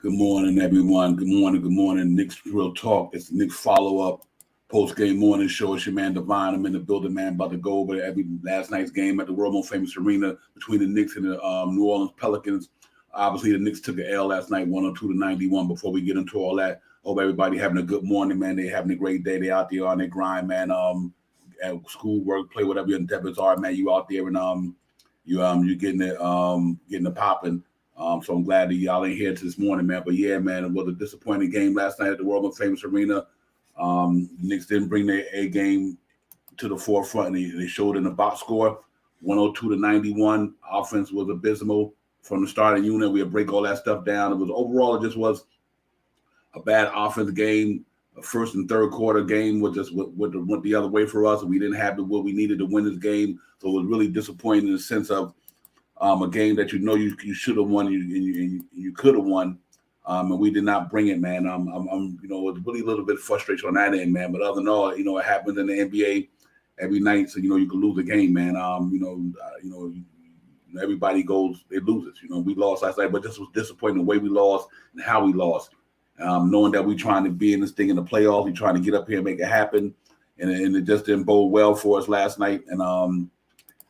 Good morning, everyone. Good morning. Good morning. Knicks Real Talk. It's the Knicks follow-up post-game morning show. It's your man Divine. I'm in the building, man. About to go over every last night's game at the world most famous arena between the Knicks and the New Orleans Pelicans. Obviously, the Knicks took an L last night, 102-91. Before we get into all that, hope everybody having a good morning, man. They having a great day. They out there on their grind, man. At school, work, play, whatever your endeavors are, man. You out there and you getting it popping. So I'm glad that y'all ain't here this morning, man. But yeah, man, it was a disappointing game last night at the world famous arena. Knicks didn't bring their A game to the forefront, and they showed in the box score, 102-91. Offense was abysmal from the starting unit. We'll break all that stuff down. It just was a bad offense game. The first and third quarter game went the other way for us, and we didn't have what we needed to win this game. So it was really disappointing in the sense of a game that you should have won and you could have won, and we did not bring it, man. It was really a little bit of frustration on that end, man. But other than all, it happens in the NBA every night, so you can lose a game, man. Everybody they lose it. We lost last night, but this was disappointing the way we lost and how we lost. Knowing that we're trying to be in this thing in the playoffs, we're trying to get up here and make it happen, and it just didn't bode well for us last night, and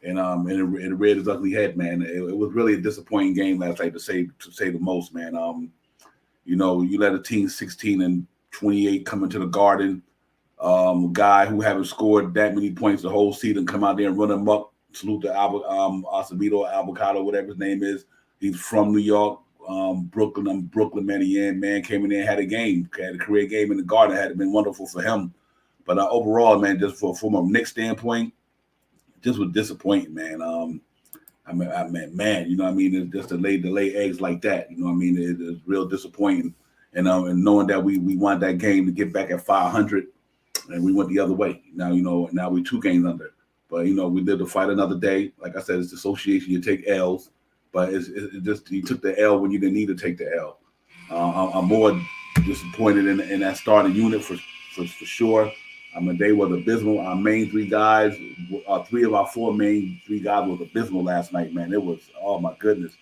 it reared its ugly head, man. It was really a disappointing game last night, to say the most, man. You let a team 16-28 come into the Garden, guy who haven't scored that many points the whole season come out there and run him up. Salute to Acevedo, Avocado, whatever his name is. He's from New York, Brooklyn. Brooklyn, man, came in there and had a career game in the Garden. Had been wonderful for him. But overall, man, just from a Knicks standpoint, just was disappointing, man. It's just to lay eggs like that. It is real disappointing. And knowing that we won that game to get back at 500, and we went the other way. Now we 2 games under. But we live to fight another day. Like I said, it's association. You take L's, but it's just you took the L when you didn't need to take the L. I'm more disappointed in that starting unit for sure. They were abysmal. Our main 3 guys, 3 of our 4 main 3 guys was abysmal last night, man. It was, oh my goodness.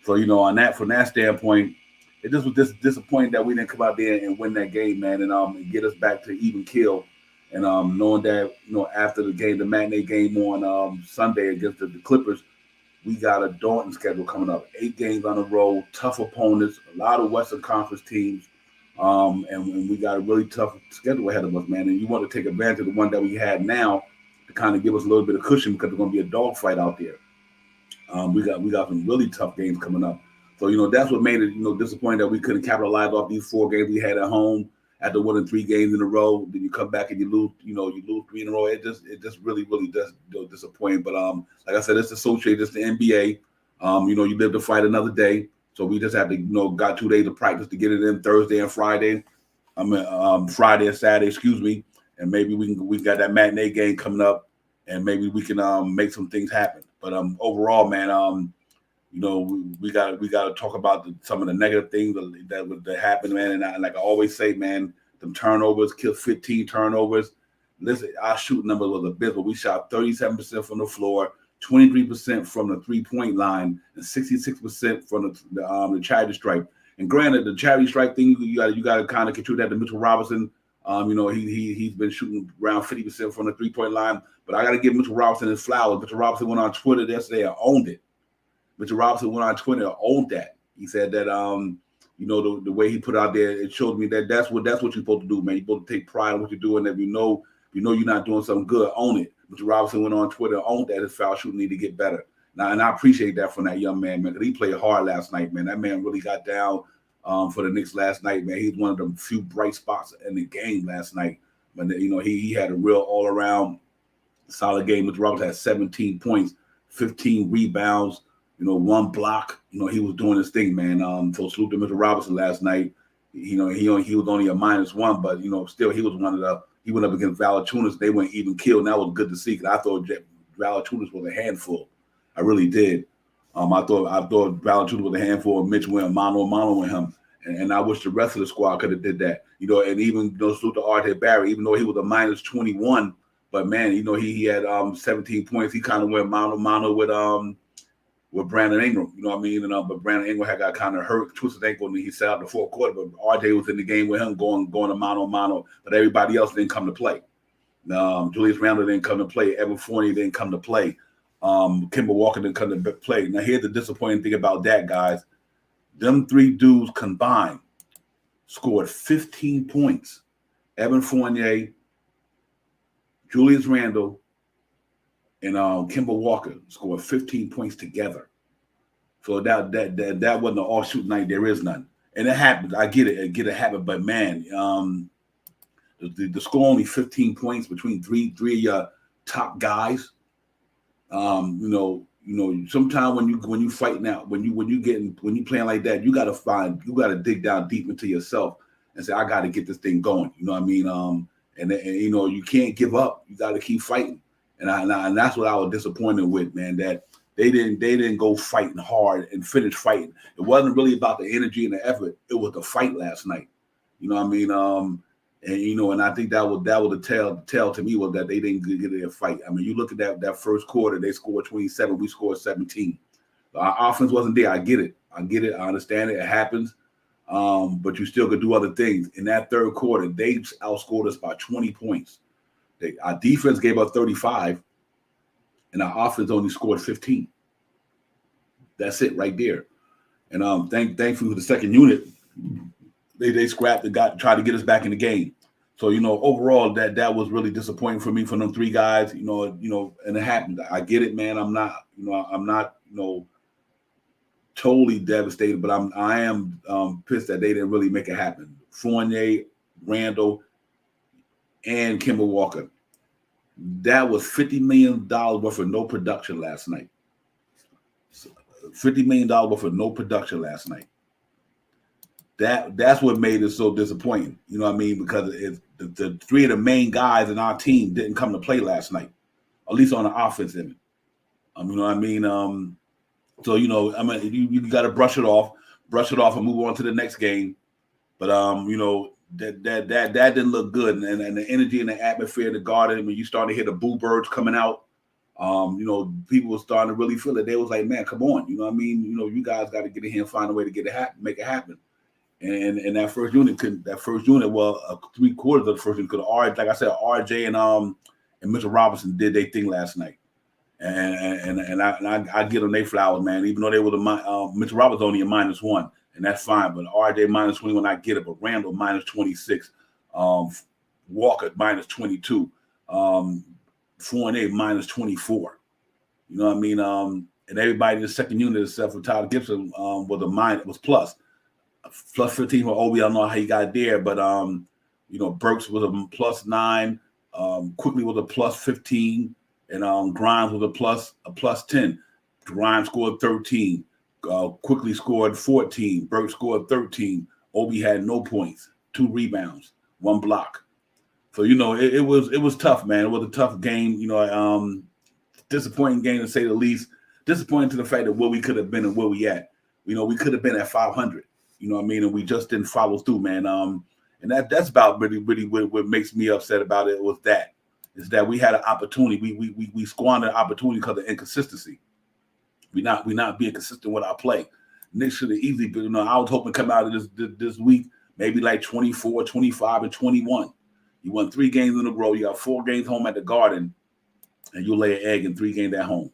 So, from that standpoint, it just was disappointing that we didn't come out there and win that game, man, and get us back to even kill. And knowing that, after the game, the matinee game on Sunday against the Clippers, we got a daunting schedule coming up. 8 games on the road, tough opponents, a lot of Western Conference teams. And we got a really tough schedule ahead of us, man. And you want to take advantage of the one that we had now to kind of give us a little bit of cushion, because there's going to be a dogfight out there. We got some really tough games coming up. So that's what made it disappointing that we couldn't capitalize off these 4 games we had at home after winning 3 games in a row. Then you come back and you lose 3 in a row. It just really does disappoint. But like I said, it's associated. It's the NBA. You live to fight another day. So we just have to, got 2 days of practice to get it in Thursday and Friday. Friday and Saturday, excuse me. And maybe we got that matinee game coming up, and maybe we can make some things happen. But overall, man, we got to talk about some of the negative things that happened, man. And like I always say, man, them turnovers, killed 15 turnovers. Listen, our shooting number was abysmal. We shot 37% from the floor, 23% from the 3-point line, and 66% from the charity stripe. And granted, the charity stripe thing, you got to kind of contribute that to Mitchell Robinson. He's been shooting around 50% from the 3-point line. But I got to give Mitchell Robinson his flowers. Mitchell Robinson went on Twitter yesterday and owned it. Mitchell Robinson went on Twitter and owned that. He said that the way he put out there, it showed me that that's what you're supposed to do, man. You're supposed to take pride in what you're doing. If you know you're not doing something good, own it. Mitchell Robinson went on Twitter and owned that his foul shooting need to get better. Now, and I appreciate that from that young man, because he played hard last night, man. That man really got down for the Knicks last night, man. He's one of the few bright spots in the game last night. But he had a real all-around solid game. Mitchell Robinson had 17 points, 15 rebounds, 1 block. He was doing his thing, man. So salute to Mitchell Robinson last night. He was only a -1, but still he was one of the. He went up against Valanciunas. They went even kill, and that was good to see, because I thought Valanciunas was a handful. I really did. I thought Valanciunas was a handful, and Mitch went mano a mano with him. And I wish the rest of the squad could have did that. And even salute to R.J. Barrett, even though he was a -21, but man, he had 17 points. He kind of went mano a mano with with Brandon Ingram. You know what I mean? But Brandon Ingram had got kind of hurt, twisted ankle, and he sat out the fourth quarter. But RJ was in the game with him, going a mano, but everybody else didn't come to play. Julius Randle didn't come to play. Evan Fournier didn't come to play. Kemba Walker didn't come to play. Now, here's the disappointing thing about that, guys. Them three dudes combined scored 15 points. Evan Fournier, Julius Randle, and Kemba Walker scored 15 points together. So that wasn't an all-shoot night. There is none. And it happens. I get it. It happened. But, man, the score only 15 points between three of your top guys. Sometimes when you fighting out, when you playing like that, you gotta dig down deep into yourself and say, I gotta get this thing going. You know what I mean? And you can't give up. You gotta keep fighting. And that's what I was disappointed with, man, that they didn't go fighting hard and finish fighting. It wasn't really about the energy and the effort. It was the fight last night. You know what I mean? And I think that was the tell to me was that they didn't get in a fight. I mean, you look at that first quarter, they scored 27, we scored 17. Our offense wasn't there. I get it. I understand it. It happens. But you still could do other things. In that third quarter, they outscored us by 20 points. Our defense gave up 35, and our offense only scored 15. That's it right there. And thankfully for the second unit, they scrapped and tried to get us back in the game. So, overall that was really disappointing for me, for them three guys, and it happened. I get it, man. I'm not totally devastated, but I am pissed that they didn't really make it happen. Fournier, Randall, and Kemba Walker. That was $50 million worth of no production last night. $50 million worth of no production last night. That's what made it so disappointing. You know what I mean? Because the three of the main guys in our team didn't come to play last night, at least on the offensive end. You know what I mean? So you got to brush it off and move on to the next game. But that didn't look good, and the energy and the atmosphere in the Garden, when you start to hear the boo birds coming out, people were starting to really feel it. They was like, man, come on, you know what I mean? You guys got to get in here and find a way to get it happen, make it happen. And that first unit, well, 3/4 of the first unit could, like I said, RJ and Mitchell Robinson did their thing last night. And I give them their flowers, man. Even though they were Mitchell Robinson only a -1, and that's fine. But RJ -21, I get it. But Randall -26, Walker -22, Fournier -24. You know what I mean? And everybody in the second unit, except for Tyler Gibson, was plus. Plus 15 for Obi. I don't know how he got there, but Burks was a +9, Quickly was a +15, and Grimes was a plus 10. Grimes scored 13. Quickly scored 14. Burks scored 13. Obi had no points, 2 rebounds, 1 block. So it was tough, man. It was a tough game. Disappointing game to say the least. Disappointing to the fact that where we could have been and where we at. We could have been at 500. You know what I mean? And we just didn't follow through, man. And that's about really what makes me upset about it is that we had an opportunity. We squandered an opportunity because of inconsistency. We not being consistent with our play. Knicks should have easily been. I was hoping to come out of this week maybe like 24, 25, and 21. You won 3 games in a row. You got 4 games home at the Garden, and you lay an egg in 3 games at home.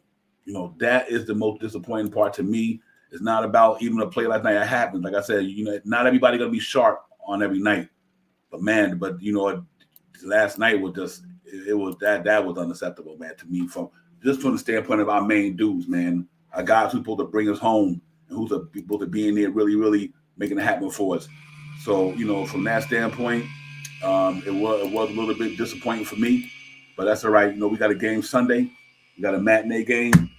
That is the most disappointing part to me. It's not about even a play like that. It happens. Like I said, not everybody gonna be sharp on every night. But last night was just that was unacceptable, man, to me, from the standpoint of our main dudes, man. Our guys who's supposed to bring us home and who's supposed to be in there really, really making it happen for us. So, from that standpoint, it was a little bit disappointing for me, but that's all right. We got a game Sunday. We got a matinee game.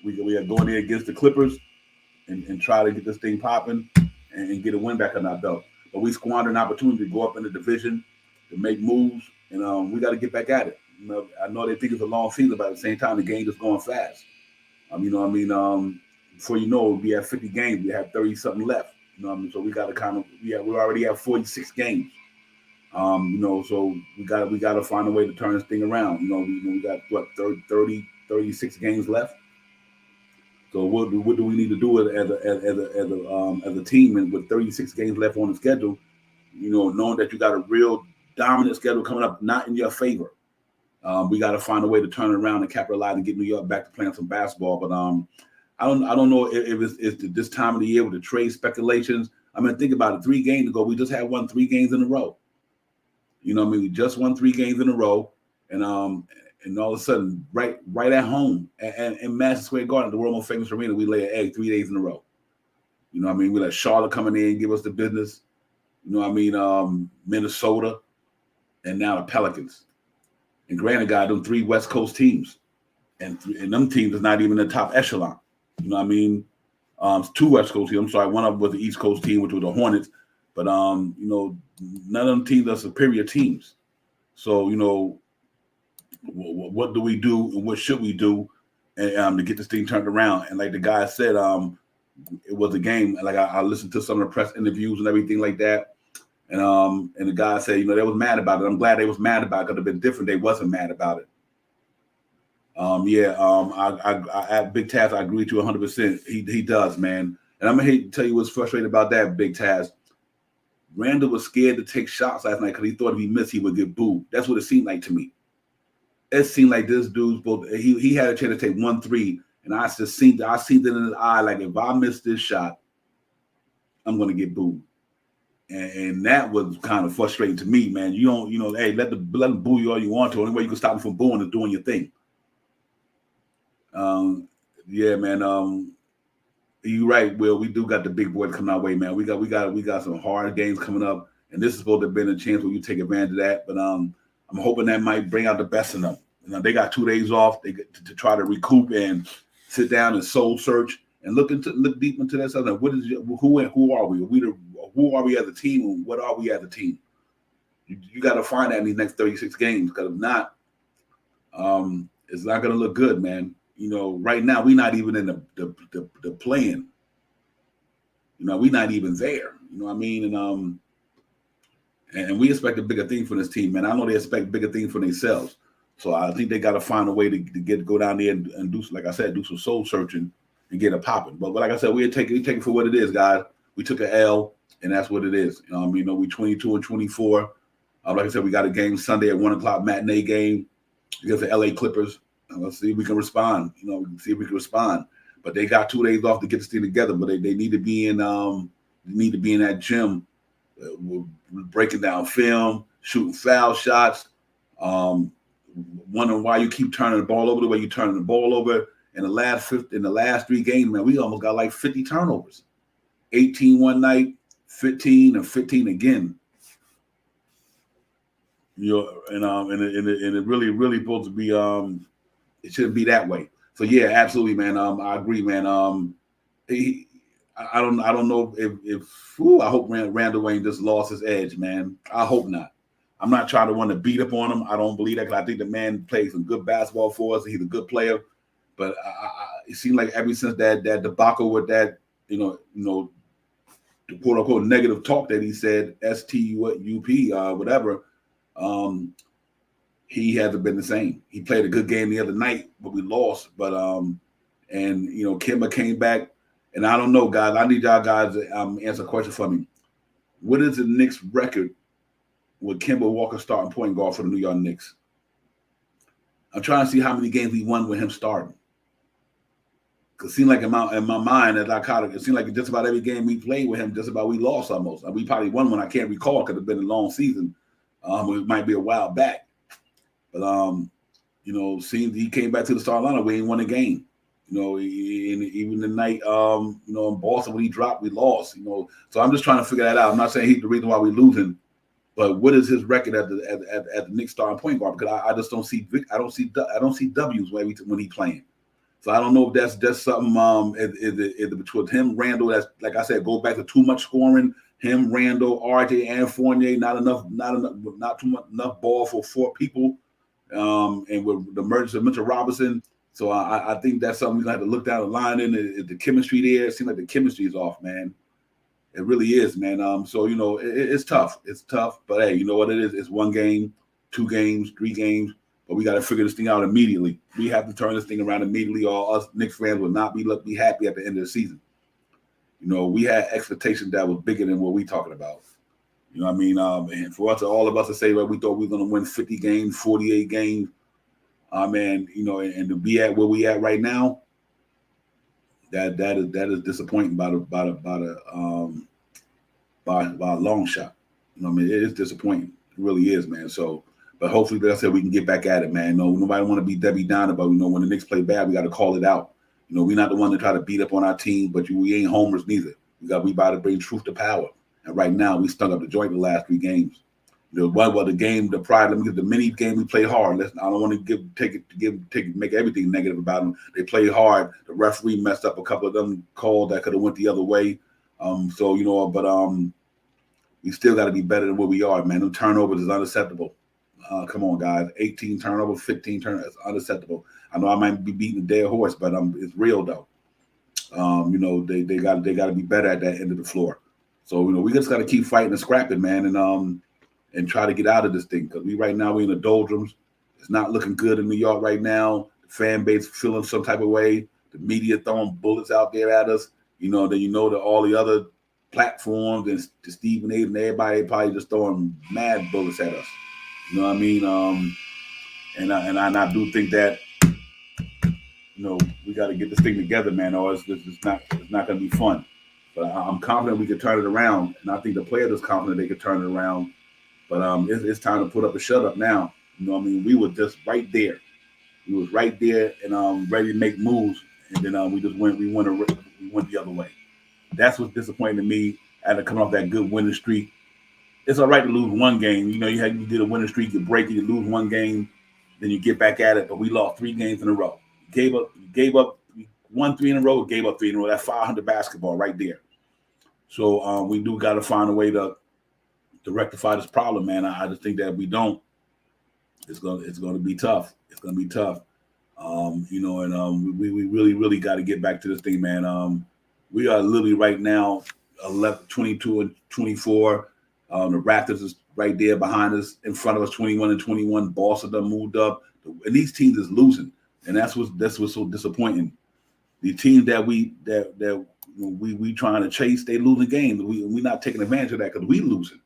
We are going there against the Clippers and try to get this thing popping and get a win back on our belt. But we squandered an opportunity to go up in the division, to make moves, and we got to get back at it. I know they think it's a long season, but at the same time, the game is going fast. Before you know it, we have 50 games. We have 30-something left. So we got to we already have 46 games. So we got to find a way to turn this thing around. We got 36 games left. So what do we need to do as a team, and with 36 games left on the schedule, knowing that you got a real dominant schedule coming up, not in your favor. We got to find a way to turn it around and capitalize and get New York back to playing some basketball. But I don't know if it's this time of the year with the trade speculations. I mean, think about it. 3 games ago, we just had won 3 games in a row. We just won 3 games in a row, and all of a sudden, right at home in Madison Square Garden, the world most famous arena, we lay an egg 3 days in a row. We let Charlotte come in and give us the business. Minnesota, and now the Pelicans. And granted, God, them 3 West Coast teams, and them teams is not even the top echelon. 2 West Coast teams. I'm sorry, one of them was the East Coast team, which was the Hornets. But none of them teams are superior teams. So what do we do and what should we do to get this thing turned around? And like the guy said, it was a game. Like I listened to some of the press interviews and everything like that. And the guy said, they was mad about it. I'm glad they was mad about it. Could have been different. They wasn't mad about it. I Big Taz, I agree with you 100%. He does, man. And I'm gonna hate to tell you what's frustrating about that, Big Taz. Randall was scared to take shots last night because he thought if he missed, he would get booed. That's what it seemed like to me. It seemed like this dude's both. He had a chance to take 1 3, and I seen it in his eye. Like if I miss this shot, I'm gonna get booed. And that was kind of frustrating to me, man. You don't, hey, let them boo you all you want to. The only way you can stop them from booing is doing your thing. Yeah, man. You're right, Will. We do got the big boys coming our way, man. We got some hard games coming up, and this is supposed to have been a chance where you take advantage of that. But I'm hoping that might bring out the best in them. They got 2 days off. They get to try to recoup and sit down and soul search and look deep into that stuff. What is who are we? Who are we as a team, and what are we as a team? You got to find that in these next 36 games, because if not, it's not going to look good, man. Right now we're not even in the play-in. We're not even there. You know what I mean? And we expect a bigger thing from this team, man. I know they expect bigger things for themselves. So I think they got to find a way to go down there and do, like I said, do some soul searching and get it popping. But like I said, we take it for what it is, guys. We took an L, and that's what it is. We 22-24. Like I said, we got a game Sunday at 1:00 matinee game against the LA Clippers. Let's see if we can respond. But they got 2 days off to get this thing together. But they need to be in that gym, breaking down film, shooting foul shots. Wondering why you keep turning the ball over the way you're turning the ball over. In the last 3 games, man, we almost got like 50 turnovers. 18 one night, 15 and 15 again. And it really supposed to be it shouldn't be that way. So yeah, absolutely, man. I agree, man. I don't know if I hope Randall Wayne just lost his edge, man. I hope not. I'm not trying to want to beat up on him. I don't believe that, because I think the man plays some good basketball for us. He's a good player, but it seemed like ever since that debacle with that, the quote unquote negative talk that he said, STUP, whatever, he hasn't been the same. He played a good game the other night, but we lost. But Kemba came back, and I don't know, guys. I need y'all guys to answer a question for me. What is the Knicks record with Kemba Walker starting point guard for the New York Knicks? I'm trying to see how many games we won with him starting. Because it seemed like in my mind, it seemed like just about every game we played with him, just about we lost almost. We probably won one. I can't recall because it's been a long season. It might be a while back. But, seems he came back to the starting lineup. We ain't won a game. Even the night, in Boston when he dropped, we lost. So I'm just trying to figure that out. I'm not saying he's the reason why we're losing, but what is his record at the Knicks starting point guard? Because I just don't see W's when he's playing. So I don't know if that's something. With him, Randall, that's like I said, go back to too much scoring. Him, Randall, RJ, and Fournier, not too much enough ball for 4 people. And with the emergence of Mitchell Robinson. So I think that's something we're going to have to look down the line in. The chemistry there, it seems like the chemistry is off, man. It really is, man. So, it's tough. It's tough. But, hey, you know what it is? It's 1 game, 2 games, 3 games. but we got to figure this thing out immediately. We have to turn this thing around immediately, or us Knicks fans will not be happy at the end of the season. You know, we had expectations that was bigger than what we talking about. You know what I mean? And for us, all of us to say, well, we thought we were going to win 50 games, 48 games, and you know, and to be at where we at right now, that is disappointing by a long shot. You know what I mean? It is disappointing. It really is, man. So, but hopefully, like I said, we can get back at it, man. No, nobody want to be Debbie Downer, but you know, when the Knicks play bad, we got to call it out. You know, we're not the one to try to beat up on our team, but we ain't homers neither. We about to bring truth to power. And right now, we stung up the joint the last 3 games. The pride. Let me get the mini game. We played hard. I don't want to make everything negative about them. They played hard. The referee messed up a couple of them calls that could have went the other way. So you know, but we still got to be better than where we are, man. Them turnovers is unacceptable. Come on, guys. 18 turnovers, 15 turnovers, unacceptable. I know I might be beating a dead horse, but it's real though. You know, they got to be better at that end of the floor. So you know, we just got to keep fighting and scrapping, man, and try to get out of this thing, because right now we in the doldrums. It's not looking good in New York right now. The fan base feeling some type of way. The media throwing bullets out there at us. You know, then you know that all the other platforms and Stephen A. and everybody probably just throwing mad bullets at us. You know what I mean? And I do think that, you know, we got to get this thing together, man, or it's not going to be fun. But I'm confident we can turn it around, and I think the players are confident they can turn it around. But it's time to put up a shut up now. You know what I mean? We were just right there. We was right there and ready to make moves, and then we just went the other way. That's what's disappointing to me after coming off that good winning streak. It's all right to lose one game. You know, you did a winning streak, you break it, you lose one game, then you get back at it. But we lost 3 games in a row. Gave up, won 3 in a row, gave up 3 in a row. That's 500 basketball right there. So we do got to find a way to rectify this problem, man. I just think that if we don't, it's going to be tough. It's going to be tough. You know, and we really got to get back to this thing, man. We are literally right now 11, 22 and 24. The Raptors is right there behind us, in front of us, 21 and 21. Boston done moved up, and these teams is losing, and that's what's so disappointing. The teams that we trying to chase, they losing games. We not taking advantage of that because we losing.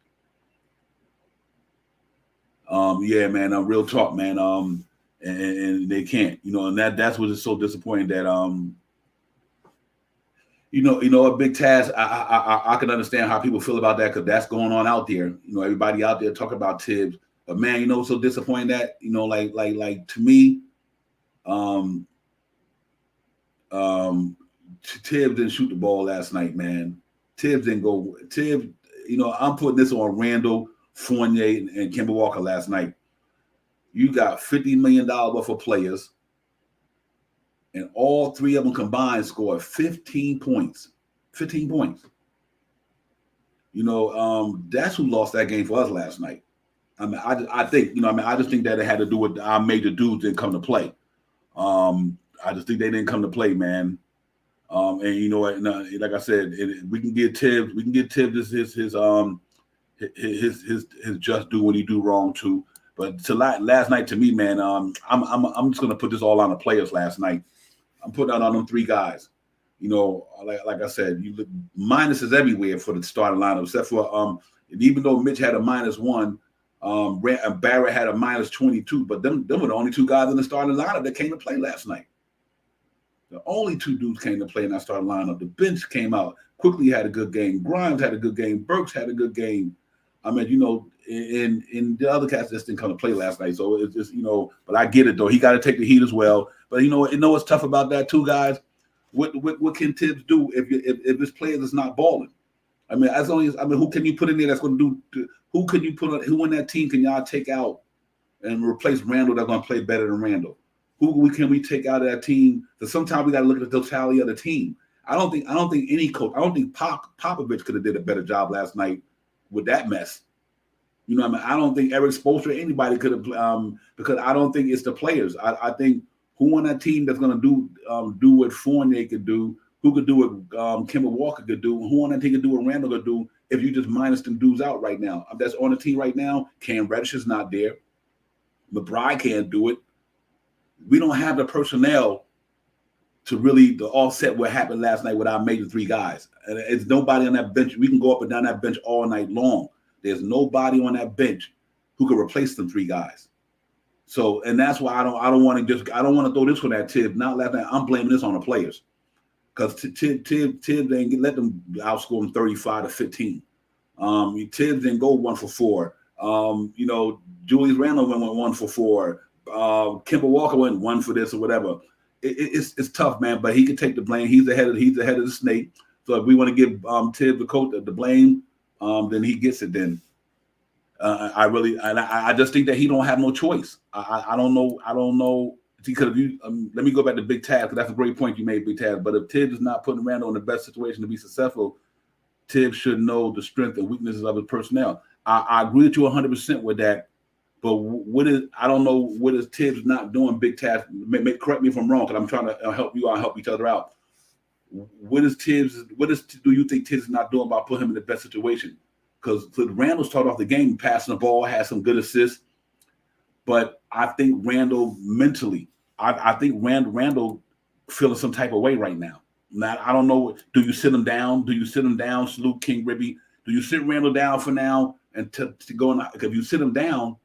Yeah, man. Real talk, man. And they can't, you know, and that's what is so disappointing that you know, a big task. I can understand how people feel about that because that's going on out there. You know, everybody out there talking about Tibbs, but man, you know, so disappointing that, you know, like to me, Tibbs didn't shoot the ball last night, man. Tibbs didn't go. Tibbs, you know, I'm putting this on Randall, Fournier, and Kemba Walker last night. You got $50 million worth of players, and all 3 of them combined scored 15 points. 15 points. You know, that's who lost that game for us last night. I mean, I think, you know, I just think that it had to do with our major dudes didn't come to play. I just think they didn't come to play, man. And you know what? Like I said, we can get Tibbs his just due when he do wrong too. But last night to me, man, I'm just gonna put this all on the players last night. I'm putting out on them 3 guys. You know, like I said, you look minuses everywhere for the starting lineup, except for and even though Mitch had a -1, Barrett had a -22, but them were the only 2 guys in the starting lineup that came to play last night. The only 2 dudes came to play in that starting lineup. The bench came out. Quickly had a good game. Grimes had a good game. Burks had a good game. I mean, you know, in the other cats just didn't come to play last night. So it's just, you know, but I get it though. He got to take the heat as well. But you know what's tough about that too, guys? What can Tibbs do if his players is not balling? I mean, who can you put in there that's going to do? Who can you put on? Who in that team can y'all take out and replace Randall that's going to play better than Randall? Who can we take out of that team? Because sometimes we got to look at the totality of the team. I don't think any coach. I don't think Popovich could have did a better job last night with that mess. You know what I mean? I don't think Eric Spoelstra or anybody could have because I don't think it's the players. I think who on that team that's going to do what Fournier could do, who could do what Kemba Walker could do, who on that team could do what Randall could do if you just minus them dudes out right now. That's on the team right now. Cam Reddish is not there. McBride can't do it. We don't have the personnel to really to offset what happened last night with our major three guys. And it's nobody on that bench. We can go up and down that bench all night long. There's nobody on that bench who can replace them three guys. So, and that's why I don't want to throw this one at Tibbs. Not last night. I'm blaming this on the players because Tibbs didn't let them outscore them 35-15. Tibbs didn't go 1 for 4. Julius Randle went 1 for 4. Kemba Walker went 1 for this or whatever. It's tough, man. But he can take the blame. He's the head of the snake. So if we want to give Tibbs the coach the blame, then he gets it. Then I just think that he don't have no choice. I don't know because let me go back to Big Taz because that's a great point you made, Big Taz. But if Tibbs is not putting Randle in the best situation to be successful, Tibbs should know the strength and weaknesses of his personnel. I agree with you 100% with that. But I don't know what is Tibbs not doing, Big Taz. Correct me if I'm wrong, because I'm trying to help you out, help each other out. Do you think Tibbs is not doing by putting him in the best situation? Because Randle started off the game passing the ball, had some good assists, but I think Randle mentally, I think Randle feeling some type of way right now. Now I don't know. Do you sit him down? Salute King Ribby. Do you sit Randle down for now and to go in? If you sit him down,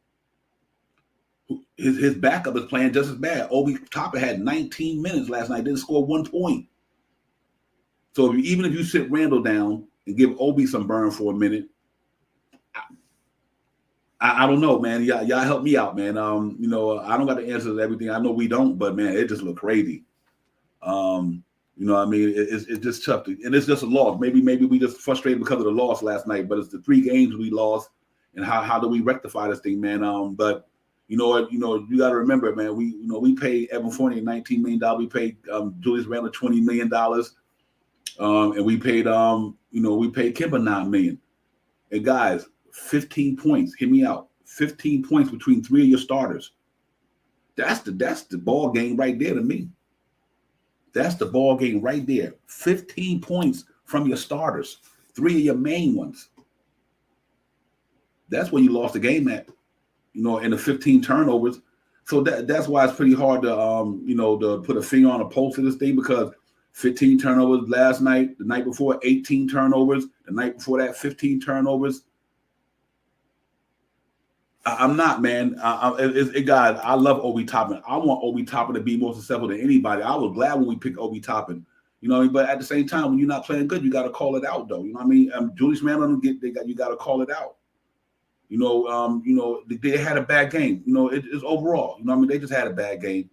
his backup is playing just as bad. Obi Toppin had 19 minutes last night, didn't score 1 point. So even if you sit Randle down and give Obi some burn for a minute, I don't know, man. Y'all help me out, man. I don't got the answers to everything. I know we don't, but man, it just looked crazy. It's just tough and it's just a loss. Maybe we just frustrated because of the loss last night, but it's the 3 games we lost, and how do we rectify this thing, man? But you got to remember, man. We paid Evan Fournier $19 million. We paid Julius Randle $20 million, and we paid Kemba $9 million. And guys, 15 points. Hear me out. 15 points between 3 of your starters. That's the ball game right there to me. That's the ball game right there. 15 points from your starters, 3 of your main ones. That's where you lost the game at. In the 15 turnovers. So that's why it's pretty hard to put a finger on a pulse of this thing, because 15 turnovers last night, the night before 18 turnovers, the night before that 15 turnovers. I'm not, man. Guys, I love Obi Toppin. I want Obi Toppin to be more successful than anybody. I was glad when we picked Obi Toppin. But at the same time, when you're not playing good, you got to call it out, though. Julius Randle, you got to call it out. They had a bad game. It's overall. They just had a bad game.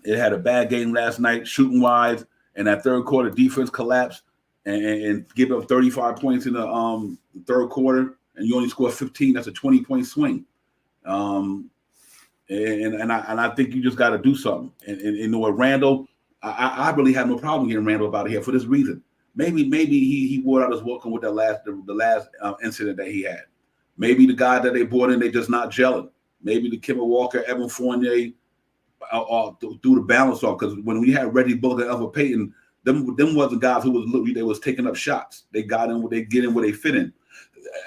It had a bad game last night, shooting wise, and that third quarter defense collapsed and give up 35 points in the third quarter, and you only score 15. That's a 20-point swing. And I think you just got to do something. And with Randle, I really have no problem getting Randle out of here for this reason. Maybe he wore out his welcome with the last incident that he had. Maybe the guy that they brought in, they just not gelling. Maybe the Kemba Walker, Evan Fournier threw the balance off, because when we had Reggie Bullock and Elfrid Payton, them wasn't guys who was taking up shots. They get in where they fit in.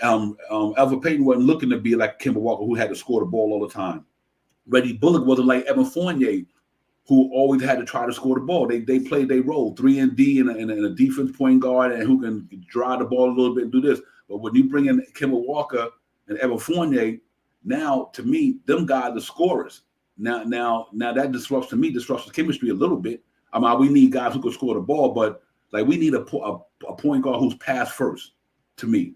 Elfrid Payton wasn't looking to be like Kemba Walker, who had to score the ball all the time. Reggie Bullock wasn't like Evan Fournier, who always had to try to score the ball. They played their role, 3 and D and a defense point guard, and who can drive the ball a little bit and do this. But when you bring in Kemba Walker and Evan Fournier, now to me, them guys are scorers. Now that disrupts the chemistry a little bit. We need guys who can score the ball, but we need a point guard who's pass first. To me,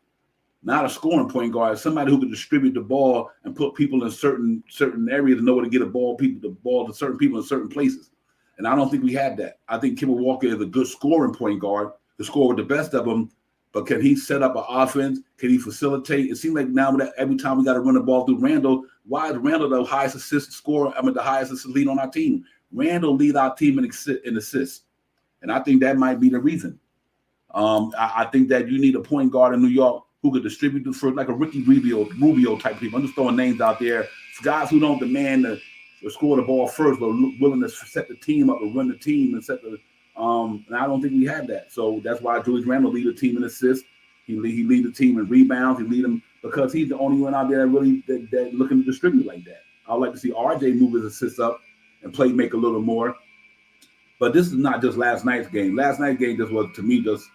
not a scoring point guard, somebody who can distribute the ball and put people in certain areas and know where to get the ball to certain people in certain places. And I don't think we had that. I think Kemba Walker is a good scoring point guard to score with the best of them, but can he set up an offense? Can he facilitate? It seems like now that every time we got to run the ball through Randle, why is Randle the highest assist scorer? The highest assist lead on our team. Randle lead our team in assists, and I think that might be the reason. I think that you need a point guard in New York who could distribute the first, like a Ricky Rubio type people. I'm just throwing names out there. Guys who don't demand to score the ball first, but willing to set the team up and run the team and set the. And I don't think we have that. So that's why Julius Randle lead the team in assists. He lead the team in rebounds. He lead them because he's the only one out there that really that looking to distribute like that. I would like to see RJ move his assists up and play make a little more. But this is not just last night's game. Last night's game just was, to me, just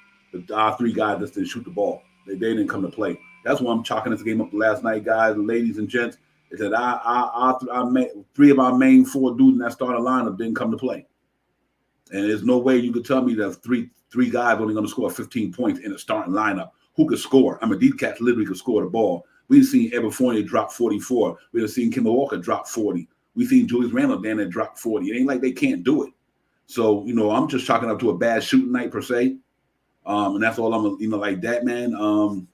our three guys just didn't shoot the ball. They didn't come to play. That's why I'm chalking this game up to last night, guys and ladies and gents. Is that three of our main four dudes in that starting lineup didn't come to play. And there's no way you could tell me that three guys only going to score 15 points in a starting lineup. Who could score? I mean, these cats literally could score the ball. We've seen Evan Fournier drop 44. We've seen Kemba Walker drop 40. We've seen Julius Randle down there drop 40. It ain't like they can't do it. So, I'm just chalking up to a bad shooting night per se. And that's all I'm, like that, man.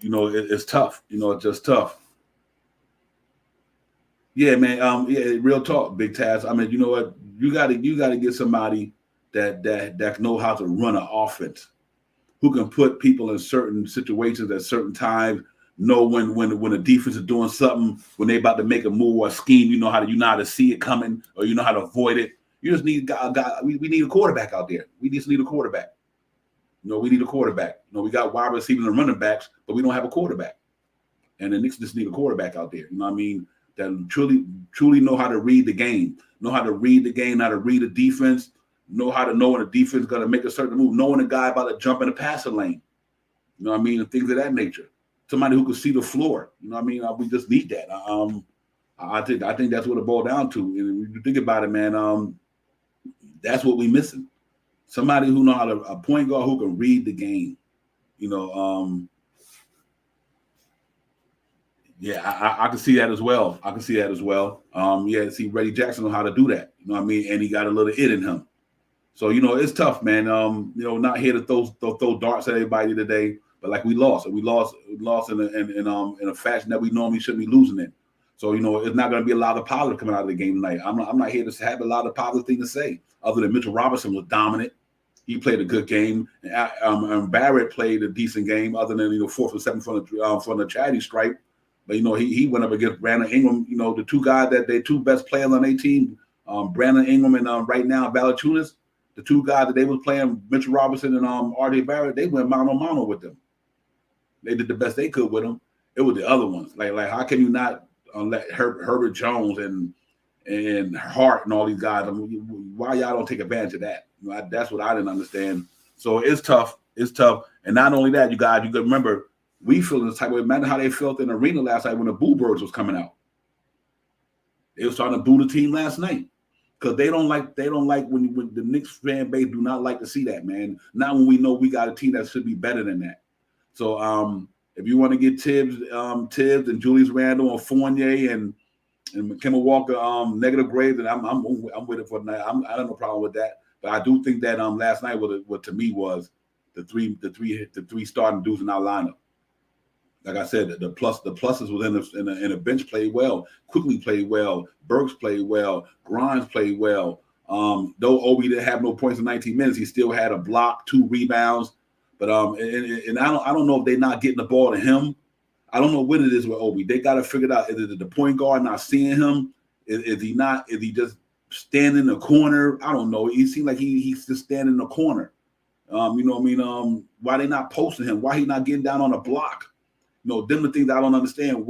It's tough. It's just tough. Yeah, man. Real talk, Big Taz. I mean, you know what? You gotta get somebody that know how to run an offense, who can put people in certain situations at certain times, know when a defense is doing something, when they about to make a move or a scheme, you know how to see it coming, or you know how to avoid it. You just need we need a quarterback out there. We just need a quarterback. We need a quarterback. We got wide receivers and running backs, but we don't have a quarterback. And the Knicks just need a quarterback out there. You know what I mean? That truly know how to read the game, know how to read the defense, know how to know when a defense is going to make a certain move, knowing a guy about to jump in the passing lane. You know what I mean? And things of that nature. Somebody who can see the floor. You know what I mean? We just need that. I think that's what it boils down to. And when you think about it, man, that's what we're missing. Somebody who knows how to, a point guard who can read the game. I can see that as well. See, Reggie Jackson know how to do that. You know what I mean? And he got a little it in him. So, it's tough, man. Not here to throw darts at everybody today, but like we lost. We lost in a fashion that we normally shouldn't be losing in. So, it's not going to be a lot of positive coming out of the game tonight. I'm not here to have a lot of positive things to say, other than Mitchell Robinson was dominant. He played a good game. And Barrett played a decent game, other than 4th and 7th from the charity stripe. But he went up against Brandon Ingram. The two guys that they two best players on their team, Brandon Ingram and right now Valanciunas, the two guys that they was playing, Mitchell Robinson and RJ Barrett, they went mano with them. They did the best they could with them. It was the other ones. Like how can you not let Herbert Jones and Hart and all these guys? I mean, why y'all don't take advantage of that? That's what I didn't understand. So it's tough. And not only that, you guys, you got to remember, we feel this type of way. Imagine how they felt in the arena last night when the Boo Birds was coming out. They were starting to boo the team last night because they don't like when the Knicks fan base do not like to see that, man. Not when we know we got a team that should be better than that. So if you want to get Tibbs and Julius Randle and Fournier and Kemba Walker negative grades, and I'm with it for tonight. I don't have no problem with that. But I do think that last night what to me was the three starting dudes in our lineup. Like I said, the pluses was in a bench played well. Quickly played well. Burks played well. Grimes played well. Though Obi didn't have no points in 19 minutes, he still had a block, 2 rebounds. But and I don't know if they're not getting the ball to him. I don't know what it is with Obi. They got to figure it out. Is it the point guard not seeing him? Is he not? Is he just standing in the corner? I don't know. He seems like he's just standing in the corner. You know what I mean? Why they not posting him? Why he not getting down on a block? Them the things I don't understand.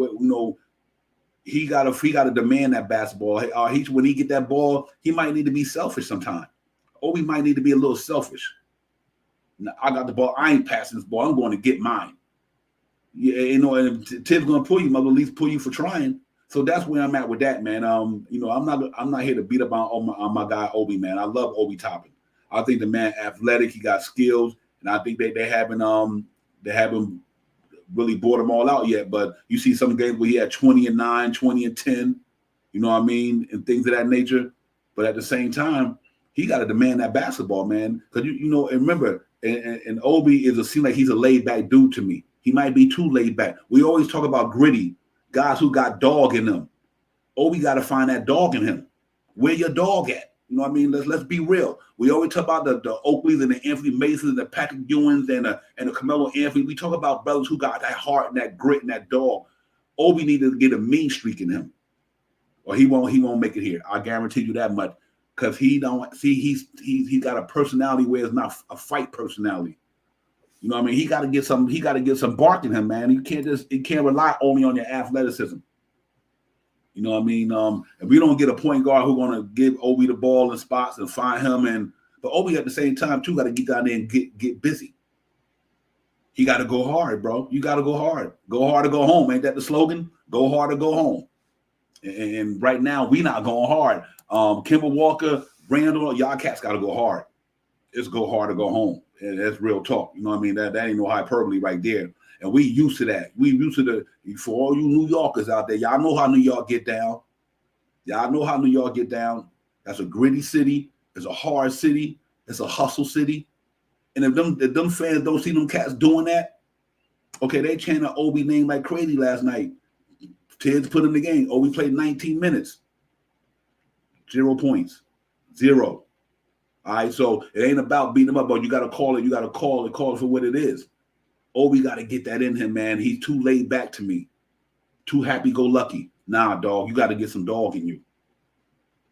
He got to demand that basketball. When he get that ball, he might need to be selfish sometime. Obi might need to be a little selfish. Now, I got the ball. I ain't passing this ball. I'm going to get mine. Yeah, and Tibbs going to pull you. Mother, at least pull you for trying. So that's where I'm at with that, man. I'm not here to beat up on my guy Obi, man. I love Obi Toppin. I think the man athletic. He got skills, and I think they haven't really bought them all out yet, but you see some games where he had 20 and 9, 20 and 10, you know what I mean, and things of that nature. But at the same time, he got to demand that basketball, man. Because and remember, and Obi seems like he's a laid back dude to me. He might be too laid back. We always talk about gritty guys who got dog in them. Obi got to find that dog in him. Where your dog at? You know what I mean? Let's be real. We always talk about the Oakleys and the Anthony Masons and the Patrick Ewings and the Carmelo Anthony. We talk about brothers who got that heart and that grit and that dog. Obi needed to get a mean streak in him, or he won't make it here. I guarantee you that much, because he don't see he's got a personality where it's not a fight personality. You know what I mean? He got to get some. He got to get some bark in him, man. You can't rely only on your athleticism. You know what I mean? If we don't get a point guard who's gonna give Obi the ball in spots and find him, but Obi at the same time too got to get down there and get busy. He got to go hard, bro. You got to go hard. Go hard or go home. Ain't that the slogan? Go hard or go home. And right now we not going hard. Kemba Walker, Randall, y'all cats got to go hard. It's go hard or go home. And that's real talk. You know what I mean? That ain't no hyperbole right there. And we used to that. We used to for all you New Yorkers out there, y'all know how New York get down. Y'all know how New York get down. That's a gritty city. It's a hard city. It's a hustle city. And if them fans don't see them cats doing that, okay, they chanted Obi name like crazy last night. Tibbs put in the game. Obi played 19 minutes. 0 points. 0. All right, so it ain't about beating him up, but you got to call it. You got to call it for what it is. Obi got to get that in him, man. He's too laid back to me. Too happy-go-lucky. Nah, dog, you got to get some dog in you.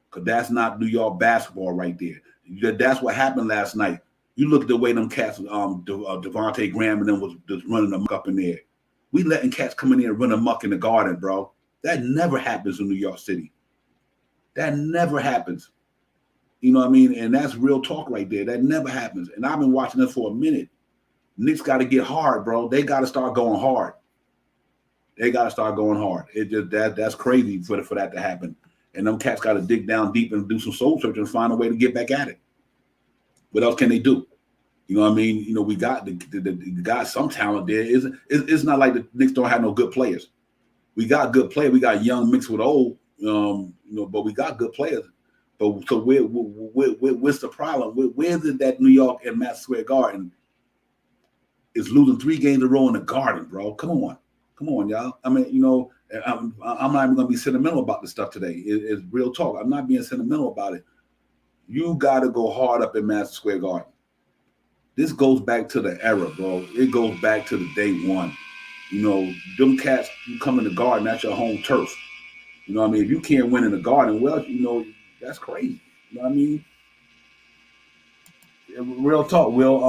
Because that's not New York basketball right there. That's what happened last night. You look at the way them cats, Devontae Graham and them was just running them up in there. We letting cats come in there and run amok in the Garden, bro. That never happens in New York City. That never happens. You know what I mean? And that's real talk right there. That never happens. And I've been watching this for a minute. Knicks got to get hard, bro. They got to start going hard. They got to start going hard. It just that's crazy for that to happen. And them cats got to dig down deep and do some soul searching and find a way to get back at it. What else can they do? You know what I mean? You know, we got got some talent there. It's not like the Knicks don't have no good players. We got good players. We got young mixed with old. You know, but we got good players. But so what's the problem? Where's it that New York and Madison Square Garden is losing 3 games in a row in the Garden, bro? Come on, y'all. I mean, you know, I'm not even gonna be sentimental about this stuff today. It's real talk. I'm not being sentimental about it. You got to go hard up in Madison Square Garden. This goes back to the era, bro. It goes back to the day one. You know, them cats, you come in the Garden, that's your home turf. You know what I mean? If you can't win in the Garden, well, you know, that's crazy. You know what I mean? Real talk, Will.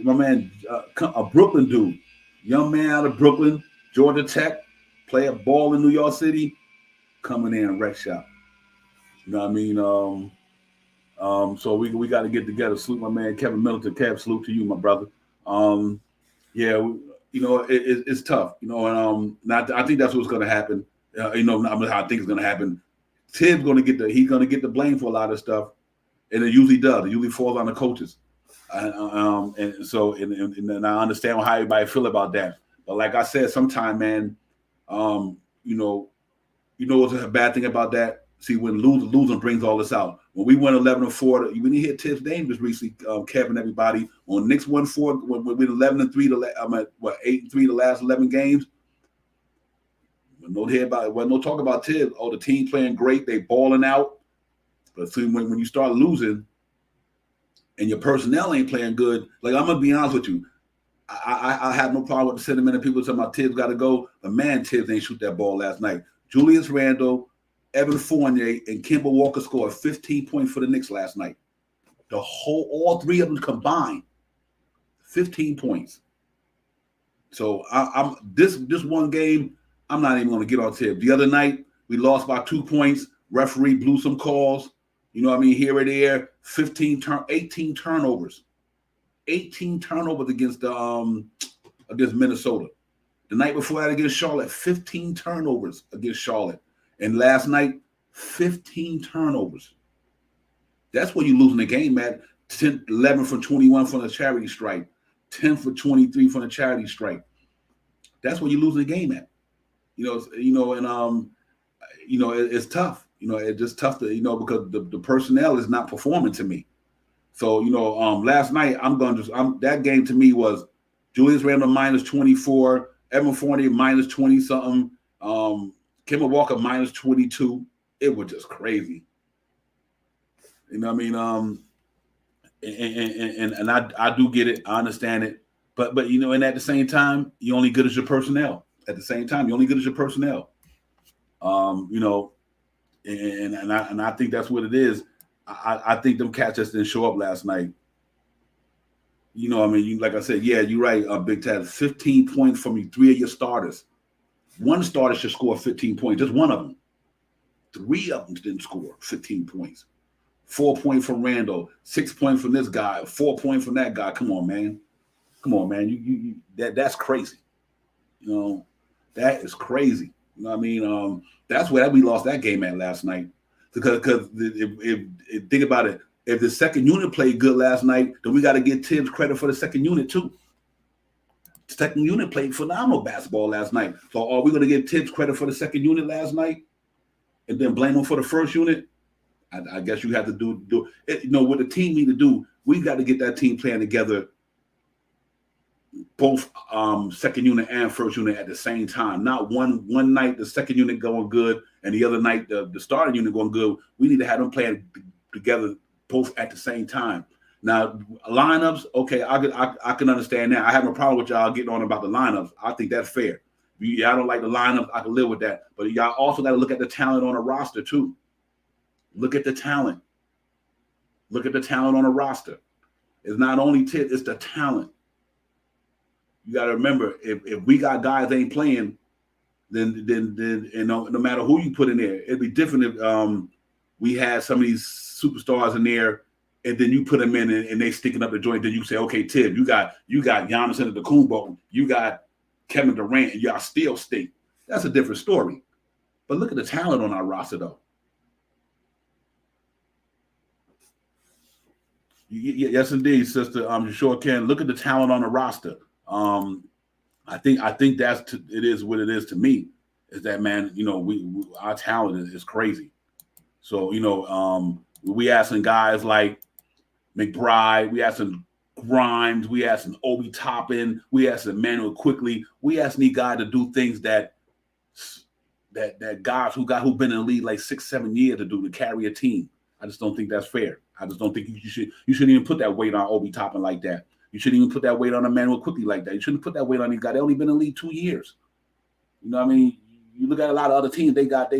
My man, a Brooklyn dude, young man out of Brooklyn, Georgia Tech, play a ball in New York City, coming in and wreck shop. You know what I mean? So we got to get together. Salute my man Kevin Middleton. Kev, salute to you, my brother. Yeah, you know it's tough. You know, and I think that's what's going to happen. You know, I think it's going to happen. Tibbs going to get the blame for a lot of stuff, and it usually does. It usually falls on the coaches. And so I understand how everybody feel about that. But like I said, sometime, man, you know what's a bad thing about that? See, when losing brings all this out. When we went 11-4, we didn't hear Tibbs' name just recently, Kevin, everybody. When Knicks won 4, when we went 11-3, I'm at 8-3 the last 11 games. Wasn't no talk about Tibbs. Oh, the team playing great, they balling out. But see, when you start losing and your personnel ain't playing good, like I'm gonna be honest with you, I have no problem with the sentiment of people talking about Tibbs got to go. But man, Tibbs ain't shoot that ball last night. Julius Randle, Evan Fournier, and Kemba Walker scored 15 points for the Knicks last night. All 3 of them combined, 15 points. So I'm this one game, I'm not even going to get on Tibbs. The other night, we lost by 2 points. Referee blew some calls. You know what I mean? Here or there, 18 turnovers. 18 turnovers against Minnesota. The night before that against Charlotte, 15 turnovers against Charlotte. And last night, 15 turnovers. That's where you're losing the game at. 11 for 21 from the charity strike. 10 for 23 from the charity strike. That's where you're losing the game at. It's tough. You know, it's just tough to, because the personnel is not performing to me. So, last night that game to me was Julius Randle minus 24, Evan Fournier minus 20 something, Kemba Walker minus 22. It was just crazy. You know what I mean? And I do get it. I understand it. But and at the same time, you're only good as your personnel. At the same time, you're only good as your personnel. And I think that's what it is. I think them cats just didn't show up last night. you know, I mean, you like I said, yeah, you're right, Big Ted. 15 points from you, 3 of your starters. One starter should score 15 points, just one of them. 3 of them didn't score 15 points. 4 points from Randall, 6 points from this guy, 4 points from that guy. Come on, man. Come on, man. That's crazy. You know, that is crazy. You know what I mean? That's where we lost that game at last night. Because if think about it, if the second unit played good last night, then we got to give Tibbs credit for the second unit too. The second unit played phenomenal basketball last night. So are we going to give Tibbs credit for the second unit last night and then blame him for the first unit? I guess you have to do it. You know what the team need to do. We got to get that team playing together, both second unit and first unit at the same time. Not one night the second unit going good and the other night the starting unit going good. We need to have them playing together both at the same time. Now lineups, okay, I can understand that. I have no problem with y'all getting on about the lineups. I think that's fair. Y'all don't like the lineups, I can live with that. But y'all also got to look at the talent on the roster too. Look at the talent. Look at the talent on the roster. It's not only Tibbs, it's the talent. You got to remember, if we got guys that ain't playing, then you know, no matter who you put in there, it'd be different if we had some of these superstars in there, and then you put them in and they sticking up the joint. Then you say, okay, Tibbs, you got Giannis Antetokounmpo, you got Kevin Durant, and y'all still stink. That's a different story. But look at the talent on our roster, though. Yes, indeed, sister. You sure can. Look at the talent on the roster. I think it is what it is to me. Is that, man? You know, our talent is crazy. So you know, we asking guys like McBride, we asking Grimes, we asking Obi Toppin, we asking Emmanuel Quickly. We asking these guys to do things that guys who've been in the league like 6-7 years to do, to carry a team. I just don't think that's fair. I just don't think you shouldn't even put that weight on Obi Toppin like that. You shouldn't even put that weight on Emmanuel Quickly like that. You shouldn't put that weight on these guys. They only been in the league 2 years. You know what I mean? You look at a lot of other teams, they got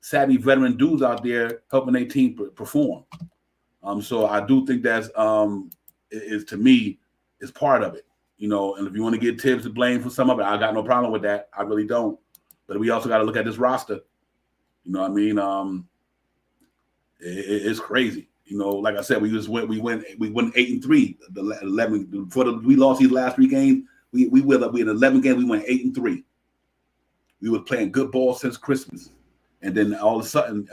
savvy veteran dudes out there helping their team perform. So I do think that's is to me is part of it. You know, and if you want to get Tibbs to blame for some of it, I got no problem with that. I really don't. But we also got to look at this roster. You know what I mean? It's crazy. You know, like I said, we went 8-3. The 11 before we lost these last 3 games. We in 11 games. We went 8-3. We were playing good ball since Christmas, and then all of a sudden,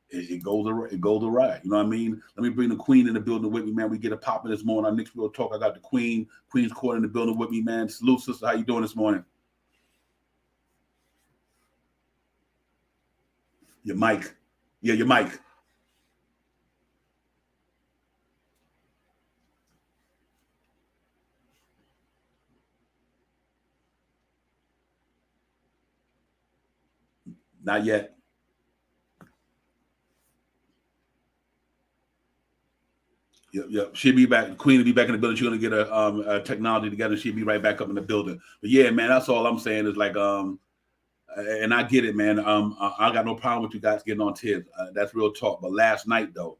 it goes awry. You know what I mean? Let me bring the Queen in the building with me, man. We get a pop in this morning. Our next real talk. I got the Queen's Court in the building with me, man. Salute, sister. How you doing this morning? Your mic. Yeah, your mic. Not yet. Yep. She'll be back. The Queen will be back in the building. She's gonna get a technology together. She'll be right back up in the building. But yeah, man, that's all I'm saying is like, and I get it, man. I got no problem with you guys getting on Tibbs. That's real talk. But last night, though,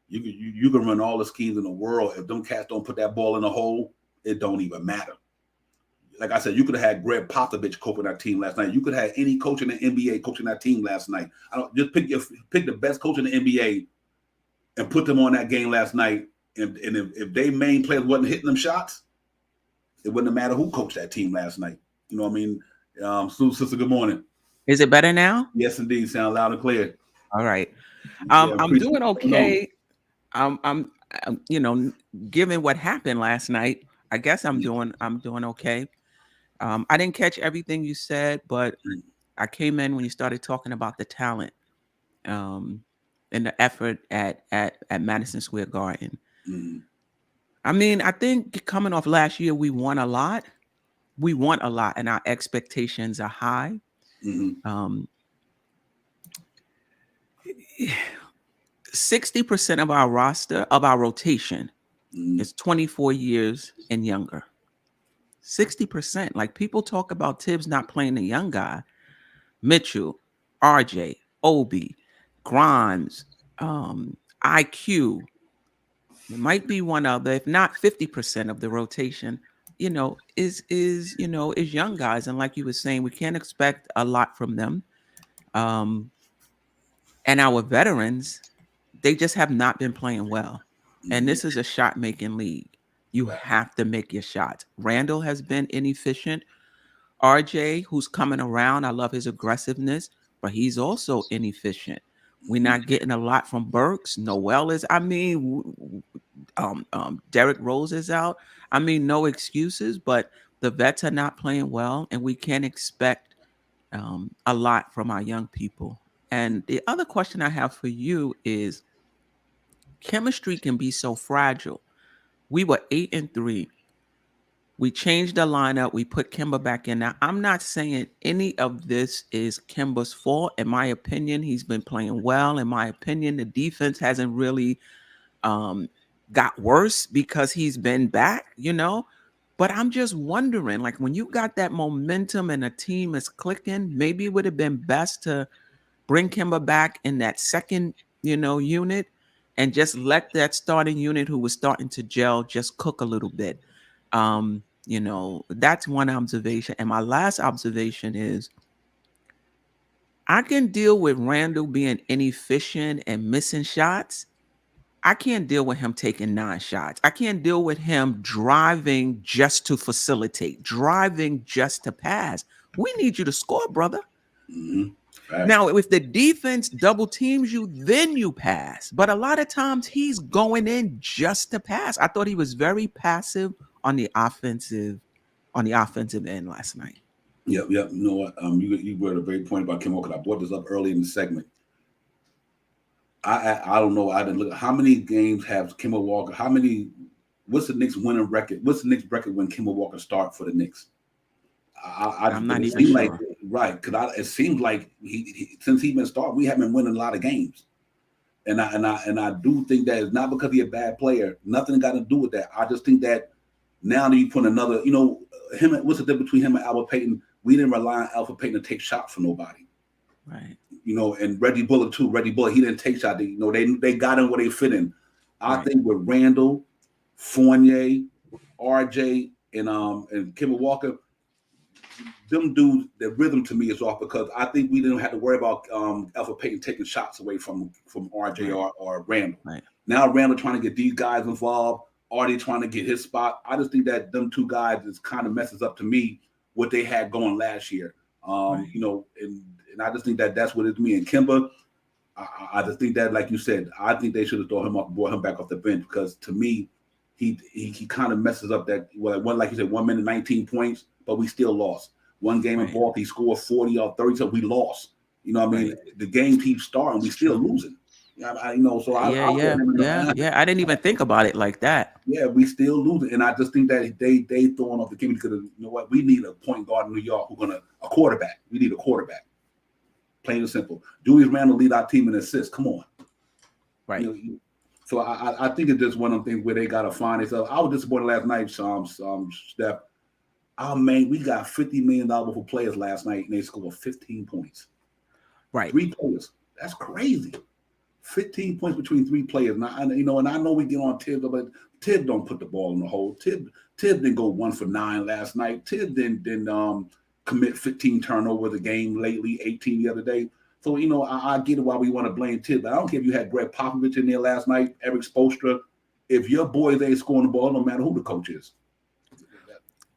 you can run all the schemes in the world. If them cats don't put that ball in the hole, it don't even matter. Like I said, you could have had Greg Popovich coaching that team last night. You could have had any coach in the NBA coaching that team last night. I don't just pick the best coach in the NBA and put them on that game last night. And if they main players wasn't hitting them shots, it wouldn't have mattered who coached that team last night. You know what I mean? Sister, good morning. Is it better now? Yes, indeed. Sound loud and clear. All right. I'm doing okay. I'm you know, given what happened last night, I guess I'm doing okay. I didn't catch everything you said, but I came in when you started talking about the talent and the effort at Madison Square Garden. I mean, I think coming off last year, we won a lot. We want a lot, and our expectations are high. 60% of our roster, of our rotation, is 24 years and younger. 60%. Like, people talk about Tibbs not playing the young guy. Mitchell, RJ, Obi, Grimes, IQ, It might be one other, if not 50% of the rotation, is young guys. And like you were saying, we can't expect a lot from them. And our veterans, they just have not been playing well. And this is a shot making league. You have to make your shots. Randall has been inefficient. RJ, who's coming around, I love his aggressiveness, but he's also inefficient. We're not getting a lot from Burks. Noel is, Derrick Rose is out. I mean, no excuses, but the vets are not playing well, and we can't expect a lot from our young people. And the other question I have for you is, chemistry can be so fragile. We were 8-3. We changed the lineup. We put Kemba back in. Now, I'm not saying any of this is Kemba's fault. In my opinion, he's been playing well. In my opinion, the defense hasn't really got worse because he's been back, But I'm just wondering, like, when you got that momentum and a team is clicking, maybe it would have been best to bring Kemba back in that second, unit, and just let that starting unit who was starting to gel just cook a little bit. That's one observation. And my last observation is, I can deal with Randall being inefficient and missing shots. I can't deal with him taking 9 shots. I can't deal with him driving just to facilitate, driving just to pass. We need you to score, brother. Right. Now, if the defense double teams you, then you pass. But a lot of times he's going in just to pass. I thought he was very passive on the offensive end last night. Yep. You know what? You brought a great point about Kemba, because I brought this up early in the segment. I don't know. I didn't look. How many games have Kemba Walker? What's the Knicks winning record? What's the Knicks record when Kemba Walker start for the Knicks? I'm not even sure. Like, right, because it seems like he since he's been starting, we haven't been winning a lot of games. And I do think that it's not because he's a bad player. Nothing got to do with that. I just think that now that you put another, what's the difference between him and Albert Payton? We didn't rely on Albert Payton to take shots from nobody. Right. And Reggie Bullock too. Reggie Bullock, he didn't take shots. They got in where they fit in. I think with Randall, Fournier, RJ, and Kemba Walker, them dudes, the rhythm to me is off, because I think we didn't have to worry about Alpha Payton taking shots away from RJ or Randall. Right. Now Randall trying to get these guys involved, RJ trying to get his spot. I just think that them two guys just kind of messes up to me what they had going last year. And I just think that that's what it's me. And Kemba, I just think that, like you said, I think they should have thrown him up, brought him back off the bench, because to me, he kind of messes up that. Well, like you said, 1 minute, 19 points, but we still lost. One game in Baltimore, he scored 40 or 30, so we lost. You know what I mean? The game keeps starting, we still losing. I I didn't even think about it like that. Yeah, we still losing, and I just think that they throwing off the game, because you know what? We need a point guard in New York a quarterback. We need a quarterback. Plain and simple. Julius Randle lead our team in assists. Come on. Right. So I think it's just one of them things where they got to find themselves. I was disappointed last night, Steph. Oh, man, we got $50 million for players last night, and they scored 15 points. Right. 3 players. That's crazy. 15 points between 3 players. Now, and I know we get on Tibbs, but Tibbs don't put the ball in the hole. Tibbs didn't go 1 for 9 last night. Tibbs didn't commit 15 turnovers a game lately, 18 the other day. So, I get it why we want to blame Tibbs. But I don't care if you had Greg Popovich in there last night, Eric Spoelstra. If your boys ain't scoring the ball, no matter who the coach is.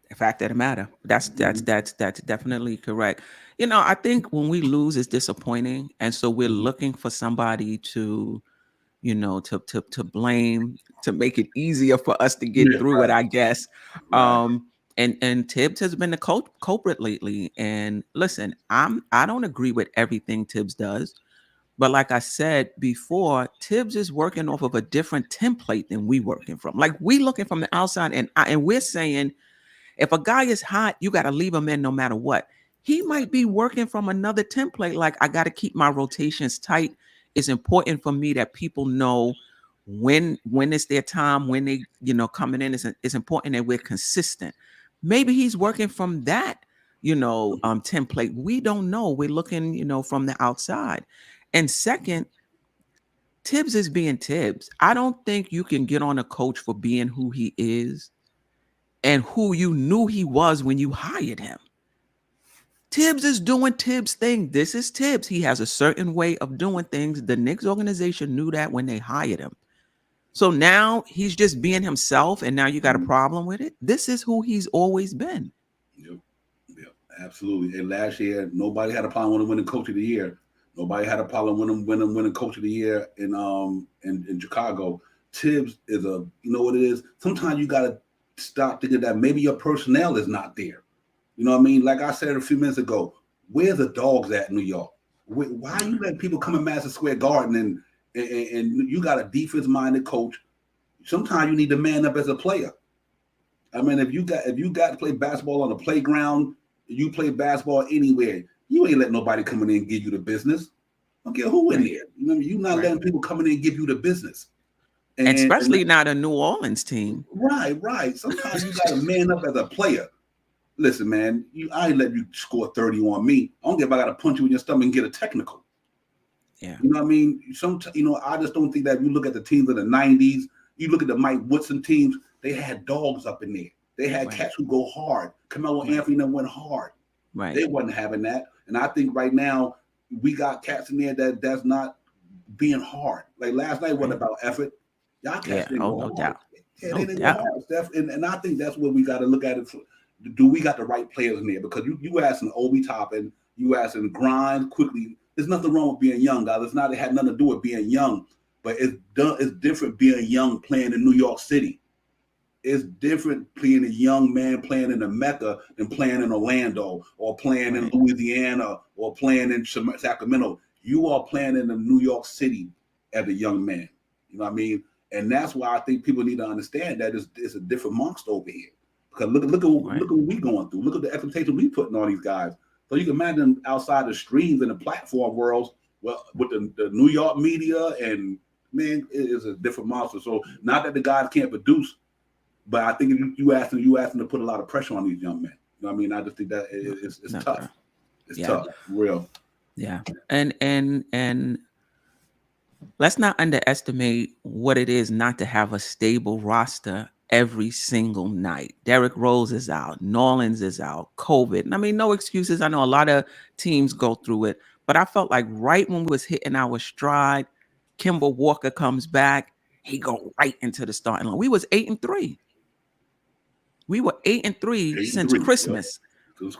The fact of the matter. That's definitely correct. I think when we lose, it's disappointing. And so we're looking for somebody to, to blame, to make it easier for us to get through it, I guess. Right. And Tibbs has been the culprit lately. And listen, I don't agree with everything Tibbs does. But like I said before, Tibbs is working off of a different template than we working from. Like, we looking from the outside, and we're saying, if a guy is hot, you got to leave him in no matter what. He might be working from another template. Like, I got to keep my rotations tight. It's important for me that people know when it's their time, when they, coming in. It's important that we're consistent. Maybe he's working from that, template. We don't know. We're looking, from the outside. And second, Tibbs is being Tibbs. I don't think you can get on a coach for being who he is and who you knew he was when you hired him. Tibbs is doing Tibbs' thing. This is Tibbs. He has a certain way of doing things. The Knicks organization knew that when they hired him. So now he's just being himself, and now you got a problem with it? This is who he's always been. Yep, absolutely. And last year, nobody had a problem with him winning Coach of the Year. Nobody had a problem with him winning Coach of the Year in Chicago. Tibbs is you know what it is? Sometimes you got to stop thinking that maybe your personnel is not there. You know what I mean? Like I said a few minutes ago, where's the dogs at in New York? Why are you letting people come in Madison Square Garden and you got a defense-minded coach? Sometimes you need to man up as a player. I mean, if you got to play basketball on the playground, you play basketball anywhere. You ain't letting nobody come in and give you the business. I don't care who in there. You know, you're not letting people come in and give you the business. And especially not a New Orleans team. Right. Sometimes you got to man up as a player. Listen, man, I ain't let you score 30 on me. I don't care if I got to punch you in your stomach and get a technical. Yeah. You know what I mean? I just don't think that if you look at the teams of the 90s, you look at the Mike Woodson teams, they had dogs up in there. They had cats who go hard. Carmelo Anthony that went hard. Right. They wasn't having that. And I think right now we got cats in there that's not being hard. Like last night wasn't about effort. Y'all cats didn't go hard. Doubt. Yeah, they didn't go hard, Steph. And I think that's where we got to look at it. Do we got the right players in there? Because you asking Obi Toppin, you asking Grimes quickly. There's nothing wrong with being young, guys. It had nothing to do with being young, but it's different being young playing in New York City. It's different being a young man playing in the Mecca than playing in Orlando or playing in Louisiana or playing in Sacramento. You are playing in the New York City as a young man. You know what I mean? And that's why I think people need to understand that it's a different monster over here. Because look at what we going through. Look at the expectations we putting on these guys. So you can imagine outside the streams and the platform worlds, well, with the New York media, and man, it is a different monster. So not that the guys can't produce, but I think if you ask them to put a lot of pressure on these young men. You know what I mean? I just think that it's tough. It's tough, real. Yeah, and let's not underestimate what it is not to have a stable roster every single night. Derrick Rose is out. Norlands is out. COVID. I mean, no excuses. I know a lot of teams go through it, but I felt like right when we was hitting our stride, Kemba Walker comes back. He go right into the starting line. We was 8-3. We were 8-3 since Christmas.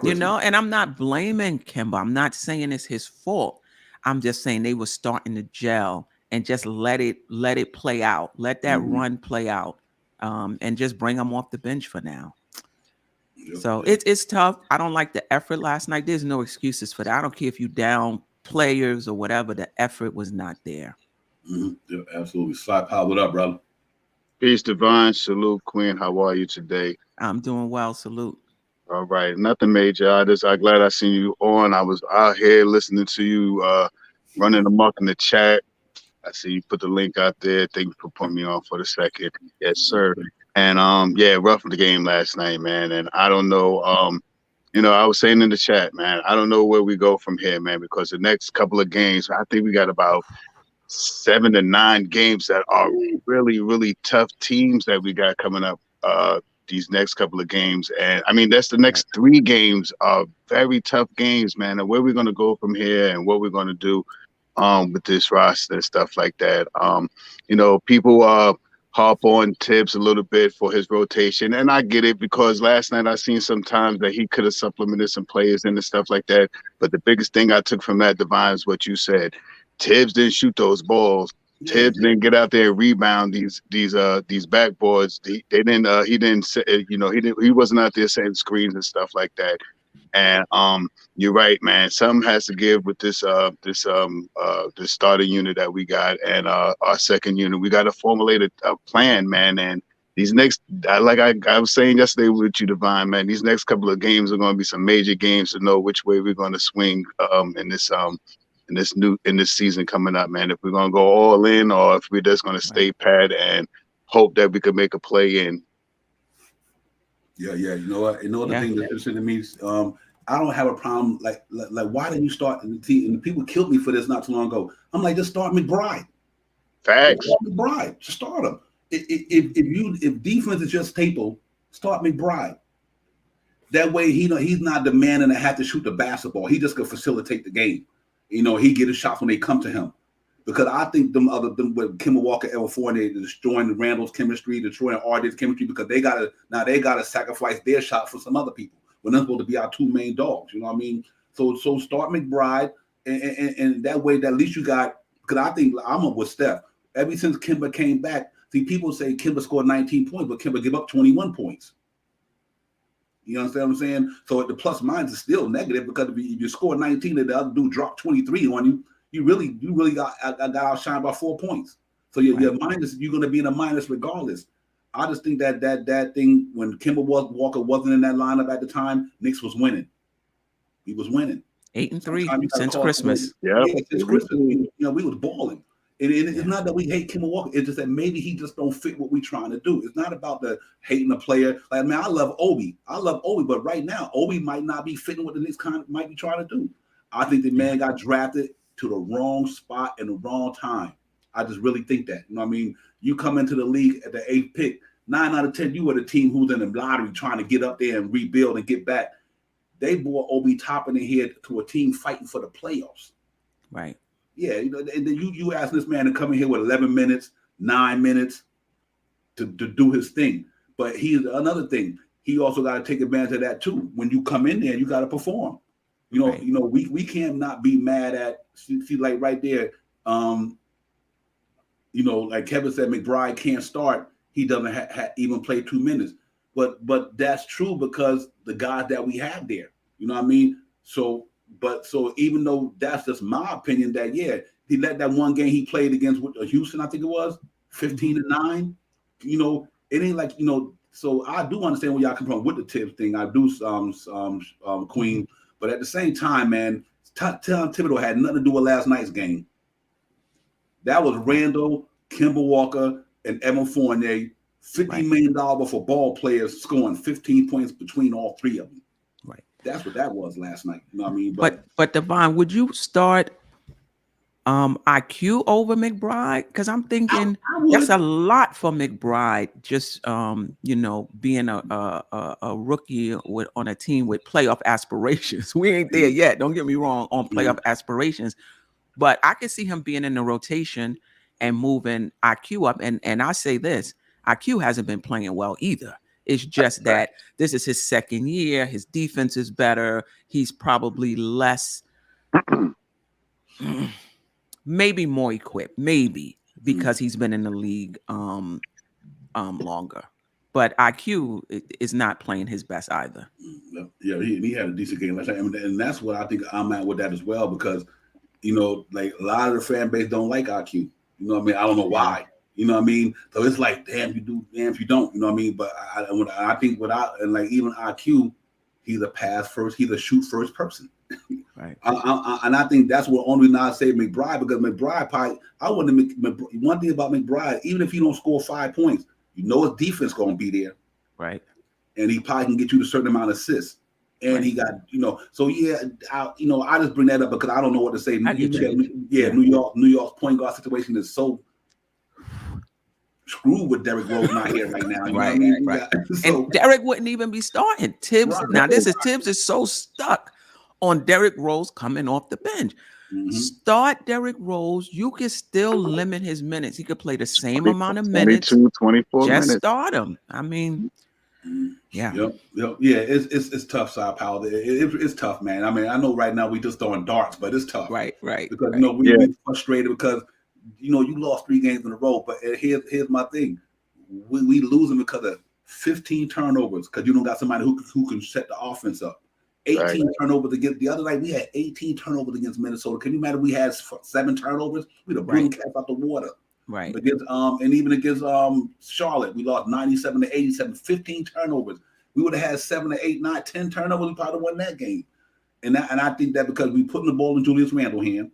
You know, and I'm not blaming Kemba. I'm not saying it's his fault. I'm just saying they were starting to gel and just let it play out. Let that run play out. And just bring them off the bench for now. So it's tough. I don't like the effort last night. There's no excuses for that. I don't care if you down players or whatever. The effort was not there. Yeah, absolutely. Slide pile it up, brother. Peace, Divine. Salute, Queen. How are you today? I'm doing well. Salute. All right. Nothing major. I'm glad I seen you on. I was out here listening to you running amok in the chat. I see you put the link out there. Thank you for putting me on for the second. Yes, sir. And rough the game last night, man. And I don't know, I was saying in the chat, man, I don't know where we go from here, man, because the next couple of games, I think we got about 7 to 9 games that are really, really tough teams that we got coming up these next couple of games. And I mean, that's the next 3 games are very tough games, man. And where we're going to go from here and what we're going to do with this roster and stuff like that. People harp on Tibbs a little bit for his rotation, and I get it because last night I seen sometimes that he could have supplemented some players and stuff like that. But the biggest thing I took from that, Divine, is what you said. Tibbs didn't shoot those balls. Tibbs didn't get out there and rebound these backboards. He wasn't out there setting screens and stuff like that. And you're right, man. Something has to give with this starting unit that we got and our second unit. We got to formulate a plan, man. And these next, like I was saying yesterday with you, Divine, man, these next couple of games are going to be some major games to know which way we're going to swing in this season coming up, man. If we're going to go all in or if we're just going to stay pat and hope that we could make a play in. Yeah. You know what? The thing that's interesting to me is I don't have a problem. Like why didn't you start the team? And people killed me for this not too long ago. I'm like, just start McBride. Facts. Start McBride. Just start him. If defense is just staple, start McBride. That way he's not demanding to have to shoot the basketball. He just can facilitate the game. He get his shots when they come to him. Because I think them with Kemba Walker, L4, and they're destroying Randall's chemistry, destroying RJ's chemistry, because they gotta sacrifice their shot for some other people when they're supposed to be our two main dogs. You know what I mean? So start McBride, and that way, that at least you got. Because I think I'm up with Steph. Ever since Kemba came back, see, people say Kemba scored 19 points, but Kemba give up 21 points. You understand what I'm saying? So the plus minus is still negative, because if you score 19 and the other dude dropped 23 on you, you really got outshined by 4 points. So you're minus. You're going to be in a minus regardless. I just think that thing, when Kemba Walker wasn't in that lineup at the time, Knicks was winning. He was winning. 8-3 since Christmas. Yeah, since Christmas. We was balling. It's not that we hate Kemba Walker. It's just that maybe he just don't fit what we're trying to do. It's not about the hating the player. Like, man, I love Obi. But right now, Obi might not be fitting what the Knicks might be trying to do. I think the man got drafted to the wrong spot in the wrong time. I just really think that. You know what I mean? You come into the league at the 8th pick, 9 out of 10, you were the team who's in the lottery trying to get up there and rebuild and get back. They brought Obi topping the head to a team fighting for the playoffs. Right. Yeah, and then you ask this man to come in here with 11 minutes, 9 minutes to do his thing. But he's another thing. He also got to take advantage of that too. When you come in there, you got to perform. We can't not be mad at. See, like right there. Like Kevin said, McBride can't start. He doesn't even play 2 minutes. But that's true because the guys that we have there. You know what I mean? So even though that's just my opinion, that he let that one game he played against Houston, I think it was 15-9. It ain't like So I do understand where y'all come from with the Tibbs thing. I do, Queen, but at the same time, man, Thibodeau had nothing to do with last night's game. That was Randall, Kemba Walker, and Evan Fournier. $50 million for ball players scoring 15 points between all three of them. Right. That's what that was last night. You know what I mean? But Devon, would you start IQ over McBride? Because I'm thinking that's a lot for McBride. Just being a rookie on a team with playoff aspirations. We ain't there yet. Don't get me wrong on playoff aspirations, but I can see him being in the rotation and moving IQ up. And I say this. IQ hasn't been playing well either. It's just that this is his second year. His defense is better. He's probably less, maybe more equipped, maybe because he's been in the league longer. But IQ is not playing his best either. Yeah, he had a decent game last night, and that's what I think I'm at with that as well. Because like a lot of the fan base don't like IQ. You know what I mean? I don't know why. You know what I mean? So it's like, damn, you do, damn, if you don't. You know what I mean? But I think even IQ, he's a pass first, he's a shoot first person. Right. And I think that's what only now I say McBride, because McBride probably, one thing about McBride, even if he don't score 5 points, his defense going to be there. Right. And he probably can get you a certain amount of assists. And he got, so I just bring that up because I don't know what to say. New York's point guard situation is so screwed with Derrick Rose not here right now. Right. And Derrick wouldn't even be starting. Tibbs is so stuck on Derrick Rose coming off the bench. Mm-hmm. Start Derrick Rose. You can still limit his minutes. He could play the same amount of minutes. 24 minutes. Just start him. I mean, yeah. Yep. Yeah, it's tough, side power. It's tough, man. I mean, I know right now we just throwing darts, but it's tough. Right. Because we're frustrated because you lost 3 games in a row. But here's my thing: we losing because of 15 turnovers because you don't got somebody who can set the offense up. 18 turnovers against the other night. We had 18 turnovers against Minnesota. Can you imagine we had 7 turnovers? We'd have blown cats out the water. Right. Against and even against Charlotte, we lost 97-87, 15 turnovers. We would have had 7 to 8, 9, 10 turnovers. We probably won that game. And I think that because we putting the ball in Julius Randle's hand,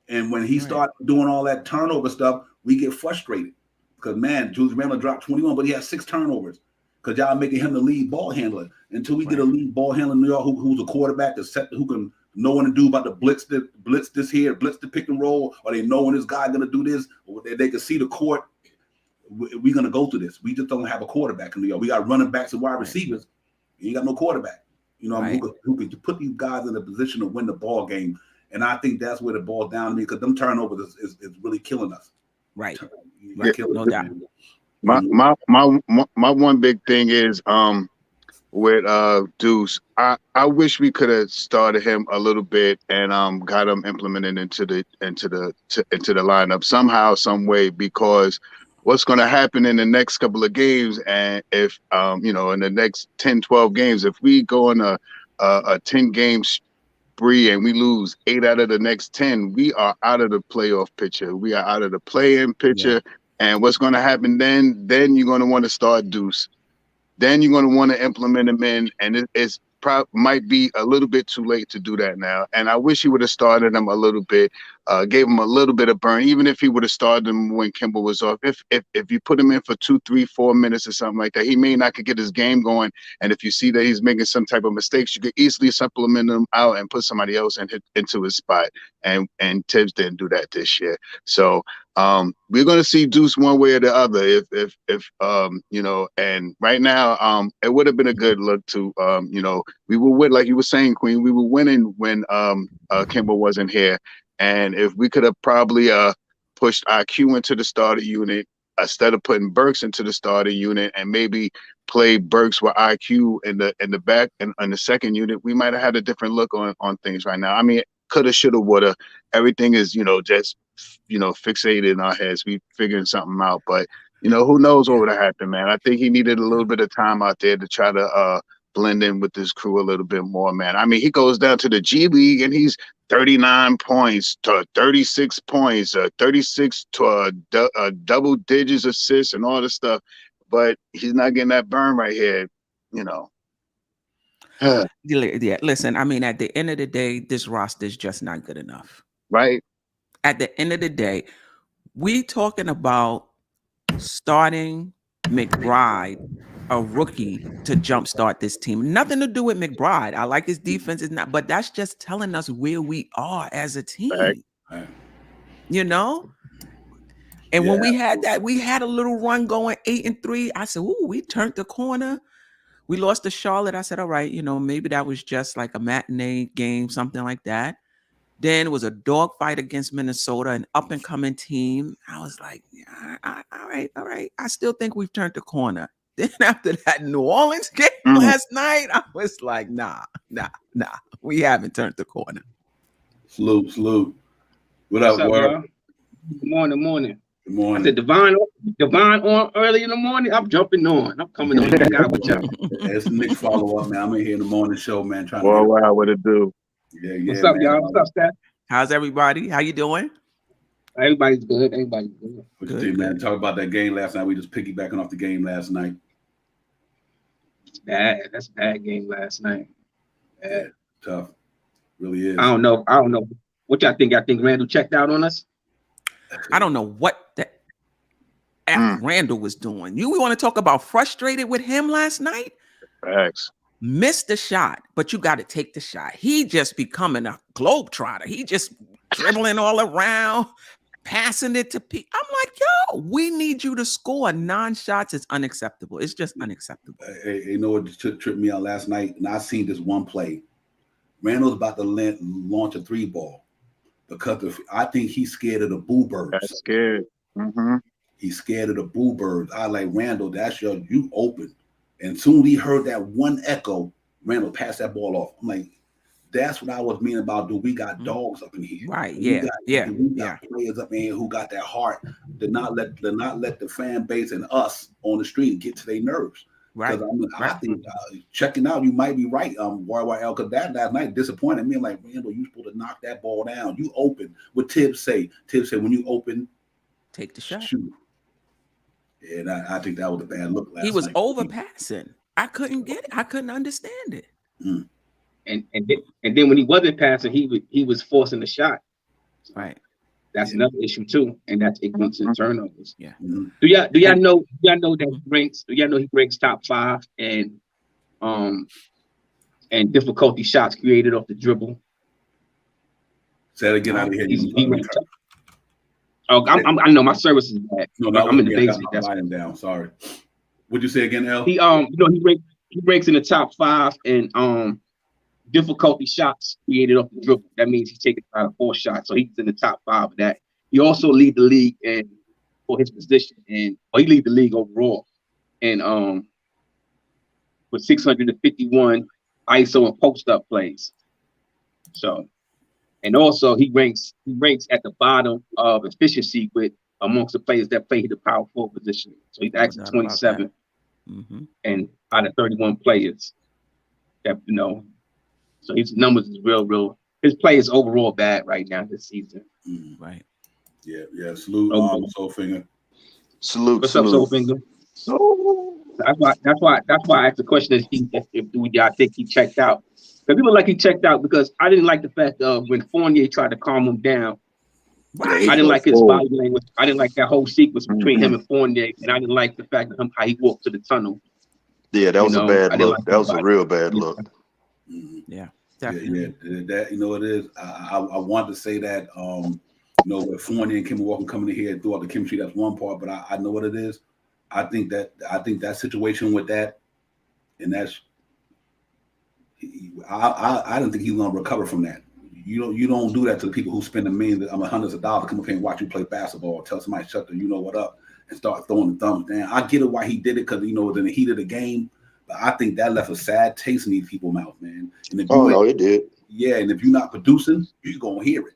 and when he started doing all that turnover stuff, we get frustrated because Julius Randle dropped 21, but he had 6 turnovers because y'all making him the lead ball handler. Until we get a lead ball handler in New York who's a quarterback who know what to do about the blitz this here, blitz the pick and roll, or they know when this guy gonna do this, or they can see the court. We're gonna go through this. We just don't have a quarterback in New York. We got running backs and wide receivers. You ain't got no quarterback. You know, who could put these guys in a position to win the ball game. And I think that's where the ball's down to me, because them turnovers is really killing us. Right. No doubt. My one big thing is with Deuce. I wish we could have started him a little bit and got him implemented into the lineup somehow, some way, because what's going to happen in the next couple of games, and if in the next 10, 12 games, if we go on a 10-game spree and we lose 8 out of the next 10, we are out of the playoff picture. We are out of the play-in picture. Yeah. And what's going to happen then you're going to want to start Deuce. Then you're going to want to implement him in, and it's might be a little bit too late to do that now. And I wish he would have started him a little bit, gave him a little bit of burn, even if he would have started him when Kimball was off. If you put him in for 2, 3, 4 minutes or something like that, he may not could get his game going. And if you see that he's making some type of mistakes, you could easily supplement him out and put somebody else into his spot. And Tibbs didn't do that this year. So we're going to see Deuce one way or the other. If and right now, it would have been a good look to, we were with, like you were saying, Queen, we were winning when Kimball wasn't here. And if we could have probably pushed IQ into the starter unit instead of putting Burks into the starter unit, and maybe play Burks with IQ in the back and on the second unit, we might have had a different look on things right now. I mean, coulda, shoulda, woulda. Everything is, just fixated in our heads. We figuring something out, but who knows what would have happened, man. I think he needed a little bit of time out there to try to blend in with this crew a little bit more, man. I mean, he goes down to the G League and he's 39 points to 36 points, 36 to double digits assists and all this stuff, but he's not getting that burn right here, Yeah, listen, I mean, at the end of the day, this roster is just not good enough. Right. At the end of the day, we talking about starting McBride, a rookie, to jumpstart this team. Nothing to do with McBride. I like his defense, is not, but that's just telling us where we are as a team. Right. And when we had that, we had a little run going 8-3. I said, "Ooh, we turned the corner." We lost to Charlotte. I said, "All right, maybe that was just like a matinee game, something like that." Then it was a dogfight against Minnesota, an up-and-coming team. I was like, yeah, all right. I still think we've turned the corner. Then after that New Orleans game last night, I was like, nah. We haven't turned the corner. Salute. What up, world? Good morning. Good morning. I said, Divine on early in the morning. I'm jumping on. I'm coming on. With y'all. It's Nick follow-up, man. I'm in here in the morning show, man. Trying to what it do? Yeah. What's up, y'all? What's up, Stat? How's everybody? How you doing? Everybody's good. What you think, man? Talk about that game last night. We just piggybacking off the game last night. Bad. That's a bad game last night. Bad. Tough. Really is. I don't know. What y'all think? I think Randall checked out on us? I don't know what that Randall was doing. We want to talk about frustrated with him last night? Thanks. Missed the shot, but you got to take the shot. He just becoming a globetrotter. He just dribbling all around, passing it to people. I'm like, yo, we need you to score. 9 shots is unacceptable. It's just unacceptable. Hey, you know what tripped me out last night? And I seen this one play. Randall's about to launch a 3-ball because I think he's scared of the boo birds. That's scared. Mm-hmm. He's scared of the boo birds. I like, Randall, that's you open. And soon he heard that one echo, Randall passed that ball off. I'm like, that's what I was meaning about. Do we got dogs up in here? Right. We got players up in here who got that heart to not let the fan base and us on the street get to their nerves. Right. I think checking out, you might be right, YYL, because that last night disappointed me. I'm like, Randall, you supposed to knock that ball down. You open. What Tibbs say? Tibbs said, when you open, take the shot. Shoot. And I think that was a bad look last night. He was overpassing. I couldn't get it. I couldn't understand it. Mm. And then when he wasn't passing, he was forcing the shot. Right. That's another issue too, and that's ignorance and turnovers. Yeah. Mm-hmm. Do y'all know that he ranks top 5 and difficulty shots created off the dribble? Say it again. I didn't hear you. He ranked top. Oh, I know my service is bad. No, that I'm was in the me. basement. I'm lying down. Sorry. What'd you say again, L? He ranks in the top 5 in difficulty shots created off the dribble. That means he's taking out of 4 shots, so he's in the top 5 of that. He also lead the league for his position, he lead the league overall, and with 651 ISO and post up plays. So, and also he ranks at the bottom of efficiency with amongst the players that play the power forward position. So he's actually 27 and out of 31 players that so his numbers is real. His play is overall bad right now this season. Right. Yeah. Salute, Soulfinger. Salute. What's up, Soulfinger? That's why I asked the question if y'all think he checked out. Because people like he checked out because I didn't like the fact of when Fournier tried to calm him down. Right. I didn't like his body language. I didn't like that whole sequence between him and Fournier, and I didn't like the fact of how he walked to the tunnel. Yeah, that was a bad look. That was a real bad look. Yeah, definitely. Yeah, that it is. I want to say that with Fournier and Kemba Walker coming in here and throughout the chemistry, that's one part. But I know what it is. I think that situation with that, and that's I don't think he's gonna recover from that. You don't do that to the people who spend hundreds of dollars to come up here and watch you play basketball. Tell somebody shut the what up and start throwing the thumbs down. I get it why he did it because it was in the heat of the game. But I think that left a sad taste in these people's mouth, man. And if it did. Yeah, and if you're not producing, you're gonna hear it.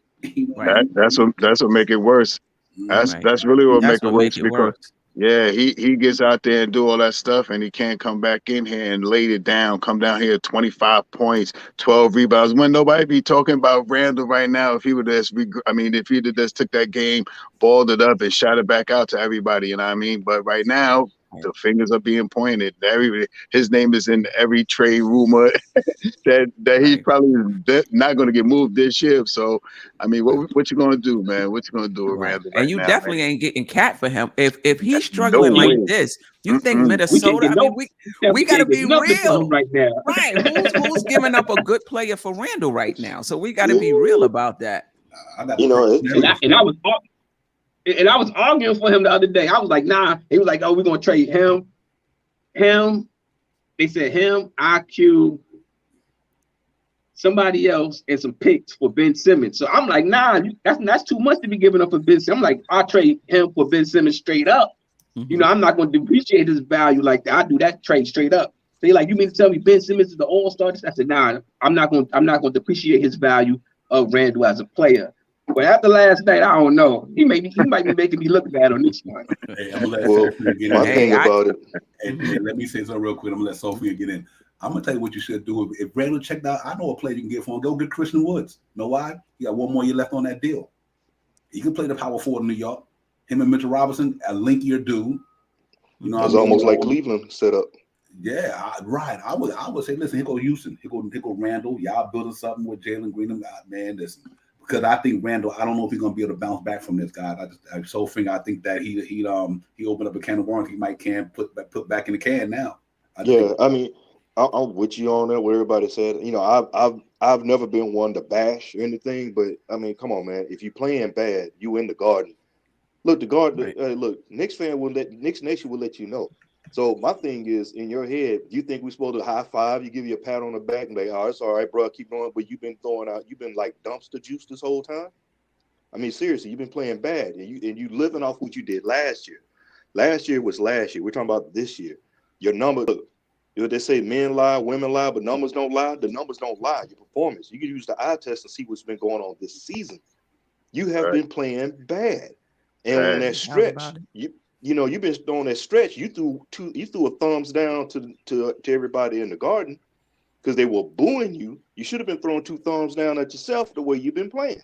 Right. That's what make it worse. That's really what make it worse because he gets out there and do all that stuff and he can't come back in here and lay it down, come down here 25 points, 12 rebounds. When nobody be talking about Randall right now, if he would just took that game, balled it up and shot it back out to everybody, you know what I mean? But right now, the fingers are being pointed. His name is in every trade rumor that he's probably not going to get moved this year. So, I mean, what you going to do, man? What you going to do with Randall right now? And you definitely ain't getting cat for him. If he's struggling like this, you think Minnesota? We got to be real right now. Right? Who's giving up a good player for Randall right now? So we got to be real about that. And I was arguing for him the other day. I was like, nah. He was like, oh, we're going to trade him. They said him, IQ, somebody else, and some picks for Ben Simmons. So I'm like, nah, that's too much to be giving up for Ben Simmons. I'm like, I'll trade him for Ben Simmons straight up. I'm not going to depreciate his value like that. I do that trade straight up. They like, you mean to tell me Ben Simmons is the all-star? I said, nah, I'm not going to depreciate his value of Randall as a player. But after last night, I don't know. He might be making me look bad on this one. Hey, I'm gonna let Sophia get in. My thing about it. And let me say something real quick. I'm gonna let Sophia get in. I'm gonna tell you what you should do. If Randall checked out, I know a player you can get for him. Go get Christian Woods. Know why? You got one more year left on that deal. He can play the power forward in New York. Him and Mitchell Robinson, a linkier dude. It's almost like Cleveland set up. Yeah, right. I would say, listen, here go Houston. Here go Randall. Y'all building something with Jalen Green. Man, listen. Because I think Randall, I don't know if he's gonna be able to bounce back from this guy. I think that he opened up a can of worms. He might put back in the can now. I'm with you on that. What everybody said. I've never been one to bash or anything, but I mean, come on, man. If you're playing bad, you in the Garden. Look, the Garden. Look, Knicks Nation will let you know. So my thing is, in your head, you think we're supposed to high five? You give you a pat on the back and be, oh, it's all right, bro, keep going. But you've been like dumpster juice this whole time. I mean, seriously, you've been playing bad, and you living off what you did last year. Last year was last year. We're talking about this year. Your number. Look, they say men lie, women lie, but numbers don't lie. The numbers don't lie. Your performance. You can use the eye test and see what's been going on this season. You have been playing bad, and on that stretch, you've been throwing that stretch. You threw a thumbs down to everybody in the Garden because they were booing you. You should have been throwing 2 thumbs down at yourself the way you've been playing.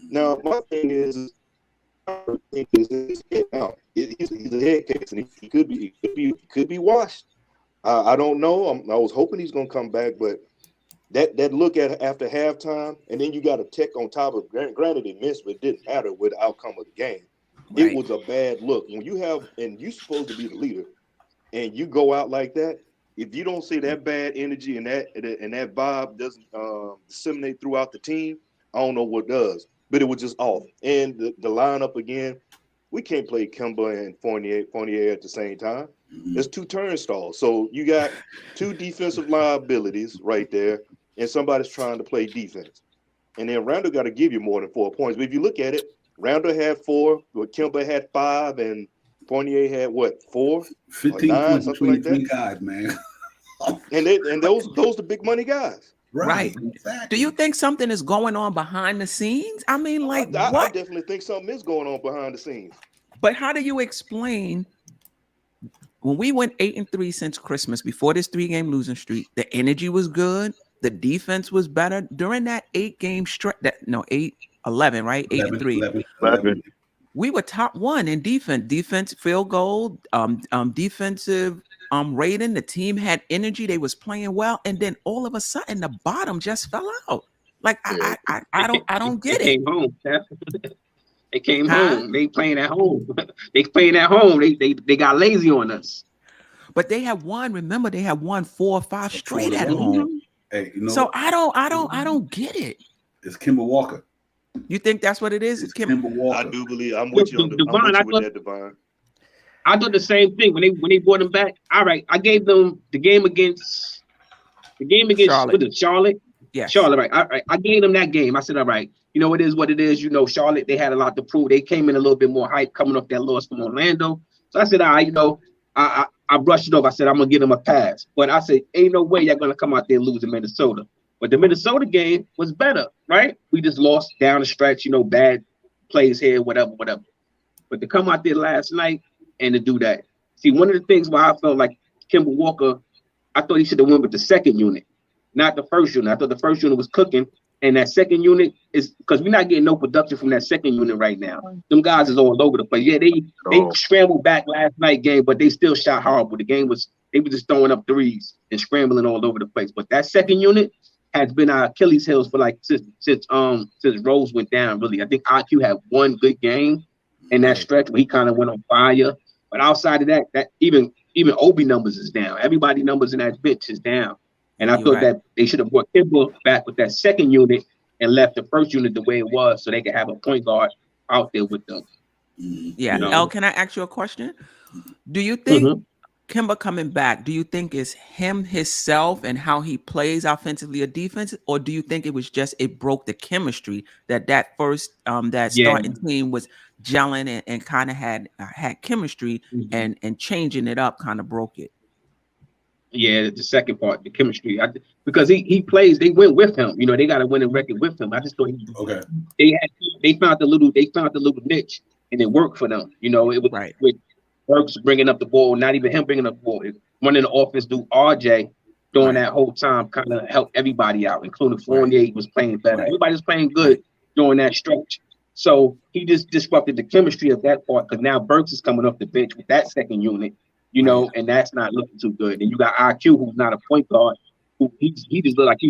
Now, my thing is he's a head case, and he could be washed. I don't know. I was hoping he's gonna come back, but that look at after halftime, and then you got a tech on top of. Granted, he missed, but it didn't matter with the outcome of the game. Right. It was a bad look. When you have, and you're supposed to be the leader, and you go out like that, if you don't see that bad energy and that vibe doesn't disseminate throughout the team, I don't know what does. but it was just off. And the lineup again, we can't play Kemba and Fournier at the same time. It's two turnstiles. So you got two defensive liabilities right there, and somebody's trying to play defense. And then Randall got to give you more than 4 points. But if you look at it, Randall had 4, but Kemba had 5, and Fournier had what, 4? 15 9, points something between like the 3 guys, man. And those the big money guys. Right. Exactly. Do you think something is going on behind the scenes? I mean, like, I what? definitely think something is going on behind the scenes. But how do you explain when we went 8-3 since Christmas before this 3-game losing streak? The energy was good. The defense was better during that 8-game stretch. 11, right? 8-3. 11. We were top 1 in defense, field goal, defensive rating. The team had energy. They was playing well, and then all of a sudden the bottom just fell out. Like I don't get it. Came home. They came home. They playing at home. They playing at home. They got lazy on us. But they have won. Remember, they have won 4 or 5 straight at home. Hey, you know, so I don't get it. It's Kemba Walker. You think that's what it is? It's Kemba Walker. I do believe I'm with you on with that, Devon. I did the same thing when they brought him back. All right, I gave them the game against Charlotte. Charlotte. Yeah, Charlotte. Right. I gave them that game. I said, all right, you know, it is what it is. You know, Charlotte, they had a lot to prove. They came in a little bit more hype coming off that loss from Orlando. So I said, all right, you know, I brushed it off. I said, I'm gonna give them a pass. But I said, ain't no way you're gonna come out there and lose in Minnesota. But the Minnesota game was better, right? We just lost down the stretch, you know, bad plays here, whatever. But to come out there last night and to do that. See, one of the things why I felt like Kemba Walker, I thought he should have went with the second unit, not the first unit. I thought the first unit was cooking, and that second unit is because we're not getting no production from that second unit right now. Them guys is all over the place. Yeah, they scrambled back last night game, but they still shot horrible. The game was they were just throwing up threes and scrambling all over the place. But that second unit has been our Achilles heels for like since Rose went down. Really, I think IQ had one good game in that stretch where he kind of went on fire. But outside of that even Obi numbers is down. Everybody numbers in that bench is down. And I thought that they should have brought Kemba back with that second unit and left the first unit the way it was, so they could have a point guard out there with them. Yeah, you know? El, can I ask you a question? Do you think Kemba coming back, do you think it's him himself and how he plays offensively or defense, or do you think it was just it broke the chemistry that first starting team was gelling and kind of had chemistry and changing it up kind of broke it? Yeah, the second part, the chemistry, because he plays, they went with him. You know, they got to win a record with him. I just thought they found the little niche and it worked for them. You know, it was with Burks bringing up the ball, not even him bringing up the ball. Running the offense, do RJ during that whole time kind of helped everybody out, including Fournier was playing better. Everybody was playing good during that stretch. So he just disrupted the chemistry of that part because now Burks is coming off the bench with that second unit, you know, and that's not looking too good. And you got IQ, who's not a point guard, who he just look like he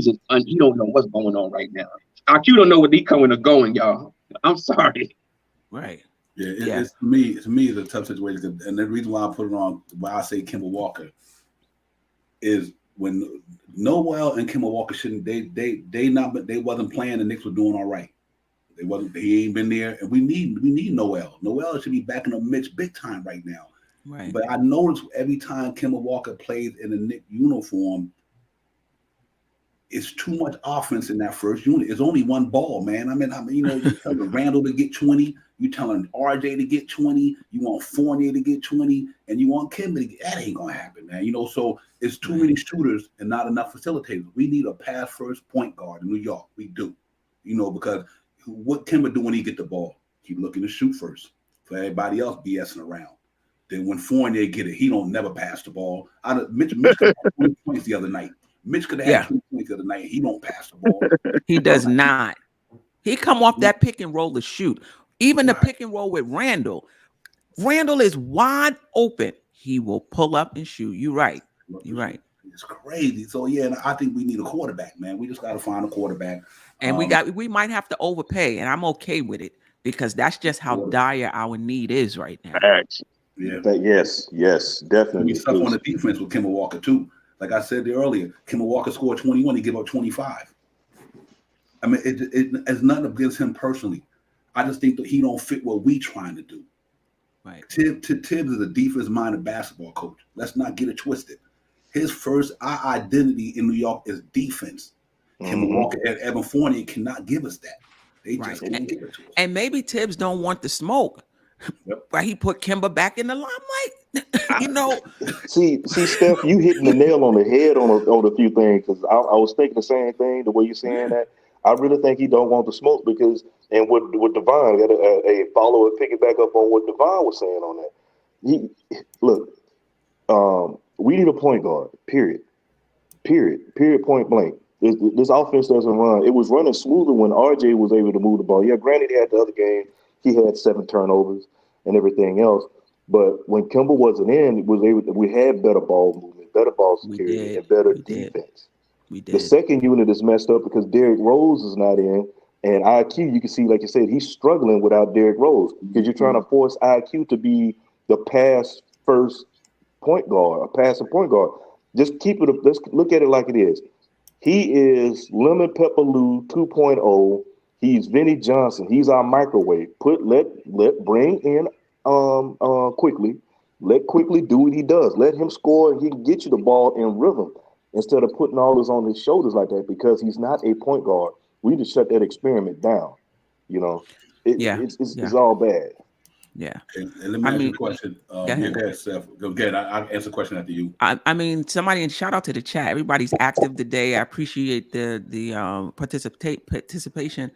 don't know what's going on right now. IQ don't know what he coming or going, y'all. I'm sorry. Right. Yeah, it's to me, it's a tough situation. And the reason why I put it on, why I say Kemba Walker, is when Noel and Kemba Walker shouldn't they wasn't playing. The Knicks were doing all right. He ain't been there, and we need Noel. Noel should be backing up Mitch big time right now. Right. But I notice every time Kemba Walker plays in a Knicks uniform, it's too much offense in that first unit. It's only one ball, man. I mean, you know, you're telling Randall to get 20, you telling RJ to get 20, you want Fournier to get 20, and you want Kemba to get, that ain't gonna happen, man. You know, so it's too many shooters and not enough facilitators. We need a pass first point guard in New York. We do, you know, because what Kemba do when he get the ball? He looking to shoot first. For everybody else BSing around. Then when Fournier get it, he don't never pass the ball. Mitch could have 20 points the other night. Mitch could have had 20 points the other night. He don't pass the ball. He does not. He come off that pick and roll to shoot. Even the pick and roll with Randall. Randall is wide open. He will pull up and shoot. You're right. You're right. It's crazy. So yeah, and I think we need a quarterback, man. We just got to find a quarterback. And we might have to overpay, and I'm okay with it because that's just how dire our need is right now. Yeah. Yes, definitely. We stuck on the defense with Kemba Walker too. Like I said earlier, Kemba Walker scored 21. He gave up 25. I mean, it's nothing against him personally. I just think that he don't fit what we trying to do. Right. Tibbs is a defense-minded basketball coach. Let's not get it twisted. His first identity in New York is defense. And Milwaukee and Evan Fournier cannot give us that. They just can't give it to us. And maybe Tibbs don't want the smoke. Yep. But he put Kemba back in the limelight. You know. See, Steph, you hitting the nail on the head on a few things, because I was thinking the same thing. The way you're saying that, I really think he don't want the smoke, because and with Devon, got a follow and pick it back up on what Devon was saying on that. We need a point guard. Period. Point blank. This offense doesn't run. It was running smoother when RJ was able to move the ball. Yeah, granted, he had the other game. He had 7 turnovers and everything else. But when Kemba wasn't in, we had better ball movement, better ball security, and better defense. We did. The second unit is messed up because Derrick Rose is not in. And IQ, you can see, like you said, he's struggling without Derrick Rose, because you're trying to force IQ to be the pass first point guard, a passing point guard. Just keep it. Let's look at it like it is. He is Lemon Pepper Lou 2.0. He's Vinnie Johnson. He's our microwave. Bring in Quickly. Let Quickly do what he does. Let him score, and he can get you the ball in rhythm instead of putting all this on his shoulders like that, because he's not a point guard. We need to shut that experiment down. You know, it's all bad. Yeah. And let me ask you a question. Go ahead, Seth. Go ahead. I'll answer the question after you. I mean, somebody, and shout out to the chat. Everybody's active today. I appreciate the participation.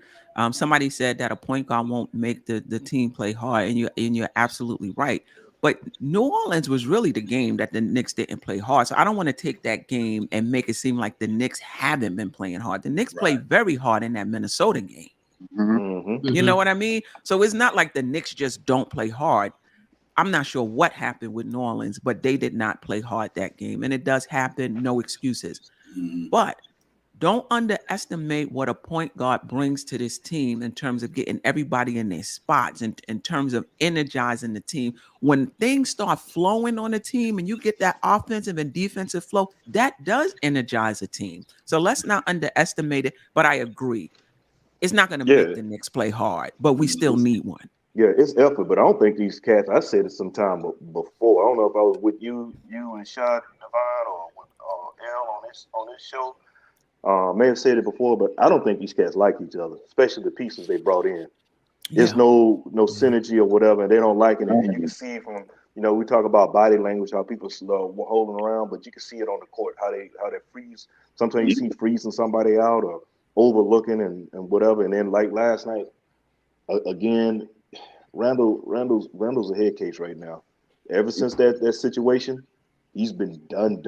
Somebody said that a point guard won't make the team play hard, and you're absolutely right. But New Orleans was really the game that the Knicks didn't play hard. So I don't want to take that game and make it seem like the Knicks haven't been playing hard. The Knicks played very hard in that Minnesota game. You know what I mean? So it's not like the Knicks just don't play hard. I'm not sure what happened with New Orleans, but they did not play hard that game. And it does happen. No excuses. But don't underestimate what a point guard brings to this team in terms of getting everybody in their spots and in terms of energizing the team. When things start flowing on the team and you get that offensive and defensive flow, that does energize a team. So let's not underestimate it. But I agree. It's not going to make the Knicks play hard, but we still need one. Yeah, it's effort, but I don't think these cats, I said it sometime before. I don't know if I was with you and Shad and Devon, or with L on this show. May have said it before, but I don't think these cats like each other, especially the pieces they brought in. There's no synergy or whatever, and they don't like it. And you can see from, we talk about body language, how people were holding around, but you can see it on the court, how they freeze. Sometimes you see freezing somebody out or overlooking and whatever. And then like last night, again, Randall's a head case right now. Ever since that situation, he's been done.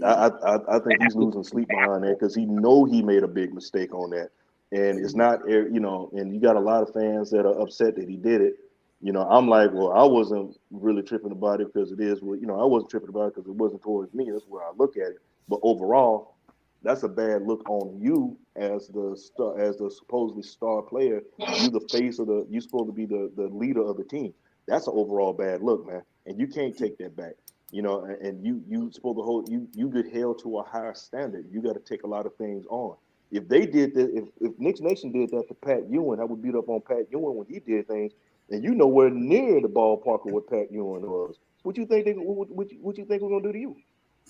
I think he's losing sleep behind that, because he made a big mistake on that. And it's not, and you got a lot of fans that are upset that he did it. I'm like, well, I wasn't really tripping about it because it is, I wasn't tripping about it because it wasn't towards me. That's where I look at it. But overall, that's a bad look on you as the supposedly star player. You the face of you're supposed to be the leader of the team. That's an overall bad look, man. And you can't take that back. And you supposed to hold, you get held to a higher standard. You got to take a lot of things on. If they did that, if Knicks Nation did that to Pat Ewing, I would beat up on Pat Ewing when he did things, and you nowhere near the ballpark of what Pat Ewing was. What you think what you think we're gonna do to you?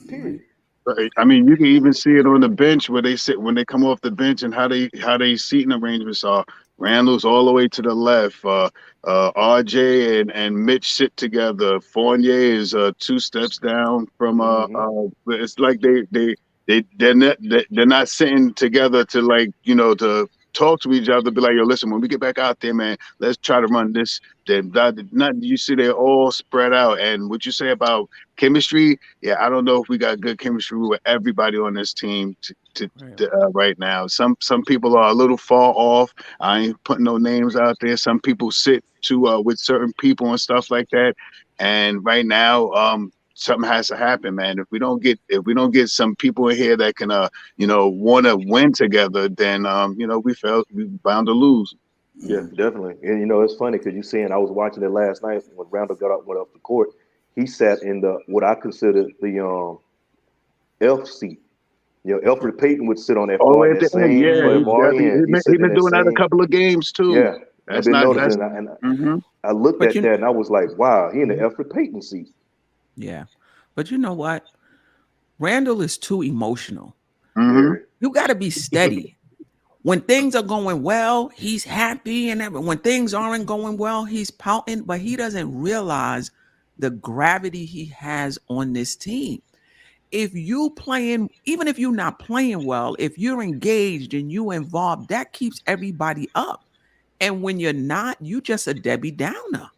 Period. Right. I mean, you can even see it on the bench where they sit when they come off the bench, and how they seating arrangements are. Randall's all the way to the left. RJ and Mitch sit together. Fournier is 2 steps down from. It's like they're not sitting together to to talk to each other. Be like, yo, listen, when we get back out there, man, let's try to run this. You see, they're all spread out. And what you say about chemistry, I don't know if we got good chemistry with everybody on this team right now. Some people are a little far off. I ain't putting no names out there. Some people sit with certain people and stuff like that. And right now, something has to happen, man. If we don't get some people in here that can want to win together, then we bound to lose. Yeah, definitely. And it's funny because you're saying, I was watching it last night when Randall went up the court. He sat in what I consider the Elf seat. Elfrid Payton would sit on that far. He's been doing that a couple of games too. Yeah, I've been noticing, and I looked at that and I was like, wow, he in the Alfred Payton seat. Yeah. But you know what? Randall is too emotional. You got to be steady. When things are going well, he's happy, and when things aren't going well, he's pouting, but he doesn't realize the gravity he has on this team. If you playing, even if you're not playing well, if you're engaged and you involved, that keeps everybody up. And when you're not, you just a Debbie Downer.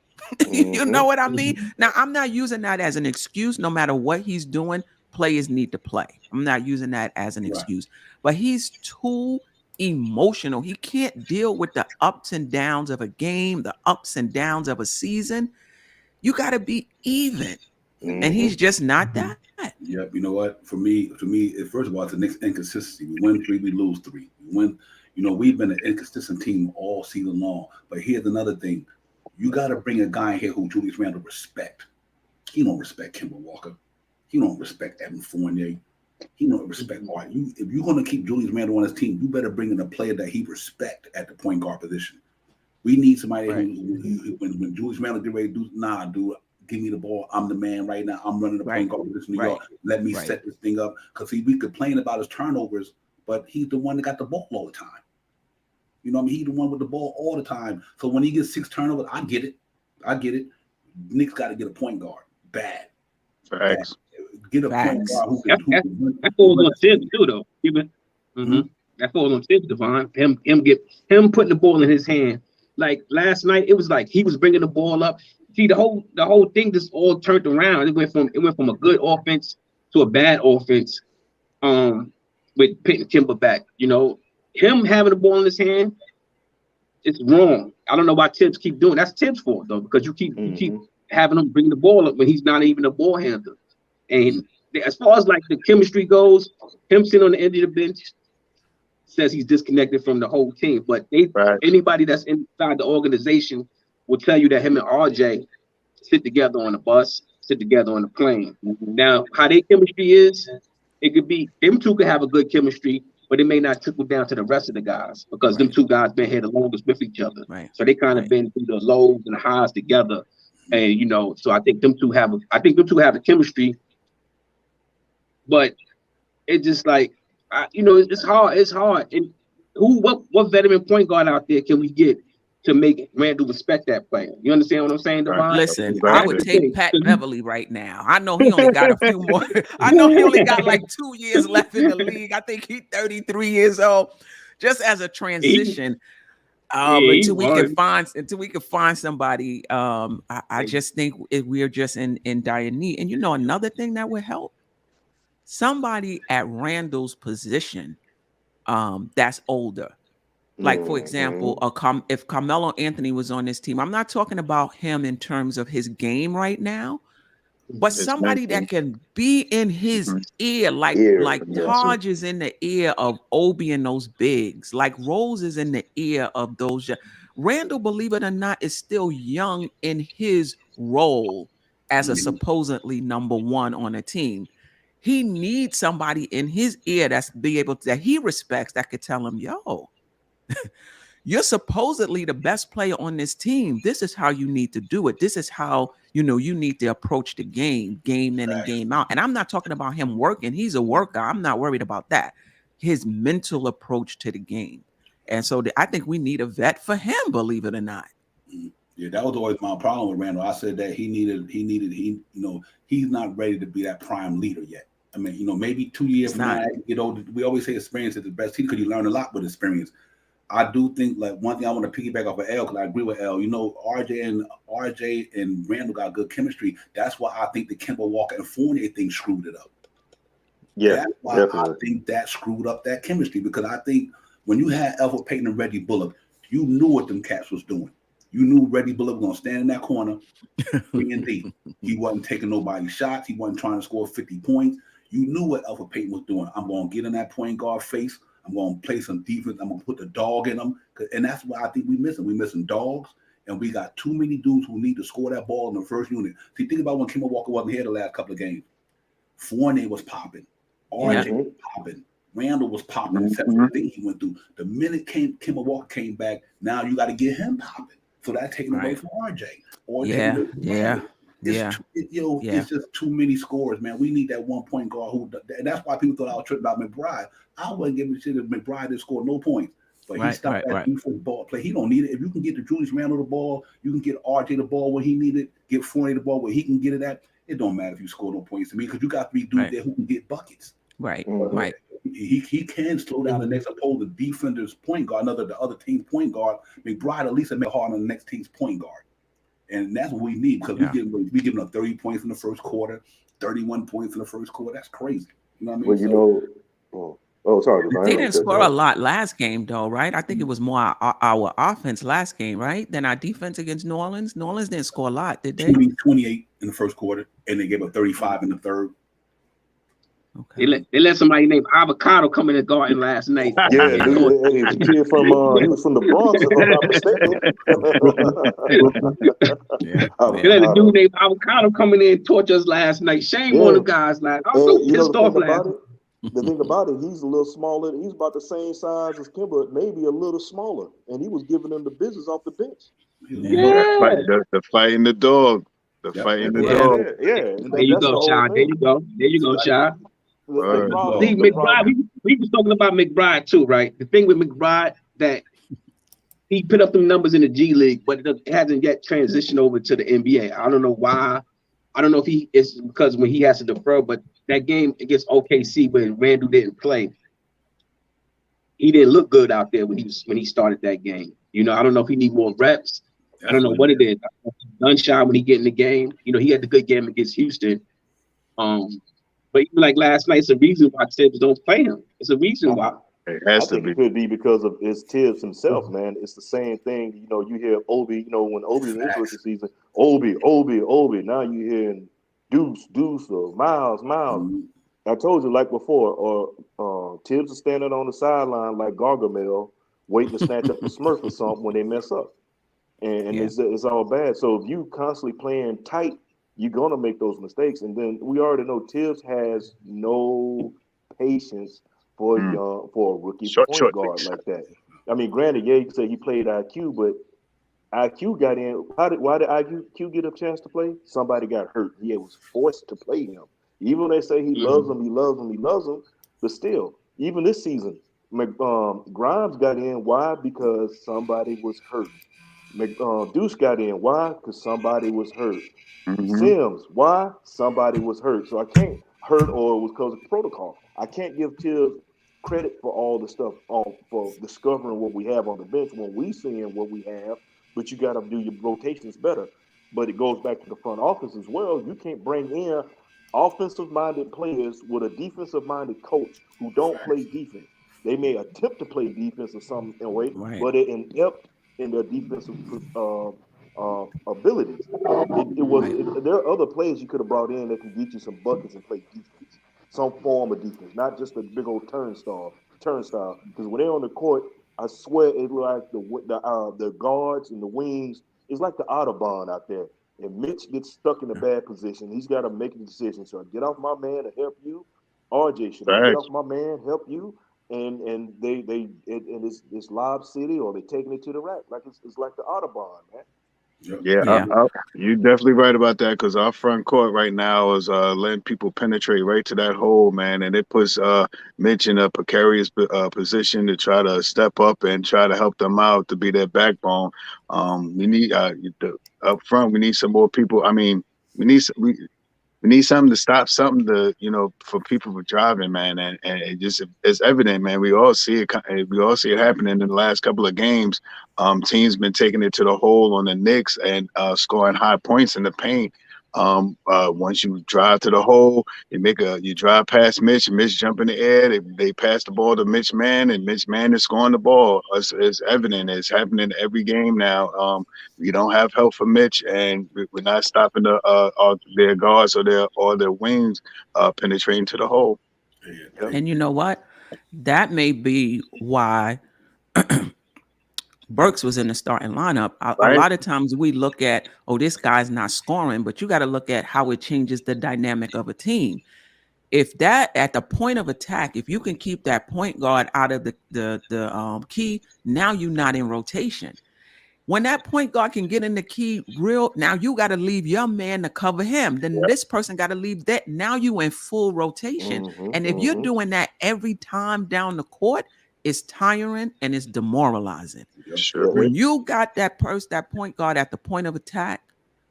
You know what I mean? Now, I'm not using that as an excuse. No matter what he's doing, players need to play. I'm not using that as an excuse, but he's too emotional. He can't deal with the ups and downs of a game, the ups and downs of a season. You got to be even. And he's just not that. Yep. You know what? For me, first of all, it's an inconsistency. We win 3, we lose 3. We win. You know, we've been an inconsistent team all season long. But here's another thing. You got to bring a guy in here who Julius Randle respect. He don't respect Kemba Walker. He don't respect Evan Fournier. He don't respect Art. If you're going to keep Julius Randle on his team, you better bring in a player that he respect at the point guard position. We need somebody who, when Julius Randle get ready to do, nah, dude, give me the ball. I'm the man right now. I'm running the point guard position in New York. Let me set this thing up. Because see, we complain about his turnovers, but he's the one that got the ball all the time. You know what I mean? He's the one with the ball all the time. So when he gets 6 turnovers, I get it. Knicks got to get a point guard. Bad. Facts. Get a point guard who can. That falls on Tibbs too, though. That falls on Tibbs, Devon. Him putting the ball in his hand. Like last night, it was like he was bringing the ball up. See, the whole thing just all turned around. It went from a good offense to a bad offense. With pitting Kemba back, you know, him having the ball in his hand, it's wrong. I don't know why Tibbs keep doing. That's Tibbs' fault though, because you keep having him bring the ball up when he's not even a ball handler. And as far as like the chemistry goes, him sitting on the end of the bench says he's disconnected from the whole team. But anybody that's inside the organization will tell you that him and RJ sit together on the bus, sit together on the plane. Now, how their chemistry is, it could be them two could have a good chemistry, but it may not trickle down to the rest of the guys because them two guys been here the longest with each other. So they kind of been through the lows and the highs together. And you know, so I think them two have a chemistry, but it's just like it's hard. And what veteran point guard out there can we get to make Randall respect that player? You understand what I'm saying, Devon? Listen, I would take Pat Beverly right now. I know he only got a few more. I know he only got like 2 years left in the league. I think he's 33 years old. Just as a transition, until we can find somebody. I just think we're just in dire need. And you know, another thing that would help, somebody at Randall's position, that's older. Like, for example, if Carmelo Anthony was on this team, I'm not talking about him in terms of his game right now, but somebody that can be in his ear, like Taj is in the ear of Obi and those bigs, like Rose is in the ear of those. Randall, believe it or not, is still young in his role as a supposedly number one on a team. He needs somebody in his ear that he respects, that could tell him, yo, you're supposedly the best player on this team. This is how you need to do it. This is how, you need to approach the game in and game out. And I'm not talking about him working. He's a worker. I'm not worried about that. His mental approach to the game. And so I think we need a vet for him, believe it or not. Yeah, that was always my problem with Randall. I said that he's not ready to be that prime leader yet. I mean, maybe 2 years from now, we always say experience is the best team because you learn a lot with experience. I do think, like, one thing I want to piggyback off of L, because I agree with L. RJ and Randall got good chemistry. That's why I think the Kemba Walker and Fournier thing screwed it up. Yeah, that's why definitely. I think that screwed up that chemistry, because I think when you had Alfred Payton and Reggie Bullock, you knew what them cats was doing. You knew Reggie Bullock was going to stand in that corner, bringing deep. He wasn't taking nobody's shots. He wasn't trying to score 50 points. You knew what Alfred Payton was doing. I'm going to get in that point guard face. I'm going to play some defense. I'm going to put the dog in them. And that's what I think we're missing. We're missing dogs, and we got too many dudes who need to score that ball in the first unit. See, think about when Kemba Walker wasn't here the last couple of games. Fournier was popping. RJ was popping. Randall was popping, except for the thing he went through. The minute Kemba Walker came back, now you got to get him popping. So that's taken away from RJ. Or it's just too many scores, man. We need that 1 point guard and that's why people thought I was tripping about McBride. I wasn't giving a shit if McBride didn't score no points. But he stopped that defense ball play. He don't need it. If you can get the Julius Randle the ball, you can get RJ the ball where he needed, get Fournier the ball where he can get it at. It don't matter if you score no points to me because you got to be dude there who can get buckets. Right. He can slow down the next opposing defender's point guard, the other team's point guard. McBride at least make it hard on the next team's point guard. And that's what we need because we giving up 30 points in the first quarter, 31 points in the first quarter. That's crazy. You know what I mean? Sorry. They didn't score a lot last game, though, right? I think it was more our offense last game, right, than our defense against New Orleans. New Orleans didn't score a lot, did they? 28 in the first quarter, and they gave up 35 in the third. Okay. They let somebody named Avocado come in the garden last night. Yeah, he was from the Bronx, if I'm not mistaken. They let a dude named Avocado come in there and torch us last night. Shame on the guys last night. I was so pissed off last night. The thing about it, he's a little smaller. He's about the same size as Kemba, maybe a little smaller, and he was giving them the business off the bench. The fighting the dog. The fighting the dog. There you go, Chad. There you go, Chad. See, McBride, we was talking about McBride too, right? The thing with McBride that he put up the numbers in the G League, but it hasn't yet transitioned over to the NBA. I don't know why. I don't know if it's because when he has to defer, but that game against OKC when Randall didn't play, he didn't look good out there when he started that game. You know, I don't know if he need more reps. I don't know what it is. Gunshot when he get in the game. You know, he had the good game against Houston. But even like last night, it's a reason why Tibbs don't play him. It's a reason why. I think it could be because of his Tibbs himself, man. It's the same thing. You know, you hear Obi, when Obi was in his rookie season, Obi. Now you hearing Deuce, or Miles. I told you like before, Tibbs is standing on the sideline like Gargamel, waiting to snatch up the Smurf or something when they mess up. And it's all bad. So if you constantly playing tight, you're gonna make those mistakes. And then we already know Tibbs has no patience for a rookie point guard like that. I mean, granted, you can say he played IQ, but IQ got in. Why did IQ get a chance to play? Somebody got hurt. He was forced to play him. Even when they say he loves him, but still, even this season, Grimes got in. Why? Because somebody was hurt. Deuce got in. Why? Because somebody was hurt. Sims, why? Somebody was hurt. So I can't hurt or it was because of protocol. I can't give Tibbs credit for all the stuff, for discovering what we have on the bench when we seeing what we have, but you got to do your rotations better. But it goes back to the front office as well. You can't bring in offensive-minded players with a defensive-minded coach who don't play defense. They may attempt to play defense or something in a way, but they're inept in their defensive abilities. There are other players you could have brought in that can get you some buckets and play defense, some form of defense, not just a big old turnstile. Because when they're on the court, I swear it's like the guards and the wings. It's like the Autobahn out there. And Mitch gets stuck in a bad position. He's got to make a decision. So get off my man to help you. RJ should get off my man, help you. And it's Lob City, or they're taking it to the rack. Like it's like the Autobahn, man. You're definitely right about that, because our front court right now is letting people penetrate right to that hole, man, and it puts Mitch in a precarious position to try to step up and try to help them out to be their backbone. We need up front. We need some more people. I mean, we need something to stop something to, for people for driving, man. And it just, it's evident, man. We all see it. We all see it happening in the last couple of games. Teams been taking it to the hole on the Knicks and scoring high points in the paint. Once you drive to the hole, you drive past Mitch jump in the air. They pass the ball to Mitch Mann, and Mitch Mann is scoring the ball. It's evident. It's happening every game now. We don't have help for Mitch, and we're not stopping their guards or their wings penetrating to the hole. And you know what? That may be why Burks was in the starting lineup. A lot of times we look at, this guy's not scoring, but you got to look at how it changes the dynamic of a team. if that at the point of attack, if you can keep that point guard out of the key, now you're not in rotation. When that point guard can get in the key now you got to leave your man to cover him. Then this person got to leave that. Now you in full rotation. And if you're doing that every time down the court, it's tiring and it's demoralizing. Sure. When you got that point guard at the point of attack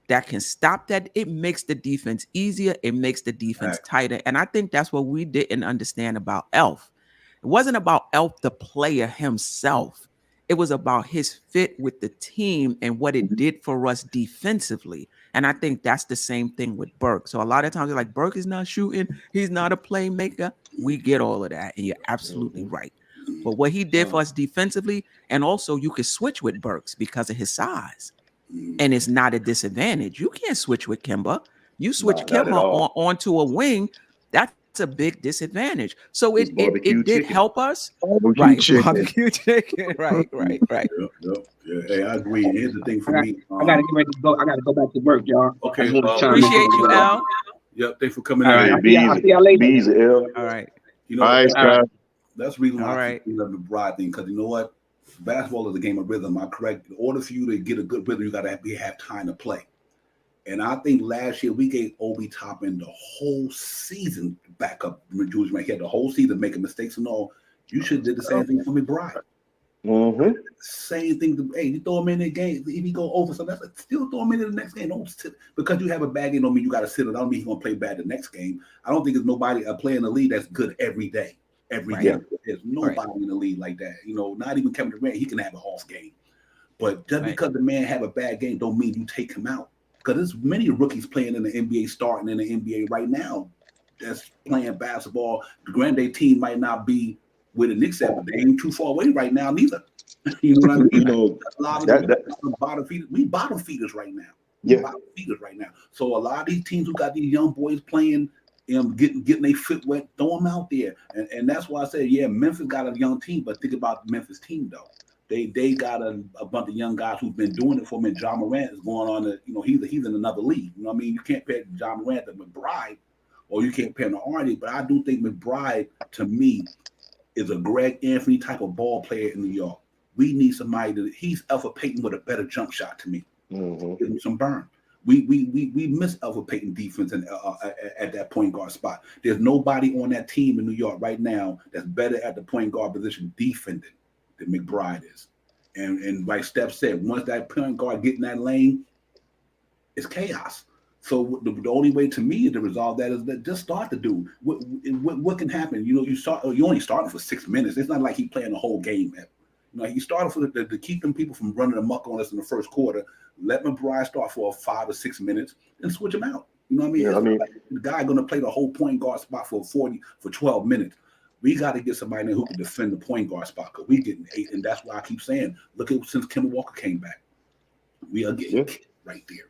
that can stop that, it makes the defense easier. It makes the defense tighter. And I think that's what we didn't understand about Elf. It wasn't about Elf, the player himself. It was about his fit with the team and what it did for us defensively. And I think that's the same thing with Burke. So a lot of times they're like, Burke is not shooting. He's not a playmaker. We get all of that. And you're absolutely right. But what he did for us defensively, and also you could switch with Burks because of his size. And it's not a disadvantage. You can't switch with Kemba. You switch Kemba onto a wing. That's a big disadvantage. So it did help us. Barbecue chicken. Right. Yeah. Hey, I agree. Here's the thing for me. I gotta get ready to go. I gotta go back to work, y'all. Okay. Appreciate you, Al. Yep. Thanks for coming in. I'll see y'all later. L. All right. You know, that's the reason why I love the McBride thing, because you know what? Basketball is a game of rhythm. Am I correct? In order for you to get a good rhythm, you got to have time to play. And I think last year we gave Obi Toppin the whole season back up. He had the whole season making mistakes and all. You should have did the same thing for McBride. Same thing. Hey, you throw him in the game. If he go over, so that's still throw him in the next game. Don't sit, because you have a bad game. Don't mean you got to sit it. I don't mean he's gonna play bad the next game. I don't think there's nobody a player in the league that's good every day. Every game. There's nobody in the league like that. You know, not even Kevin Durant. He can have an off game, but just because the man have a bad game, don't mean you take him out. Because there's many rookies playing in the NBA, starting in the NBA right now, that's playing basketball. The Grande team might not be where the Knicks at, but they ain't too far away right now neither. You know what I mean? You know, a lot of bottom feeders. We bottom feeders right now. Bottom feeders right now. So a lot of these teams who got these young boys playing, getting their foot wet, throw them out there. And that's why I said, Memphis got a young team, but think about the Memphis team though. They got a bunch of young guys who've been doing it for them. And John Morant is going on he's in another league. You know what I mean? You can't pair John Morant to McBride, or you can't pair him to Arnie, but I do think McBride, to me, is a Greg Anthony type of ball player in New York. We need somebody he's Alpha Payton with a better jump shot to me. Give him some burn. We miss Alpha Payton defense at that point guard spot. There's nobody on that team in New York right now that's better at the point guard position defending than McBride is. And like Steph said, once that point guard get in that lane, it's chaos. So the only way to me to resolve that is that just start the dude. What can happen? You know, you only starting for 6 minutes. It's not like he playing the whole game. You know, he started for to keep them people from running amok on us in the first quarter. Let McBride start for 5 or 6 minutes and switch him out. You know what I mean? Yeah, like the guy going to play the whole point guard spot for 12 minutes. We got to get somebody there who can defend the point guard spot, because we getting 8, and that's why I keep saying, look at since Kemba Walker came back, we are getting kicked right there.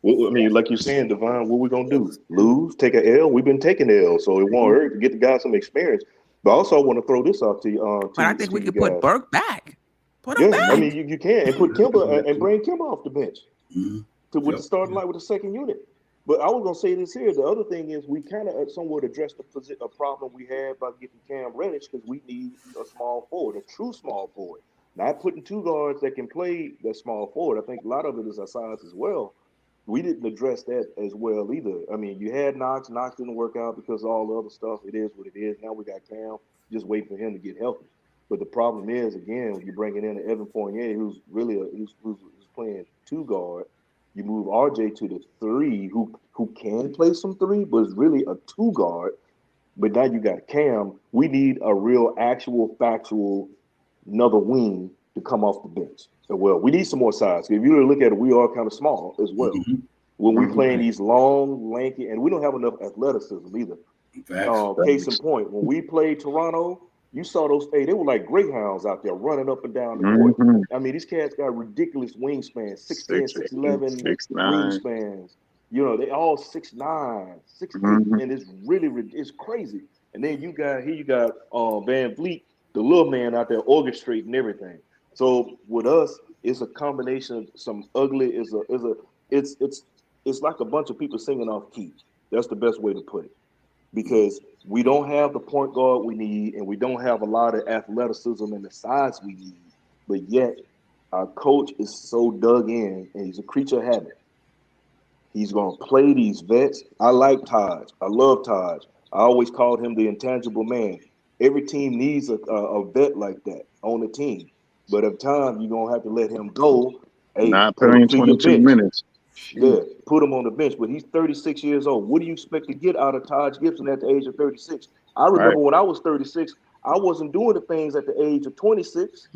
Well, I mean, like you're saying, Devon, what we gonna do? Lose? Take an L? We've been taking L, so it won't hurt to get the guys some experience. But also, I want to throw this out to you. But I think we could put Burke back. Put him back. I mean, you can, and put Kemba and bring Kemba off the bench with the starting line with the second unit. But I was gonna say this here. The other thing is we kind of somewhat addressed a problem we had by getting Cam Reddish, because we need a small forward, a true small forward. Not putting 2 guards that can play that small forward. I think a lot of it is our size as well. We didn't address that as well either. I mean, you had Knox. Knox didn't work out because of all the other stuff. It is what it is. Now we got Cam. Just waiting for him to get healthy. But the problem is, again, when you're bringing in an Evan Fournier, who's really who's playing 2 guard. You move RJ to the 3, who can play some 3, but is really a 2 guard. But now you got Cam. We need a real, actual, factual another wing to come off the bench. So, well, we need some more size. If you really look at it, we are kind of small as well. When we playing these long, lanky, and we don't have enough athleticism either. Case in point, when we played Toronto, you saw those. Hey, they were like greyhounds out there running up and down the court. I mean, these cats got ridiculous wingspans, 6'10", 6'11", 6'9" wingspans. You know, they all 6'9", 6'8", and it's it's crazy. And then you got Van Vliet, the little man out there orchestrating everything. So with us, it's a combination of some ugly. It's like a bunch of people singing off key. That's the best way to put it. because we don't have the point guard we need, and we don't have a lot of athleticism and the size we need. But yet, our coach is so dug in, and he's a creature of habit. He's going to play these vets. I like Taj. I love Taj. I always called him the intangible man. Every team needs a vet like that on the team. But at times, you're going to have to let him go. Hey, Not put him playing to your 22 bench. minutes. Yeah, put him on the bench. But he's 36 years old. What do you expect to get out of Taj Gibson at the age of 36? I remember when I was 36, I wasn't doing the things at the age of 26.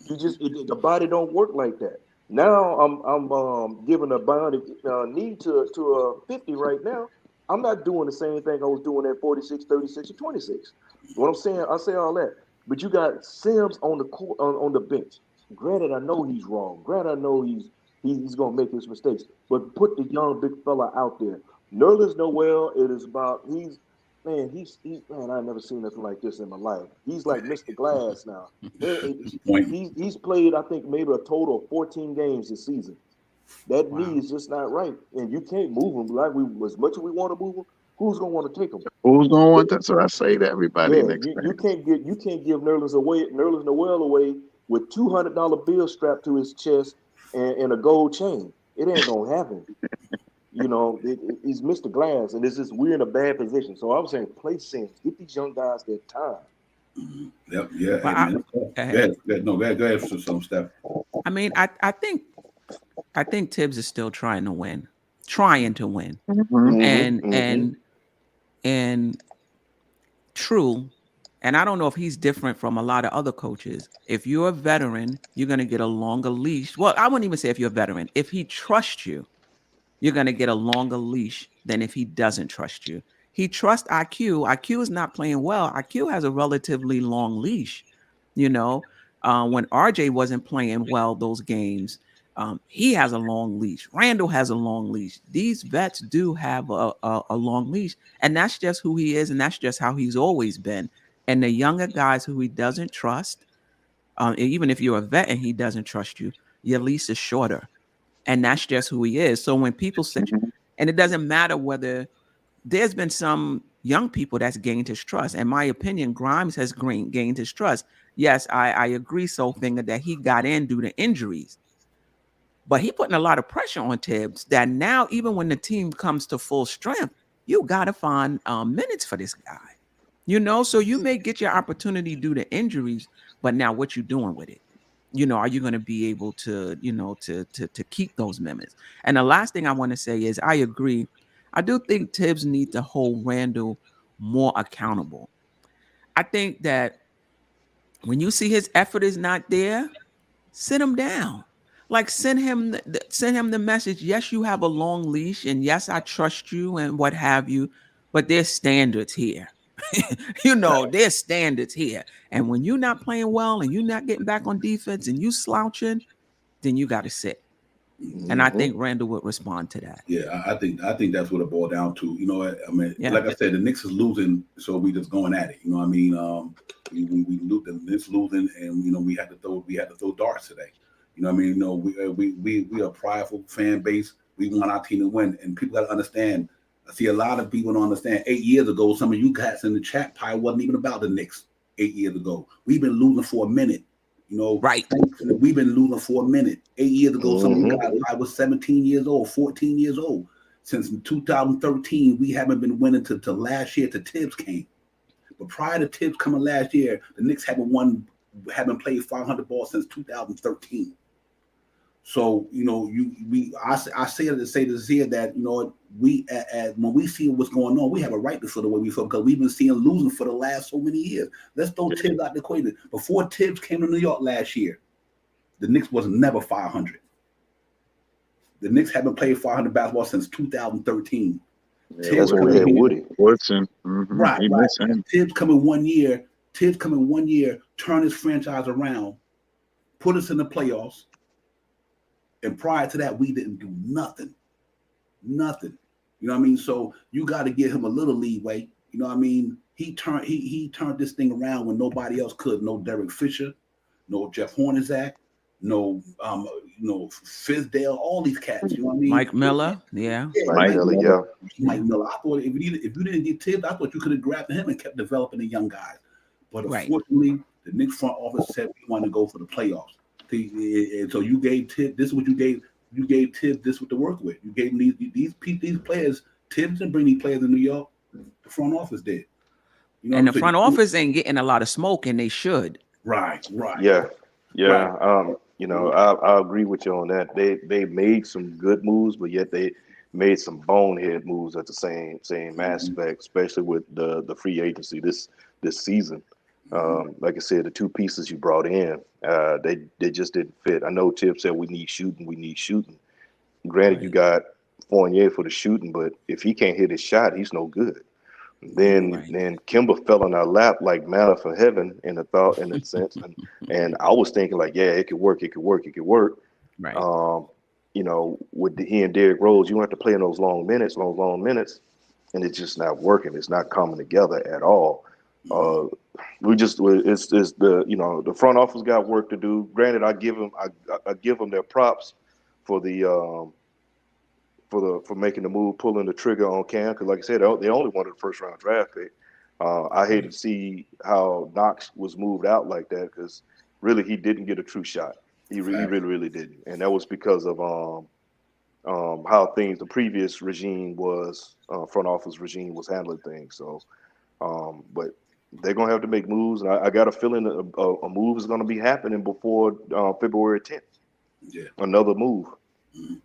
The body don't work like that. Now I'm giving a bionic knee to 50 right now. I'm not doing the same thing I was doing at 46, 36, and 26. What I'm saying, I say all that. But you got Sims on the court, on the bench. Granted, I know he's wrong. Granted, I know he's gonna make his mistakes. But put the young big fella out there. Nerlens Noel, it is about he's I never seen nothing like this in my life. He's like Mr. Glass now. He's played, I think, maybe a total of 14 games this season. That knee is just not right, and you can't move him like as much as we want to move him. Who's gonna want to take him? Who's gonna want? That's what I say to everybody. Yeah, you can't give Nerlens Noel away with $200 bill strapped to his chest and a gold chain. It ain't gonna happen. You know, he's Mr. Glass, and we're in a bad position. So I'm saying, play Sims, get these young guys their time. Yep, yeah. Go ahead for some stuff. I mean, I think Tibbs is still trying to win. And true. And I don't know if he's different from a lot of other coaches. If you're a veteran, you're going to get a longer leash. Well, I wouldn't even say if you're a veteran. If he trusts you, you're going to get a longer leash than if he doesn't trust you. He trusts IQ. IQ is not playing well. IQ has a relatively long leash. You know, when RJ wasn't playing well those games, he has a long leash. Randall has a long leash. These vets do have a long leash, and that's just who he is, and that's just how he's always been. And the younger guys who he doesn't trust, even if you're a vet and he doesn't trust you, your leash is shorter. And that's just who he is. So when people say, and it doesn't matter whether there's been some young people that's gained his trust. In my opinion, Grimes has gained his trust. Yes, I agree, Soulfinger, that he got in due to injuries. But he putting a lot of pressure on Tibbs that now, even when the team comes to full strength, you got to find minutes for this guy. You know, so you may get your opportunity due to injuries, but now what you doing with it? You know, are you going to be able to, you know, to keep those minutes? And the last thing I want to say is I agree. I do think Tibbs needs to hold Randall more accountable. I think that when you see his effort is not there, sit him down. Like send him the message. Yes, you have a long leash, and yes, I trust you and what have you, but there's standards here. You know, there's standards here. And when you're not playing well and you're not getting back on defense and you slouching, then you got to sit. And I think Randall would respond to that. Yeah, I think that's what it boiled down to. You know, I mean, like I said, the Knicks is losing, so we just going at it. You know what I mean? We lose, the Knicks losing, and you know we had to throw darts today. You know what I mean? You know, we are a prideful fan base. We want our team to win, and people got to understand. I see a lot of people don't understand. 8 years ago, some of you guys in the chat probably wasn't even about the Knicks 8 years ago. We've been losing for a minute. You know, right? We've been losing for a minute. 8 years ago, some of you guys I was 17 years old, 14 years old. Since 2013, we haven't been winning to last year till Tibbs came. But prior to Tibbs coming last year, the Knicks haven't played 500 ball since 2013. So, you know, I say this here that, you know, when we see what's going on, we have a right to feel the way we feel because we've been seeing losing for the last so many years. Let's throw Tibbs out the equation. Before Tibbs came to New York last year, the Knicks was never 500. The Knicks haven't played 500 basketball since 2013. Yeah, that's when we had Woody. Woodson. Right. Tibbs coming 1 year. Turn his franchise around, put us in the playoffs. And prior to that, we didn't do nothing. Nothing. You know what I mean? So you got to give him a little leeway. You know what I mean? He turned this thing around when nobody else could. No Derek Fisher, no Jeff Hornacek, no Fizdale, all these cats. You know what I mean? Mike Miller, yeah. Mike Miller, yeah. Mike Miller. I thought if you didn't get Tibbs, I thought you could have grabbed him and kept developing the young guys. But unfortunately, the Knicks front office said we want to go for the playoffs. And so you gave Tibbs. This is what you gave. You gave Tibbs this to work with. You gave him these players. Tibbs didn't bring these players in New York. The front office did. And the front office ain't getting a lot of smoke, and they should. Right. Yeah. Right. I agree with you on that. They made some good moves, but yet they made some bonehead moves at the same aspect, especially with the free agency this season. Like I said, the two pieces you brought in, they just didn't fit. I know Tip said we need shooting. Granted, you got Fournier for the shooting, but if he can't hit his shot, he's no good. Then Kemba fell in our lap like manna from heaven in a sense, and I was thinking like, yeah, it could work. Right. With he and Derrick Rose, you have to play in those long minutes, and it's just not working. It's not coming together at all. It's the front office got work to do. Granted, I give them their props for for making the move, pulling the trigger on Cam, because like I said, they only wanted a first-round draft pick. I hate to see how Knox was moved out like that, because really he didn't get a true shot. He really didn't, and that was because of how the previous regime was, front office regime was handling things. So, but they're gonna have to make moves, and I got a feeling a move is gonna be happening before February 10th. Yeah, another move. Mm-hmm.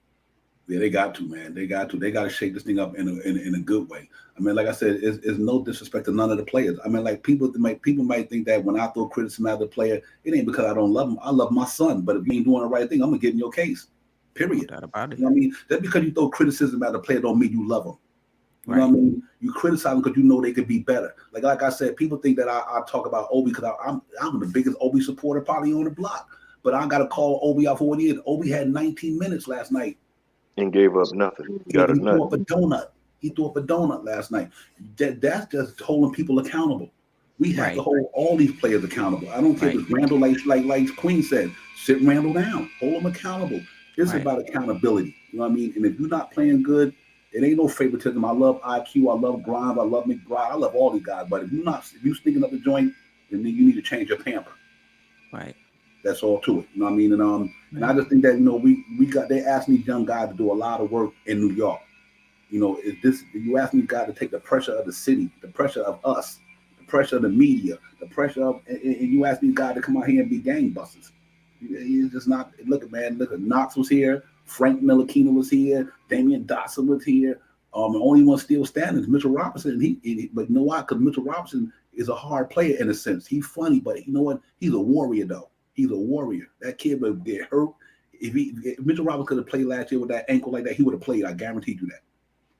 Yeah, they got to, man. They got to shake this thing up in a good way. I mean, like I said, it's no disrespect to none of the players. I mean, like people might think that when I throw criticism at the player, it ain't because I don't love him. I love my son, but if you ain't doing the right thing, I'm gonna get in your case. Period. No doubt about it. You know what I mean? Just because you throw criticism at the player don't mean you love them. You know what I mean? You criticize them because you know they could be better. Like I said, people think that I talk about Obi because I'm the biggest Obi supporter probably on the block. But I got to call Obi out for what he is. Obi had 19 minutes last night. And gave up nothing. He threw up a donut. He threw up a donut last night. That's just holding people accountable. We have to hold all these players accountable. I don't care if it's Randall, like Queen said, sit Randall down, hold them accountable. It's about accountability. You know what I mean? And if you're not playing good, it ain't no favoritism. I love IQ. I love Grimes. I love McBride. I love all these guys. But if you're sticking up the joint, then you need to change your pamper. Right. That's all to it. You know what I mean? And I just think that, they asked these young guys to do a lot of work in New York. You ask me guys to take the pressure of the city, the pressure of us, the pressure of the media, the pressure of, and you ask these guys to come out here and be gangbusters. It's just not, look at Knox was here, Frank Ntilikina was here, Damian Dotson was here. The only one still standing is Mitchell Robinson. But you know why? Because Mitchell Robinson is a hard player in a sense. He's funny, but you know what? He's a warrior though. He's a warrior. That kid would get hurt. If Mitchell Robinson could have played last year with that ankle like that, he would have played. I guarantee you that.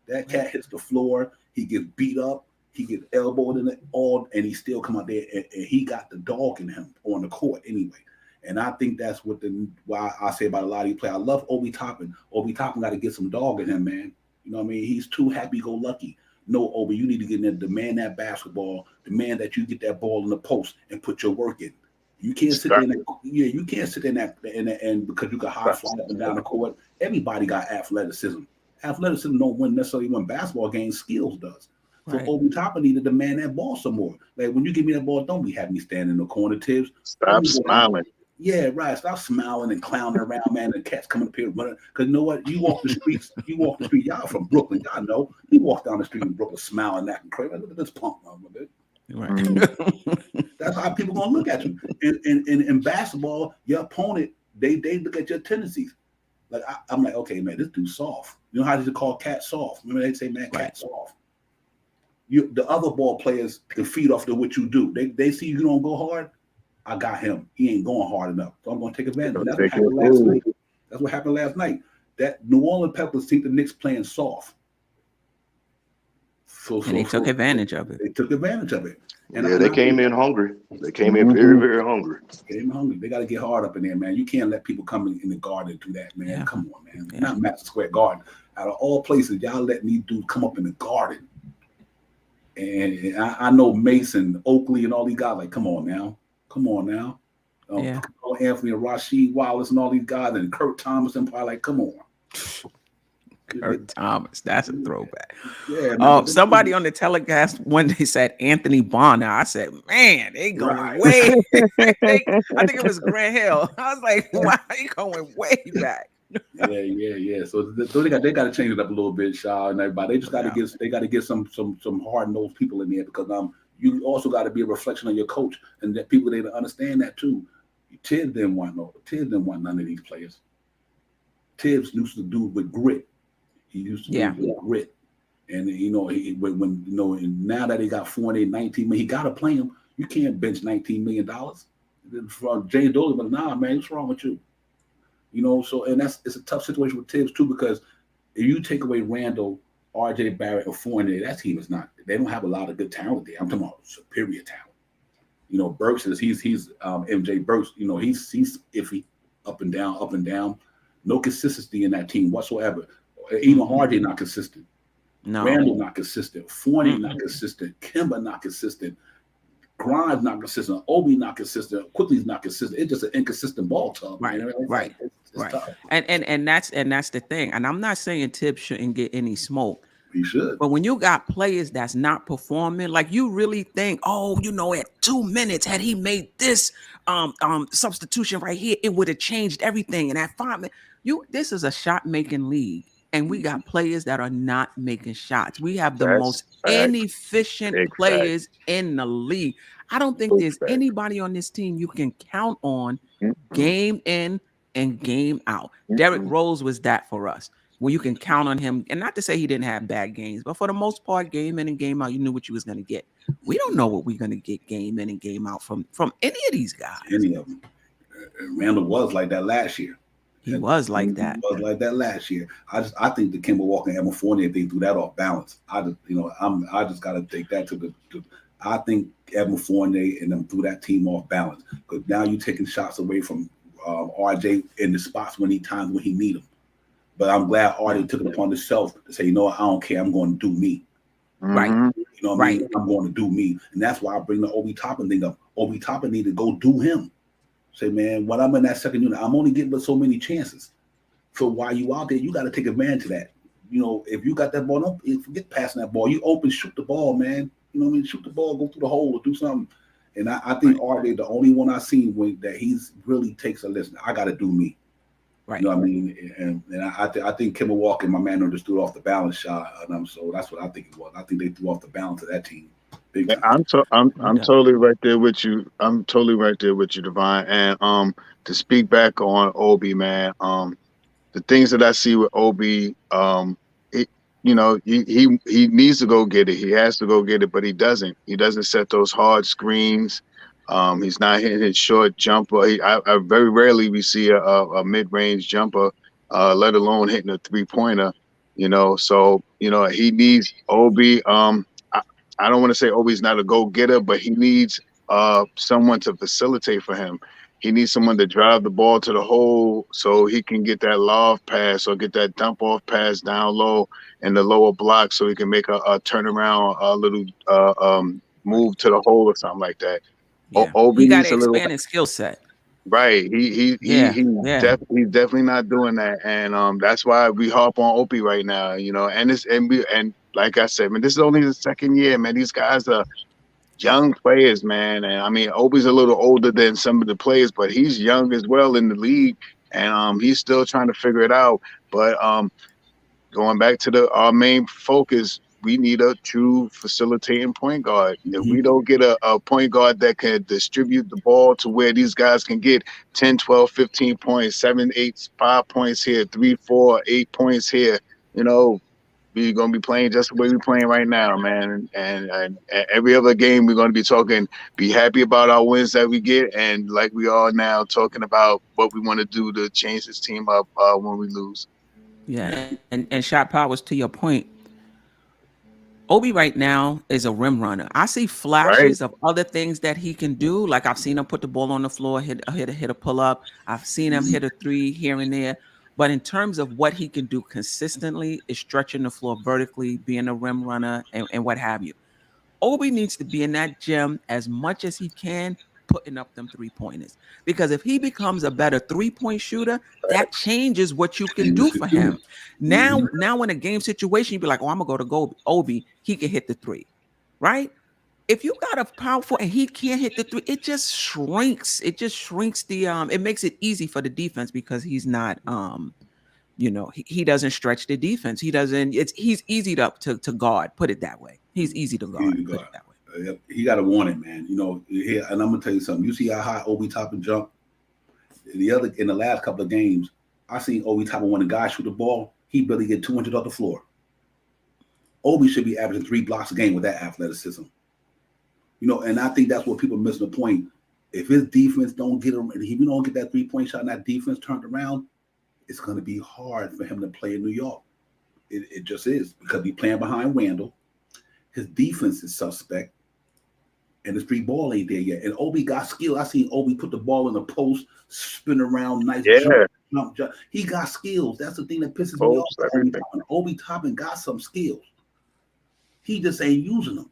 That cat hits the floor. He gets beat up. He gets elbowed in it all, and he still come out there, and he got the dog in him on the court anyway. And I think that's why I say about a lot of these players. I love Obi Toppin. Obi Toppin got to get some dog in him, man. You know what I mean? He's too happy-go-lucky. No, Obi, you need to get in there, demand that basketball, demand that you get that ball in the post and put your work in. You can't sit there you can't sit in that and because you can high fly up and down the court. Everybody got athleticism. Athleticism don't necessarily win basketball games. Skills does. So Obi Toppin need to demand that ball some more. Like when you give me that ball, don't be having me stand in the corner, Tibbs. Stop smiling. Yeah, right. Stop smiling and clowning around, man. And cats coming up here running. Because you know what? You walk the streets. Y'all from Brooklyn. Y'all know. You walk down the street in Brooklyn smiling, acting crazy. Look at this punk, man. Right. That's how people gonna look at you. In basketball, your opponent, they look at your tendencies. Like I'm like, okay, man, this dude's soft. You know how they call Cat soft? Remember they say, man, Cat soft. The other ball players can feed off to what you do. They see you don't go hard. I got him. He ain't going hard enough, so I'm gonna take advantage. That's what happened last night. That's what happened last night. That New Orleans Pelicans think the Knicks playing soft. So they took advantage of it. They took advantage of it. And they came in hungry. They came in very, very hungry. They got to get hard up in there, man. You can't let people come in the garden and do that, man. Yeah. Come on, man. Yeah. Not Madison Square Garden. Out of all places, y'all letting these dudes come up in the garden. And I know Mason, Oakley, and all these guys like, come on now. Anthony and Rasheed Wallace and all these guys and Kurt Thomas and probably like, come on. Kurt Thomas, that's a throwback. Yeah. Somebody on the telecast one day said Anthony Bonner. I said, man, they going way. I think it was Grant Hill. I was like, wow, they going way back. Yeah. So they got to change it up a little bit, Shaw and everybody. They just got to get some hard nosed people in there because you also got to be a reflection of your coach and that people they understand that too. Tibbs didn't want none of these players. Tibbs used to do with grit. He used to do with grit, and when now that he got 19 million, he got to play him. You can't bench $19 million from Jay Dooley, but nah, man, what's wrong with you? So and it's a tough situation with Tibbs too because if you take away Randall, RJ Barrett, or Fournier, that team is not. They don't have a lot of good talent there. I'm talking about superior talent. Burks is he's MJ Burks. He's iffy, up and down. No consistency in that team whatsoever. Even RJ not consistent. No. Randall not consistent. Fournier not consistent. Kemba not consistent. Grimes not consistent. Obi not consistent. Quickly's not consistent. It's just an inconsistent ball talk. Right. Man. Right. Tough. And that's the thing. And I'm not saying Tibbs shouldn't get any smoke. He should. But when you got players that's not performing, like you really think, at 2 minutes, had he made this substitution right here, it would have changed everything. And at 5 minutes, this is a shot making league. And we got players that are not making shots. We have the most inefficient players in the league. I don't think there's anybody on this team you can count on game in and game out. Derrick Rose was that for us, where you can count on him. And not to say he didn't have bad games, but for the most part, game in and game out, you knew what you was going to get. We don't know what we're going to get game in and game out from any of these guys. Any of them. Randall was like that last year. He was like that. He was like that last year. I think the Kemba Walker and Evan Fournier, they threw that off balance. I just got to take that to I think Evan Fournier and them threw that team off balance because now you're taking shots away from RJ in the spots when he need them. But I'm glad RJ took it upon himself to say, I don't care. I'm going to do me. Right. I mean? I'm going to do me. And that's why I bring the Obi Toppin thing up. Obi Toppin need to go do him. Say, man, when I'm in that second unit, I'm only getting but so many chances. So while you out there, you got to take advantage of that. If you got that ball, don't forget passing that ball. You open, shoot the ball, man. Shoot the ball, go through the hole, or do something. And I think RJ, the only one I've seen that he's really takes a listen. I got to do me. Right. You know what I mean? And I think Kemba Walker, my man, just threw off the balance shot. So that's what I think it was. I think they threw off the balance of that team. I'm totally right there with you. I'm totally right there with you, Divine. And to speak back on Obi, man, the things that I see with Obi, he needs to go get it. He has to go get it, but he doesn't. He doesn't set those hard screens. He's not hitting his short jumper. I very rarely we see a mid-range jumper, let alone hitting a 3-pointer. So he needs Obi. I don't want to say Obi's not a go-getter, but he needs someone to facilitate for him. He needs someone to drive the ball to the hole so he can get that lob pass or get that dump-off pass down low in the lower block so he can make a turnaround, a little move to the hole or something like that. Yeah. Obi he got to expand his skill set. Right. He's definitely not doing that. And that's why we harp on Obi right now, and like I said, man, this is only the second year, man. These guys are young players, man. And I mean, Obi's a little older than some of the players, but he's young as well in the league. And he's still trying to figure it out. But going back to our main focus, we need a true facilitating point guard. If we don't get a point guard that can distribute the ball to where these guys can get 10, 12, 15 points, 7, 8, 5 points here, 3, 4, 8 points here, we're going to be playing just the way we're playing right now, man. And every other game, we're going to be talking, be happy about our wins that we get. And like we are now talking about what we want to do to change this team up when we lose. Yeah. And shot powers, to your point, Obi right now is a rim runner. I see flashes of other things that he can do. Like I've seen him put the ball on the floor, hit a pull up. I've seen him hit a 3 here and there. But in terms of what he can do consistently is stretching the floor vertically, being a rim runner, and what have you. Obi needs to be in that gym as much as he can putting up them 3-pointers. Because if he becomes a better 3-point shooter, that changes what you can do for him. Now in a game situation, you'd be like, oh, I'm gonna go to Obi. He can hit the 3, right? If you got a powerful and he can't hit the 3, it just shrinks. It just shrinks the it makes it easy for the defense because he's not he doesn't stretch the defense. He's easy to guard, put it that way. He's easy to guard, put it that way. He got to want it, man. Here, and I'm gonna tell you something. You see how high Obi Toppin jumped? In the last couple of games, I seen Obi Toppin when the guy shoot the ball, he barely get 2 inches off the floor. Obi should be averaging 3 blocks a game with that athleticism. And I think that's what people miss the point. If his defense don't get him, if he don't get that 3-point shot and that defense turned around, it's going to be hard for him to play in New York. It just is, because he's playing behind Randall. His defense is suspect, and his free ball ain't there yet. And Obi got skill. I seen Obi put the ball in the post, spin around, nice jump. He got skills. That's the thing that pisses me off. Obi Toppin got some skills. He just ain't using them.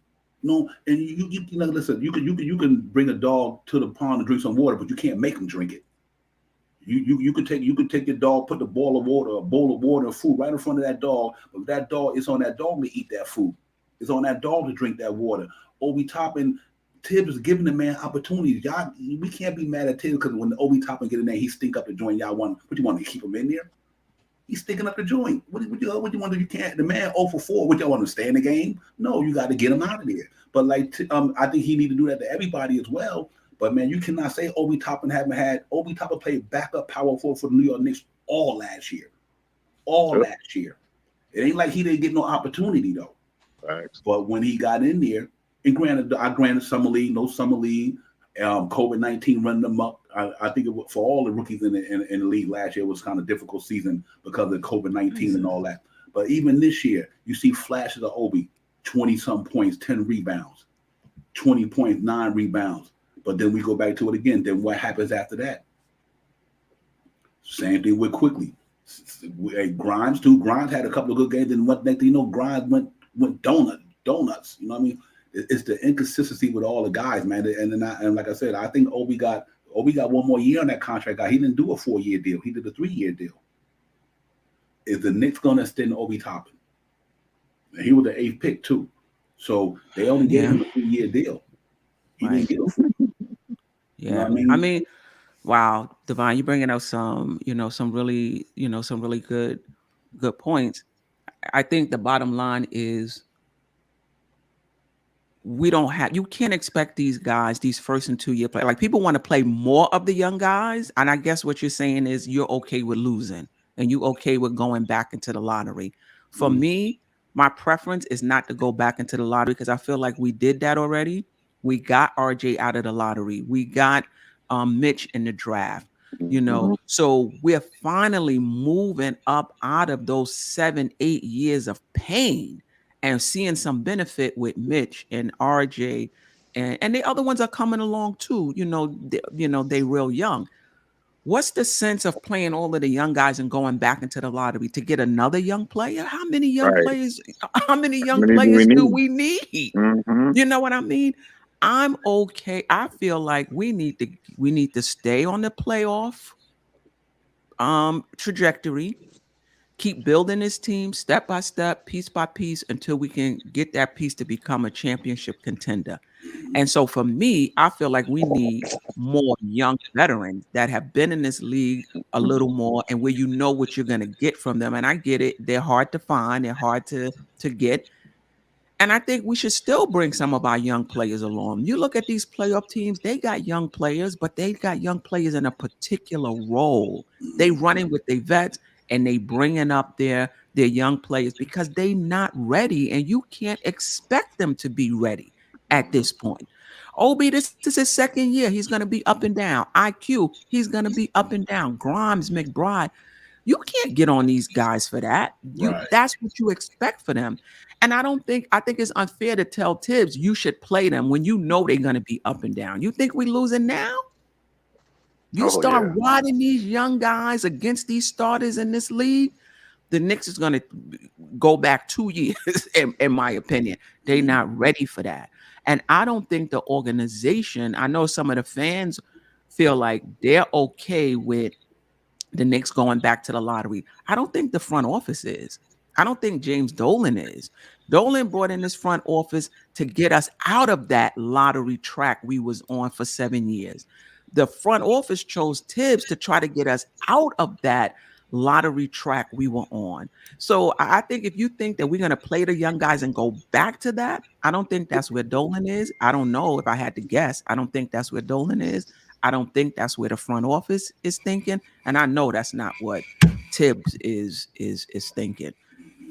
And you listen. You can bring a dog to the pond to drink some water, but you can't make him drink it. You could take your dog, put the bowl of water and food right in front of that dog, but that dog, it's on that dog to eat that food. It's on that dog to drink that water. Obi Toppin, Tibbs is giving the man opportunities. Y'all, we can't be mad at Tibbs because when the Obi Toppin get in there, he stink up the joint. What you want to keep him in there? He's sticking up the joint. What do you want to do? You can't. The man 0 for 4. Would y'all want to stay in the game? No, you got to get him out of there. But I think he need to do that to everybody as well. But man, you cannot say Obi Toppin Obi Toppin played backup power forward for the New York Knicks all last year. Last year. It ain't like he didn't get no opportunity though. Right. But when he got in there, and granted summer league, no summer league, COVID-19 running them up. I think for all the rookies in the league last year, it was kind of difficult season because of COVID-19 and all that. But even this year, you see flashes of Obi, 20-some points, 10 rebounds, 20 points, 9 rebounds. But then we go back to it again. Then what happens after that? Same thing with Quickly. Grimes too. Grimes had a couple of good games, and next thing you know, Grimes went donuts. You know what I mean? It's the inconsistency with all the guys, man. And like I said, I think Obi got 1 more year on that contract. He didn't do a 4-year deal. He did a 3-year deal. Is the Knicks going to extend Obi Toppin? And he was the 8th pick too, so they only gave him a 3-year deal. He didn't get a Yeah, you know I mean, wow, Divine, you're bringing out some really good points. I think the bottom line is you can't expect these guys, these 1st and 2-year players. Like, people want to play more of the young guys, and I guess what you're saying is you're okay with losing and you okay with going back into the lottery. For me, my preference is not to go back into the lottery because I feel like we did that already. We got RJ out of the lottery. We got Mitch in the draft, so we're finally moving up out of those 7-8 years of pain and seeing some benefit with Mitch and RJ, and the other ones are coming along too. They real young. What's the sense of playing all of the young guys and going back into the lottery to get another young player? How many young players? How many young players do we need? Mm-hmm. You know what I mean? I'm okay. I feel like we need to stay on the playoff trajectory, keep building this team step by step, piece by piece, until we can get that piece to become a championship contender. And so for me, I feel like we need more young veterans that have been in this league a little more, and where you know what you're going to get from them. And I get it. They're hard to find. They're hard to get. And I think we should still bring some of our young players along. You look at these playoff teams, they got young players, but they got young players in a particular role. They running with their vets and they bringing up their young players because they not ready, and you can't expect them to be ready at this point. Obi, this is his 2nd year. He's going to be up and down. IQ, he's going to be up and down. Grimes, McBride. You can't get on these guys for that. That's what you expect for them. And I think it's unfair to tell Tibbs you should play them when you know they're going to be up and down. You think we're losing now? You start riding these young guys against these starters in this league, the Knicks is going to go back 2 years, in my opinion. They're not ready for that. And I don't think the organization, I know some of the fans feel like they're okay with the Knicks going back to the lottery. I don't think the front office is. I don't think James Dolan is. Dolan brought in this front office to get us out of that lottery track we was on for 7 years. The front office chose Tibbs to try to get us out of that lottery track we were on. So I think if you think that we're going to play the young guys and go back to that, I don't think that's where Dolan is. I don't know if I had to guess. I don't think that's where Dolan is. I don't think that's where the front office is thinking. And I know that's not what Tibbs is thinking.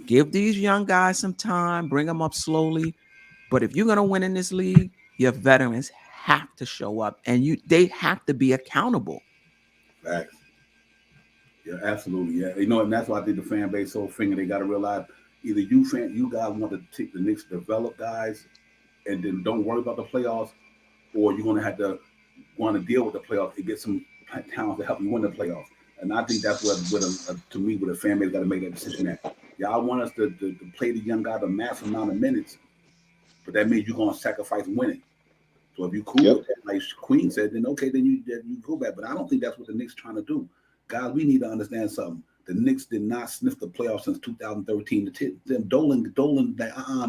Give these young guys some time, bring them up slowly. But if you're going to win in this league, your veterans have to show up and they have to be accountable. Facts. Yeah, absolutely. Yeah. You know, and that's why I think the fan base so finger, they got to realize either you guys want to take the Knicks, develop guys, and then don't worry about the playoffs, or you're going to have to want to deal with the playoffs and get some talent to help you win the playoffs. And I think that's what to me, what a fan base got to make that decision at. Y'all want us to play the young guy the massive amount of minutes, but that means you're going to sacrifice winning. So if you cool with that, like Queen said, then okay, then you go back. But I don't think that's what the Knicks trying to do. Guys, we need to understand something. The Knicks did not sniff the playoffs since 2013. Dolan,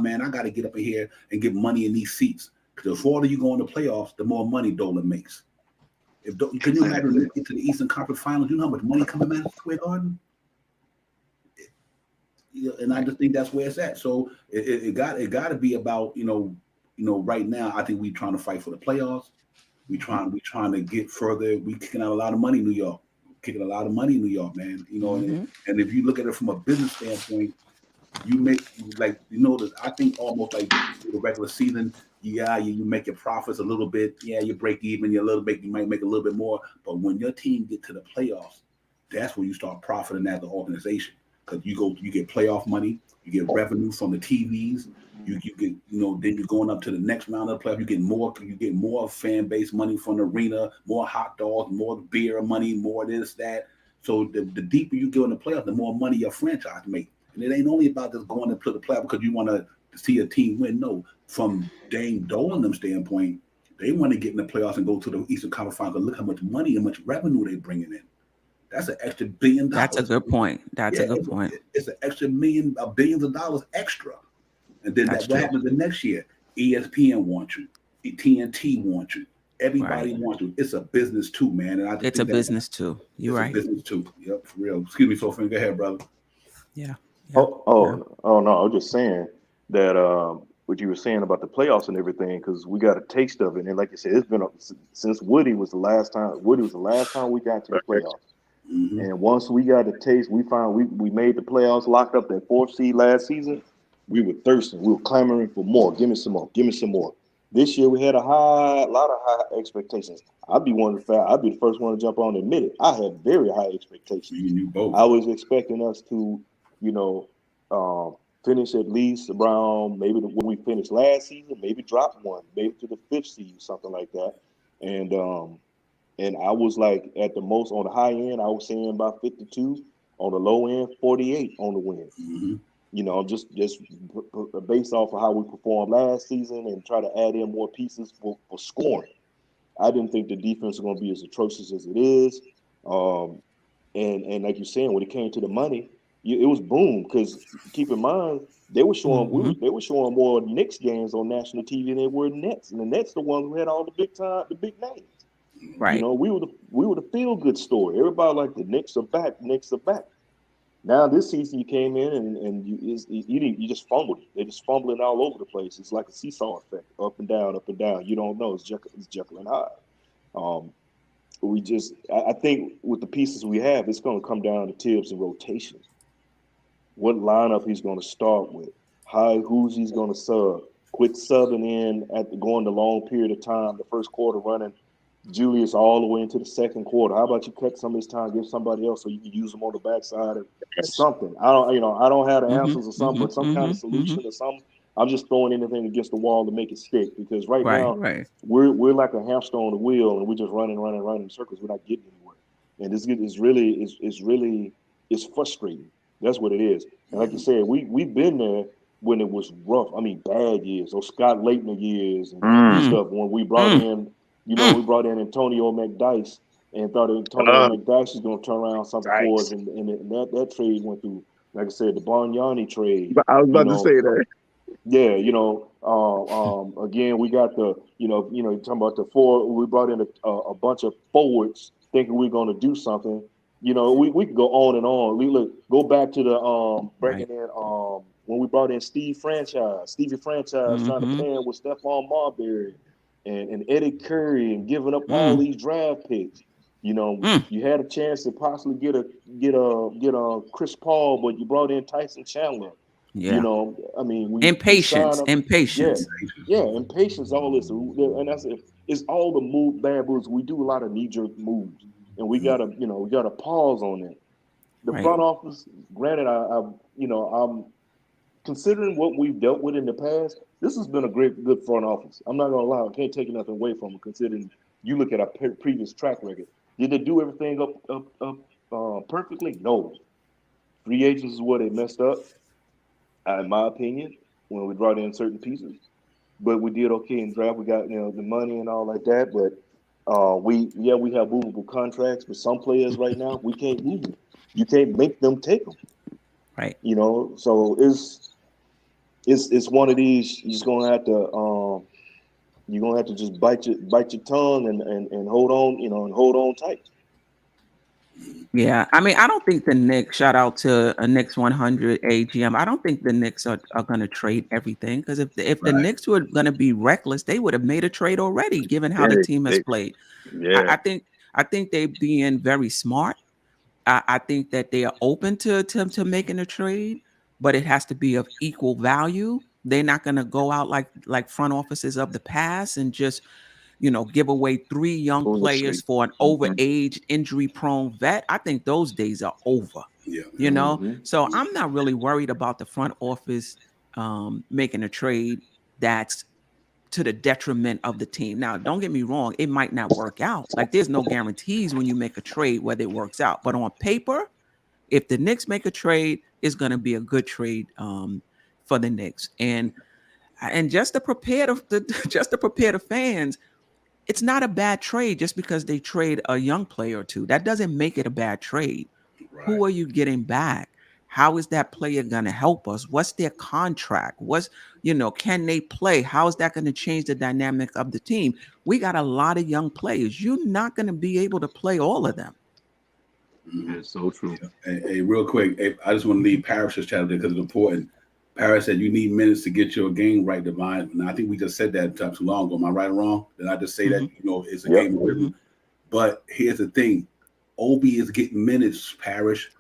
man, I got to get up in here and get money in these seats. Because the farther you go in the playoffs, the more money Dolan makes. Can you imagine the Knicks to the Eastern Conference Finals? You know how much money coming out of Square Garden? And I just think that's where it's at. So it got to be about right now. I think we trying to fight for the playoffs. We trying to get further. We kicking out a lot of money in New York. Kicking a lot of money in New York, man. And if you look at it from a business standpoint, you make I think almost like the regular season. Yeah, you make your profits a little bit. Yeah, you break even. You might make a little bit more. But when your team get to the playoffs, that's when you start profiting as an organization. Because you get playoff money, you get revenue from the TVs, you get then you're going up to the next round of the playoff. You get more fan base money from the arena, more hot dogs, more beer money, more this that. So the deeper you go in the playoff, the more money your franchise make. And it ain't only about just going to the playoff because you want to see a team win. No, from Dame Dolan's standpoint, they want to get in the playoffs and go to the Eastern Conference Finals. Look how much money and much revenue they bringing in. That's an extra $1 billion. That's a good point. A good point. It's an extra billions of dollars extra. And then what happens the next year? ESPN wants you. TNT wants you. Everybody wants you. It's a business too, man. And it's a business too. You're right. It's a business too. Yep, for real. Excuse me, Sophie. Go ahead, brother. Yeah. Oh, no. I was just saying that what you were saying about the playoffs and everything, because we got a taste of it. And like you said, it's been since Woody was the last time we got to the playoffs. Mm-hmm. And once we got a taste, we found we made the playoffs, locked up that 4th seed last season. We were thirsting. We were clamoring for more. Give me some more. Give me some more. This year we had a lot of high expectations. I'd be the first one to jump on and admit it. I had very high expectations. You both. I was expecting us to, finish at least around maybe when we finished last season, maybe drop one, maybe to the 5th seed, something like that. And I was like at the most on the high end, I was saying about 52. On the low end, 48 on the win. Mm-hmm. Just based off of how we performed last season and try to add in more pieces for scoring. I didn't think the defense was going to be as atrocious as it is. And like you're saying, when it came to the money, it was boom. Because keep in mind, they were showing more Knicks games on national TV than they were Nets, and the Nets the ones who had all the big names. Right. We were the feel good story. Everybody like the Knicks are back. Knicks are back. Now this season you came in and you just fumbled it. They're just fumbling all over the place. It's like a seesaw effect, up and down, up and down. You don't know. It's Jekyll and Hyde. I think with the pieces we have, it's going to come down to Tibbs and rotations. What lineup he's going to start with, who's he's going to sub. Quit subbing in going the long period of time, the first quarter running Julius all the way into the second quarter. How about you cut some of his time, give somebody else so you can use them on the backside or something. I don't have the answers or something, but some kind of solution or something. I'm just throwing anything against the wall to make it stick because right now we're like a hamster on the wheel and we're just running in circles. We're not getting anywhere. And it's frustrating. That's what it is. And like you said, we've been there, when it was rough. I mean, bad years, those Scott Laettner years and stuff. When we brought in, we brought in Antonio McDyess and thought Antonio McDyess was going to turn around something for us, and that trade went through. Like I said, the Bargnani trade. I was about to say that. Yeah, again, we got the, talking about the four. We brought in a bunch of forwards thinking we are going to do something. We could go on and on. Go back to the bringing in when we brought in Stevie Franchise trying to plan with Stephon Marbury and Eddie Curry and giving up all these draft picks. You had a chance to possibly get a Chris Paul, but you brought in Tyson Chandler. Yeah. I mean, impatience. Yeah, impatience. All this, and that's it. It's all the bad moves. We do a lot of knee-jerk moves, and we gotta pause on that. The front office, granted, I'm considering what we've dealt with in the past. This has been a good front office. I'm not gonna lie. I can't take nothing away from it. Considering you look at our previous track record, did they do everything up perfectly? No. Free agents is where they messed up, in my opinion, when we brought in certain pieces. But we did okay in draft. We got the money and all like that. But we have movable contracts. But some players right now we can't move them. You can't make them take them. Right. So it's one of these. You're just gonna have to just bite your tongue and hold on, and hold on tight. Yeah, I mean, I don't think the Knicks, shout out to a Knicks 100 AGM, I don't think the Knicks are going to trade everything, because if the Knicks were going to be reckless, they would have made a trade already, given how the team has played. Yeah, I think they're being very smart. I think that they are open to making a trade, but it has to be of equal value. They're not going to go out like front offices of the past and just give away 3 young players for an overaged, injury-prone vet. I think those days are over. Yeah. So I'm not really worried about the front office making a trade that's to the detriment of the team. Now, don't get me wrong, it might not work out. Like, there's no guarantees when you make a trade whether it works out. But on paper, if the Knicks make a trade, it's going to be a good trade for the Knicks. And just to prepare the fans, it's not a bad trade just because they trade a young player or two. That doesn't make it a bad trade. Right. Who are you getting back? How is that player going to help us? What's their contract? Can they play? How is that going to change the dynamic of the team? We got a lot of young players. You're not going to be able to play all of them. It's so true. Hey, real quick, I just want to leave Parrish's chat there because it's important. Paris said you need minutes to get your game right, Divine. And I think we just said that not too long ago. Am I right or wrong? Did I just say that it's a game of rhythm? But here's the thing: Obi is getting minutes. Parrish,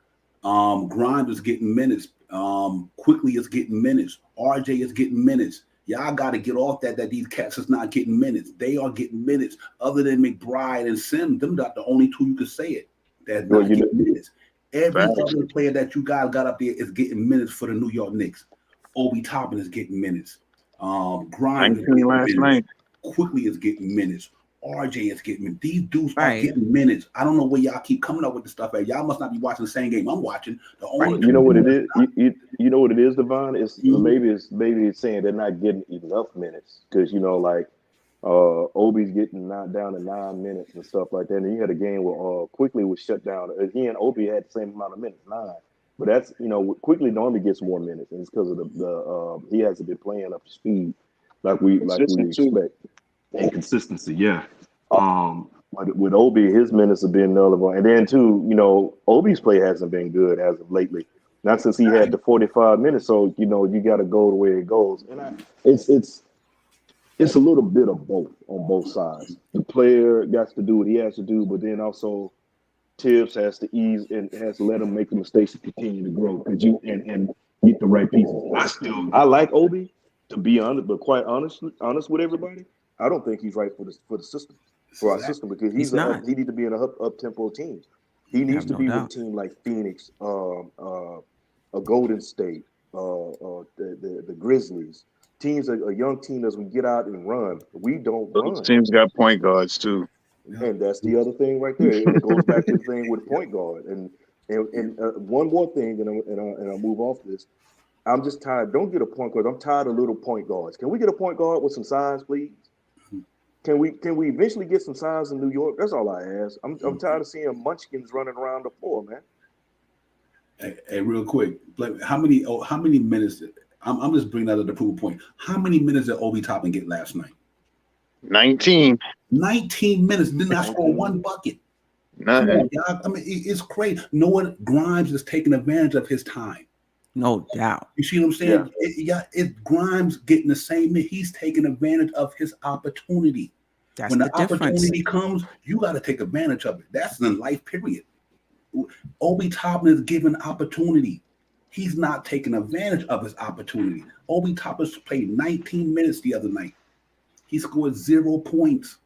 Grind is getting minutes. Quickly is getting minutes. RJ is getting minutes. Y'all got to get off that these cats is not getting minutes. They are getting minutes. Other than McBride and Sim, them not the only two you could say it that's not getting minutes. Every other player that you guys got up there is getting minutes for the New York Knicks. Obi Toppin is getting minutes. Grind is getting minutes. Night. Quickly is getting minutes. RJ is getting minutes. These dudes are getting minutes. I don't know where y'all keep coming up with this stuff at. Y'all must not be watching the same game I'm watching. The only you know what it is? You know what it is, Devon? Maybe it's saying they're not getting enough minutes because Obi's getting down to 9 minutes and stuff like that. And you had a game where Quickly was shut down. He and Obi had the same amount of minutes, 9. But that's Quickly normally gets more minutes, and it's because of the he hasn't been playing up to speed like we expect. And consistency, yeah. But with Obi, his minutes have been nullified, and then too, Obi's play hasn't been good as of lately. Not since he had the 45 minutes. So you got to go the way it goes, and it's a little bit of both on both sides. The player got to do what he has to do, but then also Tibbs has to ease and has to let him make the mistakes to continue to grow and get the right pieces. I like Obi, to be honest, but quite honest with everybody, I don't think he's right for the system, for our system, because he needs to be in a up tempo team. He needs to be with a team like Phoenix, a Golden State, the Grizzlies. Teams, a young team that we get out and run. We don't run. Teams got point guards too. And that's the other thing right there. And it goes back to the thing with point guard. And one more thing, and I'll move off this. I'm just tired. Don't get a point guard. I'm tired of little point guards. Can we get a point guard with some size, please? Can we eventually get some size in New York? That's all I ask. I'm tired of seeing munchkins running around the floor, man. Hey, real quick, how many minutes? I'm just bringing that up to prove a point. How many minutes did Obi Toppin get last night? 19. 19 minutes. Did not score one bucket. Come on, y'all. I mean, it's crazy. No one. Grimes is taking advantage of his time. No doubt. You see what I'm saying? It's Grimes getting the same. He's taking advantage of his opportunity. That's when the the opportunity difference. comes, you got to take advantage of it. That's in life, period. Obi Toppin is given opportunity. He's not taking advantage of his opportunity. Obi Toppin played 19 minutes the other night. He scored 0 points.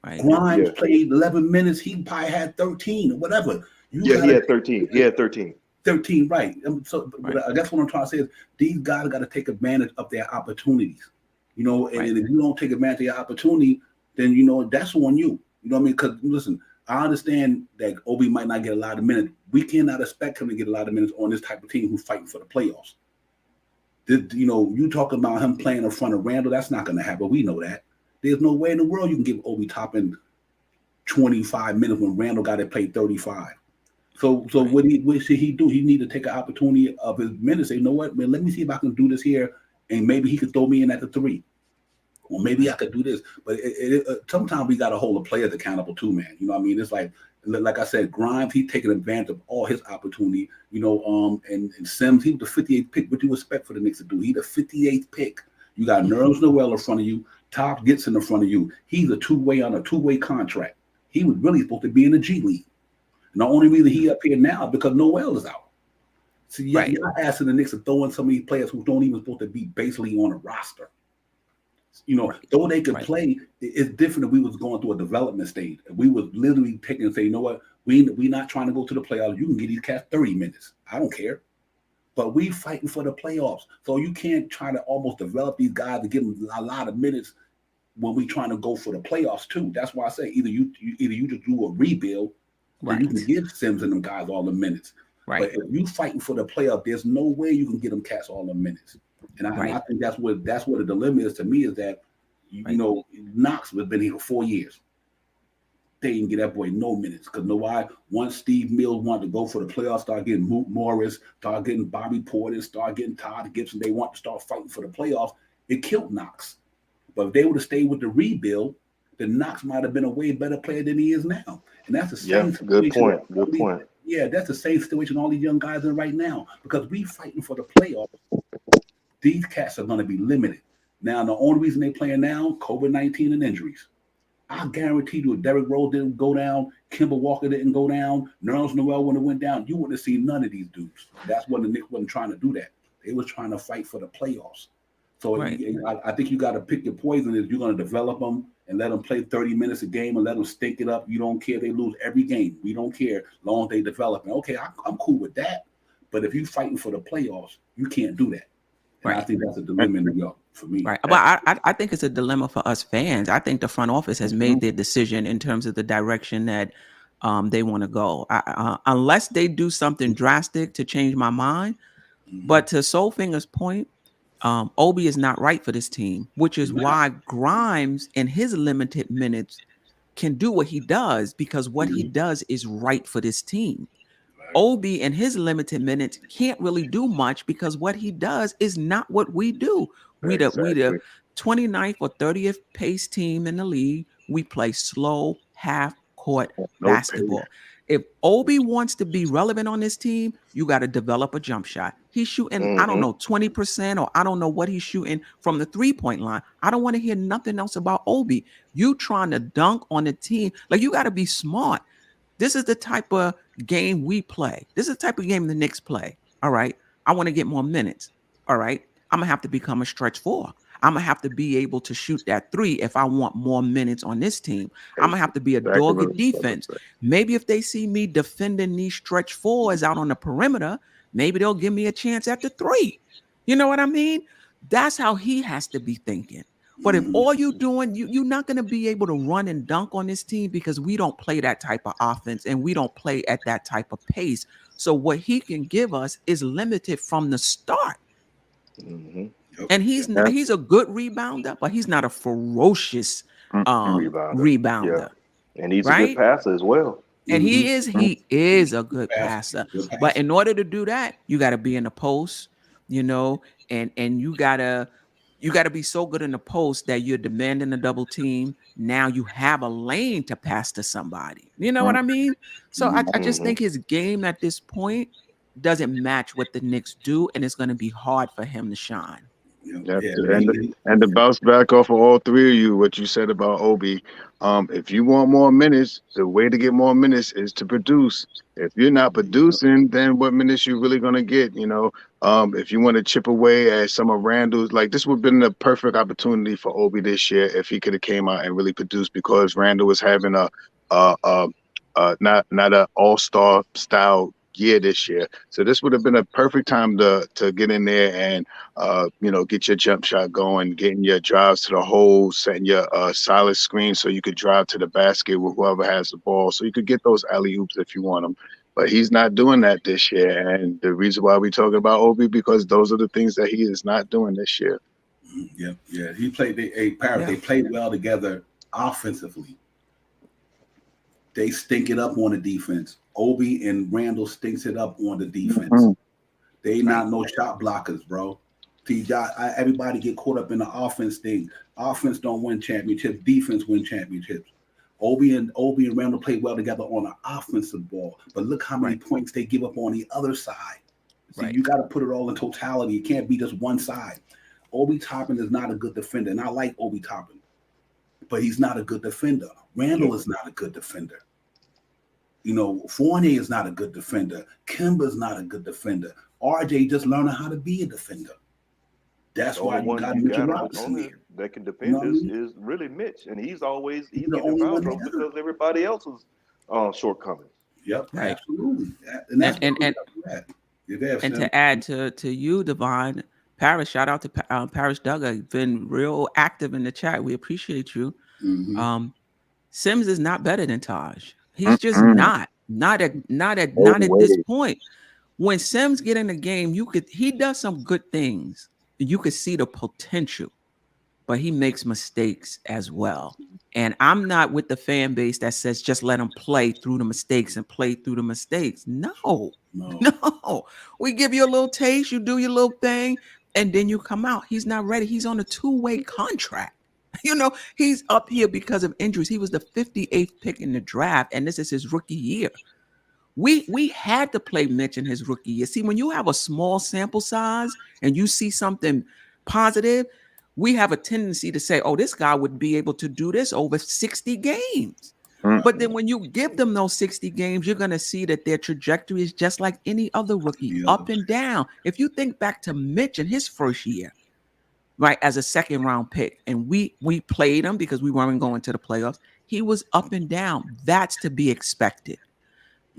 Right. Grimes played 11 minutes. He probably had 13 or whatever. He had 13. He had 13. 13, right. I guess what I'm trying to say is these guys got to take advantage of their opportunities. You know, and if you don't take advantage of your opportunity, then, you know, that's on you. You know what I mean? Because, listen, I understand that Obi might not get a lot of minutes. We cannot expect him to get a lot of minutes on this type of team who's fighting for the playoffs. You know, you talking about him playing in front of Randall, that's not going to happen. We know that. There's no way in the world you can give Obi Toppin 25 minutes when Randall got to play 35. So what should he do? He need to take an opportunity of his minutes. Say, you know what, man, let me see if I can do this here, and maybe he could throw me in at the 3. Or maybe I could do this. But sometimes we got to hold the players accountable too, man. You know what I mean? It's like I said, Grimes, he's taking advantage of all his opportunity. You know, and Sims, he was the 58th pick. What do you expect for the Knicks to do? He's the 58th pick. You got Nerlens Noel in front of you. Top Gibson in front of you. He's a two-way on a two-way contract. He was really supposed to be in the G League. And the only reason he up here now is because Noel is out. So you're asking the Knicks to throw in some of these players who don't even supposed to be basically on a roster. You know, though they could play, it's different if we was going through a development stage. We was literally taking and say, you know what, we not trying to go to the playoffs. You can get these cats 30 minutes. I don't care. But we fighting for the playoffs. So you can't try to almost develop these guys to give them a lot of minutes when we trying to go for the playoffs too. That's why I say either you just do a rebuild, and you can give Sims and them guys all the minutes. Right. But if you fighting for the playoff, there's no way you can get them cats all the minutes. And I think that's what the dilemma is to me, is that you know, Knox has been here for 4 years. They didn't get that boy no minutes. Because know why? Once Steve Mills wanted to go for the playoffs, start getting Moot Morris, start getting Bobby Portis, start getting Todd Gibson, they want to start fighting for the playoffs. It killed Knox. But if they would have stayed with the rebuild, then Knox might have been a way better player than he is now. And that's the same situation. Good point. Yeah, that's the same situation all these young guys are in right now. Because we fighting for the playoffs. These cats are going to be limited. Now, the only reason they're playing now, COVID-19 and injuries. I guarantee you, if Derrick Rose didn't go down, Kemba Walker didn't go down, Nerlens Noel wouldn't have went down, you wouldn't have seen none of these dudes. That's when the Knicks wasn't trying to do that. They was trying to fight for the playoffs. So I think you got to pick your poison. If you're going to develop them and let them play 30 minutes a game and let them stink it up, you don't care. They lose every game. We don't care as long as they develop. And okay, I'm cool with that. But if you're fighting for the playoffs, you can't do that. And I think that's a dilemma in New York for me. Right. But I think it's a dilemma for us fans. I think the front office has made their decision in terms of the direction that they want to go. Unless they do something drastic to change my mind. But to Soulfinger's point, Obi is not right for this team, which is why Grimes in his limited minutes can do what he does, because what he does is right for this team. Obi in his limited minutes can't really do much because what he does is not what we do. We the 29th or 30th pace team in the league. We play slow half-court basketball. If Obi wants to be relevant on this team, you got to develop a jump shot. He's shooting, I don't know, 20%, or I don't know what he's shooting from the three-point line. I don't want to hear nothing else about Obi. You trying to dunk on the team. Like, you got to be smart. This is the type of game we play. This is the type of game the Knicks play. All right. I want to get more minutes. All right. I'm going to have to become a stretch 4. I'm going to have to be able to shoot that 3 if I want more minutes on this team. I'm going to have to be a dogged defense. Maybe if they see me defending these stretch 4s out on the perimeter, maybe they'll give me a chance at the 3. You know what I mean? That's how he has to be thinking. But if all you're doing, you're not going to be able to run and dunk on this team, because we don't play that type of offense and we don't play at that type of pace. So what he can give us is limited from the start. And he's a good rebounder, but he's not a ferocious rebounder. And he's a right? good passer as well. And he is a good passer. But in order to do that, you got to be in the post, and you gotta be so good in the post that you're demanding a double team. Now you have a lane to pass to somebody. You know what I mean? So I just think his game at this point doesn't match what the Knicks do, and it's going to be hard for him to shine. And to bounce back off of all three of you, what you said about Obi, if you want more minutes, the way to get more minutes is to produce. If you're not producing, then what minutes you really gonna get? If you want to chip away at some of Randall's, like this would have been the perfect opportunity for Obi this year if he could have came out and really produced, because Randall was having not an all-star style year this year. So this would have been a perfect time to get in there and get your jump shot going, getting your drives to the hole, setting your solid screen so you could drive to the basket with whoever has the ball, so you could get those alley-oops if you want them. But he's not doing that this year, and the reason why we're talking about Obi, because those are the things that he is not doing this year. Yeah. He played They played well together offensively. They stink it up on the defense. Obi and Randall stinks it up on the defense. They not no shot blockers, bro. See, everybody get caught up in the offense thing. Offense don't win championships. Defense win championships. Obi and Randall play well together on the offensive ball, but look how many points they give up on the other side. See, you got to put it all in totality. It can't be just one side. Obi Toppin is not a good defender, and I like Obi Toppin, but he's not a good defender. Randall is not a good defender. Fournier is not a good defender. Kemba's not a good defender. RJ just learning how to be a defender. That's why you got Mitchell Robinson here. That can defend is really Mitch, and he's getting foul trouble because everybody else's shortcomings. Yep, right. Absolutely. And to add to you, Devon, Parrish, shout out to Parrish Duggar, been real active in the chat. We appreciate you. Sims is not better than Taj. He's just not at this point. When Sims get in the game, he does some good things. You could see the potential, but he makes mistakes as well. And I'm not with the fan base that says just let him play through the mistakes and play through the mistakes. No. We give you a little taste, you do your little thing, and then you come out. He's not ready. He's on a 2-way contract. He's up here because of injuries. He was the 58th pick in the draft, and this is his rookie year. We had to play Mitch in his rookie year. See, when you have a small sample size and you see something positive, we have a tendency to say, oh, this guy would be able to do this over 60 games. But then when you give them those 60 games, you're going to see that their trajectory is just like any other rookie, up and down. If you think back to Mitch in his first year, right, as a second-round pick, and we played him because we weren't going to the playoffs, he was up and down. That's to be expected.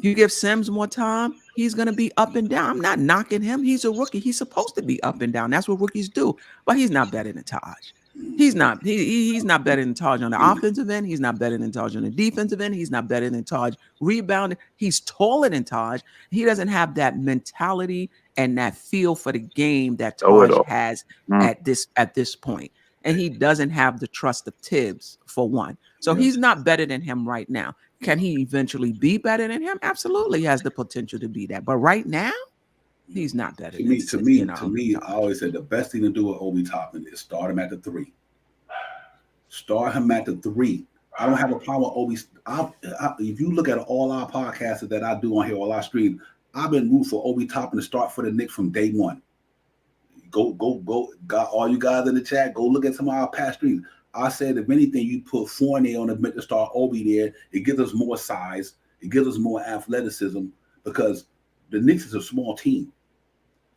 You give Sims more time, he's going to be up and down. I'm not knocking him. He's a rookie. He's supposed to be up and down. That's what rookies do. But he's not better than Taj. He's not. He's not better than Taj on the offensive end. He's not better than Taj on the defensive end. He's not better than Taj rebounding. He's taller than Taj. He doesn't have that mentality and that feel for the game that Taj has at this point. And he doesn't have the trust of Tibbs, for one. So he's not better than him right now. Can he eventually be better than him? Absolutely, he has the potential to be that. But right now, he's not better. To me, I always said the best thing to do with Obi Toppin is start him at the 3. Start him at the 3. I don't have a problem with Obi. If you look at all our podcasts that I do on here, all our streams, I've been rooting for Obi Toppin to start for the Knicks from day one. Go, got all you guys in the chat. Go look at some of our past streams. I said, if anything, you put Fournier on the bench to start Obi there. It gives us more size. It gives us more athleticism because the Knicks is a small team.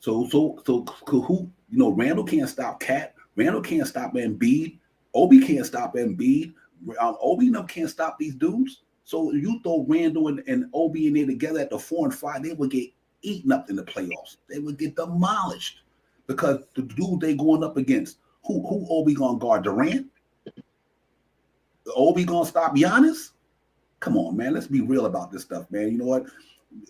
So who? Randall can't stop Cat. Randall can't stop Embiid. Obi can't stop Embiid. Obi can't stop these dudes. So you throw Randall and Obi in there together at the 4 and 5, they would get eaten up in the playoffs. They would get demolished because the dude they going up against. Who Obi gonna guard? Durant? Obi gonna stop Giannis? Come on, man. Let's be real about this stuff, man. You know what?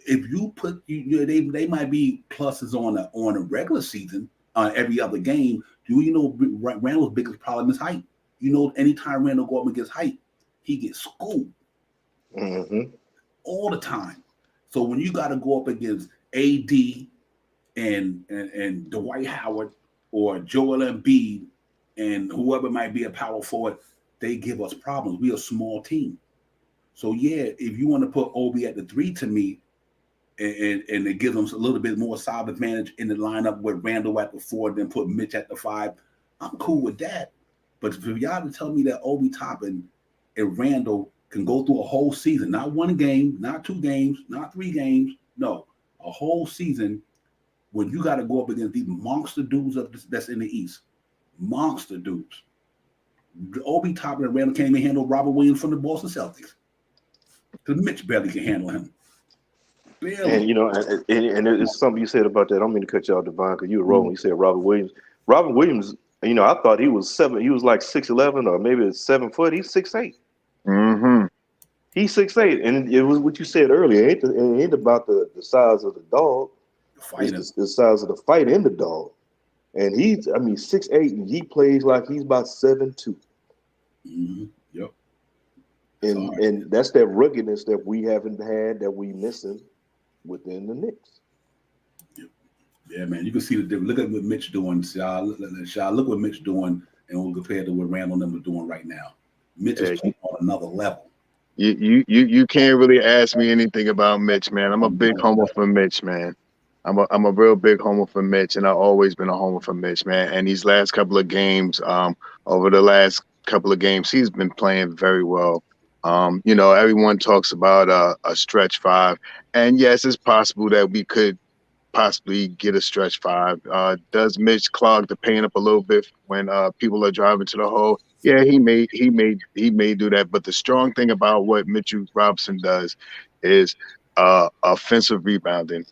If you put they might be pluses on a regular season, every other game. Do you know Randall's biggest problem is height? You know, anytime Randall go up against height, he gets schooled all the time. So when you got to go up against AD and Dwight Howard or Joel Embiid and whoever might be a power forward, they give us problems. We are a small team. So yeah, if you want to put Obi at the 3 to me, and it gives them a little bit more solid advantage in the lineup with Randall at the 4, then put Mitch at the 5, I'm cool with that. But for y'all to tell me that Obi Toppin and Randall can go through a whole season, not 1 game, not 2 games, not 3 games, no, a whole season when you got to go up against these monster dudes that's in the East, monster dudes. Obi Toppin and Randall can't even handle Robert Williams from the Boston Celtics. Because Mitch barely can handle him. Barely. And you know, and it's something you said about that. I don't mean to cut you off, Devon, because you were wrong when you said Robert Williams. Robert Williams, you know, I thought he was 7. He was like 6'11" or maybe 7 foot. He's 6'8". He's 6'8", and it was what you said earlier. It ain't about the size of the dog. It's the size of the fight in the dog. And he's, I mean, 6'8", and he plays like he's about 7'2". Yep. And that's that ruggedness that we haven't had, that we missing within the Knicks. Yeah, man, you can see the difference. Look at what Mitch doing, Shah. Look what Mitch doing, and we'll compare to what Randall and them are doing right now. Mitch is on another level. You can't really ask me anything about Mitch, man. I'm a big homer for Mitch, man. I'm a real big homer for Mitch, and I've always been a homer for Mitch, man. And these last couple of games, over the last couple of games, he's been playing very well. You know, everyone talks about a stretch 5, and yes, it's possible that we could possibly get a stretch 5. Does Mitch clog the paint up a little bit when people are driving to the hole? Yeah, he may do that. But the strong thing about what Mitchell Robinson does is offensive rebounding.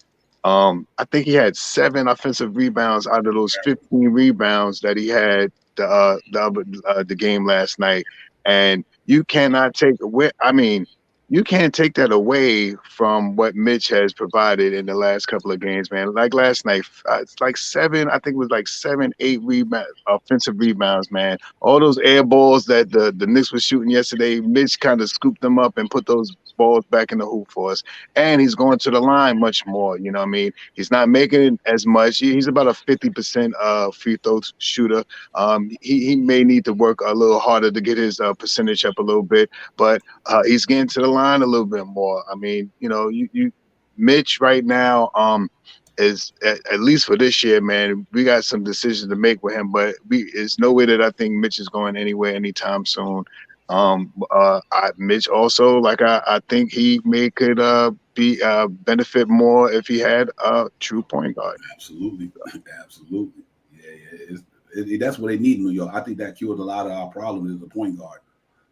I think he had 7 offensive rebounds out of those 15 rebounds that he had the game last night, and you cannot take away. I mean, you can't take that away from what Mitch has provided in the last couple of games, man. Like last night, it's like 7. I think it was like 7, 8 offensive rebounds, man. All those air balls that the Knicks was shooting yesterday, Mitch kind of scooped them up and put those balls back in the hoop for us. And he's going to the line much more. You know what I mean? He's not making it as much. He's about a 50% free throw shooter. He may need to work a little harder to get his percentage up a little bit, but he's getting to the line a little bit more. I mean, you know, Mitch right now is at least for this year, man. We got some decisions to make with him, but it's no way that I think Mitch is going anywhere anytime soon. Mitch also, like I think he could be benefit more if he had a true point guard. Absolutely. Yeah. That's what they need in New York. I think that cures a lot of our problems is a point guard,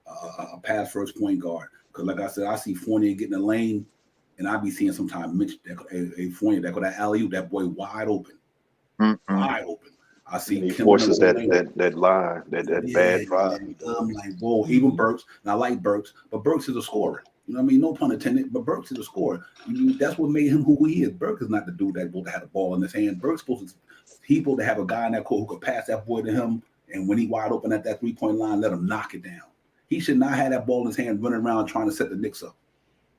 a pass first point guard. Because like I said, I see Fournier getting a lane, and I be seeing sometimes Mitch, Fournier, that go that alley-oop, that boy wide open. Wide open. I see he forces that line, that bad drive. I'm like, whoa, even Burks, and I like Burks, but Burks is a scorer. You know what I mean? No pun intended, but Burks is a scorer. That's what made him who he is. Burks is not the dude that had the ball in his hand. Burks supposed to have a guy in that court who could pass that boy to him, and when he wide open at that 3-point line, let him knock it down. He should not have that ball in his hand running around trying to set the Knicks up,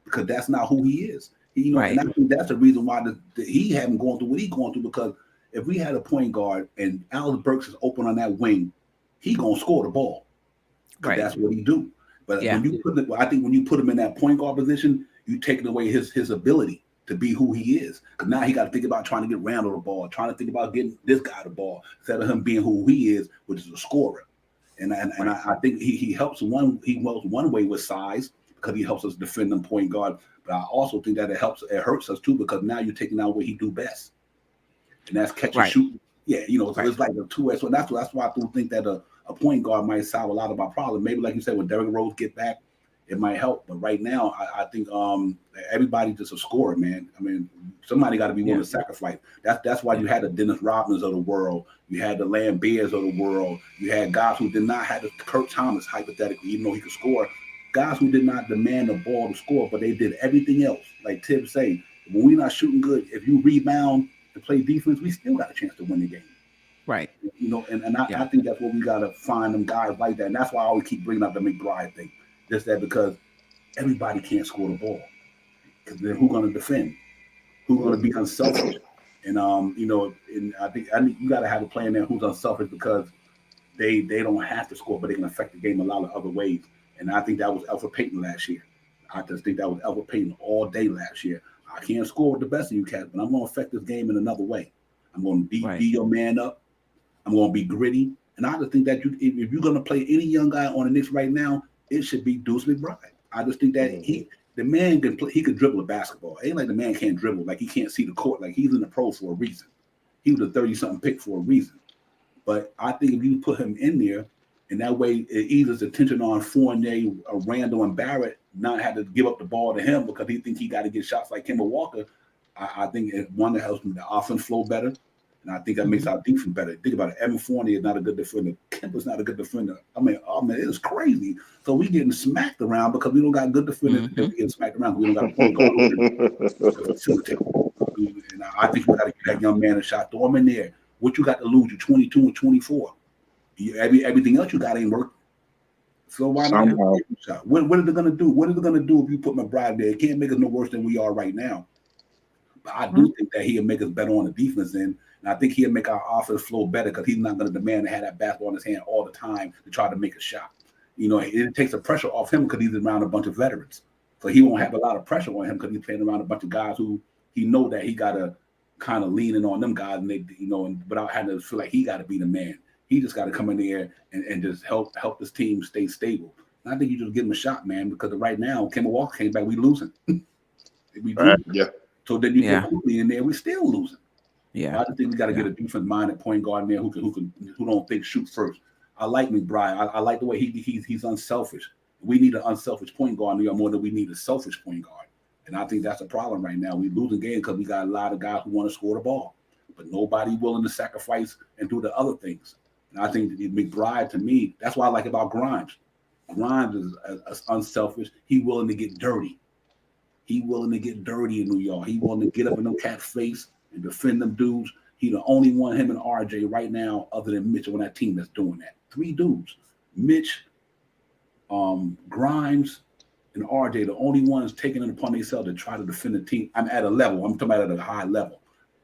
because that's not who he is. Right. And I think that's the reason why he haven't gone through what he's going through, because if we had a point guard and Alex Burks is open on that wing, he gonna score the ball. Right. That's what he do. But when you put him in that point guard position, you taking away his ability to be who he is. Because now he got to think about trying to get Randall the ball, trying to think about getting this guy the ball, instead of him being who he is, which is a scorer. And I think he helps one way with size, because he helps us defend them point guard. But I also think that it hurts us too, because now you're taking out what he do best, and that's catch and shoot. Yeah, so it's like a 2-way. So that's why I do think that a point guard might solve a lot of our problems. Maybe like you said, when Derrick Rose get back, it might help. But right now, I think everybody's just a scorer, man. I mean, somebody got to be willing to sacrifice. That's why you had the Dennis Rodmans of the world. You had the Lambeers of the world. You had guys who did not have the Kurt Thomas, hypothetically, even though he could score. Guys who did not demand the ball to score, but they did everything else. Like Tim say, when we're not shooting good, if you rebound and play defense, we still got a chance to win the game. Right. You know, and I think that's what we got to find them guys like that. And that's why I always keep bringing up the McBride thing. Just that because everybody can't score the ball. Because then who's going to defend? Who's going to be unselfish? And, you know, and I think you got to have a player in there who's unselfish because they don't have to score, but they can affect the game a lot of other ways. And I think that was Alfred Payton last year. I just think that was Alfred Payton all day last year. I can't score with the best of you cats, but I'm going to affect this game in another way. I'm going to be your man up. I'm going to be gritty. And I just think that if you're going to play any young guy on the Knicks right now, it should be Deuce McBride. I just think that the man can play. He could dribble a basketball. It ain't like the man can't dribble. Like he can't see the court. Like he's in the pros for a reason. He was a 30-something pick for a reason. But I think if you put him in there, and that way it eases the tension on Fournier, Randall, and Barrett not have to give up the ball to him because he thinks he got to get shots like Kemba Walker. I think one that helps the offense flow better. And I think that makes our defense better. Think about it. Evan Fournier is not a good defender. Kemba's not a good defender. I mean, it's crazy. So we getting smacked around because we don't got good defenders. We getting smacked around because we don't got a point guard. And I think you got to give that young man a shot. Throw him in there. What you got to lose? You're 22 and 24. Everything else you got ain't working. So why not? What are they gonna do? What are they gonna do if you put McBride there? It can't make us no worse than we are right now. But I do think that he'll make us better on the defense end. And I think he'll make our offense flow better because he's not going to demand to have that basketball in his hand all the time to try to make a shot. You know, it takes the pressure off him because he's around a bunch of veterans. So he won't have a lot of pressure on him because he's playing around a bunch of guys who he know that he got to kind of lean in on them guys, and they, you know, and without having to feel like he got to be the man. He just got to come in there and just help this team stay stable. And I think you just give him a shot, man, because right now, Kemba Walker came back, we losing. So then you get Cooley in there, we still losing. I just think we got to get a defense-minded point guard in there who don't think shoot first. I like McBride. I like the way he's unselfish. We need an unselfish point guard in there more than we need a selfish point guard. And I think that's a problem right now. We losing games because we got a lot of guys who want to score the ball, but nobody willing to sacrifice and do the other things. And I think McBride, to me, that's what I like about Grimes. Grimes is unselfish. He willing to get dirty. He willing to get dirty in New York. He willing to get up in them cat's face and defend them dudes. He the only one, him and RJ right now, other than Mitchell on that team that's doing that. 3 dudes. Mitch, Grimes, and RJ, the only ones taking it upon themselves to try to defend the team. I'm at a level. I'm talking about at a high level.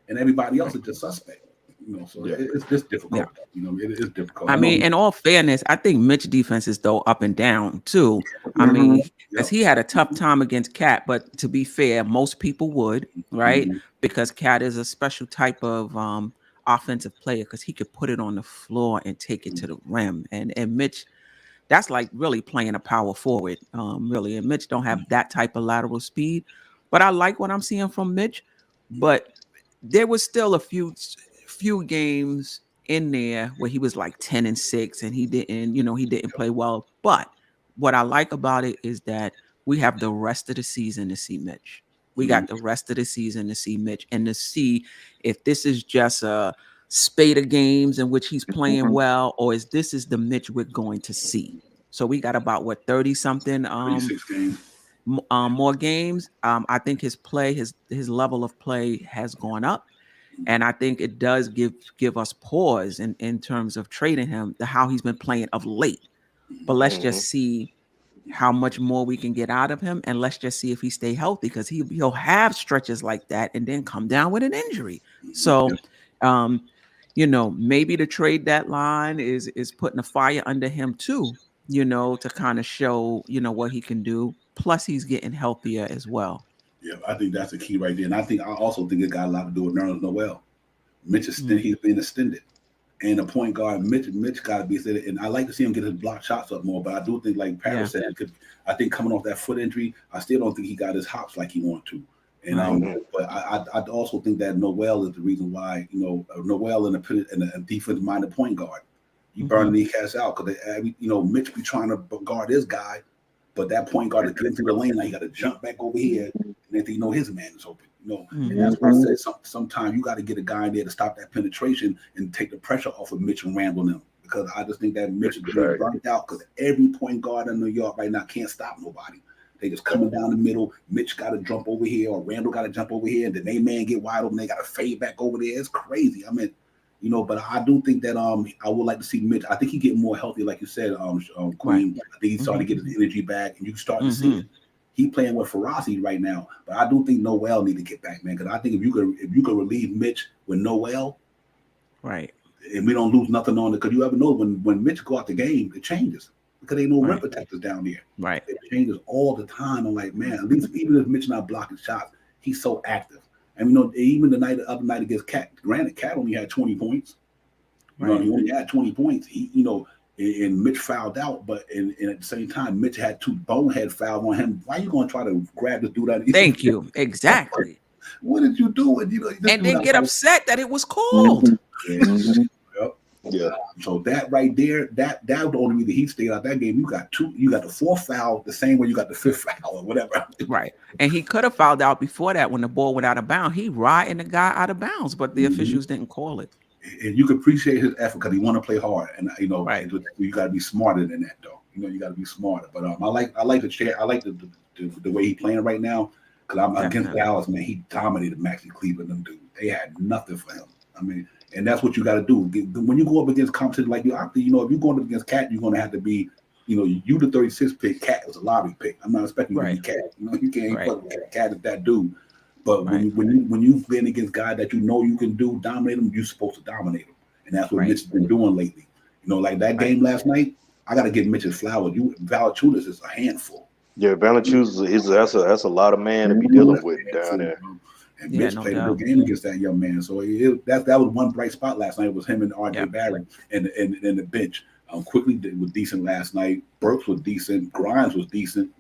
And everybody else is just suspect. You know, so it's just difficult. You know, it is difficult. I mean, in all fairness, I think Mitch defense is though up and down too. I mean, because he had a tough time against Cat, but to be fair, most people would, right? Because Cat is a special type of offensive player because he could put it on the floor and take it to the rim. And Mitch, that's like really playing a power forward, really. And Mitch don't have that type of lateral speed. But I like what I'm seeing from Mitch. But there was still a few games in there where he was like 10-6 and he didn't play well. But what I like about it is that we have the rest of the season to see Mitch. We got the rest of the season to see Mitch and to see if this is just a spate of games in which he's playing well, or is this the Mitch we're going to see. So we got about 30-something 36 games. More games. I think his play, his level of play has gone up. And I think it does give us pause in terms of trading him, how he's been playing of late. But let's just see how much more we can get out of him, and let's just see if he stay healthy, because he'll have stretches like that and then come down with an injury. So, maybe the trade deadline is putting a fire under him too, to kind of show what he can do. Plus, he's getting healthier as well. Yeah, I think that's the key right there. And I also think it got a lot to do with Nerlens Noel. Mitch is he's been extended. And the point guard, Mitch got to be extended. And I like to see him get his block shots up more. But I do think, like Paris said, I think coming off that foot injury, I still don't think he got his hops like he wanted to. And but I also think that Noel is the reason why, Noel in a defense-minded point guard. You burn these cats out because Mitch be trying to guard this guy. But that point guard is getting through the lane, like he got to jump back over here, and they think, his man is open. And that's why I said sometimes you got to get a guy in there to stop that penetration and take the pressure off of Mitch and Randall them. Because I just think that Mitch is being burnt out because every point guard in New York right now can't stop nobody. They just coming down the middle. Mitch got to jump over here, or Randall got to jump over here, and then they man get wide open. They got to fade back over there. It's crazy. I mean, You know, but I do think that I would like to see Mitch. I think he get more healthy, like you said, Queen. Right. I think he's starting to get his energy back, and you start to see Mm-hmm. it. He playing with ferocity right now, but I do think Noel need to get back, man. Because I think if you could relieve Mitch with Noel, Right. and we don't lose nothing on it. Because you ever know when Mitch go out the game, it changes because ain't no rim Right. protectors down there. Right. It changes all the time. I'm like, man, at least even if Mitch not blocking shots, he's so active. And you know, even the other night against Cat, granted, Cat only had 20 points. You know, Right. he only had 20 points. He, you know, and Mitch fouled out, but and at the same time, Mitch had 2 bonehead fouls on him. Why are you going to try to grab this dude out of Thank you. Exactly. What did you do? And you know, And then get upset that it was called. Yeah. Yep. Yeah. So that right there, that was the only reason he stayed out that game. You got the 4th foul the same way you got the 5th foul or whatever. Right. And he could have fouled out before that when the ball went out of bounds. He riding the guy out of bounds, but the officials didn't call it. And you can appreciate his effort because he want to play hard, and you know, Right. you got to be smarter than that, though. You know, you got to be smarter. But I like the chair. I like the way he playing right now because I'm against Definitely. Dallas, man. He dominated Maxie Cleveland. Them dudes, they had nothing for him. I mean, and that's what you got to do when you go up against competition like you know, if you're going up against Cat, you're going to have to be, you know, you the 36 pick. Cat was a lottery pick. I'm not expecting you to be Cat. You know, you can't Right. fuck Cat is that dude. But Right. when you've been against guys that you know you can dominate them, you're supposed to dominate them. And that's what Right. Mitch has been doing lately. You know, like that game last night, I got to give Mitch his flowers. Valanciunas is a handful. Yeah, Valanciunas that's a lot of man to be dealing with down there. And Yeah, Mitch no played a doubt. good game against that young man. So that was one bright spot last night. Was him and RJ Yep. Barrett and the bench. Quickly was decent last night. Burks was decent. Grimes was decent.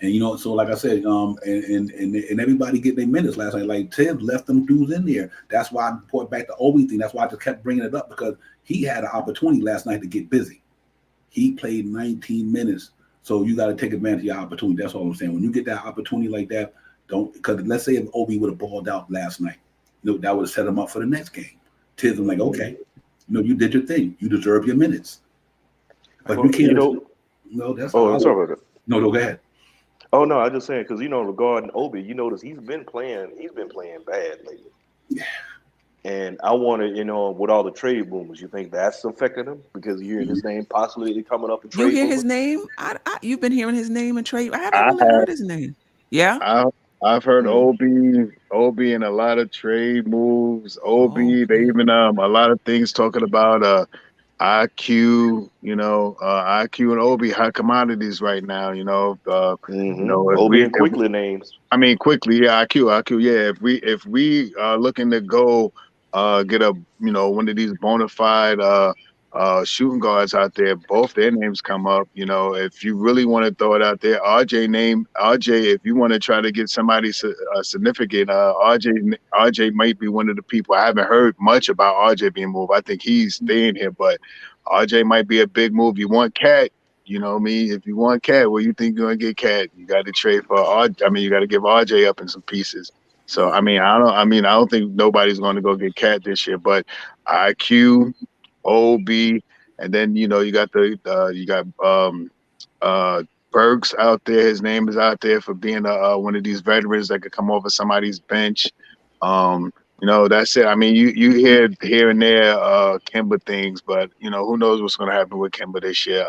And you know, so like I said, and everybody get their minutes last night. Like Tibbs left them dudes in there. That's why I brought back the Obi thing. That's why I just kept bringing it up because he had an opportunity last night to get busy. He played 19 minutes, so you got to take advantage of your opportunity. That's all I'm saying. When you get that opportunity like that, don't because let's say if Obi would have balled out last night, you know, that would have set him up for the next game. Tibbs, I'm like, okay, you know, you did your thing. You deserve your minutes. But Well, you can't. you know, no, that's I'm sorry about that. No, go ahead. Oh no, I just saying because you know regarding Obi, you notice he's been playing bad lately. Yeah. And I wanted, you know, with all the trade rumors, you think that's affecting him because you're hearing his name possibly coming up in trade You hear rumors? his name? You've been hearing his name in trade. I haven't really heard his name. Yeah. I've heard Obi and a lot of trade moves. Obi, they even a lot of things talking about IQ, you know, IQ and Obi hot commodities right now, you know. You know, Obi and Quickly names. I mean, quickly, yeah, IQ, yeah. If we are looking to go get a, you know, one of these bona fide shooting guards out there, both their names come up. You know, if you really want to throw it out there, RJ. If you want to try to get somebody significant, RJ might be one of the people. I haven't heard much about RJ being moved. I think he's staying here, but RJ might be a big move. You want Cat. You know me. If you want Cat, well, you think you're gonna get Cat? You got to trade for RJ. I mean, you got to give RJ up in some pieces. So I don't think nobody's going to go get Cat this year. But IQ, OB, and then you know you got Burks out there. His name is out there for being one of these veterans that could come off of somebody's bench. You know, that's it. I mean, you hear here and there Kemba things, but you know, who knows what's going to happen with Kemba this year.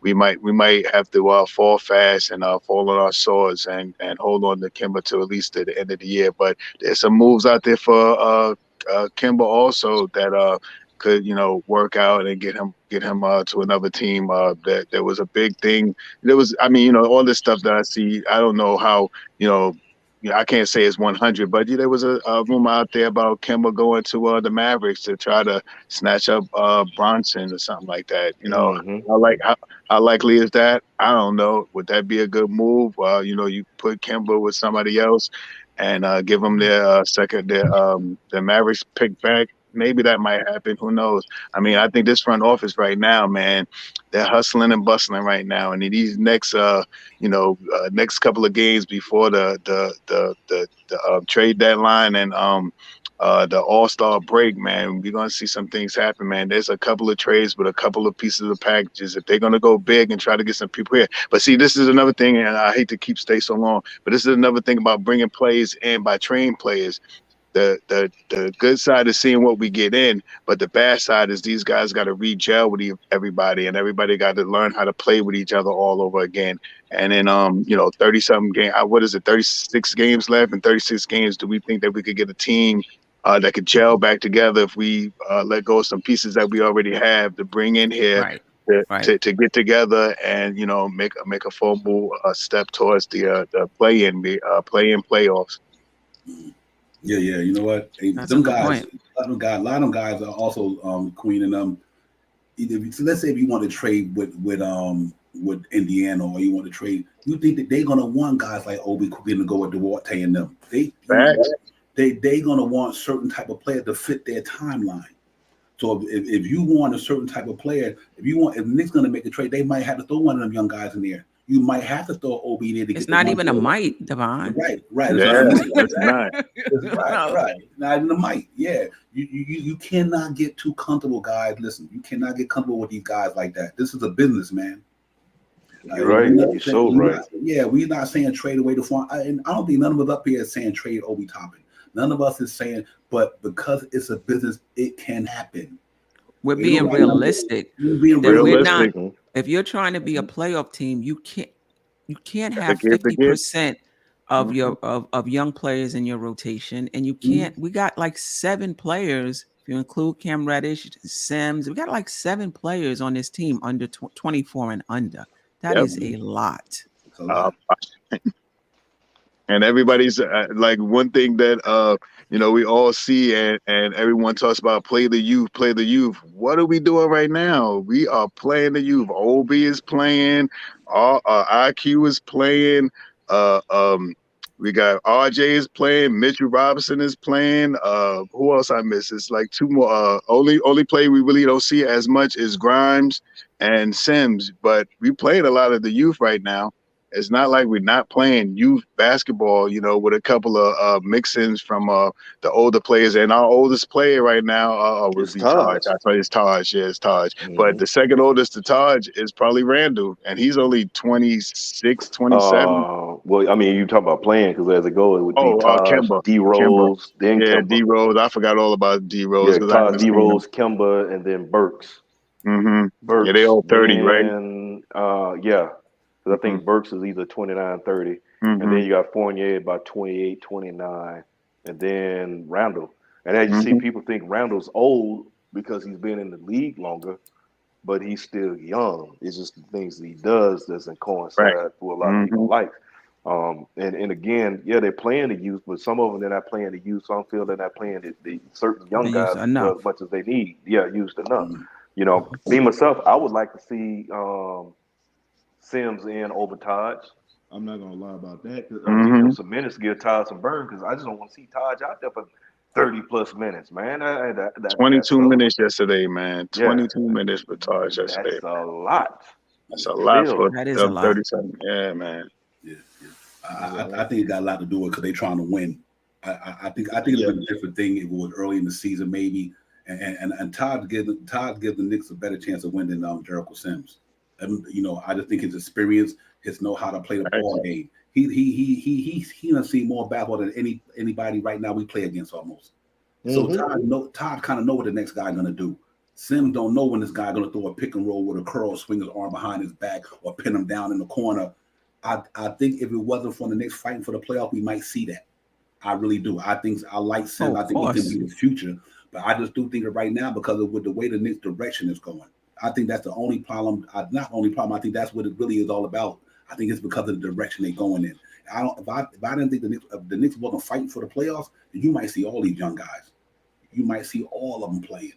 We might have to fall fast and fall on our swords and hold on to Kemba till at least at the end of the year. But there's some moves out there for Kemba also that could, you know, work out and get him to another team. That there was a big thing. There was, I mean, you know, all this stuff that I see. I don't know how, you know. Yeah, I can't say it's 100, but there was a rumor out there about Kemba going to the Mavericks to try to snatch up Bronson or something like that. You know, how likely is that? I don't know. Would that be a good move? You know, you put Kemba with somebody else and give them their their Mavericks pick back. Maybe that might happen. Who knows? I mean, I think this front office right now, man, they're hustling and bustling right now. And in these next next couple of games before the trade deadline and the All-Star break, man, we're gonna see some things happen, man. There's a couple of trades with a couple of pieces of packages if they're gonna go big and try to get some people here. But see, this is another thing, and I hate to stay so long, but this is another thing about bringing players in by trading players. the good side is seeing what we get in, but the bad side is these guys got to re-gel with everybody, and everybody got to learn how to play with each other all over again. And then 30-something game, what is it, 36 games left? In 36 games, do we think that we could get a team that could gel back together if we let go of some pieces that we already have to bring in here? Right. To get together and make a formal step towards the play-in playoffs. Yeah, you know what? That's Them a good guys, point. a lot of them guys are also Queen and so let's say if you want to trade with Indiana, or you want to trade, you think that they're gonna want guys like Obi Quinn to go with Duarte and them. They gonna want certain type of player to fit their timeline. So if you want a certain type of player, if Nick's gonna make a trade, they might have to throw one of them young guys in there. You might have to throw Obi there to get. It's not even a might, Devon. Right. Yeah, it's not. Right. Not even a might. Yeah. You cannot get too comfortable, guys. Listen, you cannot get comfortable with these guys like that. This is a business, man. You're right. You're so right. We're not saying trade away the farm. And I don't think none of us up here is saying trade Obi Toppin. None of us is saying, but because it's a business, it can happen. We're being realistic. If you're trying to be a playoff team, you can't have 50% of your of young players in your rotation, and you can't. We got like 7 players. If you include Cam Reddish, Sims, we got like 7 players on this team under 24 and under. That is a lot. And everybody's like, one thing that we all see and everyone talks about, play the youth. What are we doing right now? We are playing the youth. OB is playing, IQ is playing, we got RJ is playing, Mitchell Robinson is playing. Who else I miss? It's like 2 more. Only play we really don't see as much is Grimes and Sims, but we played a lot of the youth right now. It's not like we're not playing youth basketball, with a couple of mix-ins from the older players. And our oldest player right now would be Taj. I thought it's Taj. Yeah, it's Taj. But the second oldest to Taj is probably Randall, and he's only 26, 27. Well, I mean, you talk about playing, because as it goes, it would be Taj, Kemba. D Rose, then Kemba. D Rose. I forgot all about D Rose. Yeah, Taj, D Rose, Kemba, and then Burks. Burks. Yeah, they all 30, right? Yeah. I think Burks is either 29, 30. And then you got Fournier about 28, 29. And then Randall. And as you see, people think Randall's old because he's been in the league longer, but he's still young. It's just the things that he does doesn't coincide for a lot of people like. And again, yeah, they're playing the youth, but some of them, they're not playing the youth. Some feel they're not playing the certain young guys as much as they need. Yeah, used enough. Me, myself, I would like to see Sims in over Taj. I'm not gonna lie about that. Give him some minutes to give Taj some burn, because I just don't want to see Taj out there for 30+ minutes, man. 22 minutes yesterday, man. 22 minutes for Taj yesterday. That's a lot. That's a lot for that is a lot. 37. Yeah, man. Yeah. I think it got a lot to do with because they're trying to win. I think it's a different thing if it was early in the season, maybe. And Todd gives the Knicks a better chance of winning than Jericho Sims. I just think his experience, his know how to play the ball game. He done seen more basketball than anybody right now we play against almost. So Todd kind of know what the next guy gonna do. Sims don't know when this guy gonna throw a pick and roll with a curl, swing his arm behind his back, or pin him down in the corner. I think if it wasn't for the Knicks fighting for the playoff, we might see that. I really do. I like Sims. I think he can be the future. But I just do think that right now, because of the way the Knicks direction is going, I think that's the only problem. Not the only problem. I think that's what it really is all about. I think it's because of the direction they're going in. If I didn't think the Knicks wasn't fighting for the playoffs, then you might see all these young guys. You might see all of them playing.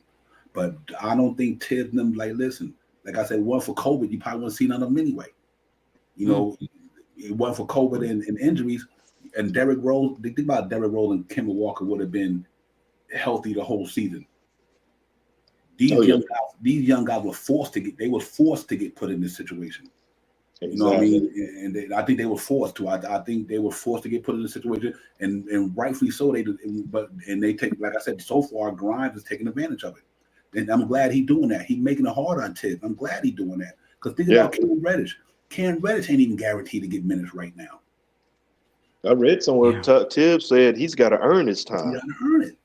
But I don't think Tibbs and them, listen, like I said, one for COVID, you probably wouldn't see none of them anyway. It wasn't for COVID and injuries. And Derrick Rose, think about Derrick Rose and Kemba Walker would have been healthy the whole season. These young guys were forced to get put in this situation. You know what I mean? And I think they were forced to. I think they were forced to get put in this situation, and rightfully so. They take, like I said, so far Grimes is taking advantage of it, and I'm glad he's doing that. He's making it hard on Tibbs. I'm glad he's doing that, because think about Cam Reddish. Cam Reddish ain't even guaranteed to get minutes right now. I read somewhere Tibbs said he's got to earn his time. You got to earn it.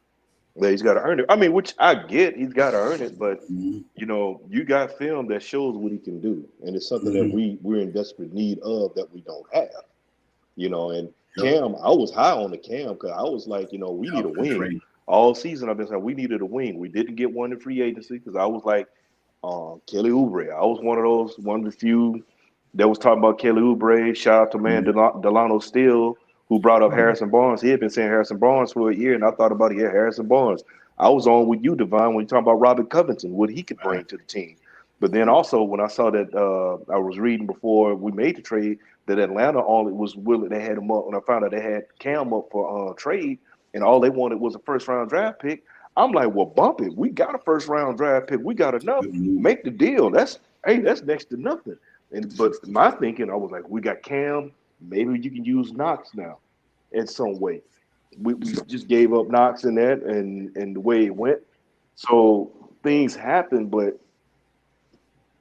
Yeah, he's got to earn it. I mean, which I get, he's got to earn it, but Mm-hmm. you know, you got film that shows what he can do, and it's something Mm-hmm. that we're in desperate need of that we don't have. You know, and Cam, I was high on the Cam because I was like, you know, we need a wing. Trade. All season I've been saying we needed a wing. We didn't get one in free agency because I was like, Kelly Oubre. I was one of the few that was talking about Kelly Oubre. Shout out to man Delano Steele, who brought up Harrison Barnes. He had been saying Harrison Barnes for a year, and I thought about it. Yeah, Harrison Barnes. I was on with you, Devon, when you talking about Robert Covington, what he could bring to the team. But then also when I saw that I was reading before we made the trade that Atlanta only was willing. They had him up when I found out they had Cam up for trade, and all they wanted was a first-round draft pick. I'm like, well, bump it. We got a first-round draft pick. We got enough. Make the deal. That's next to nothing. But my thinking, I was like, we got Cam. Maybe you can use Knox now in some way. We just gave up Knox in that and the way it went. So things happen, but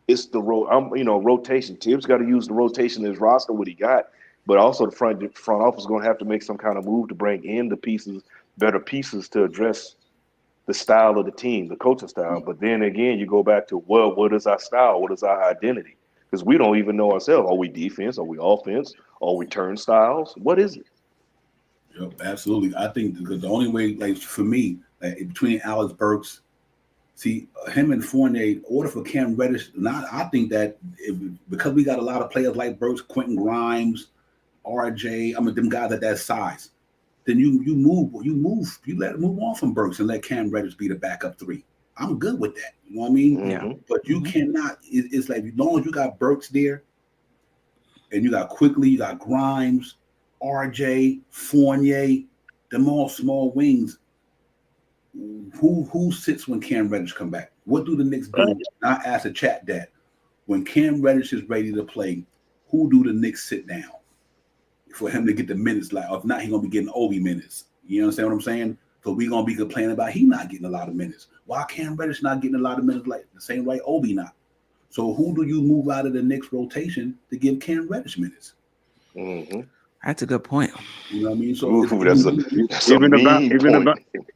it's the rotation. Tibbs got to use the rotation in his roster, what he got, but also the front office is going to have to make some kind of move to bring in the pieces, better pieces to address the style of the team, the coaching style. But then again, you go back to, well, what is our style? What is our identity? Because we don't even know ourselves. Are we defense? Are we offense? Are we turnstiles? What is it? Yep, absolutely. I think because the only way, like for me, like between Alex Burks, see him and Fournier, in order for Cam Reddish, I think that because we got a lot of players like Burks, Quentin Grimes, RJ, I mean them guys at that size, then you let him move on from Burks and let Cam Reddish be the backup three. I'm good with that. You know what I mean? Yeah. But you cannot. It's like as long as you got Burks there, and you got Quickly, you got Grimes, RJ, Fournier, them all small wings. Who sits when Cam Reddish come back? What do the Knicks do? I asked the chat that when Cam Reddish is ready to play, who do the Knicks sit down for him to get the minutes? Like, if not, he's gonna be getting Obi minutes. You understand what I'm saying? So we're gonna be complaining about he not getting a lot of minutes. Why Cam Reddish not getting a lot of minutes like the same way Obi not? So who do you move out of the Knicks rotation to give Cam Reddish minutes? Mm-hmm. That's a good point. You know what I mean? So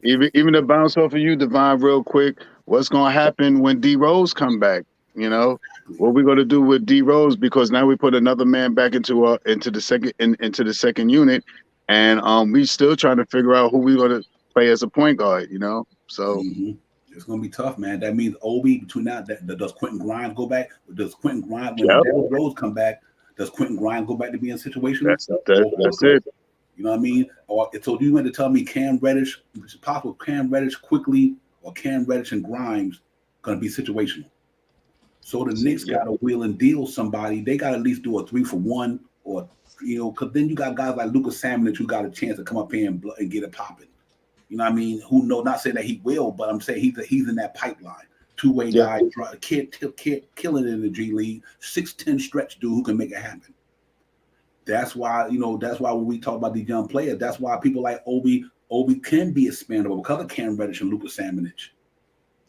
even to bounce off of you, Devon, real quick, what's gonna happen when D Rose come back? You know, what we gonna do with D Rose, because now we put another man back into the second unit, and we still trying to figure out who we gonna play as a point guard. You know, so. It's gonna be tough, man. That means Obi between that does Quentin Grimes go back? Does Quentin Grimes when Derrick Rose come back? Does Quentin Grimes go back to being situational? That's it. You know what I mean? Or so you meant to tell me Cam Reddish, it's possible Cam Reddish Quickly or Cam Reddish and Grimes gonna be situational. So the Knicks gotta wheel and deal somebody. They gotta at least do a 3-for-1, or because then you got guys like Lucas Samanic who got a chance to come up here and get it popping. You know what I mean? Who know? Not saying that he will, but I'm saying he's in that pipeline. Two-way guy, kid killing it in the G League, 6'10" stretch dude who can make it happen. That's why when we talk about these young players, that's why people like Obi can be expandable because of Cam Reddish and Lucas Samanic.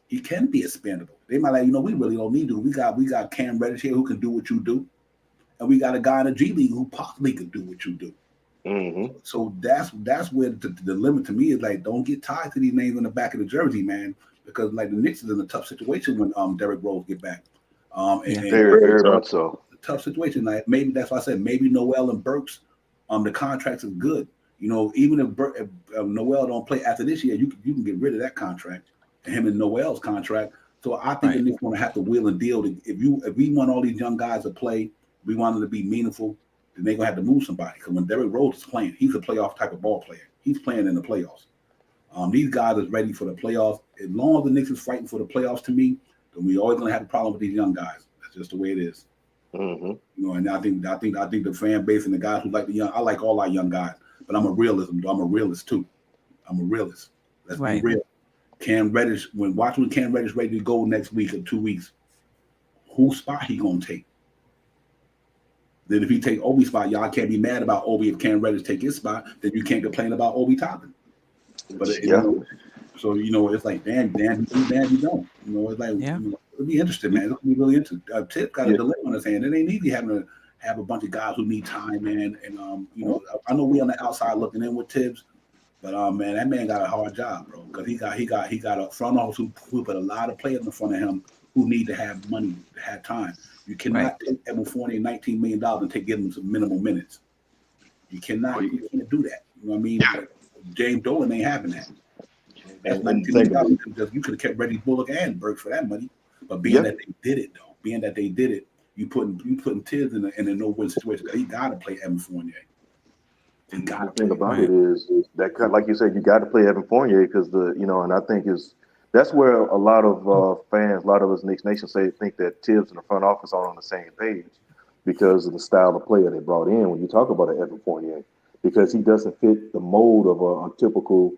He can be expandable. They might like, we really don't need to. We got Cam Reddish here who can do what you do, and we got a guy in the G League who possibly could do what you do. Mm-hmm. So that's where the limit to me is like, don't get tied to these names on the back of the jersey, man, because like the Knicks is in a tough situation when Derrick Rose get back. Very much so. A tough situation. Like maybe that's why I said maybe Noel and Burks, the contracts is good. Even if Noel don't play after this year, you can get rid of that contract and him and Noel's contract. So I think the Knicks want to have to wheel and deal. If we want all these young guys to play, we want them to be meaningful. Then they're gonna have to move somebody, because when Derrick Rose is playing, he's a playoff type of ball player. He's playing in the playoffs. These guys are ready for the playoffs. As long as the Knicks is fighting for the playoffs, to me, then we always gonna have a problem with these young guys. That's just the way it is. Mm-hmm. And I think the fan base and the guys who like the young, I like all our young guys, but I'm a realist too. I'm a realist. Let's be real. Cam Reddish, when Cam Reddish ready to go next week or 2 weeks, whose spot he gonna take? Then if he take Obi's spot, y'all can't be mad about Obi. If Cam Reddish take his spot, then you can't complain about Obi Toppin. But so it's like damn, you don't. It's like it'll be interesting, man. It'll be really interesting. Tip got a dilemma on his hand. It ain't easy having have a bunch of guys who need time, man. And you know, I know we on the outside looking in with Tibbs, but man, that man got a hard job, bro, because he got a front office who put a lot of players in front of him who need to have money, to have time. You cannot take Evan Fournier $19 million and give him some minimal minutes. You can't do that. You know what I mean? Yeah. James Dolan ain't having that. That's $19 million. You could have kept Reggie Bullock and Burks for that money. But being that they did it, you putting Tibbs in a no-win situation. He got to play Evan Fournier. The thing about it is that, like you said, you got to play Evan Fournier because and I think that's where a lot of fans, a lot of us Knicks Nation think that Tibbs and the front office are on the same page because of the style of player they brought in. When you talk about an Evan Fournier, because he doesn't fit the mold of a typical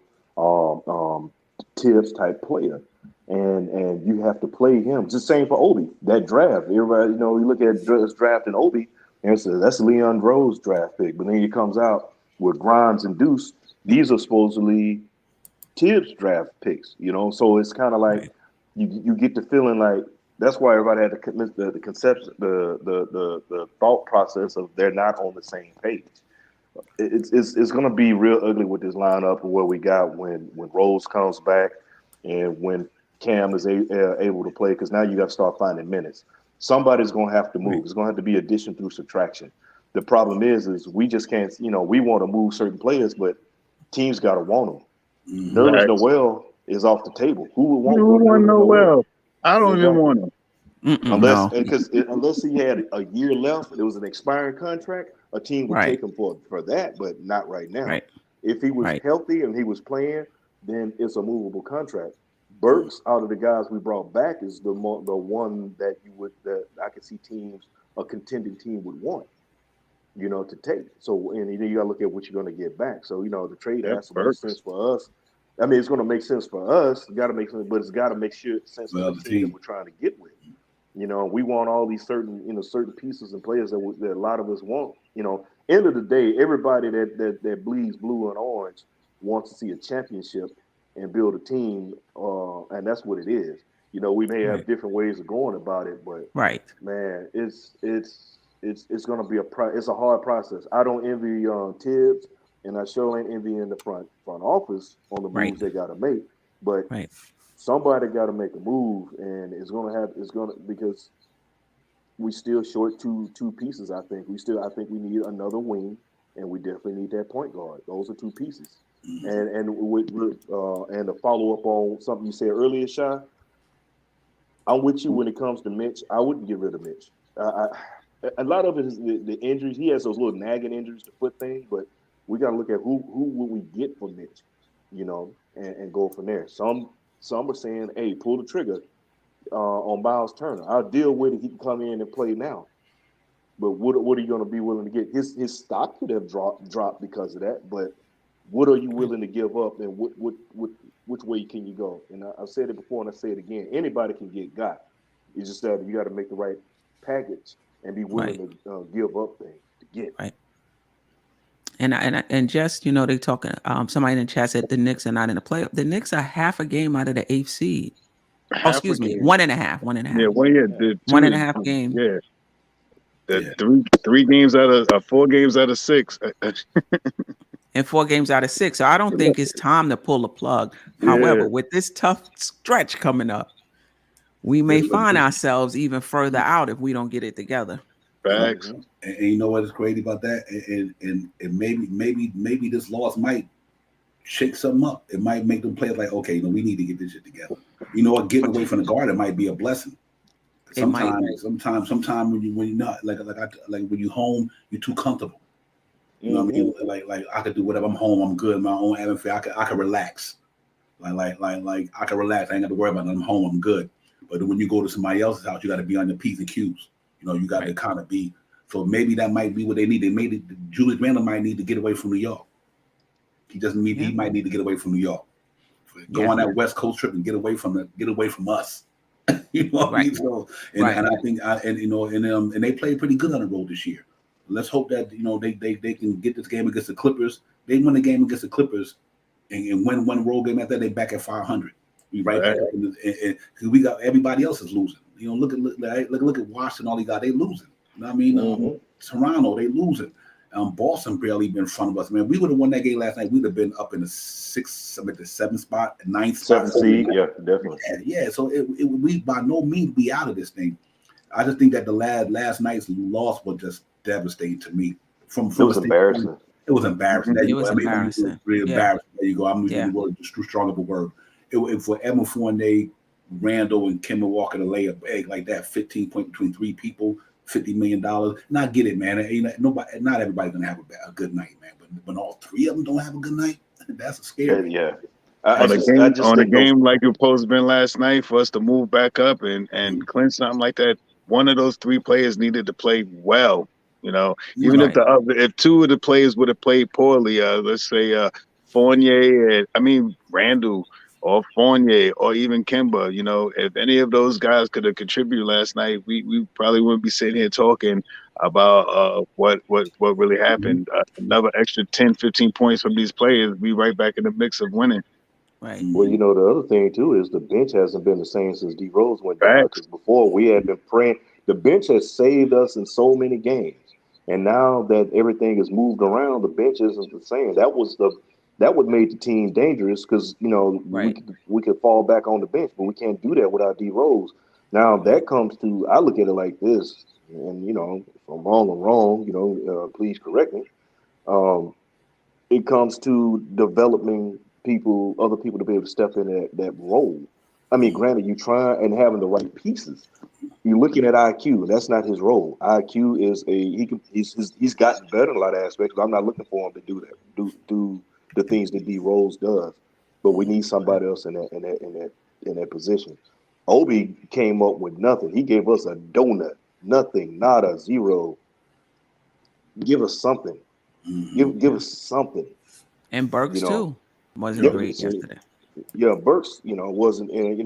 Tibbs type player, and you have to play him. It's the same for Obi. That draft, everybody, you look at drafting Obi, and it's that's Leon Rose draft pick, but then he comes out with Grimes and Deuce. These are supposedly Tibbs draft picks, So it's kind of like you get the feeling like that's why everybody had the conception, the thought process of they're not on the same page. It's going to be real ugly with this lineup of what we got when Rose comes back and when Cam is able to play, because now you got to start finding minutes. Somebody's going to have to move. It's going to have to be addition through subtraction. The problem is we just can't, we want to move certain players, but teams got to want them. Nerlens Noel is off the table. Who would want Nerlens Noel? I don't even want him. Unless he had a year left, it was an expiring contract, a team would take him for that, but not right now. Right. If he was healthy and he was playing, then it's a movable contract. Burks, out of the guys we brought back, is the one that I could see a contending team would want, to take. So, and you got to look at what you're going to get back. So, the trade has to make sense for us. I mean, it's going to make sense for us. Got to make sense, but it's got to make sense for the team that we're trying to get with. We want all these certain pieces and players that a lot of us want. End of the day, everybody that bleeds blue and orange wants to see a championship and build a team, and that's what it is. We may have different ways of going about it, but man, it's going to be it's a hard process. I don't envy Tibbs, and I sure ain't envying the front office on the moves they got to make. But somebody got to make a move, and because we still short two pieces. I think we need another wing, and we definitely need that point guard. Those are two pieces. And to follow up on something you said earlier, Shy, I'm with you when it comes to Mitch. I wouldn't get rid of Mitch. A lot of it is the injuries. He has those little nagging injuries, the foot thing, but we got to look at who would we get for Mitch, and go from there. Some are saying, hey, pull the trigger on Miles Turner. I'll deal with it. He can come in and play now. But what are you going to be willing to get? His stock could have dropped because of that, but what are you willing to give up, and which way can you go? And I've said it before, and I say it again. Anybody can get got. It's just that you got to make the right package and be willing to give up things to get. Right. And just they talking. Somebody in the chat said the Knicks are not in the playoff. The Knicks are half a game out of the 8th seed. Excuse me, 1.5. 1.5. Yeah, 1.5 game. Yeah. 3 games out of 4 games out of 6. And 4 games out of 6. So I don't think it's time to pull the plug. However, with this tough stretch coming up, we may find ourselves even further out if we don't get it together. Facts. And you know what is crazy about that? And maybe this loss might shake something up. It might make them players like, okay, we need to get this shit together. You know what? Getting away from the guard, it might be a blessing. Sometimes when you're not like when you home, you're too comfortable. You know what I mean? Like I could do whatever. I'm home. I'm good. My own atmosphere. I can relax. Like I can relax. I ain't got to worry about it. I'm home. I'm good. But when you go to somebody else's house, you got to be on your P's and Q's. You got to kind of be. So maybe that might be what they need. Julius Randle might need to get away from New York. He might need to get away from New York. Go on that West Coast trip and get away from us. You know what I mean? So, and I think and they played pretty good on the road this year. Let's hope that they can get this game against the Clippers. They win the game against the Clippers and win one road game after they back at 500. We back because we got everybody else is losing. Look at Washington, all they got, they losing. You know what I mean? Toronto, they losing. Boston barely been in front of us, man. We would have won that game last night. We'd have been up in the seventh spot, ninth spot. 7th seed, yeah, definitely. Yeah. So we by no means be out of this thing. I just think that the last night's loss was just devastating to me. It was embarrassing. It was embarrassing. It was embarrassing. Really embarrassing. There you go. I'm using the word too strong of a word. For Evan Fournier, Randall, and Kemba Walker to lay a egg like that, 15 points between 3 people. $50 million. Not get it, man. Not everybody's gonna have a good night, man. But when all 3 of them don't have a good night, that's a scary. Yeah. On a game like it supposed to been last night, for us to move back up and clinch something like that, one of those 3 players needed to play well. Even if 2 of the players would have played poorly, let's say Fournier, Randall, or Fournier, or even Kemba, if any of those guys could have contributed last night, we probably wouldn't be sitting here talking about what really happened. Another extra 10, 15 points from these players, we right back in the mix of winning. Right. Well, the other thing too is the bench hasn't been the same since D Rose went down. Because before we had been praying, the bench has saved us in so many games, and now that everything is moved around, the bench isn't the same. That would make the team dangerous because we could fall back on the bench, but we can't do that without D Rose. Now that comes to, I look at it like this, and if I'm wrong or wrong, please correct me. It comes to developing other people to be able to step in that role. Granted, you try and having the right pieces. You're looking at IQ. That's not his role. IQ is he's gotten better in a lot of aspects. But I'm not looking for him to do that. Do the things that D Rose does, but we need somebody else in that position. Obi came up with nothing. He gave us a donut, nothing, nada, zero. Give us something. Give us something. And Burks too wasn't great yesterday. Yeah, Burks, wasn't. And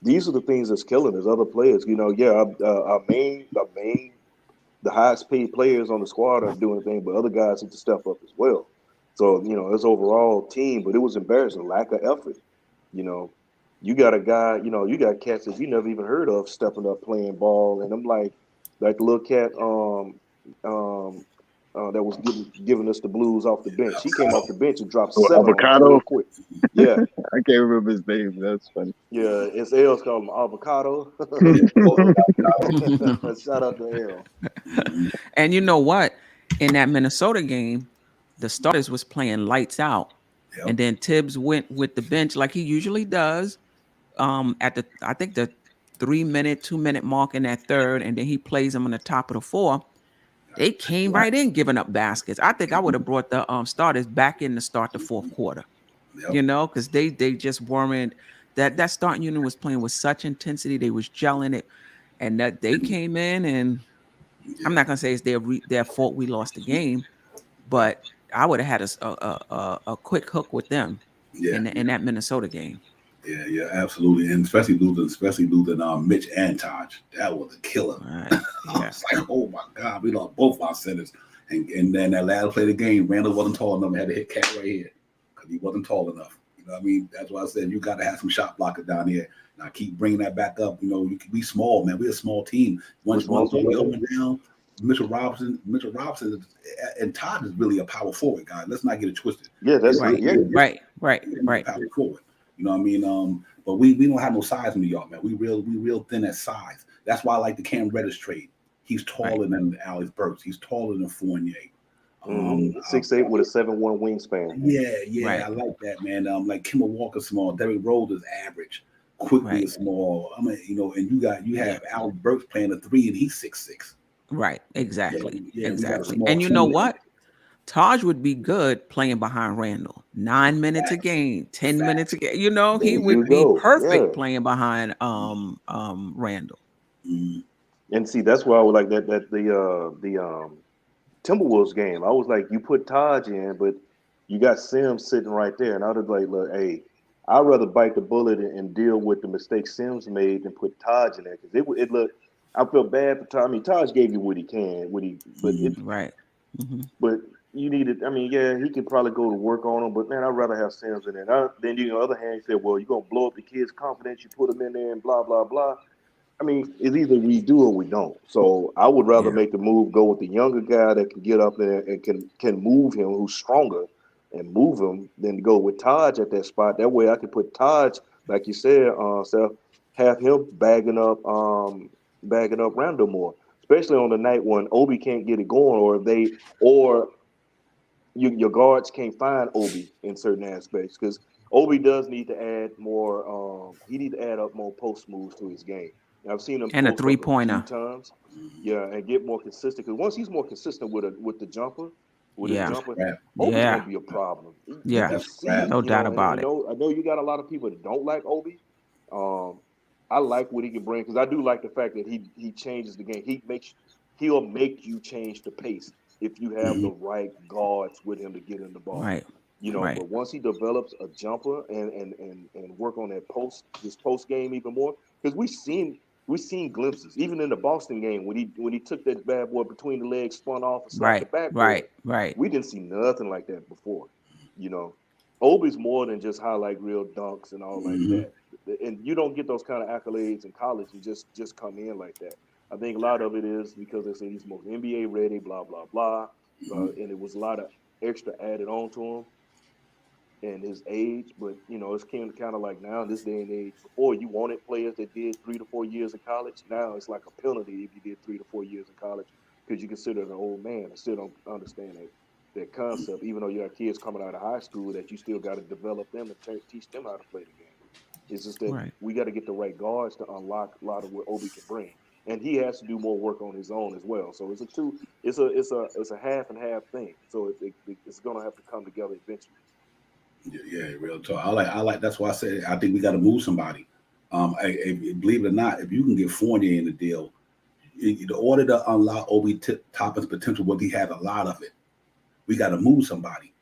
these are the things that's killing us. Other players, our main, the highest paid players on the squad aren't doing anything, but other guys need to step up as well. So, it's overall team, but it was embarrassing, lack of effort. You got a guy, you got cats that you never even heard of stepping up playing ball. And I'm like the little cat that was giving us the blues off the bench. He came off the bench and dropped 7 avocado real quick. Yeah. I can't remember his name. That's funny. Yeah, it's L's called him Avocado. Shout out to L. And you know what? In that Minnesota game, the starters was playing lights out. Yep. And then Tibbs went with the bench like he usually does at the 3-minute, 2-minute mark in that third, and then he plays them on the top of the 4. They came right in giving up baskets. I think I would have brought the starters back in to start the 4th quarter. Yep. Because they just weren't that starting unit was playing with such intensity. They was gelling it, and that they came in, and I'm not gonna say it's their fault we lost the game, but I would have had a quick hook with them in that Minnesota game. Yeah, absolutely, and especially losing Mitch and Taj. That was a killer. Right. I was like, oh my God, we lost both our centers, and then that last play of the game, Randall wasn't tall enough and had to hit Cat right here because he wasn't tall enough. That's why I said you got to have some shot blockers down here. And I keep bringing that back up. You can be small, man. We're a small team. Once we're going down, Mitchell Robinson, and Todd is really a power forward guy. Let's not get it twisted. Yeah, that's right. Right. Power forward. But we don't have no size in New York, man. We real thin at size. That's why I like the Cam Reddish trade. He's taller than Alex Burks. He's taller than Fournier. 6'8" with a 7'1" wingspan. Yeah, right. I like that, man. Like Kemba Walker small, Derrick Rose is average, quickly is small. And you have Alex Burks playing a 3 and he's 6'6". Right, exactly. Exactly. And you know what? Taj would be good playing behind Randall. 9 minutes a game, 10 minutes a game. He would be perfect playing behind Randall. And see, that's why I would like that the Timberwolves game. I was like, you put Taj in, but you got Sims sitting right there, and I was like, look, hey, I'd rather bite the bullet and deal with the mistakes Sims made than put Taj in there because it looked. I feel bad for Taj. Taj gave you what he can, right. Mm-hmm. But you needed. He could probably go to work on him, but man, I'd rather have Sims in there. Then on the other hand, you said, well, you're gonna blow up the kid's confidence. You put him in there and blah blah blah. I mean, it's either we do or we don't. So I would rather make the move, go with the younger guy that can get up there and can move him, who's stronger, and move him, than go with Taj at that spot. That way I can put Taj, like you said, Seth, have him bagging up Randall more, especially on the night when Obi can't get it going, or your guards can't find Obi in certain aspects, because Obi does need to add more. He needs to add up more post moves to his game. And I've seen him and a post up a few 3-pointer. times, and get more consistent. Because once he's more consistent with the jumper, Obi's gonna be a problem. You can see, no doubt about it. I know you got a lot of people that don't like Obi. I like what he can bring, because I do like the fact that he changes the game. He'll make you change the pace if you have the right guards with him to get in the ball. Right. But once he develops a jumper and work on his post game even more, because we've seen glimpses, even in the Boston game when he took that bad boy between the legs, spun off and slapped the backboard. Right. We didn't see nothing like that before. Obi's more than just highlight reel dunks and all like that. And you don't get those kind of accolades in college and just come in like that. I think a lot of it is because they say he's most NBA ready, blah, blah, blah. And it was a lot of extra added on to him and his age. But, it's kind of like now in this day and age, before you wanted players that did 3 to 4 years in college. Now it's like a penalty if you did 3 to 4 years in college, because you consider an old man. I still don't understand that concept, even though you have kids coming out of high school, that you still got to develop them and teach them how to play the game. It's just that we got to get the right guards to unlock a lot of what Obi can bring. And he has to do more work on his own as well. So it's a half and half thing. So it's gonna have to come together eventually. Yeah, real talk. I like. That's why I said I think we got to move somebody. Believe it or not, if you can get Fournier in the deal, in order to unlock Obi Toppin's potential, what he has a lot of it, we got to move somebody.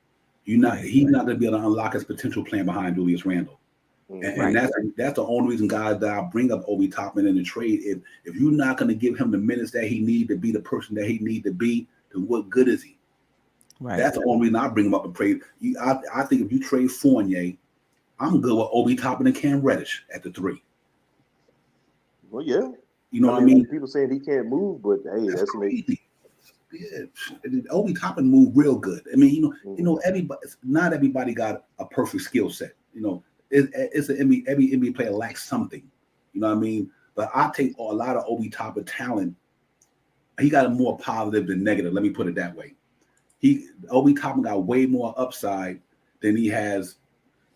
He's not going to be able to unlock his potential playing behind Julius Randle. And that's the only reason, guys, that I bring up Obi Toppin in the trade. If you're not going to give him the minutes that he needs to be the person that he needs to be, then what good is he? Right. That's the only reason I bring him up and trade. I think if you trade Fournier, I'm good with Obi Toppin and Cam Reddish at the 3. Well, yeah. You know what I mean? People saying he can't move, but hey, that's crazy. Yeah, Obi Toppin moved real good. I mean, everybody. Not everybody got a perfect skill set. It's an NBA, every NBA player lacks something, you know what I mean? But I take a lot of Obi Toppin talent. He got a more positive than negative. Let me put it that way. Obi Toppin got way more upside than he has,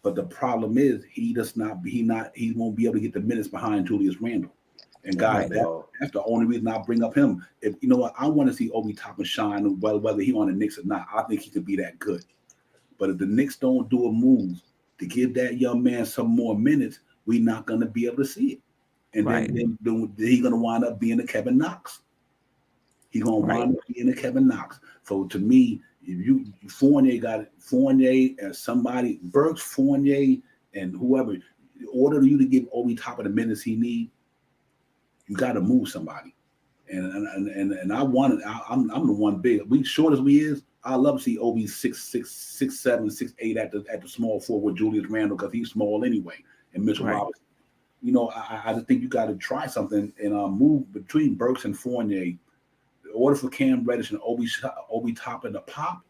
but the problem is he won't be able to get the minutes behind Julius Randle. And guys, that's the only reason I bring up him. If you know what, I want to see Obi Toppin shine, whether he on the Knicks or not. I think he could be that good. But if the Knicks don't do a move to give that young man some more minutes, we're not going to be able to see it. And then he's going to wind up being a Kevin Knox. He's going to wind up being a Kevin Knox. So to me, if Fournier and somebody, Burks, Fournier, and whoever, in order for you to give Obi Toppin the minutes he needs, you got to move somebody. And I'm the one big. We short as we is, I love to see Obi 6'7", 6'8" at the small forward with Julius Randle, because he's small anyway, and Mitchell Robinson. I just think you got to try something and move between Burks and Fournier. In order for Cam Reddish and Obi Toppin to pop,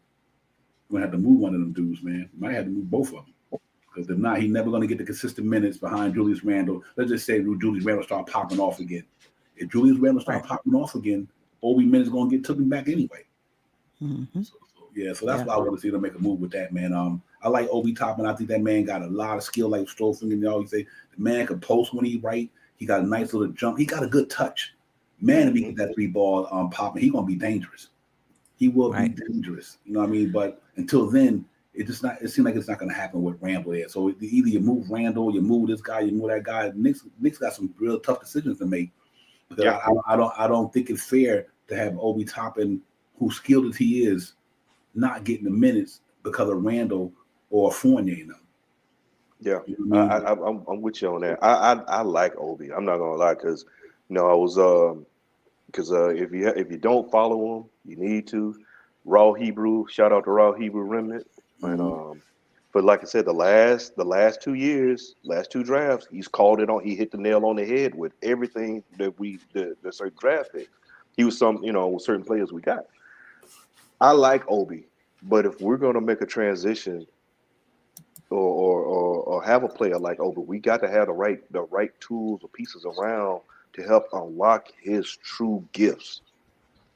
you're gonna have to move one of them dudes, man. You might have to move both of them, because if not, he's never gonna get the consistent minutes behind Julius Randle. Let's just say Julius Randle start popping off again. If Julius Randle start popping off again, Obi minutes gonna get taken back anyway. Mm-hmm. So that's why I want to see them make a move with that, man. I like Obi Toppin. I think that man got a lot of skill, like Strofinger. You always say the man can post when he right. He got a nice little jump. He got a good touch. Man, if he get that 3 ball popping, he's gonna be dangerous. He will be dangerous. You know what I mean? But until then, it seems like it's not gonna happen with Randle there. So either you move Randle, you move this guy, you move that guy. Knicks got some real tough decisions to make. Because I don't think it's fair to have Obi Toppin, who skilled as he is, not getting the minutes because of Randle or Fournier. Yeah, you know what I mean? I'm with you on that. I like Obi. I'm not gonna lie, because I was if you don't follow him, you need to. Raw Hebrew, shout out to Raw Hebrew Remnant, and But like I said, the last 2 years, last two drafts, he's called it on. He hit the nail on the head with everything that the certain draft picks. He was certain players we got. I like Obi, but if we're gonna make a transition or have a player like Obi, we got to have the right tools or pieces around to help unlock his true gifts.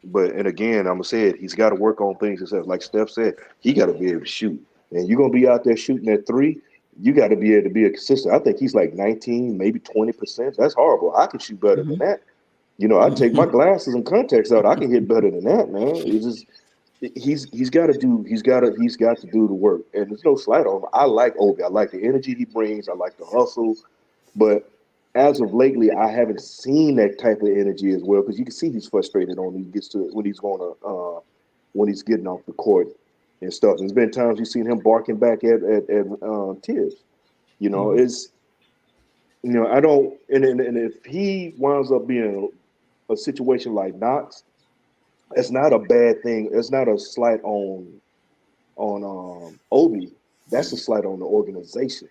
But and again, I'm gonna say it. He's got to work on things himself. Like Steph said, he got to be able to shoot. And you're gonna be out there shooting at three. You got to be able to be a consistent. I think he's like 19, maybe 20%. That's horrible. I can shoot better than that. I take my glasses and contacts out. I can hit better than that, man. It's just he's got to do the work. And there's no slight on him. I like Obi. I like the energy he brings. I like the hustle. But as of lately, I haven't seen that type of energy as well, because you can see he's frustrated when he's getting off the court and stuff. And there's been times you've seen him barking back at Tibbs. It's I don't and if he winds up being a situation like Knox, it's not a bad thing. It's not a slight on Obi. That's a slight on the organization.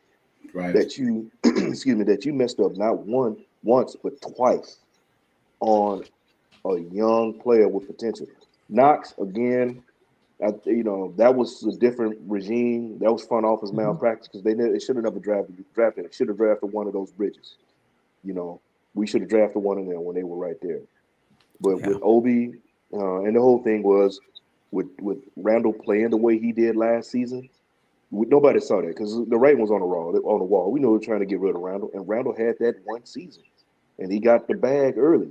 Right. That you that you messed up not once but twice on a young player with potential. Knox, again, that was a different regime. That was front office malpractice, because they should have never drafted it. Should have drafted one of those Bridges. We should have drafted one of them when they were right there. But with Obi, and the whole thing was with Randall playing the way he did last season, nobody saw that, because the writing was on the wall. We knew we were trying to get rid of Randall, and Randall had that one season, and he got the bag early.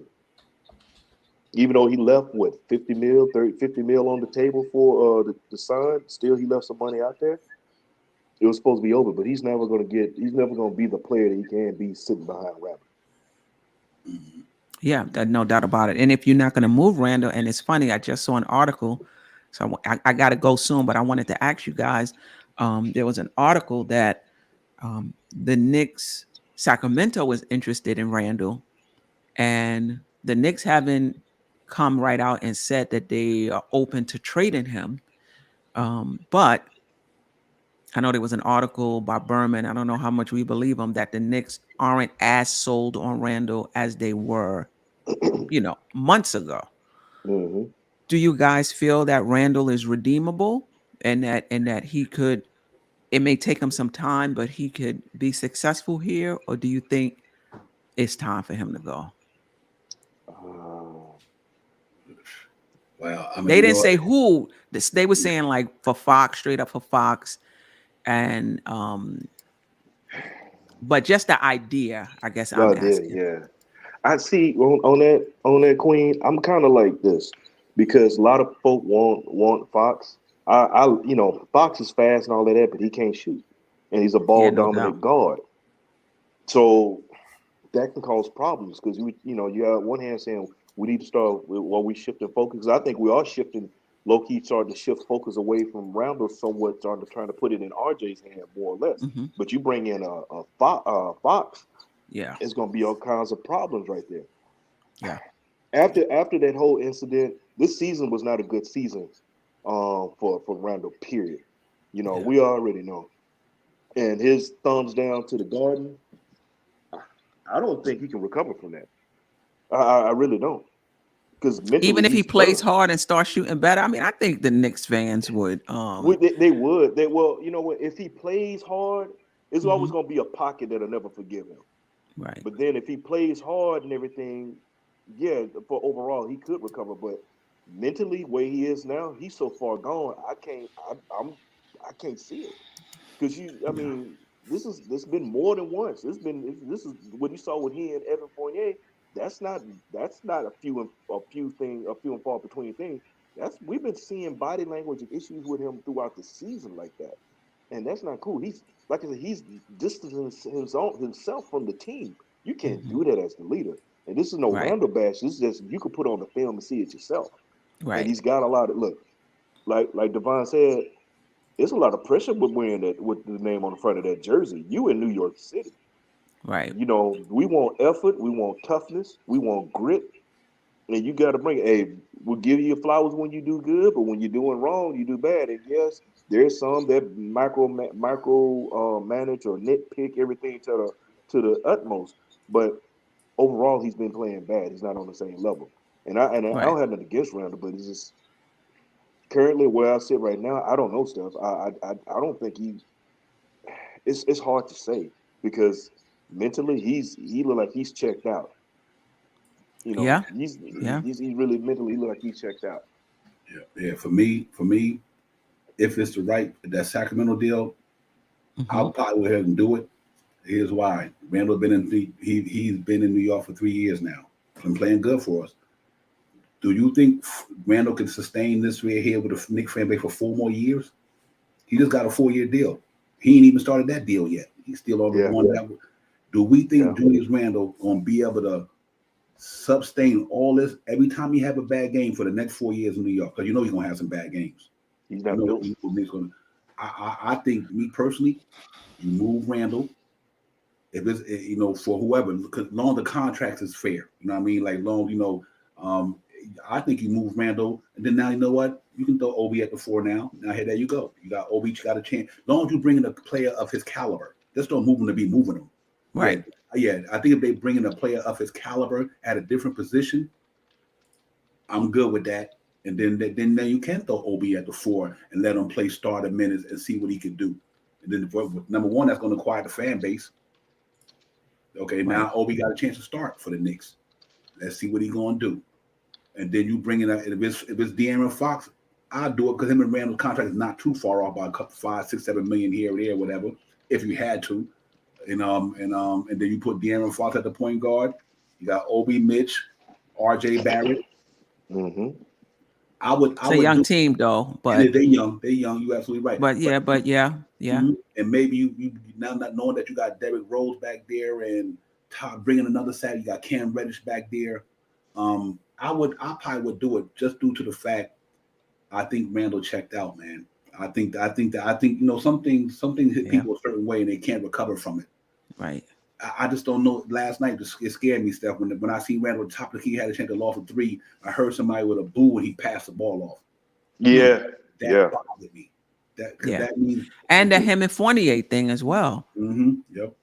Even though he left 50 mil on the table for the Suns, still he left some money out there. It was supposed to be over, but he's never going to be the player that he can be sitting behind Randall. Yeah, no doubt about it. And if you're not going to move Randall, and it's funny, I just saw an article, so I got to go soon, but I wanted to ask you guys. There was an article that the Knicks, Sacramento was interested in Randall, and the Knicks haven't come right out and said that they are open to trading him. But I know there was an article by Berman, I don't know how much we believe him, that the Knicks aren't as sold on Randall as they were, months ago. Mm-hmm. Do you guys feel that Randall is redeemable, and that he could, it may take him some time, but he could be successful here? Or do you think it's time for him to go? Well, I mean, they didn't say who. They were saying like for Fox, straight up for Fox, and but just the idea, I guess I'm asking. Yeah. I see on that, Queen. I'm kind of like this, because a lot of folk want Fox. Fox is fast and all of that, but he can't shoot, and he's a ball dominant guard. So that can cause problems, because you have one hand saying we need to start while we shifting focus. 'Cause I think we are shifting low key, starting to shift focus away from Randall somewhat, starting to trying to put it in RJ's hand more or less. Mm-hmm. But you bring in a Fox, yeah, it's going to be all kinds of problems right there. Yeah. After that whole incident, this season was not a good season for Randall. Period. We already know. And his thumbs down to the Garden, I don't think he can recover from that. I really don't. Because even if he plays hard and starts shooting better, I mean, I think the Knicks fans would. They would. You know what? If he plays hard, it's always going to be a pocket that'll never forgive him. Right. But then if he plays hard and everything, for overall he could recover. But mentally, where he is now, he's so far gone. I can't see it. Because this has been more than once. This is what you saw with he and Evan Fournier. That's not a few and far between thing. We've been seeing body language and issues with him throughout the season like that, and that's not cool. He's, like I said, he's distancing himself from the team. You can't do that as the leader. And this is no Randall bash. This is just, you could put on the film and see it yourself. Right. And he's got a lot of look, like Devon said, it's a lot of pressure with wearing that, with the name on the front of that jersey. You in New York City. Right. We want effort, we want toughness, we want grit. And you got to bring it. Hey, we'll give you your flowers when you do good, but when you're doing wrong, you do bad. And yes, there's some that micro manage or nitpick everything to the utmost. But overall, he's been playing bad. He's not on the same level. And I Right. don't have nothing against Randall, but it's just currently where I sit right now. I don't know stuff. I don't think he. It's hard to say because mentally he look like he's checked out. You know, Yeah. Yeah. he's really mentally he look like he's checked out. Yeah. For me, if it's that Sacramento deal, I'll probably go ahead and do it. Here's why: Randall he's been in New York for 3 years now, and playing good for us. Do you think Randall can sustain this right here with the Knicks fan base for 4 more years? He just got a 4-year deal. He ain't even started that deal yet. He's still on the one that. Do we think Julius Randle gonna be able to sustain all this every time he have a bad game for the next 4 years in New York? Because you know he's gonna have some bad games. He's not built. I think me personally, you move Randall. If it's for whoever, because long the contract is fair. You know what I mean? Like long, I think you move Randall, and then now you know what? You can throw Obi at the 4 now. Now here, there you go. You got Obi, you got a chance. As long as you bring in a player of his caliber, just don't move him to be moving him. Right. Yeah. I think if they bring in a player of his caliber at a different position, I'm good with that. And then you can throw Obi at the 4 and let him play starter minutes and see what he can do. And then number one, that's going to acquire the fan base. Okay, now Obi got a chance to start for the Knicks. Let's see what he's going to do. And then you bring in if it's De'Aaron Fox, I'll do it because him and Randall's contract is not too far off by a couple 5, 6, 7 million here or there, whatever. If you had to, and then you put De'Aaron Fox at the point guard. You got Obi, Mitch, R.J. Barrett. Mm-hmm. It's a young team though, but they're young. You're absolutely right. But yeah. Mm-hmm. And maybe you now not knowing that you got Derrick Rose back there and bringing another side, you got Cam Reddish back there. I probably would do it just due to the fact I think Randall checked out, man. I think something hit people a certain way and they can't recover from it. Right. I just don't know. Last night it scared me, Steph. When I see Randall top of the key, had a chance to loft for 3. I heard somebody with a boo when he passed the ball off. That bothered me. That means and the him and Fournier thing as well. Mm-hmm. Yep.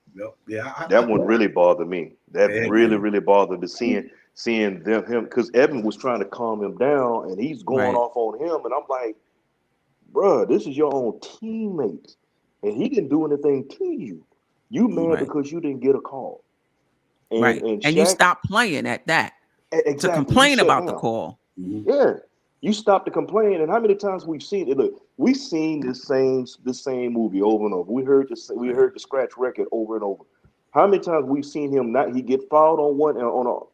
Yeah. That one really bothered me. That really bothered me seeing him because Evan was trying to calm him down and he's going off on him, and I'm like, bruh, this is your own teammate, and he didn't do anything to you. You mad because you didn't get a call. And Shaq, you stopped playing at that. Exactly. To complain about the call. Mm-hmm. Yeah. You stopped to complain. And how many times we've seen it? Look, we've seen the same movie over and over. We heard the scratch record over and over. How many times we've seen him he get fouled on one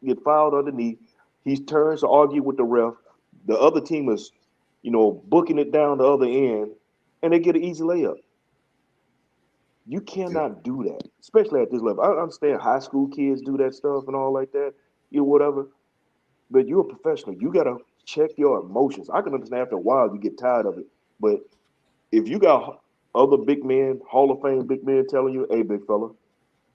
get fouled underneath. He turns to argue with the ref. The other team is, booking it down the other end, and they get an easy layup. You cannot do that, especially at this level. I understand high school kids do that stuff and all like that, whatever. But you're a professional. You gotta check your emotions. I can understand after a while you get tired of it. But if you got other big men, Hall of Fame big men telling you, hey, big fella,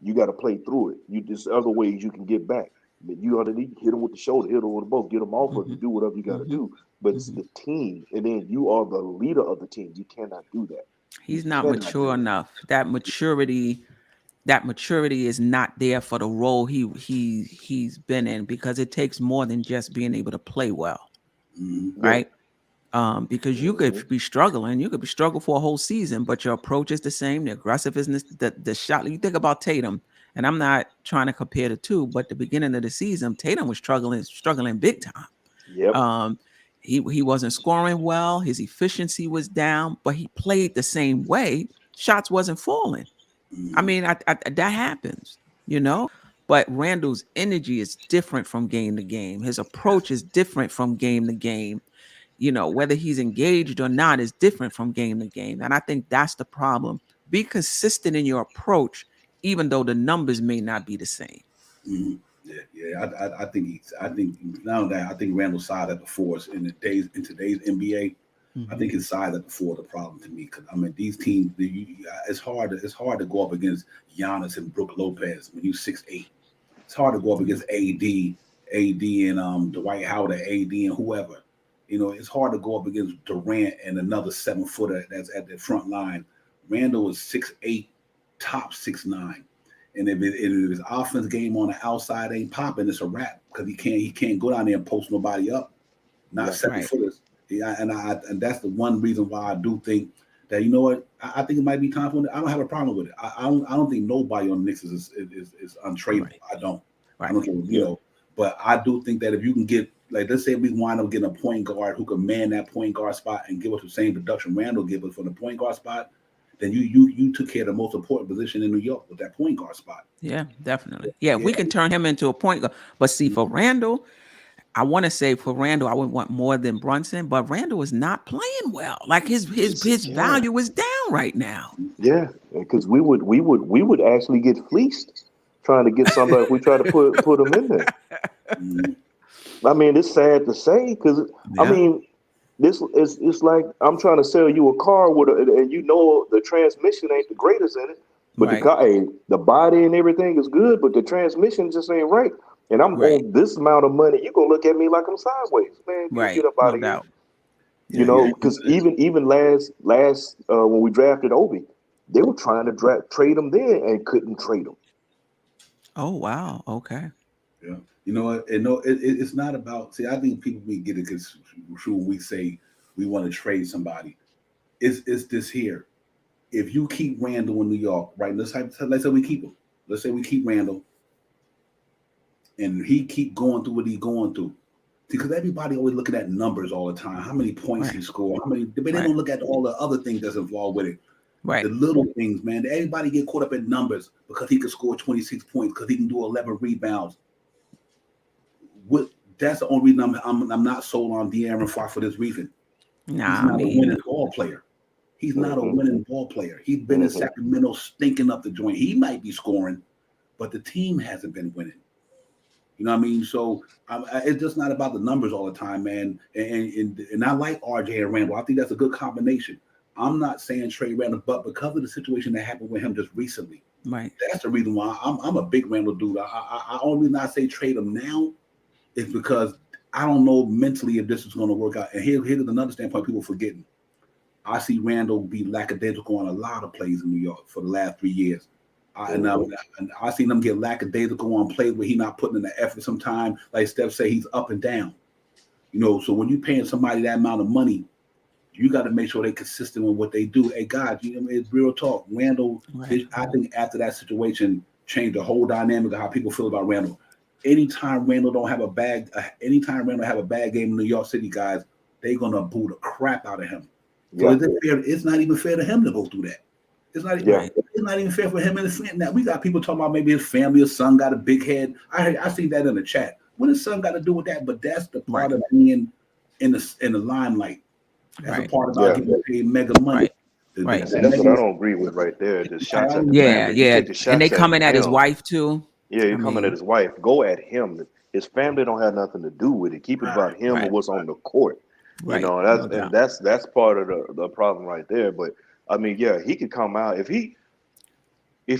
you got to play through it. There's other ways you can get back. But you underneath, hit them with the shoulder, hit them with the both, get them off of you, do whatever you got to do. But it's the team, and then you are the leader of the team. You cannot do that. He's not mature enough. That maturity is not there for the role he's been in, because it takes more than just being able to play well, right? Because you could be struggling. You could be struggling for a whole season, but your approach is the same. The aggressiveness, the shot. You think about Tatum, and I'm not trying to compare the two, but the beginning of the season, Tatum was struggling big time. Yep. He wasn't scoring well. His efficiency was down, but he played the same way. Shots wasn't falling. I mean, that happens, But Randall's energy is different from game to game. His approach is different from game to game. Whether he's engaged or not is different from game to game. And I think that's the problem. Be consistent in your approach, even though the numbers may not be the same. Mm-hmm. Yeah. I think now that I think Randall's side at the 4 in today's NBA. I think his side at the 4 is the problem to me, because these teams, it's hard to go up against Giannis and Brook Lopez when you're 6'8". It's hard to go up against AD AD and Dwight Howard, AD and whoever. You know, it's hard to go up against Durant and another 7-footer that's at the front line. Randall is 6'8", top 6'9". And if his offense game on the outside ain't popping, it's a wrap because he can't go down there and post nobody up. Not 7-footers. Yeah, and that's the one reason why I do think that, you know what, I think it might be time for it. I don't have a problem with it. I don't think nobody on the Knicks is untradeable. Right. I don't. Right. I don't care, you know. But I do think that if you can get, like, let's say we wind up getting a point guard who can man that point guard spot and give us the same production Randall give us for the point guard spot, then you took care of the most important position in New York with that point guard spot. Yeah, definitely. Yeah, we can turn him into a point guard. But see, for Randall, I want to say for Randall, I would want more than Brunson, but Randall is not playing well. Like his value is down right now. Yeah, because we would actually get fleeced trying to get somebody if we try to put them in there. I mean, it's sad to say because I mean, this is it's like I'm trying to sell you a car with and you know the transmission ain't the greatest in it, but the car, the body and everything is good, but the transmission just ain't right. And I'm on this amount of money. You gonna look at me like I'm sideways, man. Get up out of here. You know, because even last when we drafted Obi, they were trying to trade him then and couldn't trade him. Oh wow, okay. Yeah, you know what? And no, it's not about. See, I think people we get it because we say we want to trade somebody. It's this here. If you keep Randall in New York, right? Let's say we keep him. Let's say we keep Randall. And he keep going through what he's going through. Because everybody always looking at numbers all the time. How many points he scored? How many? But they don't look at all the other things that's involved with it. Right. The little things, man. Everybody get caught up in numbers because he could score 26 points because he can do 11 rebounds. That's the only reason I'm not sold on De'Aaron Fox for this reason. Nah, he's not a winning ball player. He's not a winning ball player. He's been in Sacramento stinking up the joint. He might be scoring, but the team hasn't been winning. You know what I mean? So it's just not about the numbers all the time, man. And I like RJ and Randall. I think that's a good combination. I'm not saying trade Randall, but because of the situation that happened with him just recently, that's the reason why I'm a big Randall dude. I only not say trade him now is because I don't know mentally if this is going to work out. And here's another standpoint people forgetting. I see Randall be lackadaisical on a lot of plays in New York for the last 3 years. And I seen him get lackadaisical on plays where he not putting in the effort sometimes. Like Steph say, he's up and down. You know, so when you're paying somebody that amount of money, you got to make sure they're consistent with what they do. Hey, God, it's real talk. Randall, I think after that situation changed the whole dynamic of how people feel about Randall. Anytime Randall have a bad game in New York City, guys, they're gonna boo the crap out of him. So it's not even fair to him to go through that. It's not even fair for him and his family. Now we got people talking about maybe his family, his son got a big head. I see that in the chat. What his son got to do with that? But that's the part of being in the limelight. That's a part about getting paid mega money. That's what I don't agree with right there. The shots at the family. And they coming at his wife too. Yeah, you're coming at his wife. Go at him. His family don't have nothing to do with it. Keep it about him and what's on the court. You know, that's part of the problem right there. But I mean, he could come out if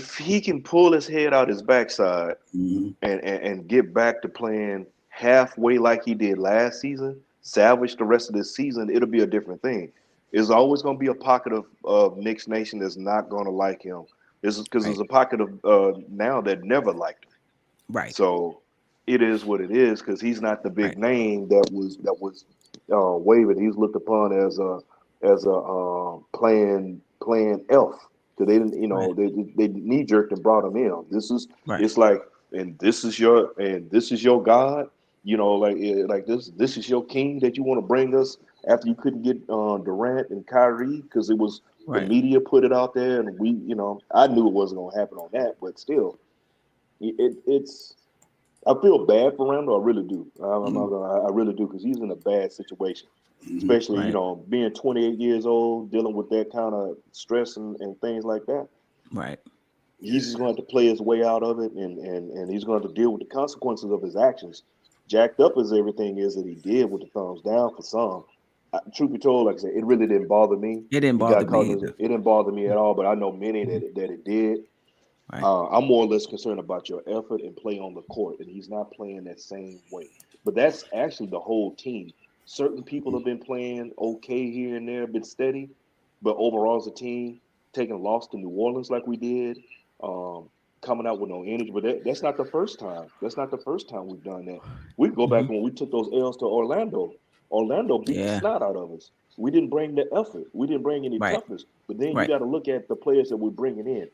he can pull his head out his backside and get back to playing halfway like he did last season, salvage the rest of this season, it'll be a different thing. There's always going to be a pocket of Knicks Nation that's not going to like him. This is because there's a pocket of now that never liked him. Right. So it is what it is because he's not the big name that was wavered. He's looked upon as a playing elf. So they didn't, they knee jerked and brought him in. This is it's like, and this is your God. You know, like this is your king that you want to bring us after you couldn't get Durant and Kyrie because it was the media put it out there and we, I knew it wasn't going to happen on that, but still, it's. I feel bad for Randall. I really do. I really do because he's in a bad situation, especially being 28 years old, dealing with that kind of stress and things like that. Right. He's just going to have to play his way out of it, and he's going to have to deal with the consequences of his actions. Jacked up as everything is that he did with the thumbs down for some. Truth be told, like I said, it really didn't bother me. It didn't bother me. It didn't bother me at all, but I know many that it did. Right. I'm more or less concerned about your effort and play on the court, and he's not playing that same way. But that's actually the whole team. Certain people have been playing okay here and there, been steady, but overall as a team, taking a loss to New Orleans like we did, coming out with no energy. But that's not the first time. That's not the first time we've done that. We can go back when we took those L's to Orlando. Orlando beat the Yeah. snot out of us. We didn't bring the effort. We didn't bring any Right. toughness. But then you Right. got to look at the players that we're bringing in.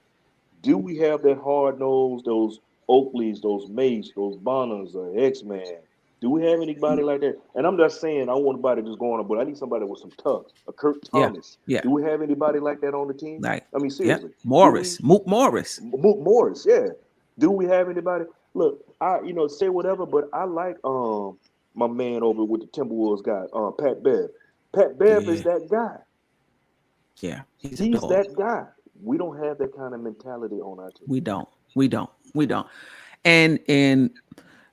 Do we have that hard nose, those Oakleys, those Mace, those Bonners, X-Man? Do we have anybody like that? And I'm not saying I want anybody just going on, but I need somebody with some tough, a Kurt Yeah. Thomas. Yeah. Do we have anybody like that on the team? Like, I mean, yeah. seriously. Morris. Mook Morris. Mook Morris, yeah. Do we have anybody? Look, say whatever, but I like my man over with the Timberwolves guy, Pat Bev. Pat Bev is that guy. Yeah. He's that guy. We don't have that kind of mentality on our team. We don't. And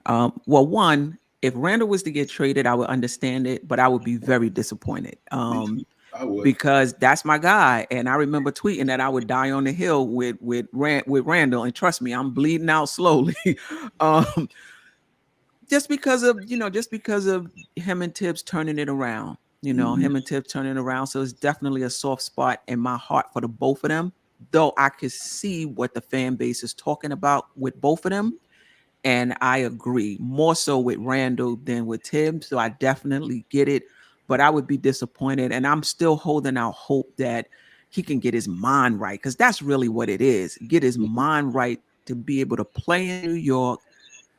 well, one, if Randall was to get traded, I would understand it, but I would be very disappointed. I would. Because that's my guy, and I remember tweeting that I would die on the hill with Randall, and trust me, I'm bleeding out slowly. Just because of him and Tibbs turning it around. Him and Tibbs turning it around. So it's definitely a soft spot in my heart for the both of them. Though I could see what the fan base is talking about with both of them. And I agree more so with Randall than with Tibbs. So I definitely get it. But I would be disappointed. And I'm still holding out hope that he can get his mind right. Because that's really what it is. Get his mind right to be able to play in New York.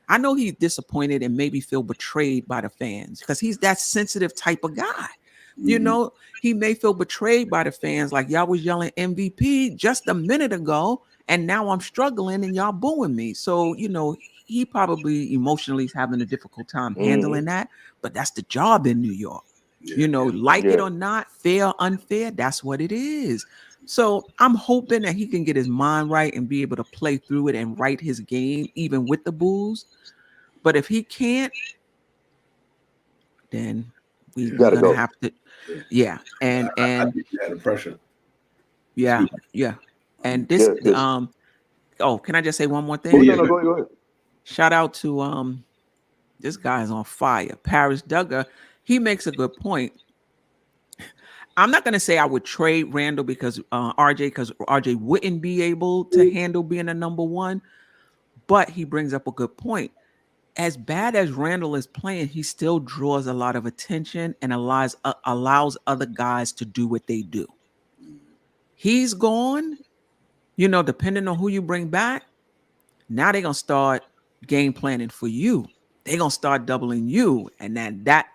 I know he's disappointed and maybe feel betrayed by the fans because he's that sensitive type of guy. He may feel betrayed by the fans, like y'all was yelling MVP just a minute ago, and now I'm struggling and y'all booing me. So, he probably emotionally is having a difficult time handling that, but that's the job in New York. It or not, fair, unfair, that's what it is. So I'm hoping that he can get his mind right and be able to play through it and write his game, even with the boos. But if he can't, then we're gonna have to, and the pressure. Yeah. And this, can I just say one more thing? Go ahead. Shout out to this guy is on fire, Paris Duggar. He makes a good point. I'm not gonna say I would trade Randall because RJ wouldn't be able to handle being a number one, but he brings up a good point. As bad as Randall is playing, he still draws a lot of attention and allows other guys to do what they do. He's gone, depending on who you bring back, now they're going to start game planning for you. They're going to start doubling you. And that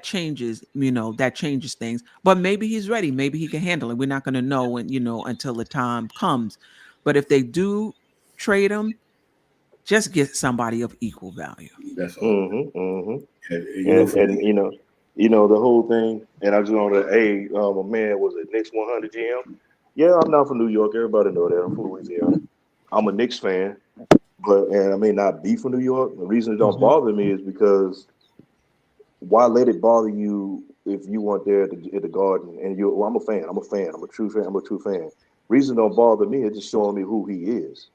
changes, that changes things. But maybe he's ready. Maybe he can handle it. We're not going to know until the time comes. But if they do trade him, just get somebody of equal value. That's all. The whole thing. And I just want to, my man was a Knicks 100 GM. Yeah, I'm not from New York. Everybody know that. I'm from Louisiana. I'm a Knicks fan, and I may not be from New York. The reason it don't bother me is because why let it bother you if you weren't there at the Garden? And I'm a fan. I'm a true fan. Reason don't bother me is just showing me who he is.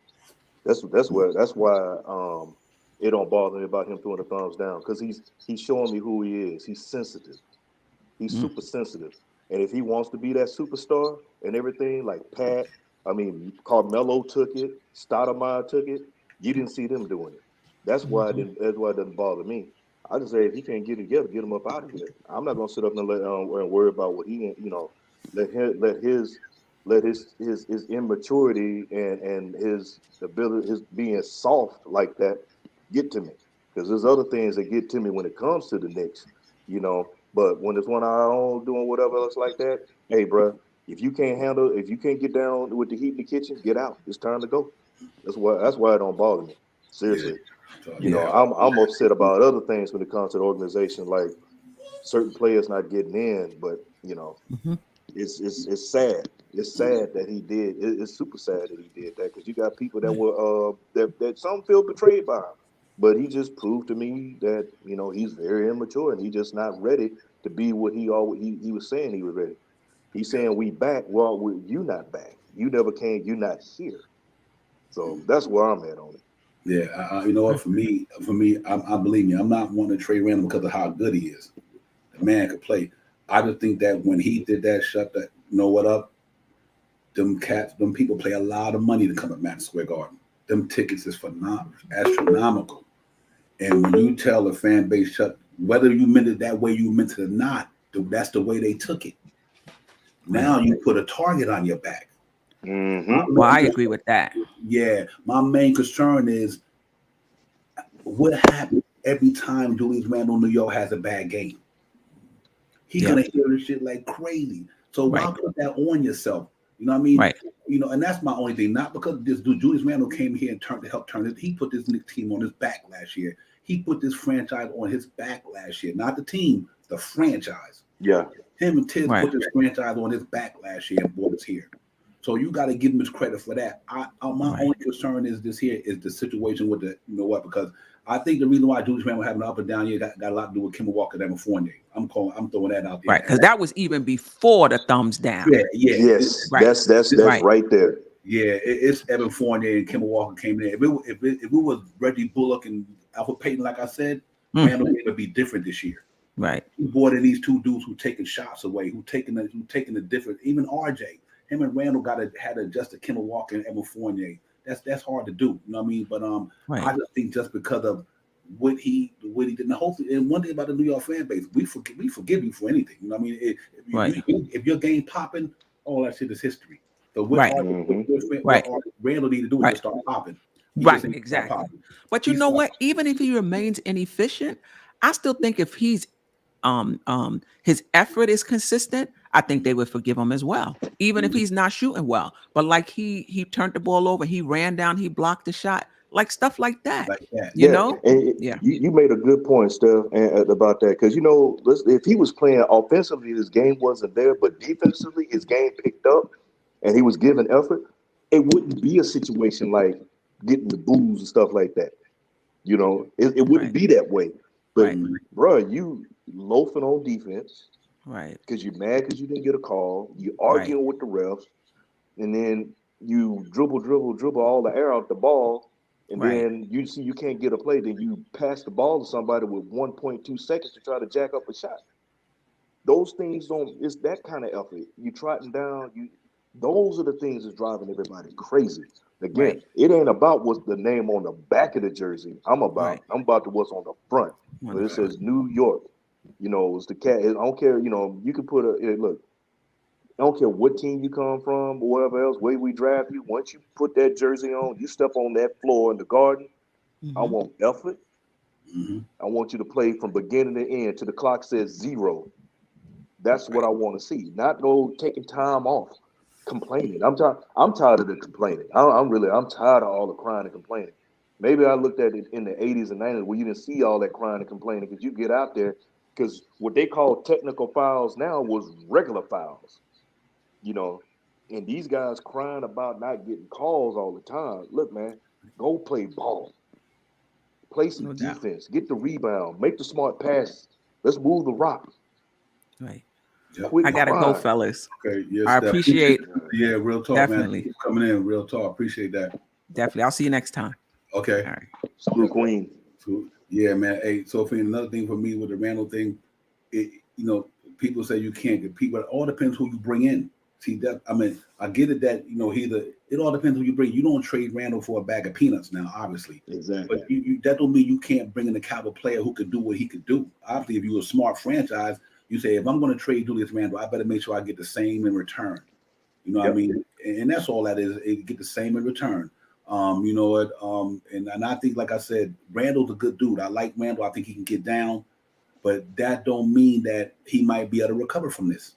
That's why it don't bother me about him throwing the thumbs down, because he's showing me who he is. He's sensitive. He's super sensitive. And if he wants to be that superstar and everything, like Carmelo took it, Stoudemire took it, you didn't see them doing it. That's why it doesn't bother me. I just say if he can't get it together, get him up out of here. I'm not gonna sit up and worry about what he let his immaturity and his ability, his being soft like that, get to me. Because there's other things that get to me when it comes to the Knicks, But when it's one of our own doing whatever else like that, hey, bro, if you can't get down with the heat in the kitchen, get out. It's time to go. That's why it don't bother me. Seriously. I'm upset about other things when it comes to the organization, like certain players not getting in, but it's sad. It's sad that he did. It's super sad that he did that, because you got people that were that some feel betrayed by him. But he just proved to me that he's very immature and he's just not ready to be what he was saying he was ready. He's saying we back. Well, you not back. You never came. You're not here. So that's where I'm at on it. Yeah, you know what? For me, I believe me, I'm not wanting to trade Randall because of how good he is. The man could play. I just think that when he did that, shut that, you know what up? Them people pay a lot of money to come to Madison Square Garden. Them tickets is astronomical. And when you tell the fan base shut, whether you meant it that way, you meant it or not, that's the way they took it. Now you put a target on your back. Mm-hmm. Well, I agree with that. Yeah, my main concern is what happens every time Julius Randle New York has a bad game. He's gonna hear this shit like crazy. So why put that on yourself? You know what I mean? Right. You know, and that's my only thing. Not because this dude Julius Randle came here and help turn it. He put this Knicks team on his back last year. He put this franchise on his back last year. Not the team, the franchise. Yeah. Him and Tiz put this franchise on his back last year and brought us here. So you got to give him his credit for that. My only concern is this here is the situation with the, you know what, because I think the reason why Julius Randle having an up and down year got a lot to do with Kemba Walker and Evan Fournier. I'm throwing that out there. Right, because that was even before the thumbs down. Yes, right. That's right there. Yeah, it's Evan Fournier and Kemba Walker came in. If it was Reggie Bullock and Alfred Payton, like I said, Randle would be different this year. Right. He brought in these two dudes who taking shots away, who taking the different. Even RJ, him and Randle had to adjust to Kemba Walker and Evan Fournier. That's hard to do. You know what I mean? But I just think just because of what he did, and hopefully, and one thing about the New York fan base, we forgive you for anything. You know what I mean? If your game popping, all that shit is history. So what Randle need to do is just start popping. Exactly. But you know what? Even if he remains inefficient, I still think if he's his effort is consistent, I think they would forgive him as well, even if he's not shooting well. But like he turned the ball over, he ran down, he blocked the shot, like stuff like that. You know? And you made a good point, Steph, about that, because if he was playing offensively, his game wasn't there, but defensively, his game picked up, and he was giving effort. It wouldn't be a situation like getting the boos and stuff like that. It wouldn't be that way. But bro, you loafing on defense, right? Because you're mad because you didn't get a call. You arguing with the refs, and then you dribble all the air out the ball, and then you see you can't get a play. Then you pass the ball to somebody with 1.2 seconds to try to jack up a shot. Those things don't. It's that kind of effort. You trotting down. Those are the things that's driving everybody crazy. Again, it ain't about what's the name on the back of the jersey. I'm about to what's on the front. Where it says New York. It's the cat. I don't care. You can put look. I don't care what team you come from or whatever else, where we draft you. Once you put that jersey on, you step on that floor in the Garden. I want effort. I want you to play from beginning to end till the clock says 0. That's what I want to see. Not no taking time off, complaining. I'm tired of the complaining. I'm tired of all the crying and complaining. Maybe I looked at it in the 80s and 90s where you didn't see all that crying and complaining, because you get out there, because what they call technical fouls now was regular fouls, and these guys crying about not getting calls all the time. Look, man, go play ball, play some defense, get the rebound, make the smart passes. Let's move the rock. Right. Yep. I gotta go, fellas. Okay. Yes, I appreciate. Yeah, real talk, definitely. Man. Coming in, real talk. Appreciate that. Definitely. I'll see you next time. Okay. All right. Salute, Queen. Yeah, man. Hey, Sophie, another thing for me with the Randle thing, people say you can't compete, but it all depends who you bring in. See that? I mean, I get it that it all depends who you bring. You don't trade Randle for a bag of peanuts now, obviously. Exactly. But that don't mean you can't bring in a caliber player who can do what he could do. Obviously, if you're a smart franchise, you say, if I'm going to trade Julius Randle, I better make sure I get the same in return. You know what I mean? And that's all that is. Get the same in return. You know what? And I think, like I said, Randle's a good dude. I like Randle. I think he can get down, but that don't mean that he might be able to recover from this.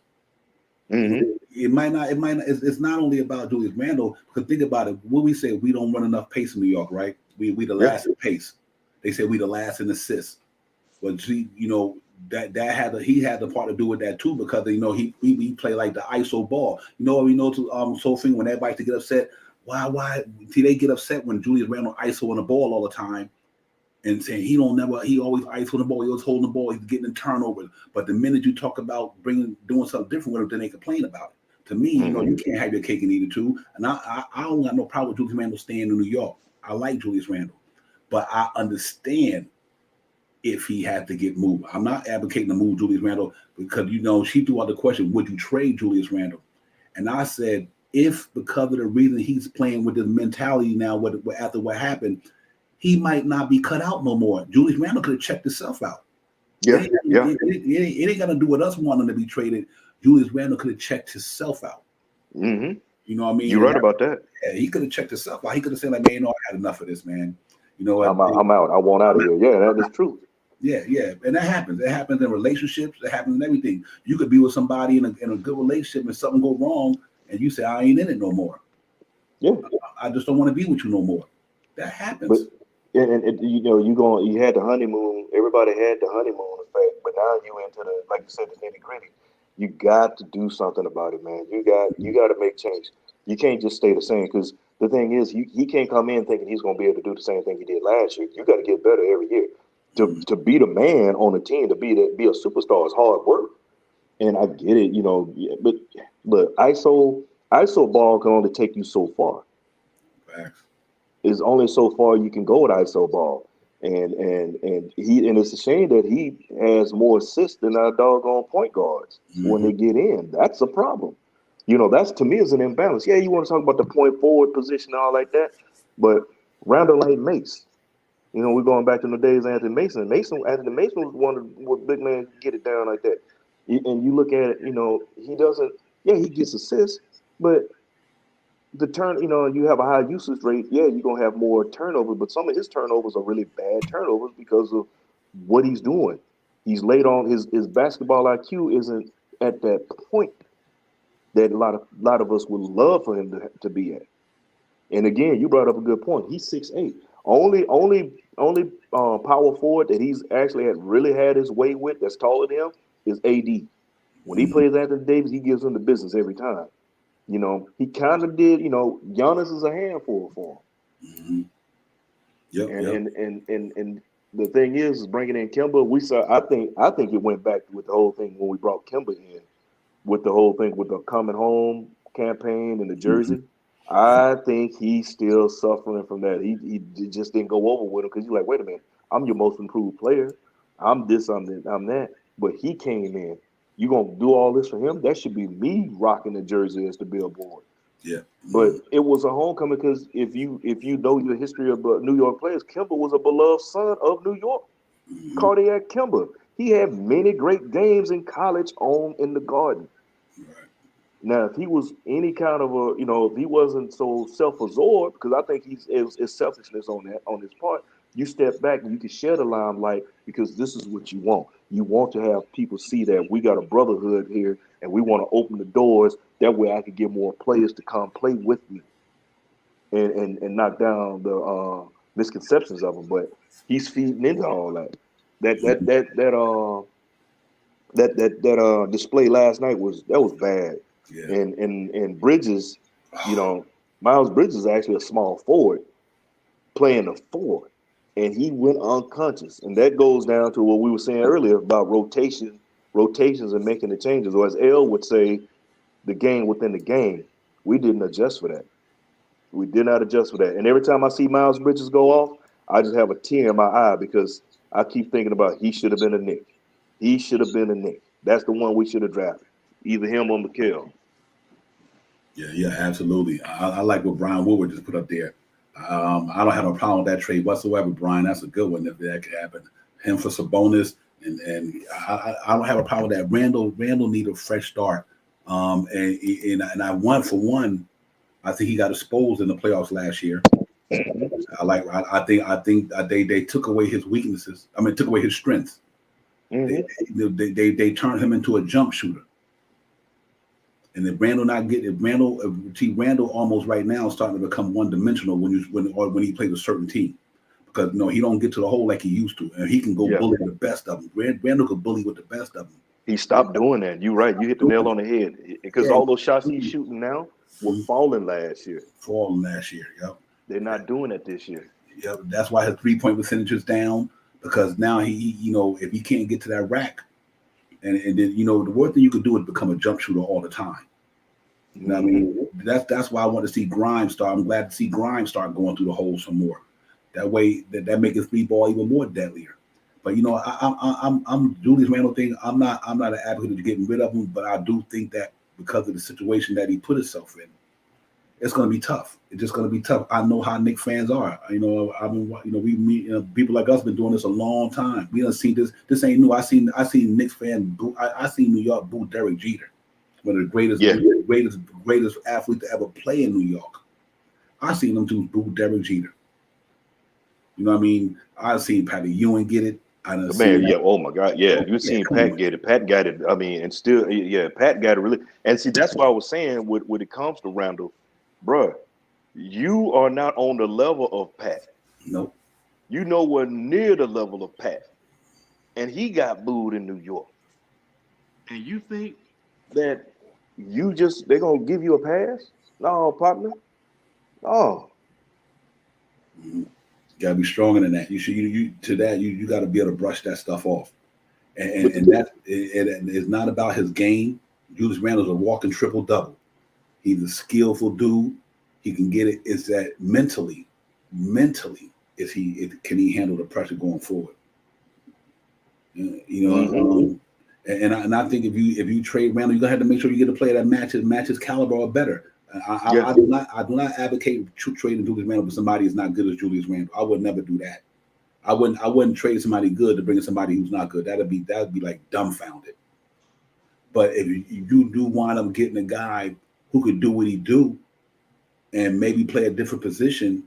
It might not. It's not only about Julius Randle. Because think about it. What we say, we don't run enough pace in New York, right? We the last in pace. They say we the last in assists. But he had the part to do with that too, because he play like the ISO ball. We know to Sophie, when everybody to get upset. Why? See, they get upset when Julius Randle ISO on the ball all the time, and saying he always ISO the ball, he always holding the ball, he's getting a turnover. But the minute you talk about doing something different with him, then they complain about it. To me, you know, you can't have your cake and eat it too. And I don't got no problem with Julius Randle staying in New York. I like Julius Randle, but I understand if he had to get moved. I'm not advocating to move Julius Randle because, you know, she threw out the question, would you trade Julius Randle? And I said, if because of the reason he's playing with this mentality now, after what happened, he might not be cut out no more. Julius Randle could have checked himself out. Yeah, It ain't gonna do with us wanting to be traded. Julius Randle could have checked himself out. Mm-hmm. You know what I mean? You're right about that. Yeah, he could have checked himself out. He could have said, like, man, you know, I had enough of this, man. You know what? I'm out. I want out of here. Yeah, that is true. Yeah, and that happens. It happens in relationships. It happens in everything. You could be with somebody in a good relationship and something go wrong, and you say, I ain't in it no more. Yeah, I just don't want to be with you no more. That happens. But you know, you had the honeymoon. Everybody had the honeymoon effect, but now you into the, like you said, the nitty gritty. You got to do something about it, man. You got to make change. You can't just stay the same, because the thing is, he can't come in thinking he's going to be able to do the same thing he did last year. You got to get better every year. To be the man on the team, to be a superstar is hard work. And I get it, you know, but ISO ball can only take you so far. Facts. It's only so far you can go with ISO ball. And it's a shame that he has more assists than our doggone point guards when they get in. That's a problem. You know, that's, to me, is an imbalance. Yeah, you want to talk about the point forward position and all like that, but Randall ain't Mace. You know, we're going back to the days of Anthony Mason. Anthony Mason was one of the big man get it down like that. And you look at it, you know, he doesn't. Yeah, he gets assists, but you know, you have a high usage rate. Yeah, you're gonna have more turnovers, but some of his turnovers are really bad turnovers because of what he's doing. He's late on his basketball IQ isn't at that point that a lot of us would love for him to be at. And again, you brought up a good point. He's 6'8". Only power forward that he's actually really had his way with that's taller than him is AD. When he plays Anthony Davis, he gives him the business every time. You know, he kind of did. You know, Giannis is a handful for him. And the thing is bringing in Kemba. We saw. I think it went back with the whole thing when we brought Kemba in, with the whole thing with the coming home campaign and the jersey. I think he's still suffering from that. He just didn't go over with him because you're like, wait a minute, I'm your most improved player. I'm this, I'm that. But he came in. You gonna do all this for him? That should be me rocking the jersey as the billboard. Yeah. But it was a homecoming because if you know the history of New York players, Kemba was a beloved son of New York. Cardiac Kemba. He had many great games in college in the Garden. Now, if he was any kind of a, you know, if he wasn't so self-absorbed, because I think it's selfishness on his part, you step back and you can share the limelight because this is what you want. You want to have people see that we got a brotherhood here and we want to open the doors. That way I can get more players to come play with me and knock down the misconceptions of him. But he's feeding into all that. That display last night was bad. Yeah. And Bridges, you know, Miles Bridges is actually a small forward playing the four, and he went unconscious. And that goes down to what we were saying earlier about rotations and making the changes. Or as L would say, the game within the game. We didn't adjust for that. We did not adjust for that. And every time I see Miles Bridges go off, I just have a tear in my eye because I keep thinking about he should have been a Knick. He should have been a Knick. That's the one we should have drafted. Either him or Mikal. Yeah, absolutely. I like what Brian Woodward just put up there. I don't have a problem with that trade whatsoever, Brian. That's a good one if that could happen. Him for Sabonis, and I don't have a problem with that. Randall need a fresh start. And I want for one, I think he got exposed in the playoffs last year. I think they took away his weaknesses. I mean, took away his strengths. They turned him into a jump shooter. And if Randall almost right now is starting to become one-dimensional when he plays a certain team, because he don't get to the hole like he used to, and he can go bully the best of them. Randall could bully with the best of them. He stopped doing that. You're right. You hit the nail on the head because all those shots he's shooting now were falling last year. Yep. They're not doing it this year. Yep. That's why his 3-point percentage is down, because now he if he can't get to that rack. And then, the worst thing you could do is become a jump shooter all the time. You know what I mean? That's why I want to see Grimes start. I'm glad to see Grimes start going through the holes some more. That way, that makes his three ball even more deadlier. But you know, I'm Julius Randle thing. I'm not an advocate of getting rid of him, but I do think that because of the situation that he put himself in, it's going to be tough. It's just going to be tough. I know how Knicks fans are. You know, we meet people like us been doing this a long time. We done seen this. This ain't new. I seen Knicks fan boo. I seen New York boo Derek Jeter, one of the greatest athlete to ever play in New York. I seen them do boo Derek Jeter. You know what I mean? I seen Patty Ewing get it. Oh my God, yeah. You seen Pat get it. Pat got it. I mean, and still, yeah, Pat got it really. And see, that's why I was saying when it comes to Randle, bruh, you are not on the level of Pat. Nope. You nowhere near the level of Pat. And he got booed in New York. And you think that they're gonna give you a pass? No, partner. No. Mm-hmm. You gotta be stronger than that. You gotta be able to brush that stuff off. And that it's not about his game. Julius Randle's a walking triple double. He's a skillful dude. He can get it. It's that mentally, can he handle the pressure going forward? You know, and I think if you trade Randle, you're gonna have to make sure you get a player that matches caliber or better. I do not advocate trading Julius Randle for somebody who's not good as Julius Randle. I would never do that. I wouldn't trade somebody good to bring in somebody who's not good. That'd be like dumbfounded. But if you do wind up getting a guy who could do what he do and maybe play a different position,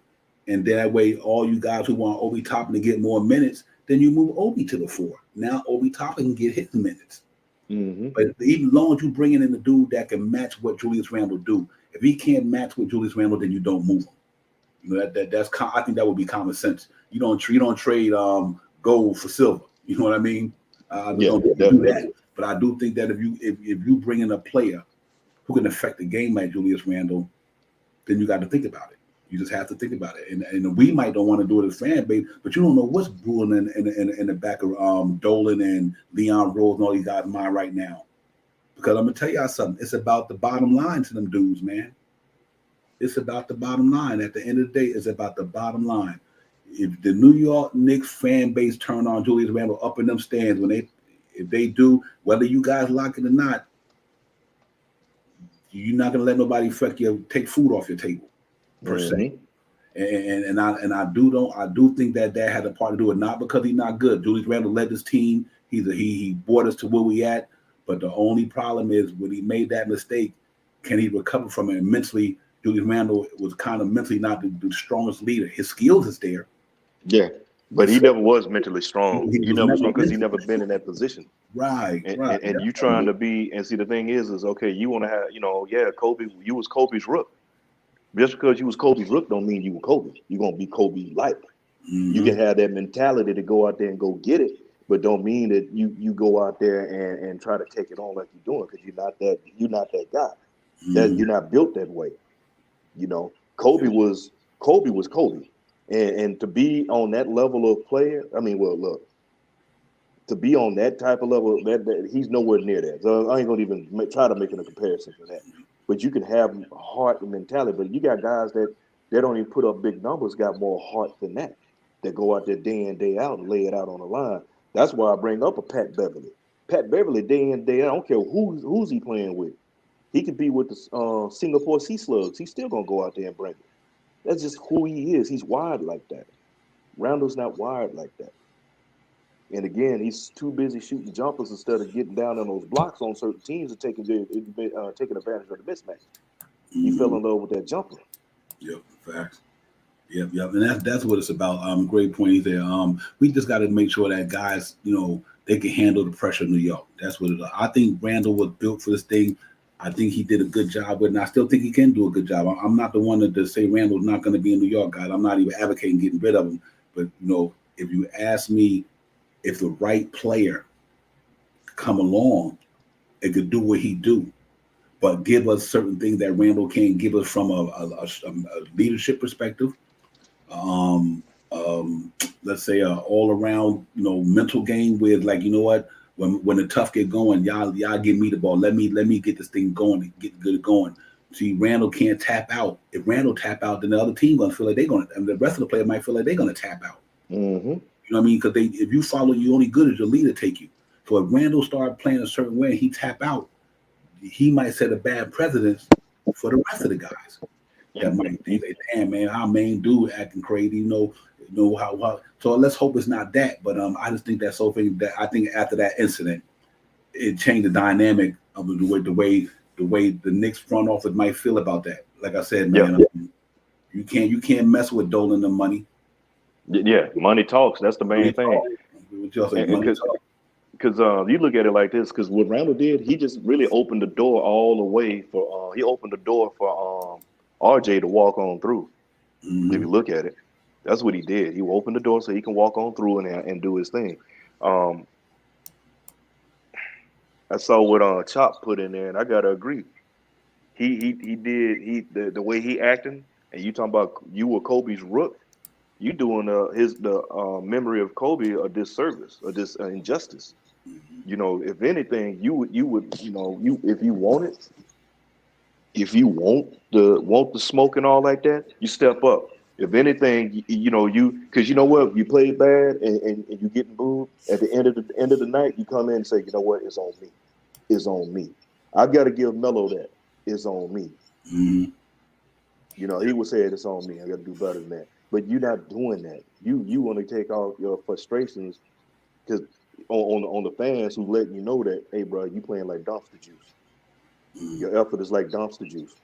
and that way all you guys who want Obi Toppin to get more minutes, then you move Obi to the 4. Now Obi Toppin can get his minutes. Mm-hmm. But even long as you bring in a dude that can match what Julius Randle do, if he can't match with Julius Randle, then you don't move him. You know, that's I think that would be common sense. You don't trade gold for silver. You know what I mean? Don't do that. But I do think that if you bring in a player who can affect the game like Julius Randle, then you got to think about it. You just have to think about it. And we might don't want to do it as fan base, but you don't know what's brewing in the back of Dolan and Leon Rose and all these guys' mind right now. Because I'm gonna tell y'all something. It's about the bottom line to them dudes, man. It's about the bottom line. At the end of the day, it's about the bottom line. If the New York Knicks fan base turn on Julius Randle up in them stands, if they do, whether you guys like it or not, you're not gonna let nobody take food off your table, per se. And I do think that had a part to do it, not because he's not good. Julius Randle led this team. He brought us to where we at. But the only problem is when he made that mistake, can he recover from it? And mentally, Julius Randle was kind of mentally not the strongest leader. His skills is there. Yeah, but he never was mentally strong. He never strong because he never been in that position. Right. And you trying to be, and see the thing is okay, you want to have, Kobe, you was Kobe's rook. Just because you was Kobe's rook don't mean you were Kobe. You're going to be Kobe-like. Mm-hmm. You can have that mentality to go out there and go get it, but don't mean that you go out there and try to take it on like you're doing, because you're not that guy. Mm-hmm. That you're not built that way. You know, Kobe was Kobe. And to be on that level of player, to be on that type of level, that he's nowhere near that. So I ain't gonna even try to make a comparison for that. But you can have heart and mentality, but you got guys that they don't even put up big numbers, got more heart than that go out there day in, day out and lay it out on the line. That's why I bring up a Pat Beverly. Pat Beverly, day in, day out, I don't care who's he playing with. He could be with the Singapore Sea Slugs. He's still gonna go out there and bring it. That's just who he is. He's wired like that. Randle's not wired like that. And again, he's too busy shooting jumpers instead of getting down on those blocks on certain teams and taking advantage of the mismatch. He fell in love with that jumper. Yep, facts. Yep, and that's what it's about. Great point there. We just got to make sure that guys, they can handle the pressure of New York. That's what it is. I think Randle was built for this thing. I think he did a good job with it, and I still think he can do a good job. I'm not the one to say Randle's not going to be in New York, guys. I'm not even advocating getting rid of him. But, if you ask me, if the right player come along, it could do what he do, but give us certain things that Randle can't give us from a leadership perspective. Let's say all around, mental game with when the tough get going, y'all give me the ball. Let me get this thing going and get good going. See, Randall can't tap out. If Randall tap out, then the other team gonna feel like they're gonna, and the rest of the players might feel like they're gonna tap out. Mm-hmm. You know what I mean? Because if you follow, you only good as your leader take you. So if Randall start playing a certain way and he tap out, he might set a bad precedence for the rest of the guys. That might think, damn man, our main dude acting crazy. You know how. So let's hope it's not that. But I just think that's so thing that I think after that incident, it changed the dynamic of the way the Knicks front office might feel about that. Like I said, man, you can't mess with Dolan the money. Yeah, money talks. That's the main thing. Because you look at it like this, because what Randall did, he just really opened the door all the way for he opened the door for RJ to walk on through. Mm-hmm. If you look at it, that's what he did. He opened the door so he can walk on through and do his thing. I saw what Chop put in there, and I gotta agree. He did the way he acting, and you talking about you were Kobe's rook. You doing the memory of Kobe a disservice, a injustice. You know, if anything, you would if you want it, if you want the smoke and all like that, you step up. If anything, because you know what, you played bad and you getting booed. At the end of the night, you come in and say, you know what, it's on me. It's on me. I've got to give Melo that. It's on me. Mm-hmm. You know, he would say it's on me. I got to do better than that. But you're not doing that. You want to take out your frustrations because on the fans who letting you know that, hey, bro, you playing like dumpster juice. Mm-hmm. Your effort is like dumpster juice.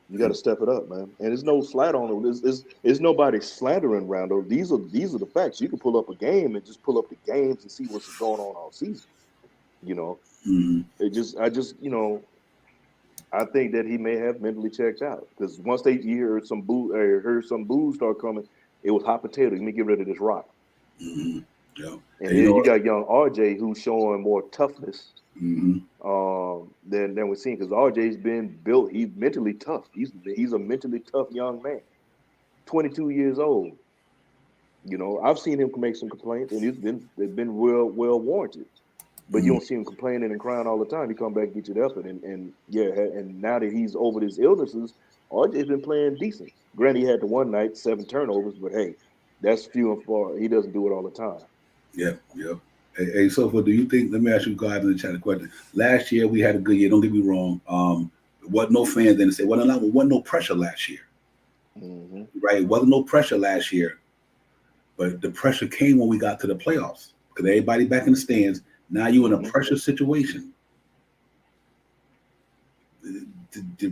You got to step it up, man. And there's no slat on it. There's nobody slandering Rondo. These are the facts. You can pull up a game and just pull up the games and see what's going on all season. You know, I think that he may have mentally checked out because once heard some booze start coming, it was hot potato. Let me get rid of this rock. Mm-hmm. Yeah. And then you got young RJ who's showing more toughness mm-hmm. than we're seeing because RJ's been built. He's mentally tough. He's a mentally tough young man. 22 years old. You know, I've seen him make some complaints, and it's been well warranted. But you don't see him complaining and crying all the time. He come back and get you the effort, and now that he's over his illnesses, RJ's been playing decent. Granted, he had the one night 7 turnovers, but hey, that's few and far. He doesn't do it all the time. Yeah. Hey, Sofa, do you think? Let me ask you guys in the chat a question. Last year we had a good year. Don't get me wrong. Wasn't no fans in the say. Wasn't no pressure last year. Mm-hmm. Right? Wasn't no pressure last year, but the pressure came when we got to the playoffs because everybody back in the stands. Now you're in a pressure situation.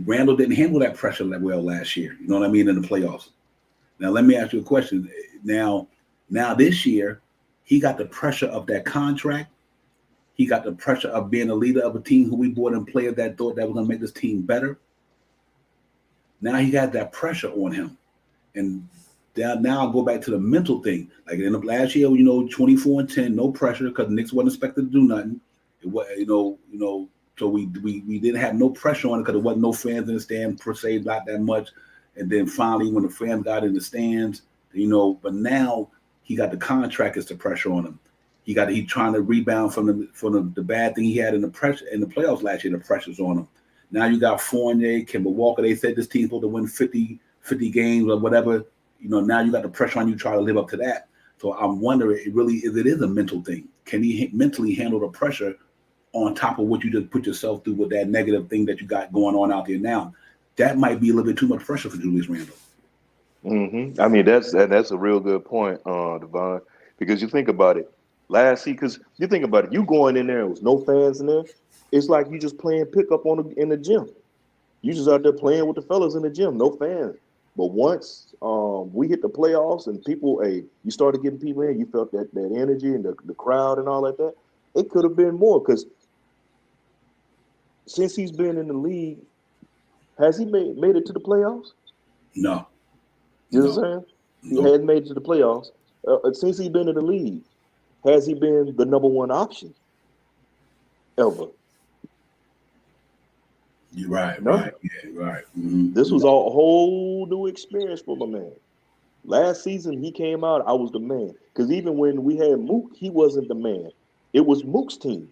Randall didn't handle that pressure that well last year. You know what I mean? In the playoffs. Now let me ask you a question. Now this year, he got the pressure of that contract. He got the pressure of being a leader of a team who we brought in players that thought that was going to make this team better. Now he got that pressure on him. And now I'll go back to the mental thing. Like in the last year, 24-10, no pressure because the Knicks wasn't expected to do nothing. It was, so we didn't have no pressure on it because there wasn't no fans in the stand per se, not that much. And then finally, when the fans got in the stands, but now he got the contract as the pressure on him. He trying to rebound from the bad thing he had in the pressure in the playoffs last year. The pressure's on him. Now you got Fournier, Kemba Walker. They said this team's supposed to win 50 games or whatever. Now you got the pressure on you to try to live up to that. So I'm wondering, it is a mental thing. Can he mentally handle the pressure on top of what you just put yourself through with that negative thing that you got going on out there now? That might be a little bit too much pressure for Julius Randle. Mm-hmm. I mean, that's a real good point, Devon, because you think about it. You think about it, you going in there with no fans in there, it's like you just playing pickup in the gym. You just out there playing with the fellas in the gym, no fans. But once we hit the playoffs and you started getting people in, you felt that energy and the crowd and all like that. It could have been more because since he's been in the league, has he made it to the playoffs? No. You know what I'm saying? He hadn't made it to the playoffs. Since he's been in the league, has he been the number one option ever? You're right. No. Right. Yeah, right. Mm-hmm. This was a whole new experience for my man. Last season, he came out, I was the man. Because even when we had Mook, he wasn't the man. It was Mook's team.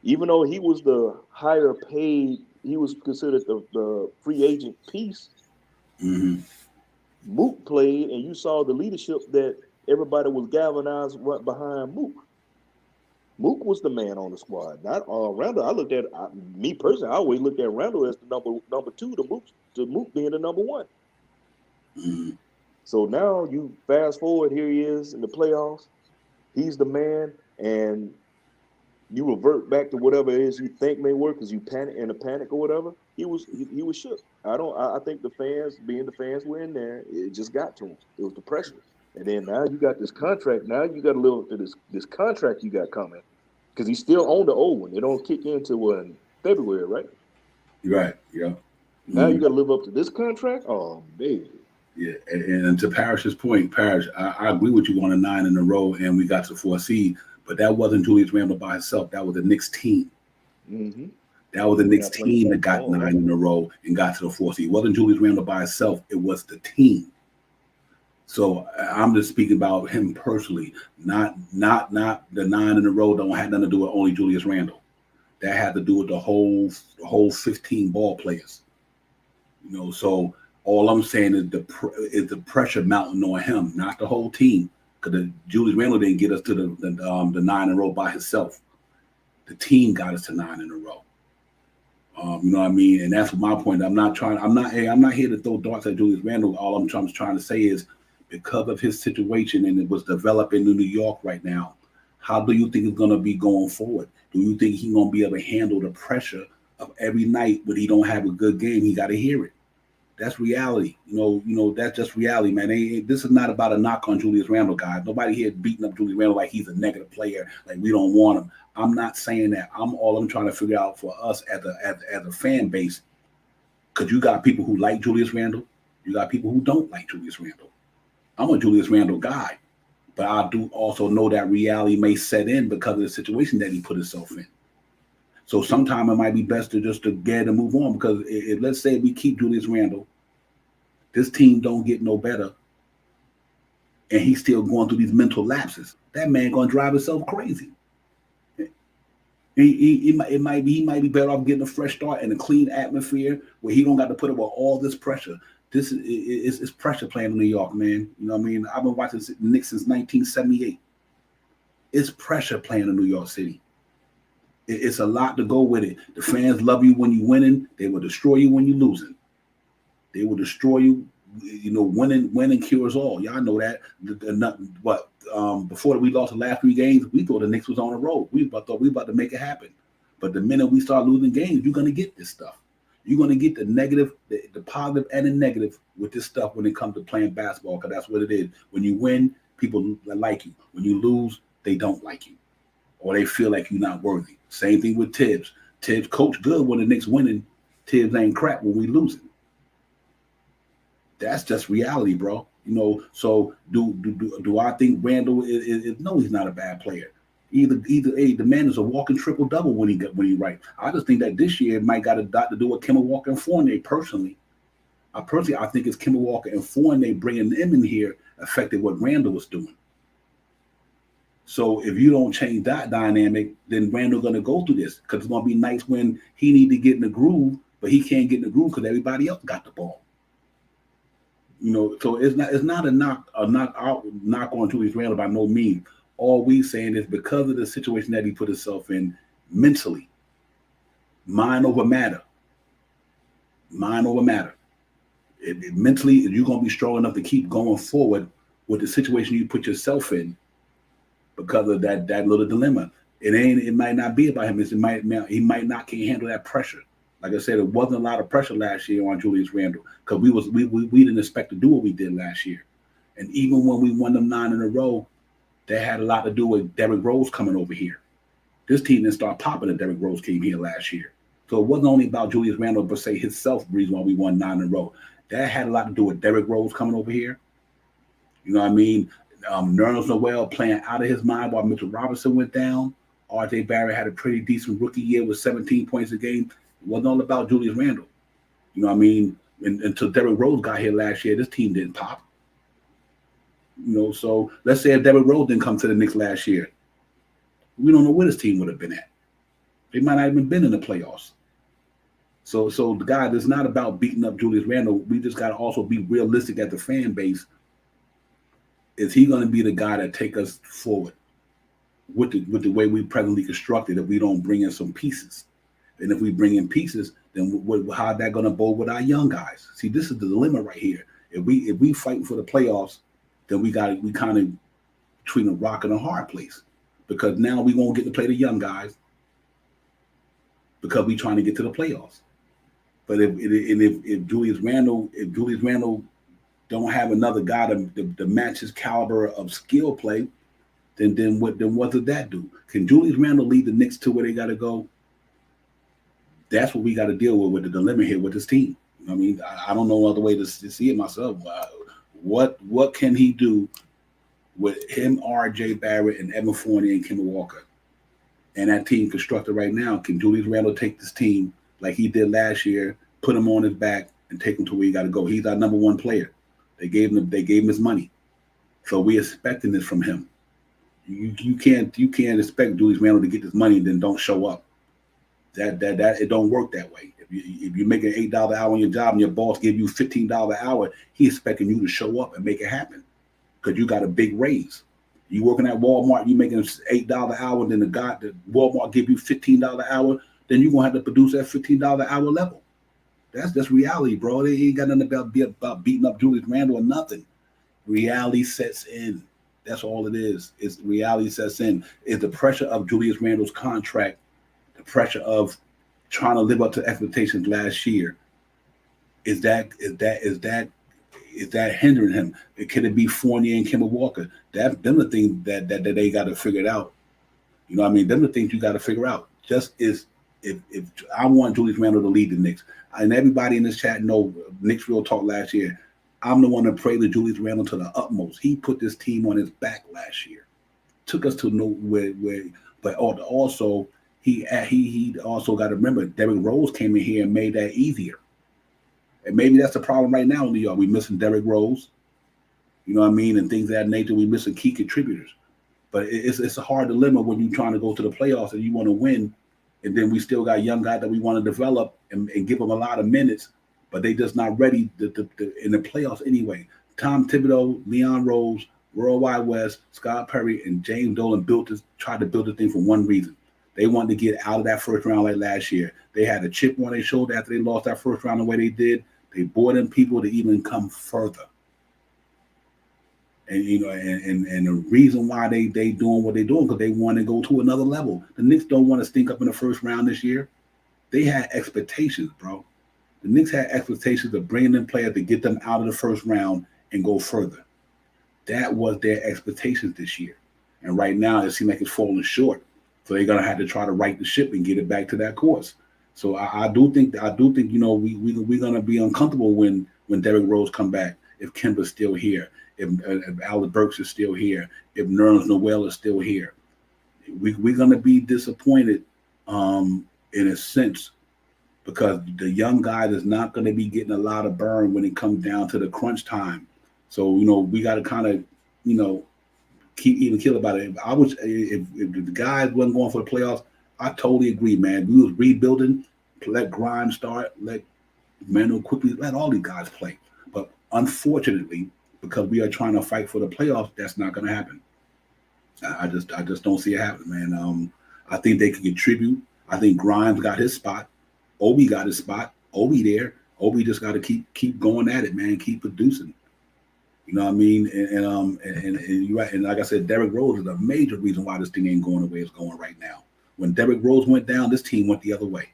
Even though he was the higher paid he was considered the free agent piece. Mm-hmm. Mook played, and you saw the leadership that everybody was galvanized right behind Mook. Mook was the man on the squad, not Randall. I looked at me personally. I always looked at Randall as the number two. To Mook being the number one. Mm-hmm. So now you fast forward, here he is in the playoffs. He's the man, and you revert back to whatever it is you think may work because you panic in a panic or whatever. He was shook. I think the fans, being the fans were in there, it just got to him. It was the pressure. And then now you got this contract. Now you got to live up to this contract you got coming because he's still on the old one. It don't kick into in February, right? Right. Yeah. Now you got to live up to this contract. Oh, baby. Yeah, and to Parrish's point, Parrish, I agree with you on a 9 in a row, and we got to 4 seed, but that wasn't Julius Randle by himself. That was the Knicks team. Mm-hmm. That was the Knicks team that got 9 in a row and got to the 4 seed. It wasn't Julius Randle by himself. It was the team. So I'm just speaking about him personally, not the 9 in a row. Don't have nothing to do with only Julius Randle. That had to do with the whole 15 ball players. You know, so. All I'm saying is the pressure mounting on him, not the whole team. Because Julius Randle didn't get us to the 9 in a row by himself. The team got us to 9 in a row. You know what I mean? And that's my point. I'm not here to throw darts at Julius Randle. All I'm trying to say is because of his situation and it was developing in New York right now, how do you think it's going to be going forward? Do you think he's going to be able to handle the pressure of every night when he don't have a good game? He got to hear it. That's reality. You know, that's just reality, man. This is not about a knock on Julius Randle, guys. Nobody here beating up Julius Randle like he's a negative player, like we don't want him. I'm not saying that. I'm trying to figure out for us as a fan base, because you got people who like Julius Randle, you got people who don't like Julius Randle. I'm a Julius Randle guy, but I do also know that reality may set in because of the situation that he put himself in. So sometimes it might be best to just to get and move on, because if let's say we keep Julius Randle, this team don't get no better, and he's still going through these mental lapses. That man gonna drive himself crazy. He might be better off getting a fresh start and a clean atmosphere where he don't got to put up with all this pressure. This is pressure playing in New York, man. You know what I mean? I've been watching the Knicks since 1978. It's pressure playing in New York City. It's a lot to go with it. The fans love you when you're winning. They will destroy you when you're losing. They will destroy you. You know, winning cures all. Y'all know that. Before we lost the last 3 games, we thought the Knicks was on the road. We thought we about to make it happen. But the minute we start losing games, you're gonna get this stuff. You're gonna get the negative, the positive and the negative with this stuff when it comes to playing basketball, because that's what it is. When you win, people like you. When you lose, they don't like you, or they feel like you're not worthy. Same thing with Tibbs. Tibbs coach good when the Knicks winning. Tibbs ain't crap when we losing. That's just reality, bro. You know, so do I think Randle is no, he's not a bad player. Either the man is a walking triple double when he right. I just think that this year it might got a lot to do with Kemba Walker and Fournier personally. I think it's Kemba Walker and Fournier bringing them in here affected what Randle was doing. So if you don't change that dynamic, then Randle's gonna go through this, because it's gonna be nights when he need to get in the groove, but he can't get in the groove because everybody else got the ball. You know, so it's not a knock on Julius Randle by no means. All we saying is because of the situation that he put himself in mentally, mind over matter. Mind over matter. Mentally, you're gonna be strong enough to keep going forward with the situation you put yourself in because of that little dilemma. It might not be about him. He might not can handle that pressure. Like I said, it wasn't a lot of pressure last year on Julius Randle because we didn't expect to do what we did last year. And even when we won them 9 in a row, that had a lot to do with Derrick Rose coming over here. This team didn't start popping when Derrick Rose came here last year. So it wasn't only about Julius Randle, but say himself, the reason why we won 9 in a row. That had a lot to do with Derrick Rose coming over here. You know what I mean? Nerlens Noel playing out of his mind while Mitchell Robinson went down. RJ Barrett had a pretty decent rookie year with 17 points a game. It wasn't all about Julius Randle. You know what I mean? Until Derrick Rose got here last year, this team didn't pop. You know, so let's say if Derrick Rose didn't come to the Knicks last year, we don't know where this team would have been at. They might not have even been in the playoffs. So the guy, it's not about beating up Julius Randle. We just got to also be realistic at the fan base. Is he going to be the guy that take us forward with the way we presently constructed if we don't bring in some pieces? And if we bring in pieces, then how that going to bode with our young guys? See, this is the dilemma right here. If we fighting for the playoffs, then we kind of between a rock and a hard place, because now we won't get to play the young guys because we trying to get to the playoffs. But if Julius Randle don't have another guy to match his caliber of skill play, then what does that do? Can Julius Randle lead the Knicks to where they got to go? That's what we got to deal with the dilemma here with this team. I mean, I don't know other way to see it myself. What can he do with him, R.J. Barrett, and Evan Fournier and Kemba Walker, and that team constructed right now? Can Julius Randle take this team like he did last year, put him on his back, and take him to where he got to go? He's our number one player. They gave him his money, so we expecting this from him. You can't expect Julius Randle to get this money and then don't show up. That it don't work that way. If you make an $8 an hour on your job and your boss give you $15 an hour, he's expecting you to show up and make it happen because you got a big raise. You working at Walmart, you making $8 an hour, then the guy that Walmart give you $15 an hour, then you're gonna have to produce at $15 an hour level. That's reality, bro. They ain't got nothing about beating up Julius Randle or nothing. Reality sets in. That's all it is. It's reality sets in. It's the pressure of Julius Randle's contract, the pressure of trying to live up to expectations last year. Is that hindering him? Could it be Fournier and Kemba Walker? Them the things that they got to figure it out. You know what I mean? Them the things you got to figure out. Just is if I want Julius Randle to lead the Knicks, and everybody in this chat know Knicks Real Talk last year, I'm the one that prayed to Julius Randle to the utmost. He put this team on his back last year, took us to nowhere. But also he also got to remember Derrick Rose came in here and made that easier. And maybe that's the problem right now in New York. We're missing Derrick Rose, you know what I mean, and things of that nature. We're missing key contributors. But it's a hard dilemma when you're trying to go to the playoffs and you want to win, and then we still got young guys that we want to develop and give them a lot of minutes, but they just not ready in the playoffs anyway. Tom Thibodeau, Leon Rose, Worldwide West, Scott Perry, and James Dolan tried to build the thing for one reason. They wanted to get out of that first round like last year. They had a chip on their shoulder after they lost that first round the way they did. They brought in people to even come further. And you know, and the reason why they doing what they're doing, because they want to go to another level. The Knicks don't want to stink up in the first round this year. They had expectations, bro. The Knicks had expectations of bringing in players to get them out of the first round and go further. That was their expectations this year. And right now it seems like it's falling short. So they're gonna have to try to right the ship and get it back to that course. So I do think you know we're gonna be uncomfortable when Derrick Rose come back, if Kemba's still here, if Alec Burks is still here, if Nerlens Noel is still here. We're gonna be disappointed in a sense, because the young guy is not gonna be getting a lot of burn when it comes down to the crunch time. So you know we got to kind of keep even kill about it. If the guys wasn't going for the playoffs, I totally agree, man. We was rebuilding, let Grimes start, let Manu quickly, let all these guys play. But unfortunately, because we are trying to fight for the playoffs, that's not going to happen. I just don't see it happening, man. I think they can contribute. I think Grimes got his spot. Obi got his spot. Obi there. Obi just got to keep going at it, man. Keep producing. You know what I mean? And you're right. And like I said, Derrick Rose is a major reason why this thing ain't going the way it's going right now. When Derrick Rose went down, this team went the other way.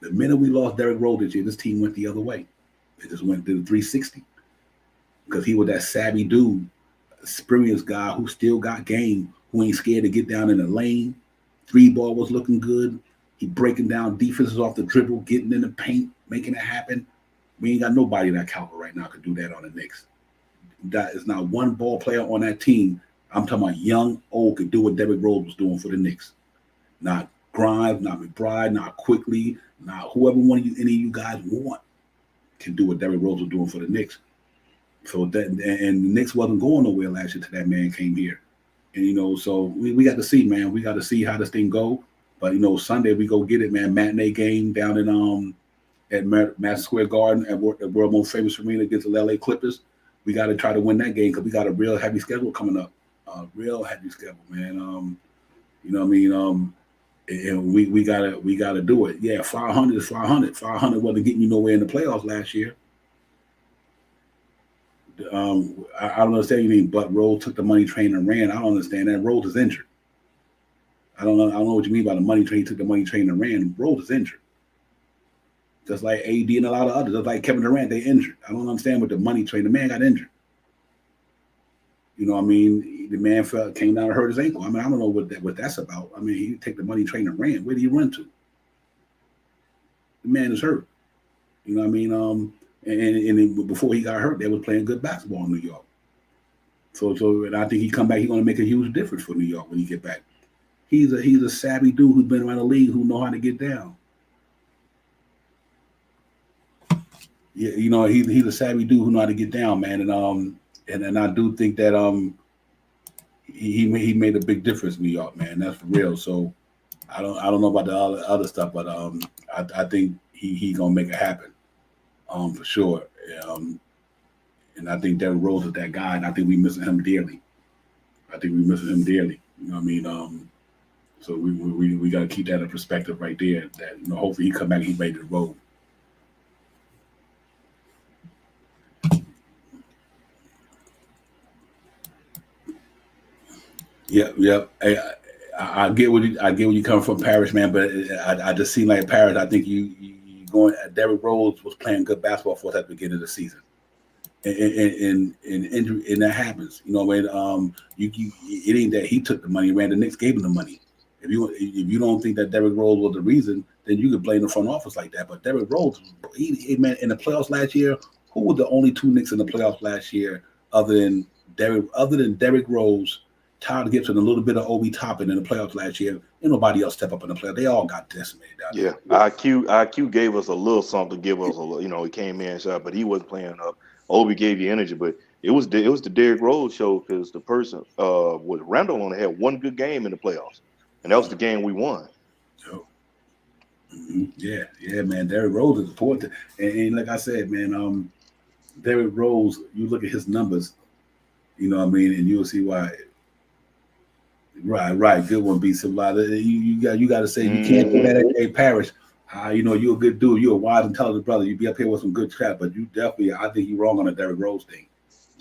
The minute we lost Derrick Rose this year, this team went the other way. It just went to the 360. Because he was that savvy dude, experienced guy who still got game, who ain't scared to get down in the lane. 3-ball was looking good. He breaking down defenses off the dribble, getting in the paint, making it happen. We ain't got nobody that caliber right now could do that on the Knicks. That is not one ball player on that team. I'm talking about young, old, could do what Derrick Rose was doing for the Knicks. Not Grimes, not McBride, not Quickly, not whoever any of you guys want can do what Derrick Rose was doing for the Knicks. So that, and the Knicks wasn't going nowhere last year till that man came here. And so we got to see, man. We got to see how this thing go. But Sunday we go get it, man. Matinee game down in at Madison Square Garden at the world most famous arena against the LA Clippers. We got to try to win that game because we got a real heavy schedule coming up. Real heavy schedule, man. You know what I mean? And we gotta do it. Yeah, 500 is 500. 500 wasn't getting you nowhere in the playoffs last year. I don't understand anything, but Rose took the money train and ran. I don't understand that. Rose is injured. I don't know what you mean by the money train. He took the money train and ran. Rose is injured. Just like AD and a lot of others, just like Kevin Durant, they injured. I don't understand what the money train. The man got injured. You know what I mean? The man came down and hurt his ankle. I mean, I don't know what that's about. I mean, he take the money train and ran. Where did he run to? The man is hurt. You know what I mean? And before he got hurt, they was playing good basketball in New York. So and I think he come back, he's gonna make a huge difference for New York when he get back. He's a savvy dude who's been around the league who know how to get down. Yeah, he's a savvy dude who know how to get down, man. And I do think that he made a big difference in New York, man. That's for real. So I don't know about the other stuff, but I think he gonna make it happen, for sure. And I think Derrick Rose is that guy, and I think we missing him dearly. You know what I mean? So we got to keep that in perspective right there. That hopefully he come back and he made the road. Yep. I get where you come from, Parrish, man. But I just seem like Parrish. I think you going. Derrick Rose was playing good basketball for us at the beginning of the season, and that happens. You know, when it ain't that he took the money, ran. The Knicks gave him the money. If you don't think that Derrick Rose was the reason, then you could blame the front office like that. But Derrick Rose, man, in the playoffs last year, who were the only two Knicks in the playoffs last year other than Derrick Rose? Todd Gibson, a little bit of Obi Toppin in the playoffs last year. Ain't nobody else step up in the playoffs. They all got decimated out there. IQ gave us a little something to give us a little. He came in and shot, but he wasn't playing up. Obi gave you energy, but it was the Derrick Rose show because the person was Randall only had one good game in the playoffs, and that was the game we won. Yeah, man. Derrick Rose is important, and like I said, man, Derrick Rose. You look at his numbers, you know what I mean, and you'll see why. Right. Good one, B. Civilized. You got to say you can't do that at A Parish. You're a good dude. You're a wise, intelligent brother. You be up here with some good crap, but you definitely, I think you're wrong on the Derrick Rose thing.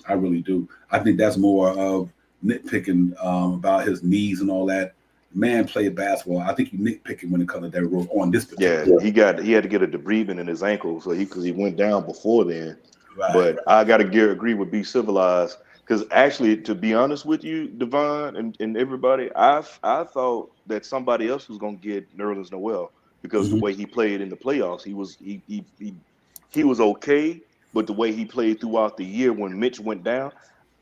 I really do. I think that's more of nitpicking about his knees and all that. Man played basketball. I think you nitpicking when it comes to Derrick Rose on this particular. Yeah, he had to get a debridement in his ankle, so because he went down before then. Right. But I got to agree with Be Civilized. Because actually, to be honest with you, Devon and everybody, I thought that somebody else was going to get Nerlens Noel because the way he played in the playoffs, he was okay, but the way he played throughout the year when Mitch went down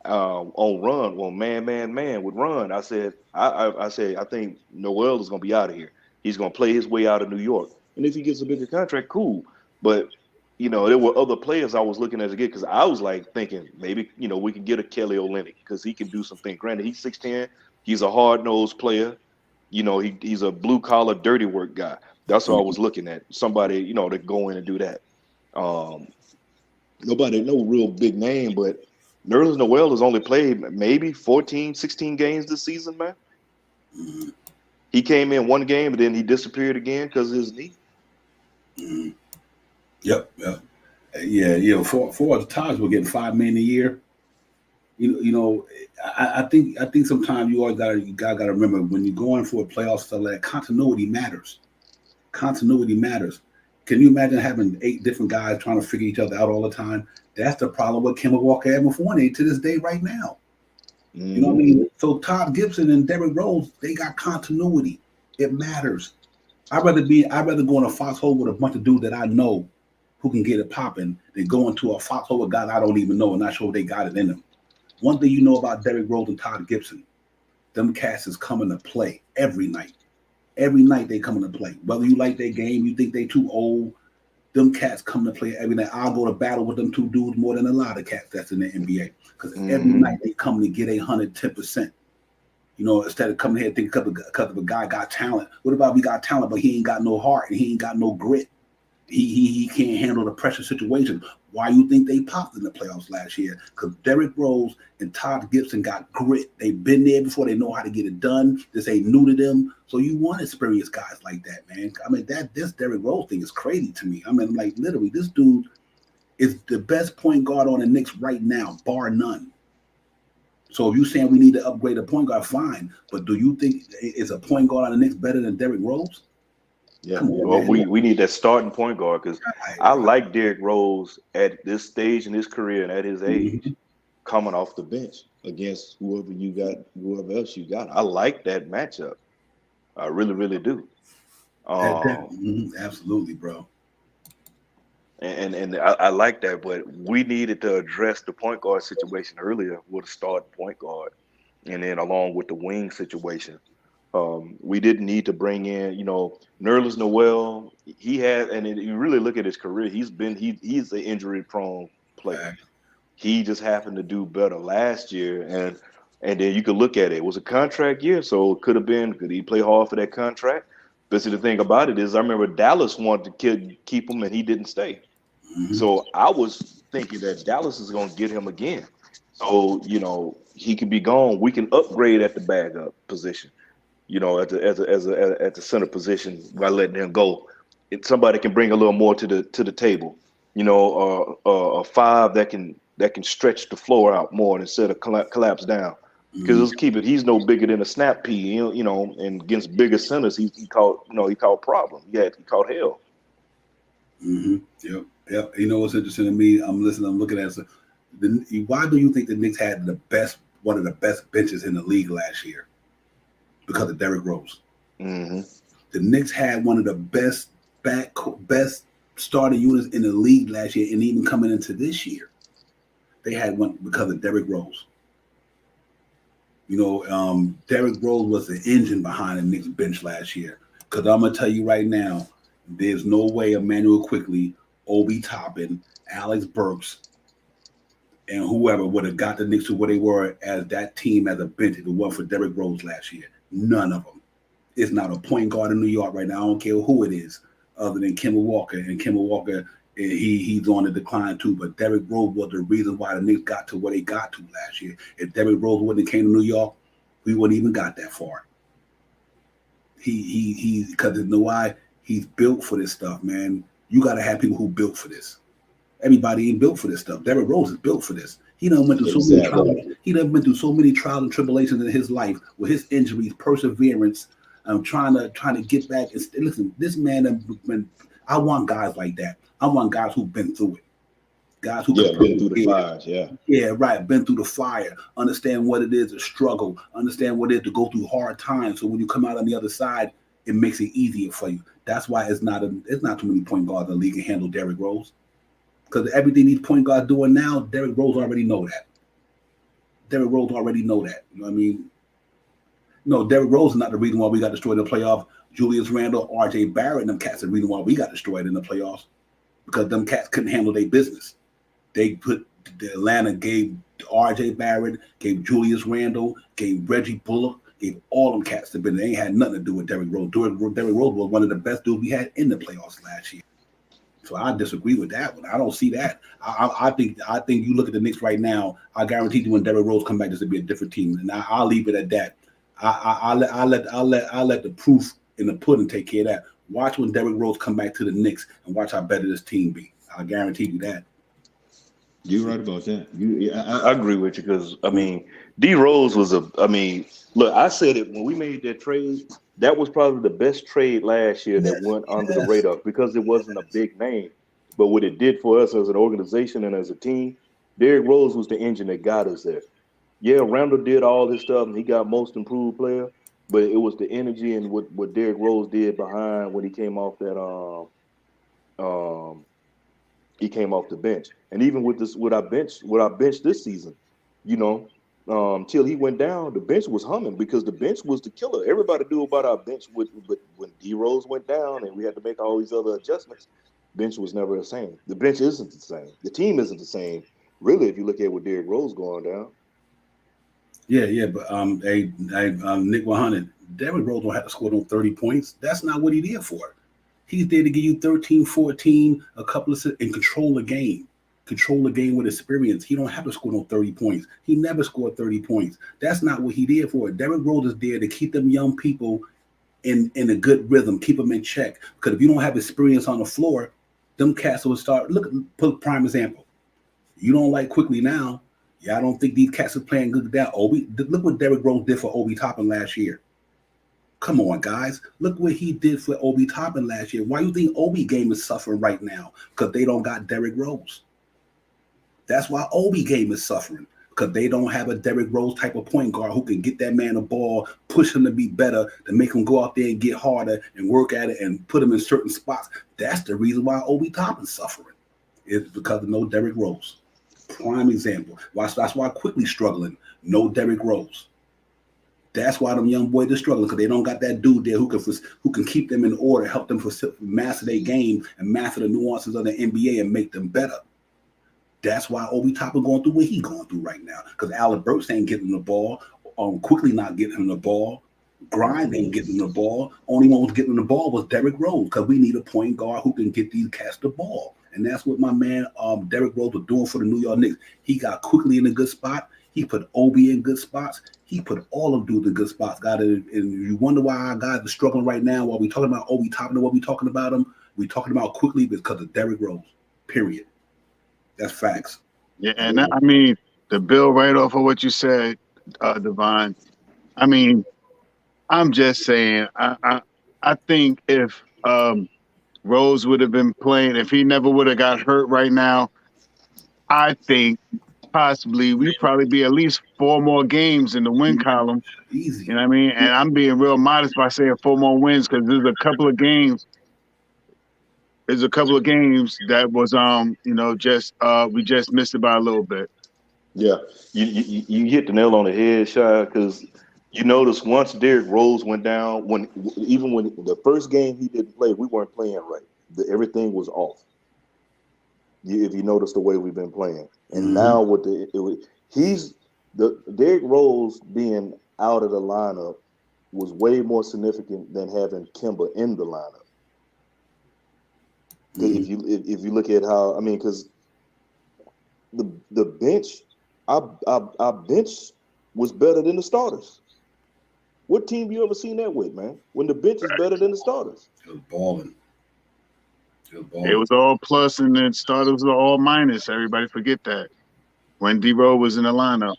on run, when man would run, I said I think Noel is going to be out of here. He's going to play his way out of New York, and if he gets a bigger contract, cool. But there were other players I was looking at again because I was like thinking maybe, we can get a Kelly Olynyk because he can do something. Granted, he's 6'10", he's a hard-nosed player. He's a blue-collar, dirty work guy. That's what I was looking at. Somebody, to go in and do that. Nobody, no real big name, but Nerlens Noel has only played maybe 14, 16 games this season, man. Mm-hmm. He came in one game, but then he disappeared again because of his knee. Mm-hmm. Yep. Yeah. For the times we're getting $5 million a year. I think sometimes you always gotta remember when you're going for a playoff stuff like that, continuity matters. Continuity matters. Can you imagine having 8 different guys trying to figure each other out all the time? That's the problem with Kemba Walker and Fournier to this day right now. Mm-hmm. You know what I mean? So Todd Gibson and Derrick Rose, they got continuity. It matters. I'd rather go in a foxhole with a bunch of dudes that I know who can get it popping than go into a foxhole with guys I don't even know and not sure they got it in them. One thing you know about Derrick Rose and Todd Gibson, them cats is coming to play every night. Every night they coming to play. Whether you like their game, you think they too old, them cats come to play every night. I'll go to battle with them 2 dudes more than a lot of cats that's in the NBA. Because every night they come to get 110%. You know, instead of coming here and thinking because of a guy got talent. What about we got talent, but he ain't got no heart and he ain't got no grit? He can't handle the pressure situation. Why you think they popped in the playoffs last year? Because Derrick Rose and Todd Gibson got grit. They've been there before. They know how to get it done. This ain't new to them. So you want experienced guys like that, man. I mean, this Derrick Rose thing is crazy to me. I mean, like literally, this dude is the best point guard on the Knicks right now, bar none. So if you're saying we need to upgrade a point guard, fine. But do you think is a point guard on the Knicks better than Derrick Rose? Yeah, Come on, well, man. we need that starting point guard because I like Derrick Rose at this stage in his career and at his age, coming off the bench against whoever else you got. I like that matchup. I really, really do. Absolutely, bro. And I like that, but we needed to address the point guard situation earlier with a starting point guard, and then along with the wing situation. We didn't need to bring in, Nerlens Noel. He had, and you really look at his career, he's an injury prone player. He just happened to do better last year, and then you could look at it. It was a contract year, so it could have been. Could he play hard for that contract? But see, the thing about it is, I remember Dallas wanted to keep him, and he didn't stay. So I was thinking that Dallas is going to get him again. So he could be gone. We can upgrade at the backup position. At the center position by letting him go. Somebody can bring a little more to the table. A five that can stretch the floor out more instead of collapse down. Because let's keep it, he's no bigger than a snap pea. And against bigger centers, he caught problem. He caught hell. Yep. You know what's interesting to me? I'm looking at why do you think the Knicks had one of the best benches in the league last year? Because of Derrick Rose. The Knicks had one of the best starting units in the league last year, and even coming into this year, they had one because of Derrick Rose. Derrick Rose was the engine behind the Knicks bench last year. Because I'm gonna tell you right now, there's no way Emmanuel Quickly, Obi Toppin, Alex Burks, and whoever would have got the Knicks to where they were as that team as a bench if it wasn't for Derrick Rose last year. None of them. It's not a point guard in New York right now. I don't care who it is, other than Kemba Walker. And Kemba Walker, he's on the decline too. But Derrick Rose was the reason why the Knicks got to where they got to last year. If Derrick Rose wouldn't have came to New York, we wouldn't even got that far. Because you know why? He's built for this stuff, man. You got to have people who built for this. Everybody ain't built for this stuff. Derrick Rose is built for this. He done went through so many trials. He done been through so many trials and tribulations in his life with his injuries, perseverance, trying to get back. And listen, this man, I want guys like that. I want guys who've been through it. Guys who been through the fires, been through the fire, understand what it is to struggle, understand what it is to go through hard times. So when you come out on the other side, it makes it easier for you. That's why it's not too many point guards in the league can handle Derrick Rose. Because everything these point guards doing now, Derrick Rose already know that. Derrick Rose already know that. You know what I mean? No, Derrick Rose is not the reason why we got destroyed in the playoffs. Julius Randle, R.J. Barrett, and them cats are the reason why we got destroyed in the playoffs. Because them cats couldn't handle their business. Atlanta gave R.J. Barrett, gave Julius Randle, gave Reggie Bullock, gave all them cats the business. They ain't had nothing to do with Derrick Rose. Derrick Rose was one of the best dudes we had in the playoffs last year. So I disagree with that one. I don't see that. I think you look at the Knicks right now. I guarantee you when Derrick Rose come back, this will be a different team, and I'll leave it at that. I'll let the proof in the pudding take care of that. Watch when Derrick Rose come back to the Knicks and watch how better this team be. I guarantee you that. You're right about that. I agree with you because D Rose was look, I said it when we made that trade. That was probably the best trade last year that went under the radar because it wasn't a big name. But what it did for us as an organization and as a team, Derrick Rose was the engine that got us there. Yeah, Randall did all this stuff and he got most improved player, but it was the energy and what Derrick Rose did behind when he came off that he came off the bench. And even with our bench this season, till he went down, the bench was humming because the bench was the killer. Everybody knew about our bench when D Rose went down and we had to make all these other adjustments. Bench was never the same. The bench isn't the same. The team isn't the same, really, if you look at what Derrick Rose going down. Yeah, but Nick 100. Derrick Rose don't have to score no 30 points. That's not what he there for. He's there to give you 13, 14, a couple of and control the game. Control the game with experience. He don't have to score no 30 points. He never scored 30 points. That's not what he there for. Derrick Rose is there to keep them young people in a good rhythm, keep them in check. Because if you don't have experience on the floor, them cats will start. Put prime example. You don't like Quickly now. Yeah, I don't think these cats are playing good down. Look what Derrick Rose did for Obi Toppin last year. Come on, guys. Look what he did for Obi Toppin last year. Why you think Obi game is suffering right now? Because they don't got Derrick Rose. That's why Obi game is suffering. Because they don't have a Derrick Rose type of point guard who can get that man the ball, push him to be better, to make him go out there and get harder and work at it and put him in certain spots. That's the reason why Obi Toppin's suffering. It's because of no Derrick Rose. Prime example. That's why Quickly struggling. No Derrick Rose. That's why them young boys are struggling, because they don't got that dude there who can keep them in order, help them master their game and master the nuances of the NBA and make them better. That's why Obi Toppin going through what he going through right now, because Alec Burks ain't getting the ball, Quickly not getting him the ball, Grimes ain't getting the ball. Only one was getting the ball was Derrick Rose, because we need a point guard who can get these cats the ball. And that's what my man Derrick Rose was doing for the New York Knicks. He got Quickly in a good spot. He put Obi in good spots. He put all of them dudes in good spots. And you wonder why our guys are struggling right now. While we talking about Obi Toppin and what we talking about him, we talking about Quickly because of Derrick Rose. Period. That's facts. Yeah, and I mean, to build right off of what you said, Devon, I mean, I'm just saying, I think if Rose would have been playing, if he never would have got hurt right now, I think possibly we'd probably be at least 4 more games in the win column. Easy. You know what I mean? And I'm being real modest by saying 4 more wins, because there's a couple of games. There's a couple of games that was just we just missed it by a little bit. Yeah, you hit the nail on the head, Shy, because you notice once Derrick Rose went down, even when the first game he didn't play, we weren't playing right. Everything was off. If you notice the way we've been playing, and now with Derrick Rose being out of the lineup was way more significant than having Kemba in the lineup. If you look at how, I mean, because the bench, our bench was better than the starters. What team you ever seen that with, man? When the bench is better than the starters. It was balling. It was all plus, and then starters were all minus. Everybody forget that when D-Rose was in the lineup.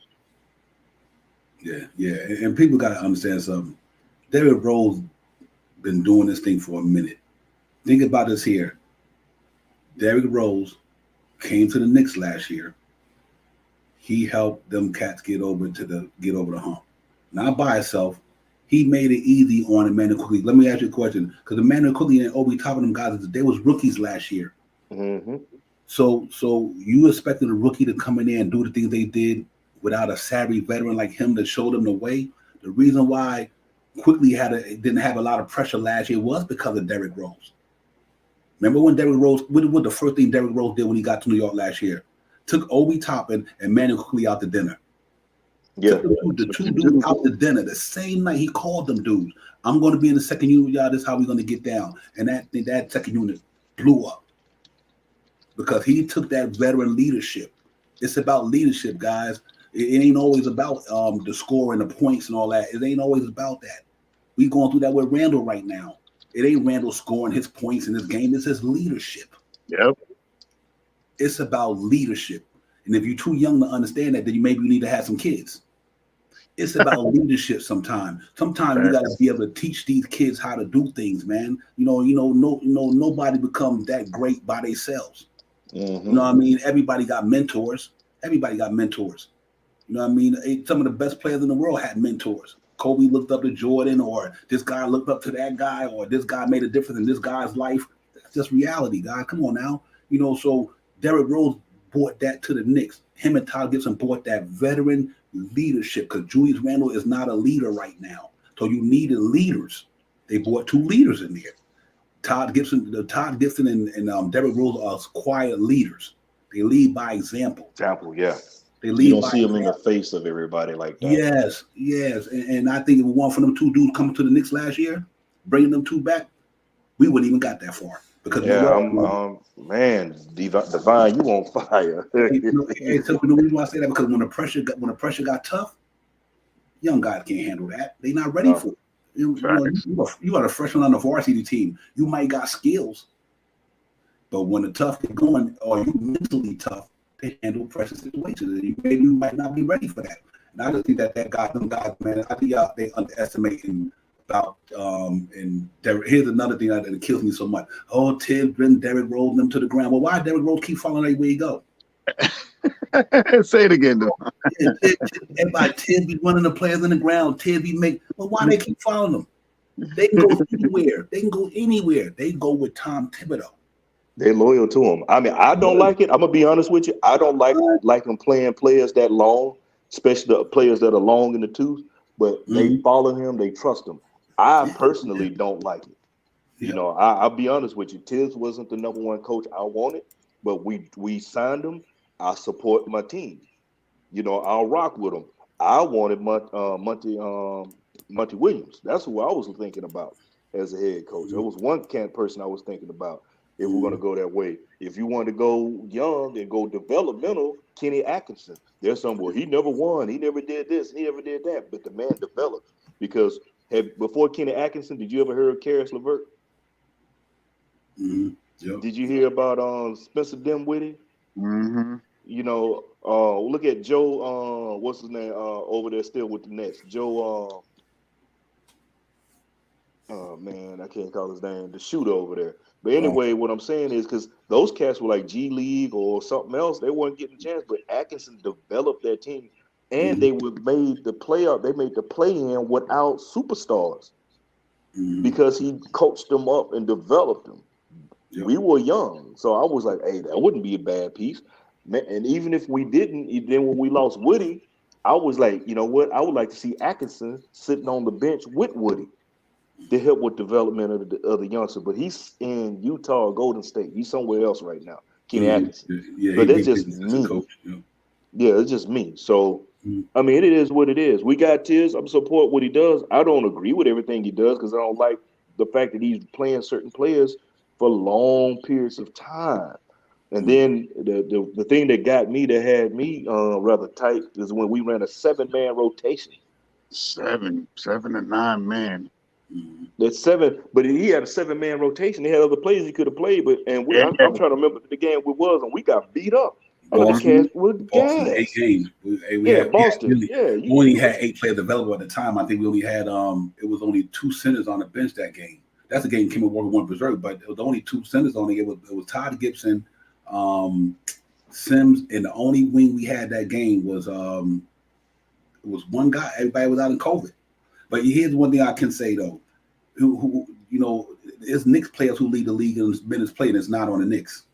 Yeah, and people got to understand something. Derrick Rose been doing this thing for a minute. Think about this here. Derrick Rose came to the Knicks last year. He helped them cats get over the hump. Not by himself. He made it easy on Emmanuel Quickly. Let me ask you a question, because Emmanuel Quickly and Obi Toppin, them guys, they was rookies last year. Mm-hmm. So you expected a rookie to come in there and do the things they did without a savvy veteran like him to show them the way? The reason why Quickly didn't have a lot of pressure last year was because of Derrick Rose. Remember when Derrick Rose, what the first thing Derrick Rose did when he got to New York last year? Took Obi Toppin and Emmanuel Quickly out to dinner. Yeah, the two dudes out to dinner the same night. He called them dudes. I'm going to be in the second unit, y'all. This is how we're going to get down. And that second unit blew up because he took that veteran leadership. It's about leadership, guys. It ain't always about the score and the points and all that. It ain't always about that. We going through that with Randall right now. It ain't Randall scoring his points in this game. It's his leadership. Yep. It's about leadership. And if you're too young to understand that, then maybe you need to have some kids. It's about leadership sometimes. Sometimes you got to be able to teach these kids how to do things, man. Nobody becomes that great by themselves. Mm-hmm. You know what I mean? Everybody got mentors. You know what I mean? Some of the best players in the world had mentors. Kobe looked up to Jordan, or this guy looked up to that guy, or this guy made a difference in this guy's life. That's just reality, guys. Come on now. So Derrick Rose brought that to the Knicks. Him and Todd Gibson brought that veteran leadership, because Julius Randle is not a leader right now. So you needed leaders. They brought 2 leaders in there. Todd Gibson and Derrick Rose are quiet leaders. They lead by example. Yeah. They You lead don't by see them in the example. face of everybody like that. Yes, yes. And I think if one for them two dudes coming to the Knicks last year, bringing them two back, we wouldn't even got that far. Because Yeah, man, Divine, you on fire. so the reason why I say that because when the pressure got tough, young guys can't handle that. They're not ready for it. You are a freshman on the varsity team. You might got skills, but when the tough get going, or you mentally tough to handle pressure situations, you might not be ready for that. And I just think that them guys, man, I think they underestimating about and here's another thing that kills me so much. Oh, Tibbs bring Derrick Rose them to the ground. Well, why Derrick Rose keep following everywhere he go? Say it again, though. Everybody, Tibbs be running the players in the ground. Tibbs be make. Well, why they keep following them? They can go anywhere. They can go anywhere. They go with Tom Thibodeau. They're loyal to him. I mean, I don't like it. I'm gonna be honest with you. I don't like them playing players that long, especially the players that are long in the tooth. But they follow him. They trust him. I personally don't like it. You know, I'll be honest with you. Tibbs wasn't the number one coach I wanted, but we signed him. I support my team. You know, I'll rock with him. I wanted Monty Williams. That's who I was thinking about as a head coach. There was one person I was thinking about if we're going to go that way. If you want to go young and go developmental, Kenny Atkinson. There's some, well, he never won. He never did this. He never did that. But the man developed because before Kenny Atkinson, did you ever hear of Karis LeVert? Yep. Did you hear about Spencer Dinwiddie? You know, look at Joe, what's his name, over there still with the Nets. Joe, oh man, I can't call his name, the shooter over there. But anyway, what I'm saying is because those cats were like G League or something else, they weren't getting a chance. But Atkinson developed that team, and they made the play in without superstars because he coached them up and developed them. Yep. We were young, so I was like, hey, that wouldn't be a bad piece. And even if we didn't, then when we lost Woody, I was like, you know what? I would like to see Atkinson sitting on the bench with Woody to help with development of the youngster. But he's in Utah or Golden State. He's somewhere else right now, Kenny Atkinson. But that's just me. Yeah, it's just me. So, I mean, it is what it is. We got Tiz. I'm support what he does. I don't agree with everything he does because I don't like the fact that he's playing certain players for long periods of time. And then the thing that got me, that had me rather tight, is when we ran a 7-man rotation. 7 to 9 man. That's 7, but he had a 7-man rotation. He had other players he could have played, but I'm trying to remember the game we was, and we got beat up. Boston, 8 games. Boston. We only had 8 players available at the time. I think we only had it was only 2 centers on the bench that game. That's the game Kimmel Walker won berserk, but it was only 2 centers on it. It was Todd Gibson, Sims, and the only wing we had that game was one guy. Everybody was out in COVID. But here's one thing I can say though, who you know, there's Knicks players who lead the league in minutes played, and it's not on the Knicks.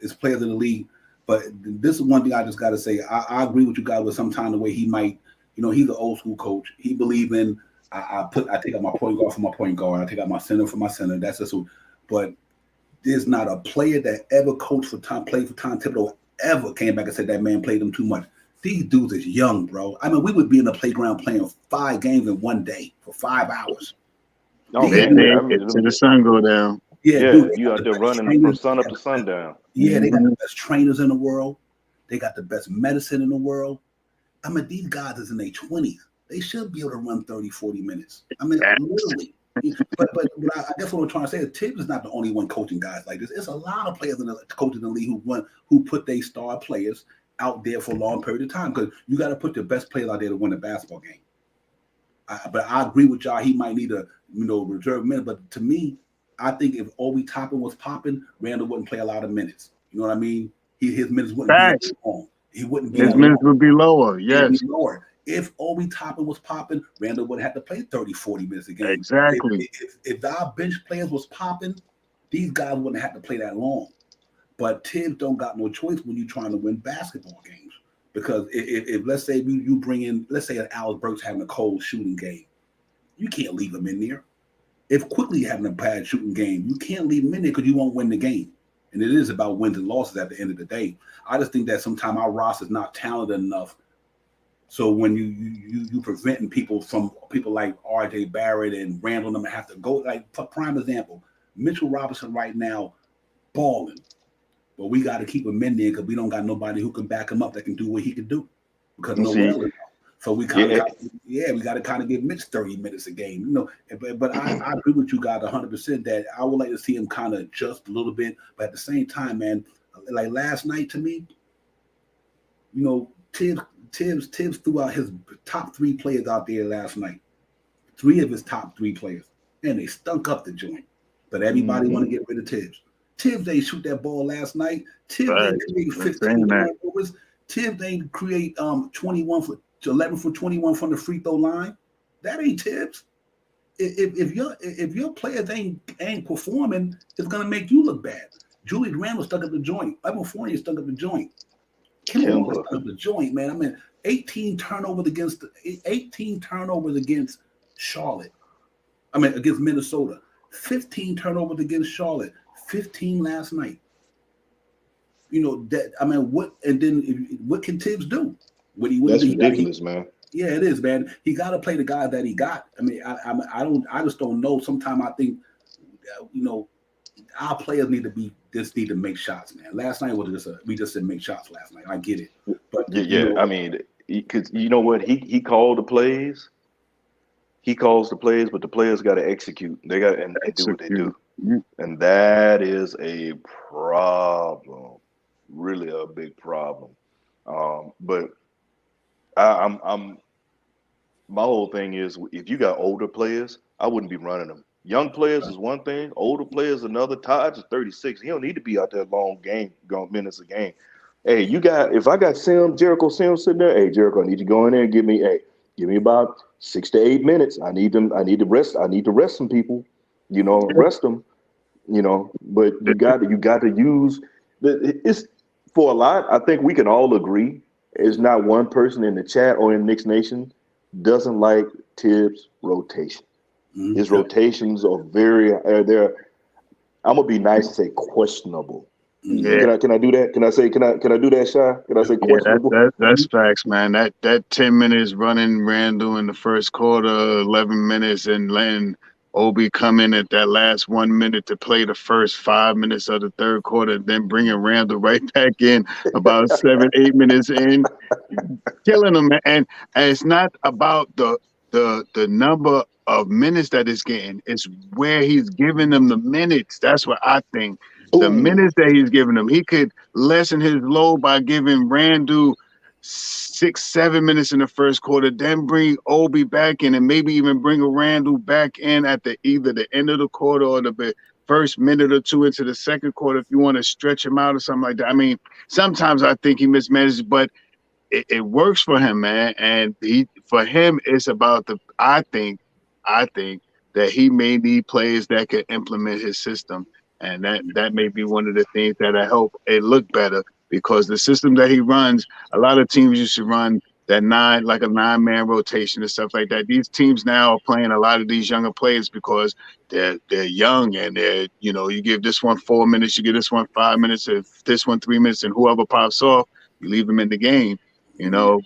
It's players in the league. But this is one thing I just got to say. I agree with you guys with sometimes the way he might, you know, he's an old school coach. He believe in I take out my point guard for my point guard. I take out my center for my center. That's just. But there's not a player that ever played for Tom Thibodeau ever came back and said that man played them too much. These dudes is young, bro. I mean, we would be in the playground playing 5 games in one day for 5 hours. Oh, till the sun go down. Yeah, dude, you out there running from sun up to sundown. Yeah, they got the best trainers in the world. They got the best medicine in the world. I mean, these guys is in their 20s. They should be able to run 30, 40 minutes. I mean, literally. But I guess what I'm trying to say is Tibbs is not the only one coaching guys like this. It's a lot of players in the coaches in the league who put their star players out there for a long period of time because you got to put the best players out there to win a basketball game. But I agree with y'all. He might need a reserve minute. But to me, I think if Obi Toppin was popping, Randall wouldn't play a lot of minutes. You know what I mean? His minutes wouldn't be long. He wouldn't be. His minutes would be lower. Yes, be lower. If Obi Toppin was popping, Randall would have to play 30, 40 minutes a game. Exactly. If our bench players was popping, these guys wouldn't have to play that long. But Tibbs don't got no choice when you're trying to win basketball games. Because if let's say you bring in, let's say an Alex Burks having a cold shooting game, you can't leave him in there. If Quickly having a bad shooting game, you can't leave him in there because you won't win the game. And it is about wins and losses at the end of the day. I just think that sometimes our roster is not talented enough. So when you preventing people like R.J. Barrett and Randall and them have to go, like for prime example, Mitchell Robinson right now balling, but we got to keep him in there because we don't got nobody who can back him up that can do what he can do because Noel is out. So we kind of we got to kind of give Mitch 30 minutes a game, you know. But I agree with you guys 100% that I would like to see him kind of adjust a little bit. But at the same time, man, like last night to me, you know, Tibbs threw out his top 3 players out there last night. 3 of his top 3 players, and they stunk up the joint. But everybody want to get rid of Tibbs. Tibbs ain't shoot that ball last night. Tibbs ain't create 15 turnovers. Tibbs ain't create 11 for 21 from the free throw line. That ain't Tibbs. If your players ain't performing, it's gonna make you look bad. Julius Randle stuck up the joint. Evan Fournier stuck up the joint. Kimber stuck up the joint, man. I mean, 18 turnovers against Charlotte. I mean, against Minnesota. 15 turnovers against Charlotte. 15 last night. You know that. I mean, what can Tibbs do? That's ridiculous, man. Yeah, it is, man. He got to play the guy that he got. I mean, I just don't know. Sometimes I think, you know, our players need to make shots, man. Last night was we just didn't make shots last night. I get it, but yeah, I mean, because you know what, he called the plays. He calls the plays, but the players got to execute. They got and do what they do, and that is a problem, really a big problem. But I'm my whole thing is if you got older players, I wouldn't be running them. Young players is one thing, older players another. Todd's 36. He don't need to be out there long minutes a game. Hey, if I got Jericho Sims sitting there, hey Jericho, I need you to go in there and give me about 6 to 8 minutes. I need to rest some people, you know, rest them, you know, but you got to use it's for a lot. I think we can all agree. There's not one person in the chat or in Knicks Nation doesn't like Tibbs' rotation. His rotations are they're I'm gonna be nice and say questionable. Yeah. Can I do that? Can I do that, Shy? Can I say questionable? That's facts, man. That 10 minutes running Randall in the first quarter, 11 minutes, and letting Obi come in at that last 1 minute to play the first 5 minutes of the third quarter, then bringing Randall right back in about 7-8 minutes in, killing him. And it's not about the number of minutes that he's getting. It's where he's giving them the minutes. That's what I think. The minutes that he's giving them, he could lessen his load by giving Randall 6-7 minutes in the first quarter, then bring Obi back in, and maybe even bring a Randall back in at either the end of the quarter or the first minute or two into the second quarter if you want to stretch him out or something like that. I mean, sometimes I think he mismanages, but it works for him, man. And for him, it's about I think that he may need players that can implement his system. And that may be one of the things that'll help it look better, because the system that he runs, a lot of teams used to run that 9-man rotation and stuff like that. These teams now are playing a lot of these younger players because they're young and they're, you know, you give this one 4 minutes, you give this one 5 minutes, if this one 3 minutes, and whoever pops off, you leave them in the game. You know,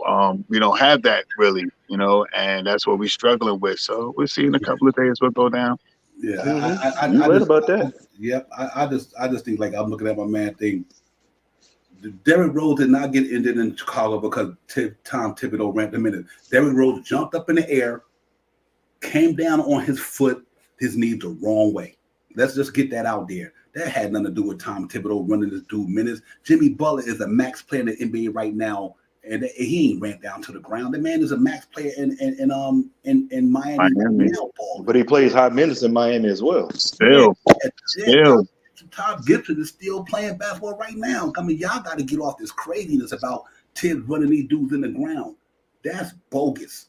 we don't have that really, you know, and that's what we're struggling with. So we'll see in a couple of days what go down. Yeah, I read about that. Yeah, I just think, like, I'm looking at my man thing. Derrick Rose did not get injured in Chicago because Tom Thibodeau ran him in. Derrick Rose jumped up in the air, came down on his foot, his knee the wrong way. Let's just get that out there. That had nothing to do with Tom Thibodeau running this dude minutes. Jimmy Butler is a max player in the NBA right now, and he ain't ran down to the ground. The man is a max player in Miami. Now, but he plays high minutes in Miami as well. Still. Todd Gibson is still playing basketball right now. I mean, y'all got to get off this craziness about Tibbs running these dudes in the ground. That's bogus.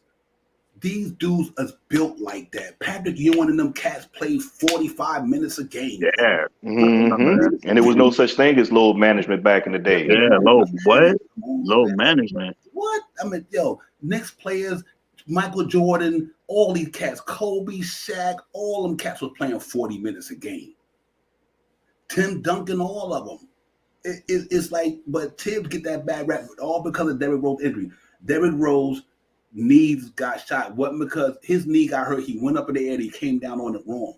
These dudes are built like that. Patrick Ewing and them cats play 45 minutes a game. Yeah. And there was no such thing as load management back in the day. Yeah, load management. What? I mean, Knicks players, Michael Jordan, all these cats, Kobe, Shaq, all them cats was playing 40 minutes a game. Tim Duncan, all of them. It's like, but Tibbs get that bad rap all because of Derrick Rose injury. Derrick Rose knees got shot. Wasn't because his knee got hurt. He went up in the air and he came down on it wrong.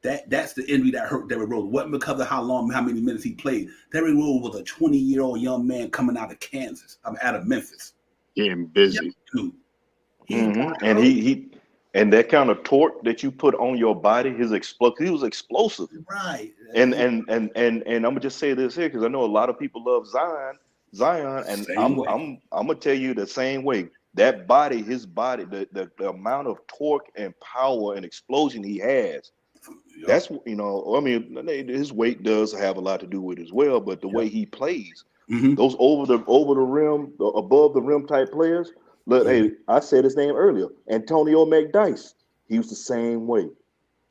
That's the injury that hurt Derrick Rose. Wasn't because of how many minutes he played. Derrick Rose was a 20-year-old young man coming out of Kansas. Out of Memphis. Getting busy. And he and that kind of torque that you put on your body, he was explosive. Right. And I'm gonna just say this here because I know a lot of people love Zion, and I'm gonna tell you the same way. That body, his body, the amount of torque and power and explosion he has. Yep. That's I mean, his weight does have a lot to do with it as well, but the way he plays, those over the rim, above the rim type players. Look, hey, I said his name earlier, Antonio McDyess. He was the same way.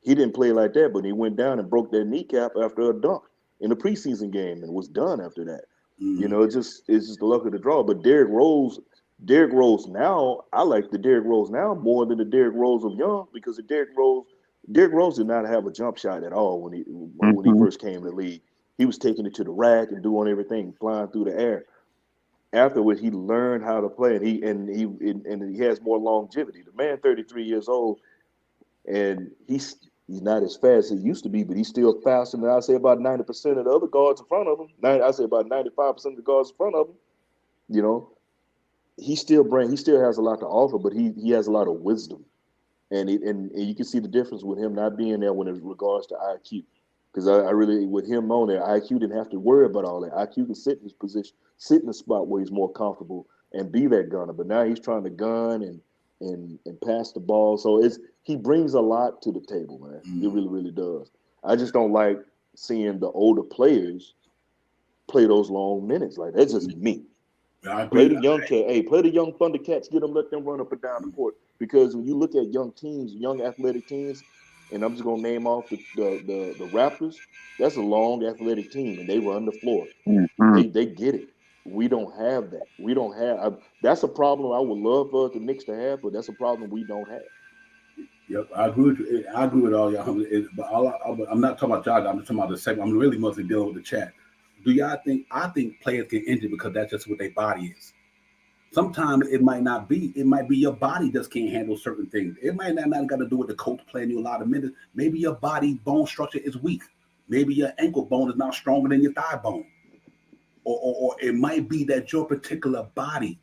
He didn't play like that, but he went down and broke that kneecap after a dunk in a preseason game and was done after that. It's just the luck of the draw. But Derrick Rose now, I like the Derrick Rose now more than the Derrick Rose of young, because the Derrick Rose did not have a jump shot at all when he first came to the league. He was taking it to the rack and doing everything, flying through the air. Afterwards, he learned how to play, and he has more longevity. The man, 33 years old, and he's not as fast as he used to be, but he's still faster than I say about 90% of the other guards in front of him. I say about 95% of the guards in front of him. He still has a lot to offer, but he has a lot of wisdom, and you can see the difference with him not being there when it regards to IQ. Because I really, with him on there, IQ didn't have to worry about all that. IQ can sit in his position, sit in a spot where he's more comfortable and be that gunner. But now he's trying to gun and pass the ball. So he brings a lot to the table, man. He really, really does. I just don't like seeing the older players play those long minutes. Like, that's just me. Play the young cat. Hey, play the young Thundercats. Let them run up and down the court. Because when you look at young teams, young athletic teams, and I'm just gonna name off the Raptors. That's a long athletic team, and they run the floor. They get it. We don't have that. We don't have. That's a problem I would love for the Knicks to have, but that's a problem we don't have. Yep, I agree with you. I agree with all y'all. But I'm not talking about Josh. I'm just talking about the second. I'm really mostly dealing with the chat. Do y'all think? I think players get injured because that's just what their body is. Sometimes it might not be. It might be your body just can't handle certain things. It might not got to do with the coach playing you a lot of minutes. Maybe your body bone structure is weak. Maybe your ankle bone is not stronger than your thigh bone. Or it might be that your particular body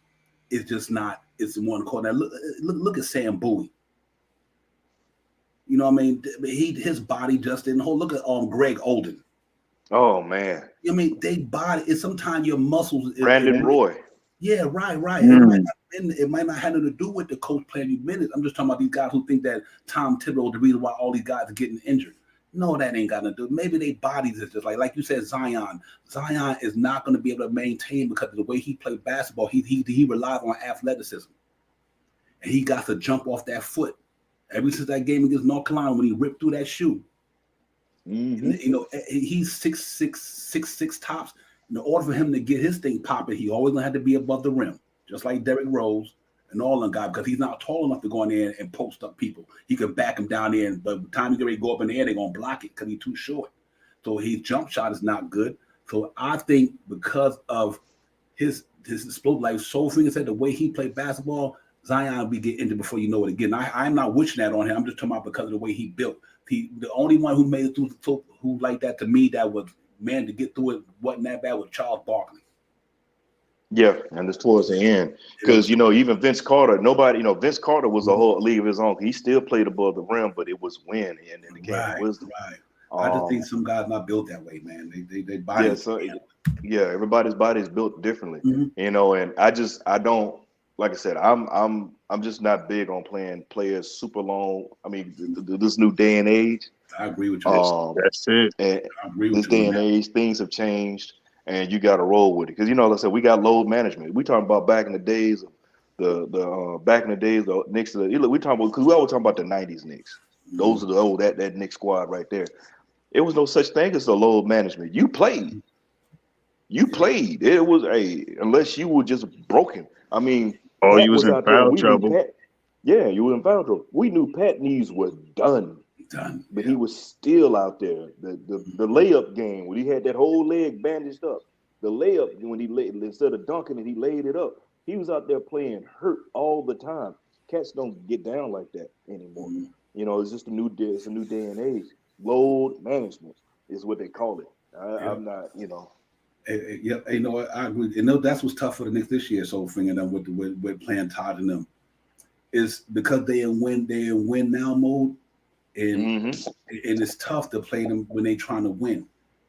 is just not. It's one called that. Look at Sam Bowie. You know what I mean? His body just didn't hold. Look at Greg Oden. Oh man. I mean, they body is sometimes your muscles. Brandon Roy. Yeah, right. It might not have nothing to do with the coach playing you minutes. I'm just talking about these guys who think that Tom Thibodeau is the reason why all these guys are getting injured. No, that ain't got nothing to do. Maybe their bodies is just like you said, Zion. Zion is not going to be able to maintain because of the way he played basketball. He relies on athleticism, and he got to jump off that foot. Ever since that game against North Carolina when he ripped through that shoe. He's 6'6" tops. In order for him to get his thing popping, he always gonna have to be above the rim, just like Derrick Rose and all them guys, because he's not tall enough to go in there and post up people. He can back him down there, but by the time he get ready to go up in the air, they're gonna block it because he's too short. So his jump shot is not good. So I think because of his explosive, like Soul Finger said, the way he played basketball, Zion will be getting injured before you know it again. I'm not wishing that on him. I'm just talking about because of the way he built. The only one who made it through who like that to me that was man to get through it wasn't that bad with Charles Barkley. Yeah, and it's towards the end because even Vince Carter, Vince Carter was a whole league of his own. He still played above the rim, but it was win and it became wisdom. Right. I just think some guys not built that way, man. They body. Everybody's body is built differently, and I don't like I said, I'm just not big on playing players super long. I mean, this new day and age. I agree with you. That's it. And this day and age, things have changed, and you got to roll with it. Because like I said, we got load management. We talking about back in the days of the Knicks. We talking about because we always talking about the '90s Knicks. Those are that Knicks squad right there. It was no such thing as the load management. You played. It was unless you were just broken. I mean, you was in foul trouble. You were in foul trouble. We knew Pat knees were done. Done. But he was still out there. The layup game when he had that whole leg bandaged up. The layup when he laid, instead of dunking it, he laid it up. He was out there playing hurt all the time. Cats don't get down like that anymore. You know, it's just a new day. It's a new day and age. Load management is what they call it. I'm not, you know. Yeah, you know, I agree. You know, that's what's tough for the Knicks this year. So, fingering them with playing Todd and them is because they in win now mode, and it's tough to play them when they trying to win.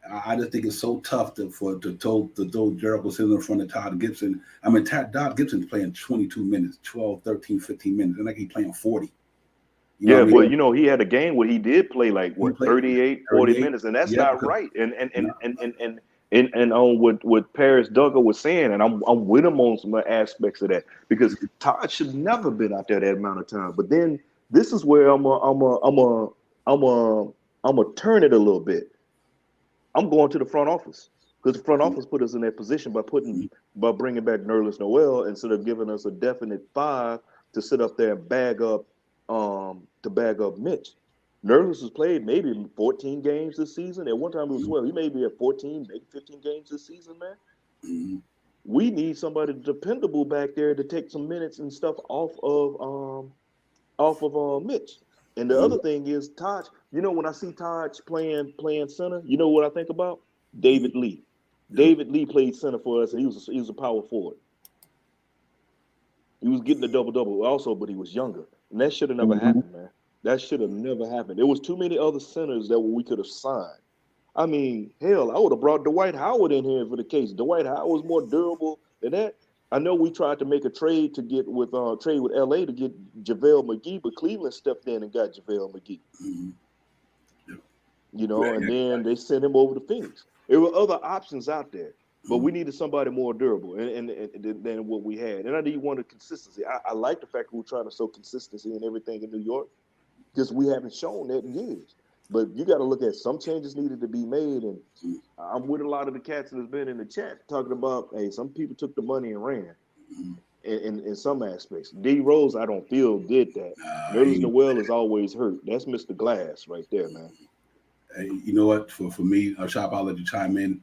I just think it's so tough to throw Jericho Sims in front of Todd Gibson. I mean, Todd Gibson's playing 22 minutes, 12, 13, 15 minutes, and like he's playing 40. You know But you know, he had a game where he did play like 38, 40 minutes, and that's not right. And on what Paris Duggar was saying, and I'm with him on some aspects of that, because Todd should never been out there that amount of time. But then this is where I'm a turn it a little bit. I'm going to the front office, because the front office put us in that position by bringing back Nerlens Noel instead of giving us a definite 5 to sit up there and bag up Mitch. Nerlens has played maybe 14 games this season. At one time it was 12. He may be at 14, maybe 15 games this season, man. We need somebody dependable back there to take some minutes and stuff off of Mitch. And the other thing is Taj. You know, when I see Taj playing center, you know what I think about? David Lee. David Lee played center for us, and he was a power forward. He was getting a double-double also, but he was younger. And that should have never happened, man. That should have never happened. There was too many other centers that we could have signed. I mean, hell, I would have brought Dwight Howard in here for the case. Dwight Howard was more durable than that. I know we tried to make a trade to get with LA to get JaVale McGee, but Cleveland stepped in and got JaVale McGee. You know, and then they sent him over to Phoenix. There were other options out there, but we needed somebody more durable than what we had. And I need one of consistency. I like the fact that we're trying to show consistency in everything in New York, because we haven't shown that in years. But you got to look at some changes needed to be made. And I'm with a lot of the cats that has been in the chat talking about, hey, some people took the money and ran in some aspects. D Rose, I don't feel did that. Nerlens Noel is always hurt. That's Mr. Glass right there, man. Hey, you know what? For me, Shop, I'll let you chime in.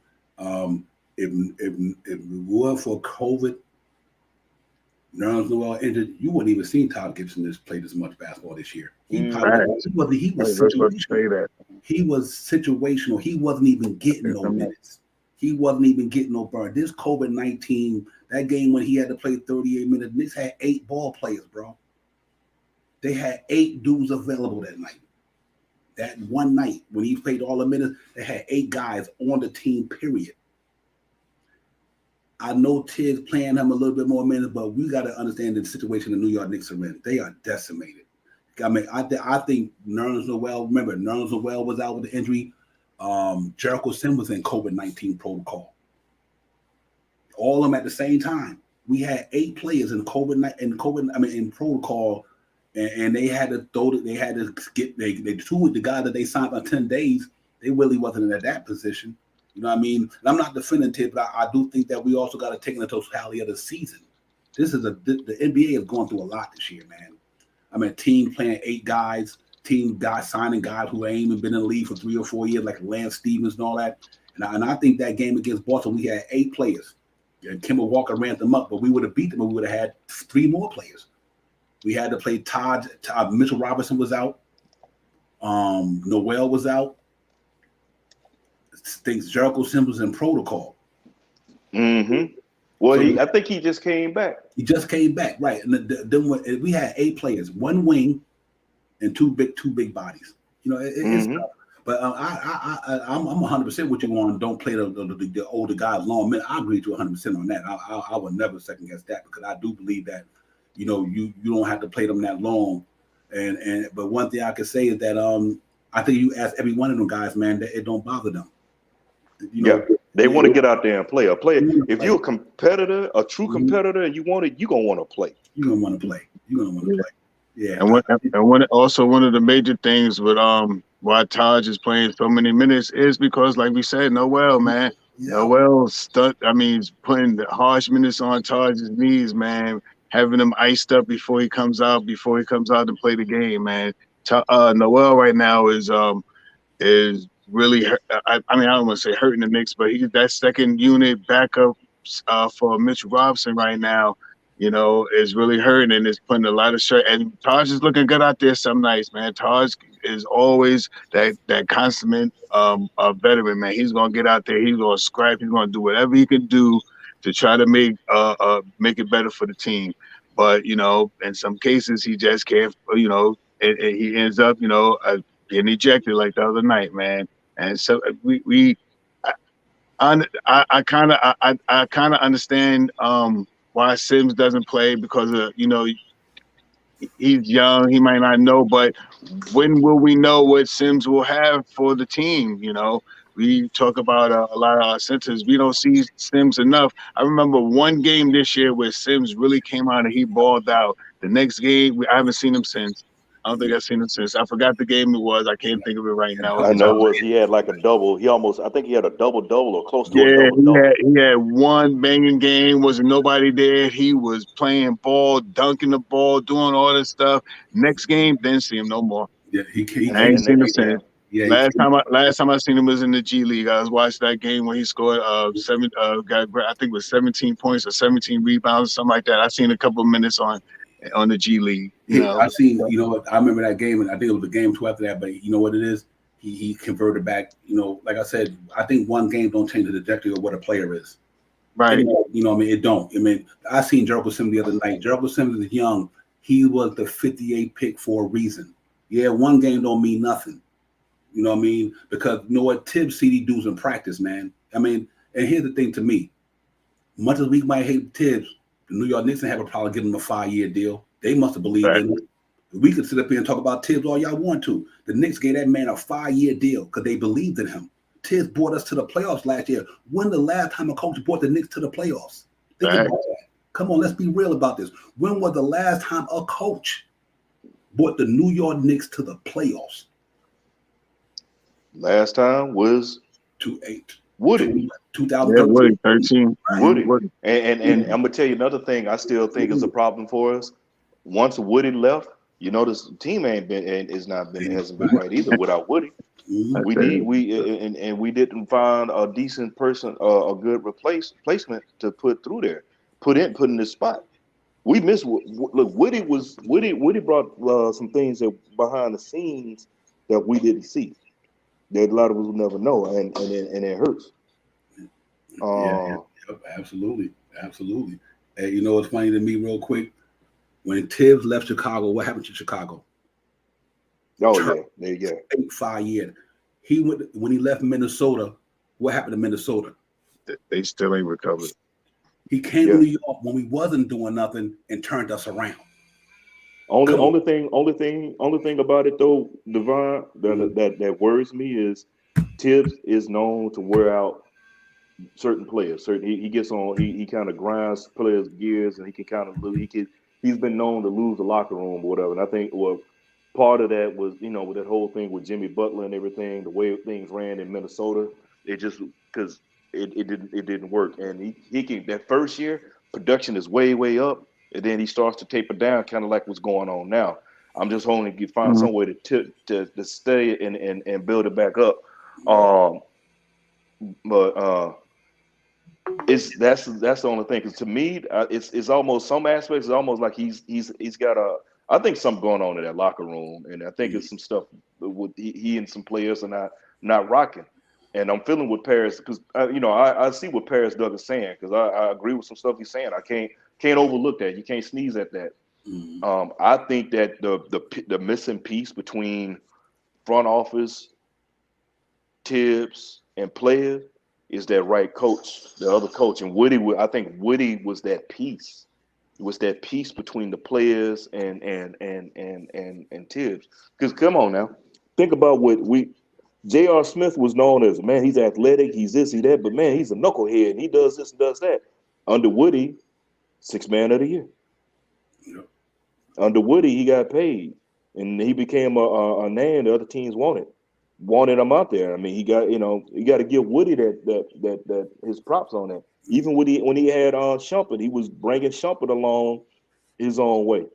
If it were for COVID, Nerlens Noel injured, you wouldn't even seen Todd Gibson play this much basketball this year. He was situational. He wasn't even getting no minutes. He wasn't even getting no burn. This COVID-19, that game when he had to play 38 minutes, Knicks had 8 ball players, bro. They had 8 dudes available that night. That one night when he played all the minutes, they had 8 guys on the team, period. I know Tibbs playing him a little bit more minutes, but we got to understand the situation the New York Knicks are in. They are decimated. I mean, I think Nerlens Noel, remember, Nerlens Noel was out with the injury. Jericho Sims was in COVID-19 protocol. All of them at the same time. We had 8 players in protocol, and they had to throw it. They had to get the guy that they signed on 10 days. They really wasn't in that position. You know what I mean? And I'm not defending Tibbs, but I do think that we also got to take in the totality of the season. The NBA is going through a lot this year, man. I mean, team playing 8 guys, team guys signing guys who ain't even been in the league for 3 or 4 years, like Lance Stevens and all that. And I think that game against Boston, we had 8 players. And Kemba Walker ramped them up, but we would have beat them and we would have had 3 more players. We had to play Todd. Mitchell Robinson was out. Noel was out. Thinks Jericho Sims was in protocol. Well, I think he just came back. He just came back, right? And then we had 8 players, 1 wing, and two big bodies. You know, it's tough. But I'm 100% with you on don't play the older guys long minutes. I agree to 100% on that. I would never second guess that, because I do believe that, you know, you don't have to play them that long. But one thing I can say is that I think you ask every one of them guys, man, that it don't bother them. You know, they want to get out there and play. If you're a competitor, a true competitor, and you want it, you're gonna want to play. You're gonna want to play. Yeah. And one of the major things with why Taj is playing so many minutes is because, like we said, Noel, man. Noel he's putting the harsh minutes on Taj's knees, man, having him iced up before he comes out to play the game, man. Noel right now is really I mean, I don't want to say hurting the Knicks, but he's that second unit backup for Mitch Robinson right now, you know, is really hurting and is putting a lot of stress. And Taj is looking good out there some nights, man. Taj is always that consummate veteran, man. He's gonna get out there, he's gonna scrap, he's gonna do whatever he can do to try to make it better for the team. But you know, in some cases he just can't, you know, and he ends up, you know, getting ejected like the other night, man. And so I kind of understand why Sims doesn't play because of, you know, he's young, he might not know, but when will we know what Sims will have for the team? You know, we talk about a lot of our centers. We don't see Sims enough. I remember one game this year where Sims really came out and he balled out. The next game, I haven't seen him since. I don't think I've seen him since. I forgot the game it was. I can't think of it right now. I know it was. He had like a double. I think he had a double or close to a Yeah, double. he had one banging game. Wasn't nobody there. He was playing ball, dunking the ball, doing all this stuff. Next game, didn't see him no more. Yeah, I ain't seen him since. Yeah, last time I seen him was in the G League. I was watching that game when he scored I think it was 17 points or 17 rebounds or something like that. I seen a couple of minutes on the G League. You know, I seen. You know what? I remember that game, and I think it was the game two after that. But you know what it is? He converted back. You know, like I said, I think one game don't change the trajectory of what a player is. right? You know what I mean? It don't. I mean, I seen Jericho Sims the other night. Jericho Sims is young. He was the 58 pick for a reason. Yeah, one game don't mean nothing. You know what I mean? Because you know what? Tibbs CD dudes in practice, man. I mean, and here's the thing to me. Much as we might hate Tibbs, the New York Knicks didn't have a problem giving him a 5-year deal. They must have believed in him. We could sit up here and talk about Tibbs all y'all want to. The Knicks gave that man a 5-year deal because they believed in him. Tibbs brought us to the playoffs last year. When the last time a coach brought the Knicks to the playoffs? Think about that. Come on, let's be real about this. When was the last time a coach brought the New York Knicks to the playoffs? Last time was 2008. Woody. 2013. Woody, 13. Woody. And I'm gonna tell you another thing I still think is a problem for us. Once Woody left, you notice the team hasn't been right either without Woody. We didn't find a decent person, a good replacement to put through there, put in this spot. We missed. Look, Woody brought some things that behind the scenes that we didn't see, that a lot of us will never know, and it hurts. Absolutely. Hey, you know what's funny to me, real quick? When Tibbs left Chicago, what happened to Chicago? Oh, yeah, there you go. 5 years. When he left Minnesota, what happened to Minnesota? They still ain't recovered. He came to New York when we wasn't doing nothing and turned us around. Only thing about it though, Devon, that worries me is Tibbs is known to wear out certain players. He gets on, he kind of grinds players' gears, and he can kind of he's been known to lose the locker room or whatever. And I think part of that was, you know, with that whole thing with Jimmy Butler and everything, the way things ran in Minnesota, it just because it didn't work. And he can, that first year production is way up, and then he starts to taper down, kind of like what's going on now. I'm just hoping to find some way to stay and build it back up. But that's the only thing. Because to me, it's almost, some aspects, it's almost like he's got I think something going on in that locker room, and I think it's some stuff with he and some players are not rocking. And I'm feeling with Paris because I see what Paris Doug is saying, because I agree with some stuff he's saying. I can't overlook that. You can't sneeze at that. I think that the missing piece between front office, Tibbs, and players is that right coach, the other coach. And I think Woody was that piece. It was that piece between the players and Tibbs. Because come on now, think about what J.R. Smith was known as, man, he's athletic, he's this, he's that, but man, he's a knucklehead, and he does this and does that. Under Woody, 6th man of the year. Yep. Under Woody, he got paid, and he became a name the other teams wanted him out there. I mean, you got to give Woody that his props on that. Even when he had Shumpert, he was bringing Shumpert along his own way.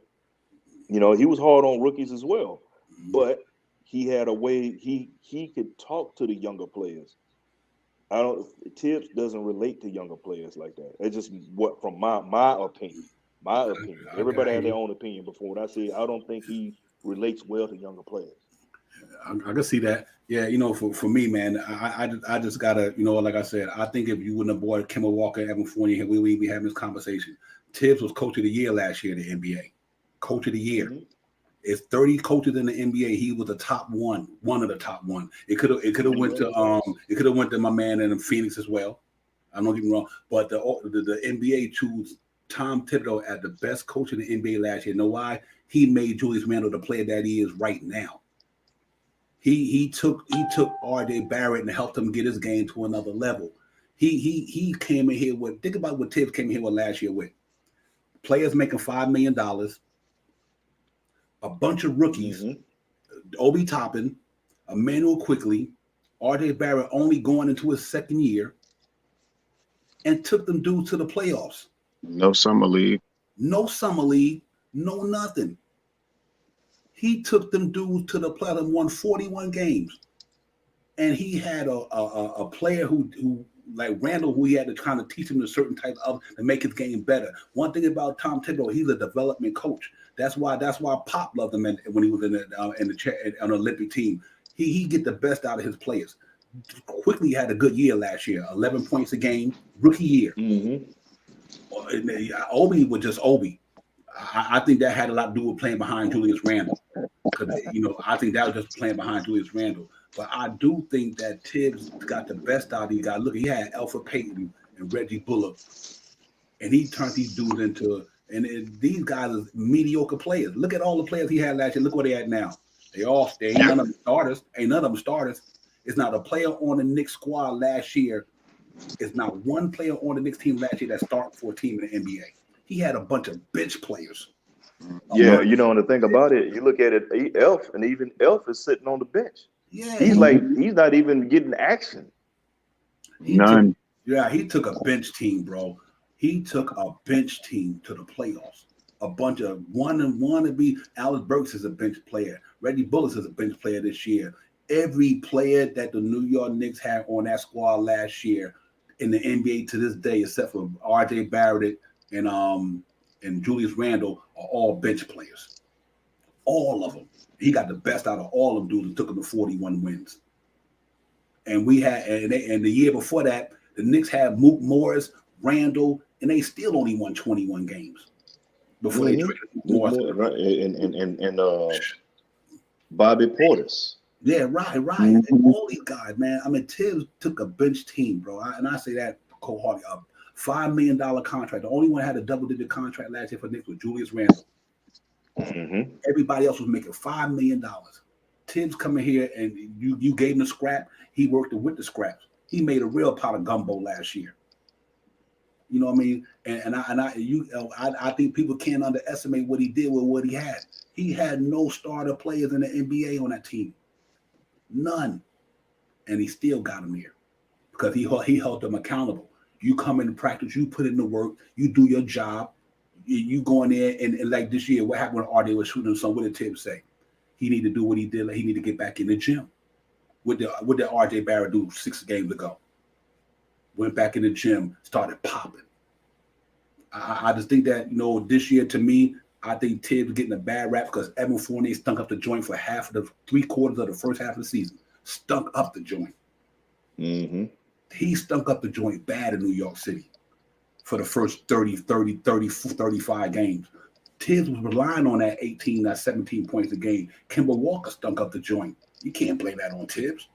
You know, he was hard on rookies as well. but he had a way he could talk to the younger players. Tibbs doesn't relate to younger players like that. It's just what from my opinion. My opinion. Everybody had their own opinion before. When I say I don't think he relates well to younger players. I can see that. Yeah, you know, for me, man, I just gotta, you know, like I said, I think if you wouldn't have bought Kemba Walker, Evan Fournier, we wouldn't be having this conversation. Tibbs was coach of the year last year in the NBA. Coach of the year. Mm-hmm. It's 30 coaches in the NBA. He was the top one of the top one. It could have went to my man in Phoenix as well. I'm not getting wrong, but the NBA chose Tom Thibodeau as the best coach in the NBA last year. You know why? He made Julius Randle the player that he is right now. He took R.J. Barrett and helped him get his game to another level. He came in here with, think about what Tibbs came in here with last year with. Players making $5 million, a bunch of rookies, Obi Toppin, Emmanuel Quickly, R.J. Barrett only going into his second year, and took them dudes to the playoffs. No summer league. No summer league, no nothing. He took them dudes to the playoffs, won 41 games. And he had a player who like Randall, who he had to kind of teach him a certain type of to make his game better. One thing about Tom Thibodeau, he's a development coach. That's why Pop loved him when he was in the on the Olympic team. He get the best out of his players. Quickly had a good year last year, 11 points a game, rookie year. Obi was just Obi. I think that had a lot to do with playing behind Julius Randle. Because, you know, I think that was just playing behind Julius Randle. But I do think that Tibbs got the best out of these guys. Look, he had Alfred Payton and Reggie Bullock. And he turned these dudes into, and these guys are mediocre players. Look at all the players he had last year. Look where they at now. They ain't none of them starters. Ain't none of them starters. It's not a player on the Knicks squad last year. It's not one player on the Knicks team last year that started for a team in the NBA. He had a bunch of bench players. Yeah, you know, and the thing about it, you look at it, Elf, and even Elf is sitting on the bench. Yeah, he's not even getting action. None. He took a bench team, bro. He took a bench team to the playoffs. A bunch of wannabe. Alex Burks is a bench player. Reggie Bullock is a bench player this year. Every player that the New York Knicks had on that squad last year in the NBA to this day, except for R.J. Barrett and Julius Randle, are all bench players. All of them. He got the best out of all of them dudes and took them to 41 wins. And we had, and the year before that, the Knicks had Mook Morris, Randle, and they still only won 21 games before they traded Morris. Right. And Bobby Portis. Yeah, right. And all these guys, man. I mean, Tibbs took a bench team, bro. And I say that cold-hearted. A $5 million contract. The only one that had a double-digit contract last year for Knicks was Julius Randle. Everybody else was making $5 million. Tibbs coming here and you gave him the scrap. He worked with the scraps. He made a real pot of gumbo last year. You know what I mean? And I think people can't underestimate what he did with what he had. He had no starter players in the NBA on that team. None. And he still got him here because he held them accountable. You come into practice, you put in the work, you do your job. You go in there and like this year, what happened when RJ was shooting some? What did Tibbs say? He need to do what he did. Like he need to get back in the gym. What did RJ Barrett do 6 games ago? Went back in the gym, started popping. I just think that, you know, this year to me, I think Tibbs getting a bad rap because Evan Fournier stunk up the joint for half of the 3/4 of the first half of the season. Stunk up the joint. He stunk up the joint bad in New York City for the first 35 games. Tibbs was relying on that 17 points a game. Kemba Walker stunk up the joint. You can't blame that on Tibbs.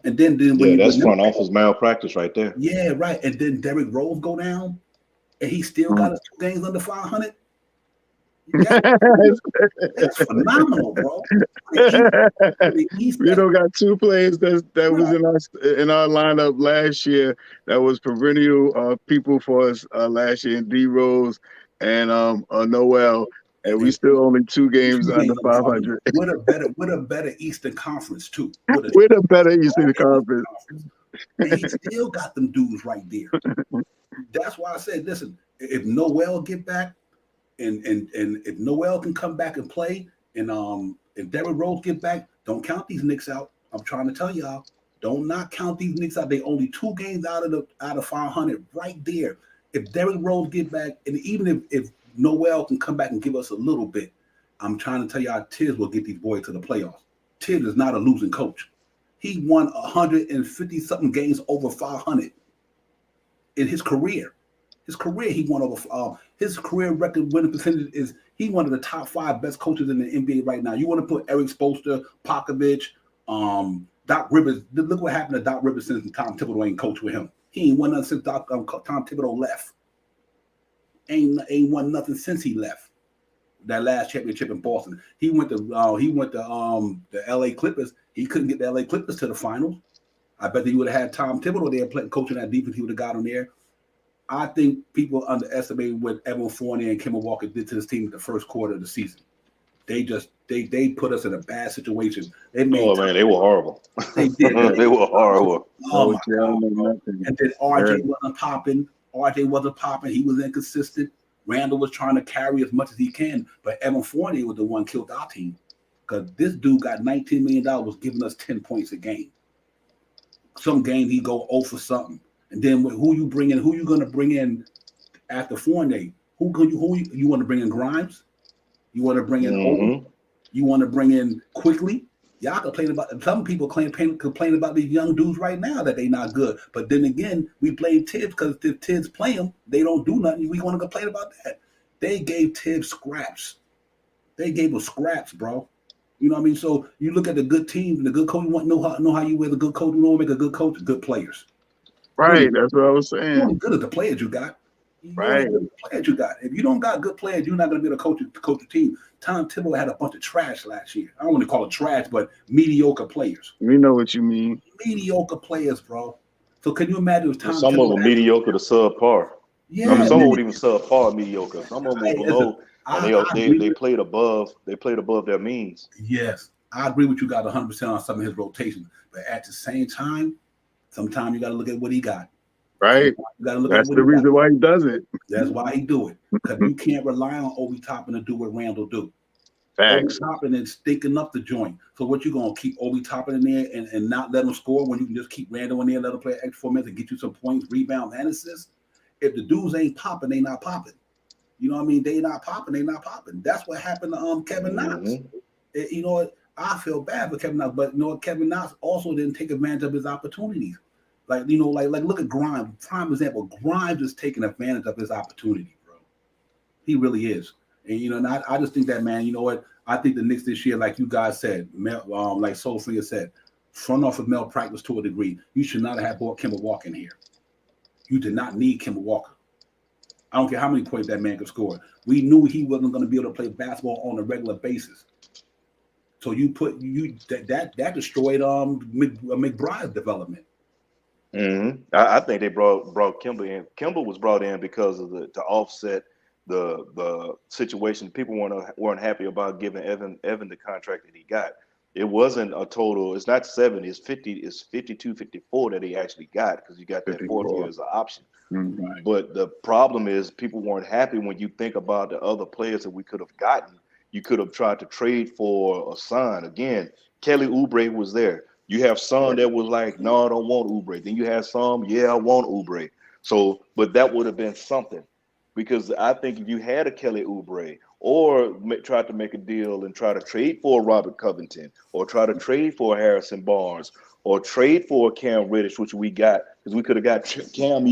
And then that's front office malpractice right there. Yeah, right. And then Derrick Rose go down, and he still got us 2 games under 500. That's phenomenal, bro. We don't got 2 players that was in our lineup last year that was perennial people for us last year in D Rose and Noel, and we still only 2 games under 500. What a better Eastern Conference too. With a better Eastern Conference. And he still got them dudes right there. That's why I said, listen, if Noel get back. And if Noel can come back and play, And if Derrick Rose get back, don't count these Knicks out. I'm trying to tell y'all, don't not count these Knicks out. They only 2 games out of 500 right there. If Derrick Rose get back, and even if Noel can come back and give us a little bit, I'm trying to tell y'all, Tibbs will get these boys to the playoffs. Tibbs is not a losing coach. He won 150 something games over 500 in his career. His career, he won over. His career record winning percentage is he one of the top 5 best coaches in the NBA right now. You want to put Eric Spoelstra, Popovich, Doc Rivers. Look what happened to Doc Rivers since Tom Thibodeau ain't coached with him. He ain't won nothing since Tom Thibodeau left. Ain't won nothing since he left. That last championship in Boston. He went to the LA Clippers. He couldn't get the LA Clippers to the finals. I bet that you would have had Tom Thibodeau there coaching that defense. He would have got him there. I think people underestimated what Evan Fournier and Kemba Walker did to this team in the first quarter of the season. They put us in a bad situation. They made they were horrible. They did. They were horrible. Oh my God. And then RJ wasn't popping. He was inconsistent. Randall was trying to carry as much as he can, but Evan Fournier was the one killed our team because this dude got $19 million, was giving us 10 points a game. Some game he go 0 for something, and then who you going to bring in after Fournier? Who you want to bring in? Grimes? You want to bring in Oden? You want to bring in Quickly? Y'all complain about, some people complain about these young dudes right now that they not good. But then again, we blame Tibbs because if Tibbs play them, they don't do nothing. We want to complain about that. They gave Tibbs scraps. They gave us scraps, bro. You know what I mean? So you look at the good teams and the good coach. You want to know how you wear the good coach. You want to make a good coach, good players. Right, that's what I was saying. You're only good as the players you got. Right. Players you got. If you don't got good players, you're not going to be able to coach the team. Tom Thibodeau had a bunch of trash last year. I don't want to call it trash, but mediocre players. We know what you mean. Mediocre players, bro. So can you imagine if Tom some Thibodeau of them mediocre to subpar? Yeah, I mean, some of them even subpar mediocre. Some of them were below, and they played above. They played above their means. Yes, I agree with you. Got 100% on some of his rotations, but at the same time, sometimes you got to look at what he got. Right. That's the reason why he does it. That's why he do it. Because you can't rely on Obi Toppin to do what Randall do. Facts. Obi Toppin is stinking up the joint. So what you gonna keep Obi Toppin in there and not let him score when you can just keep Randall in there, let him play extra 4 minutes and get you some points, rebound, and assists? If the dudes ain't popping, they not popping. You know what I mean? They not popping. That's what happened to Kevin Knox. You know what? I feel bad for Kevin Knox, but you know what? Kevin Knox also didn't take advantage of his opportunities. Like, you know, like look at Grimes. Prime example, Grimes is taking advantage of his opportunity, bro. He really is. And, you know, and I just think that, man, you know what? I think the Knicks this year, like you guys said, like Soulfinger said, front office malpractice to a degree. You should not have brought Kemba Walker in here. You did not need Kemba Walker. I don't care how many points that man could score. We knew he wasn't going to be able to play basketball on a regular basis. So that destroyed McBride's development. I think they brought Kemba in. Kemba was brought in because of to offset the situation. People weren't happy about giving Evan the contract that he got. It wasn't a total. It's not 70. It's 50. It's 52, 54 that he actually got because you got that 54. 4th year as an option. Right. But the problem is people weren't happy when you think about the other players that we could have gotten. You could have tried to trade for a son. Again, Kelly Oubre was there. You have some that was like, no, I don't want Oubre. Then you have some, yeah, I want Oubre. So, but that would have been something. Because I think if you had a Kelly Oubre or tried to make a deal and try to trade for Robert Covington or try to trade for Harrison Barnes or trade for Cam Reddish, which we got, because we could have got Cam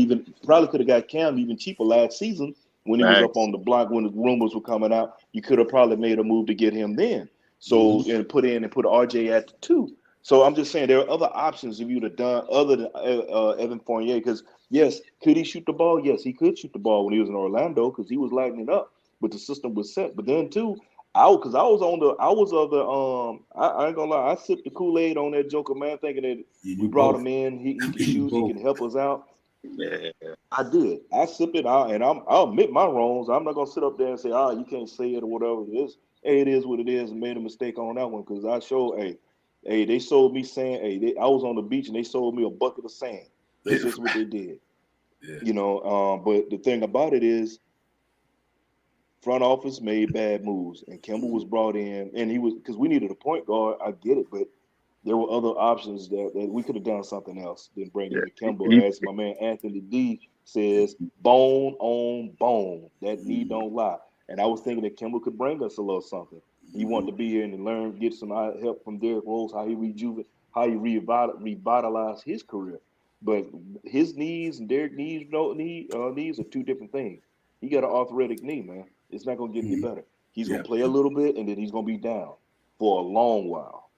even cheaper last season when he was up on the block when the rumors were coming out. You could have probably made a move to get him then. So and put RJ at the 2. So I'm just saying there are other options if you'd have done other than Evan Fournier. Because yes, could he shoot the ball? Yes, he could shoot the ball when he was in Orlando because he was lighting it up, but the system was set. But then too, I ain't gonna lie, I sipped the Kool-Aid on that Joker, man, thinking that we brought him in, he can shoot, he can help us out. Yeah, I did. I sipped it out, and I'll admit my wrongs. I'm not gonna sit up there and say, you can't say it or whatever it is. Hey, it is what it is, and made a mistake on that one because I showed, Hey, they sold me sand. I was on the beach and they sold me a bucket of sand. That's just what they did. Yeah. You know, but the thing about it is front office made bad moves, and Kimball was brought in, and he was because we needed a point guard. I get it, but there were other options that we could have done something else than bring in Kimball. As my man Anthony D says, bone on bone. That knee don't lie. And I was thinking that Kimball could bring us a little something. He wanted to be here and learn, get some help from Derrick Rose, how he revitalized his career. But his knees and Derrick's knees are two different things. He got an arthritic knee, man. It's not going to get any better. He's going to play a little bit, and then he's going to be down for a long while.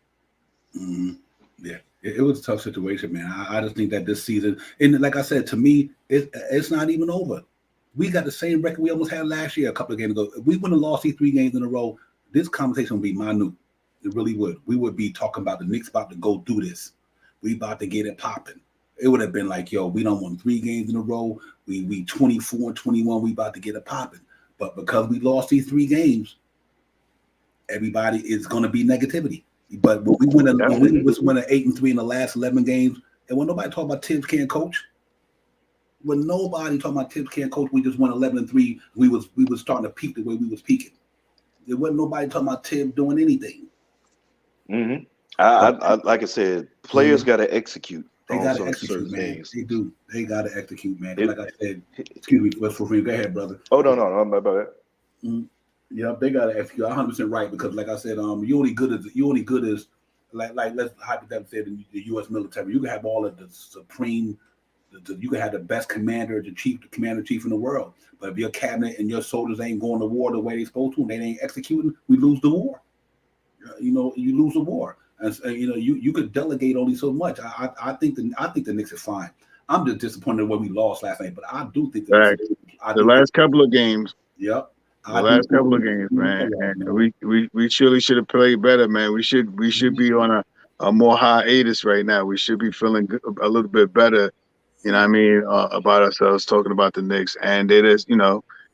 Yeah, it was a tough situation, man. I just think that this season, and like I said, to me, it's not even over. We got the same record we almost had last year, a couple of games ago. If we wouldn't have lost these 3 games in a row, this conversation would be minute. It really would. We would be talking about the Knicks about to go do this. We about to get it popping. It would have been like, yo, we don't won 3 games in a row. We 24-21. We about to get it popping. But because we lost these 3 games, everybody is going to be negativity. But when we win an 8-3 in the last 11 games, and when nobody talk about Tibbs can't coach, when nobody talking about Tibbs can't coach, we just won 11-3. We was starting to peak the way we was peaking. There wasn't nobody talking about Tibbs doing anything. I like I said, players got to execute. They got to execute, man. Things. They do. They got to execute, man. Like I said, excuse me, Westbrook. Go ahead, brother. Oh no, I'm not about that. Yeah, they got to execute. 100% right, because like I said, you only good as like let's hypothetically say the U.S. military. You can have all of the supreme. You can have the best commander in chief in the world, but if your cabinet and your soldiers ain't going to war the way they're supposed to, and they ain't executing, we lose the war. You lose the war. And you could delegate only so much. I think the Knicks are fine. I'm just disappointed when we lost last night, but I do think the last couple of games. Yep. The last couple of games, man. And we surely should have played better, man. We should be on a more hiatus right now. We should be feeling a little bit better, you know what I mean, about ourselves, talking about the Knicks. And it is,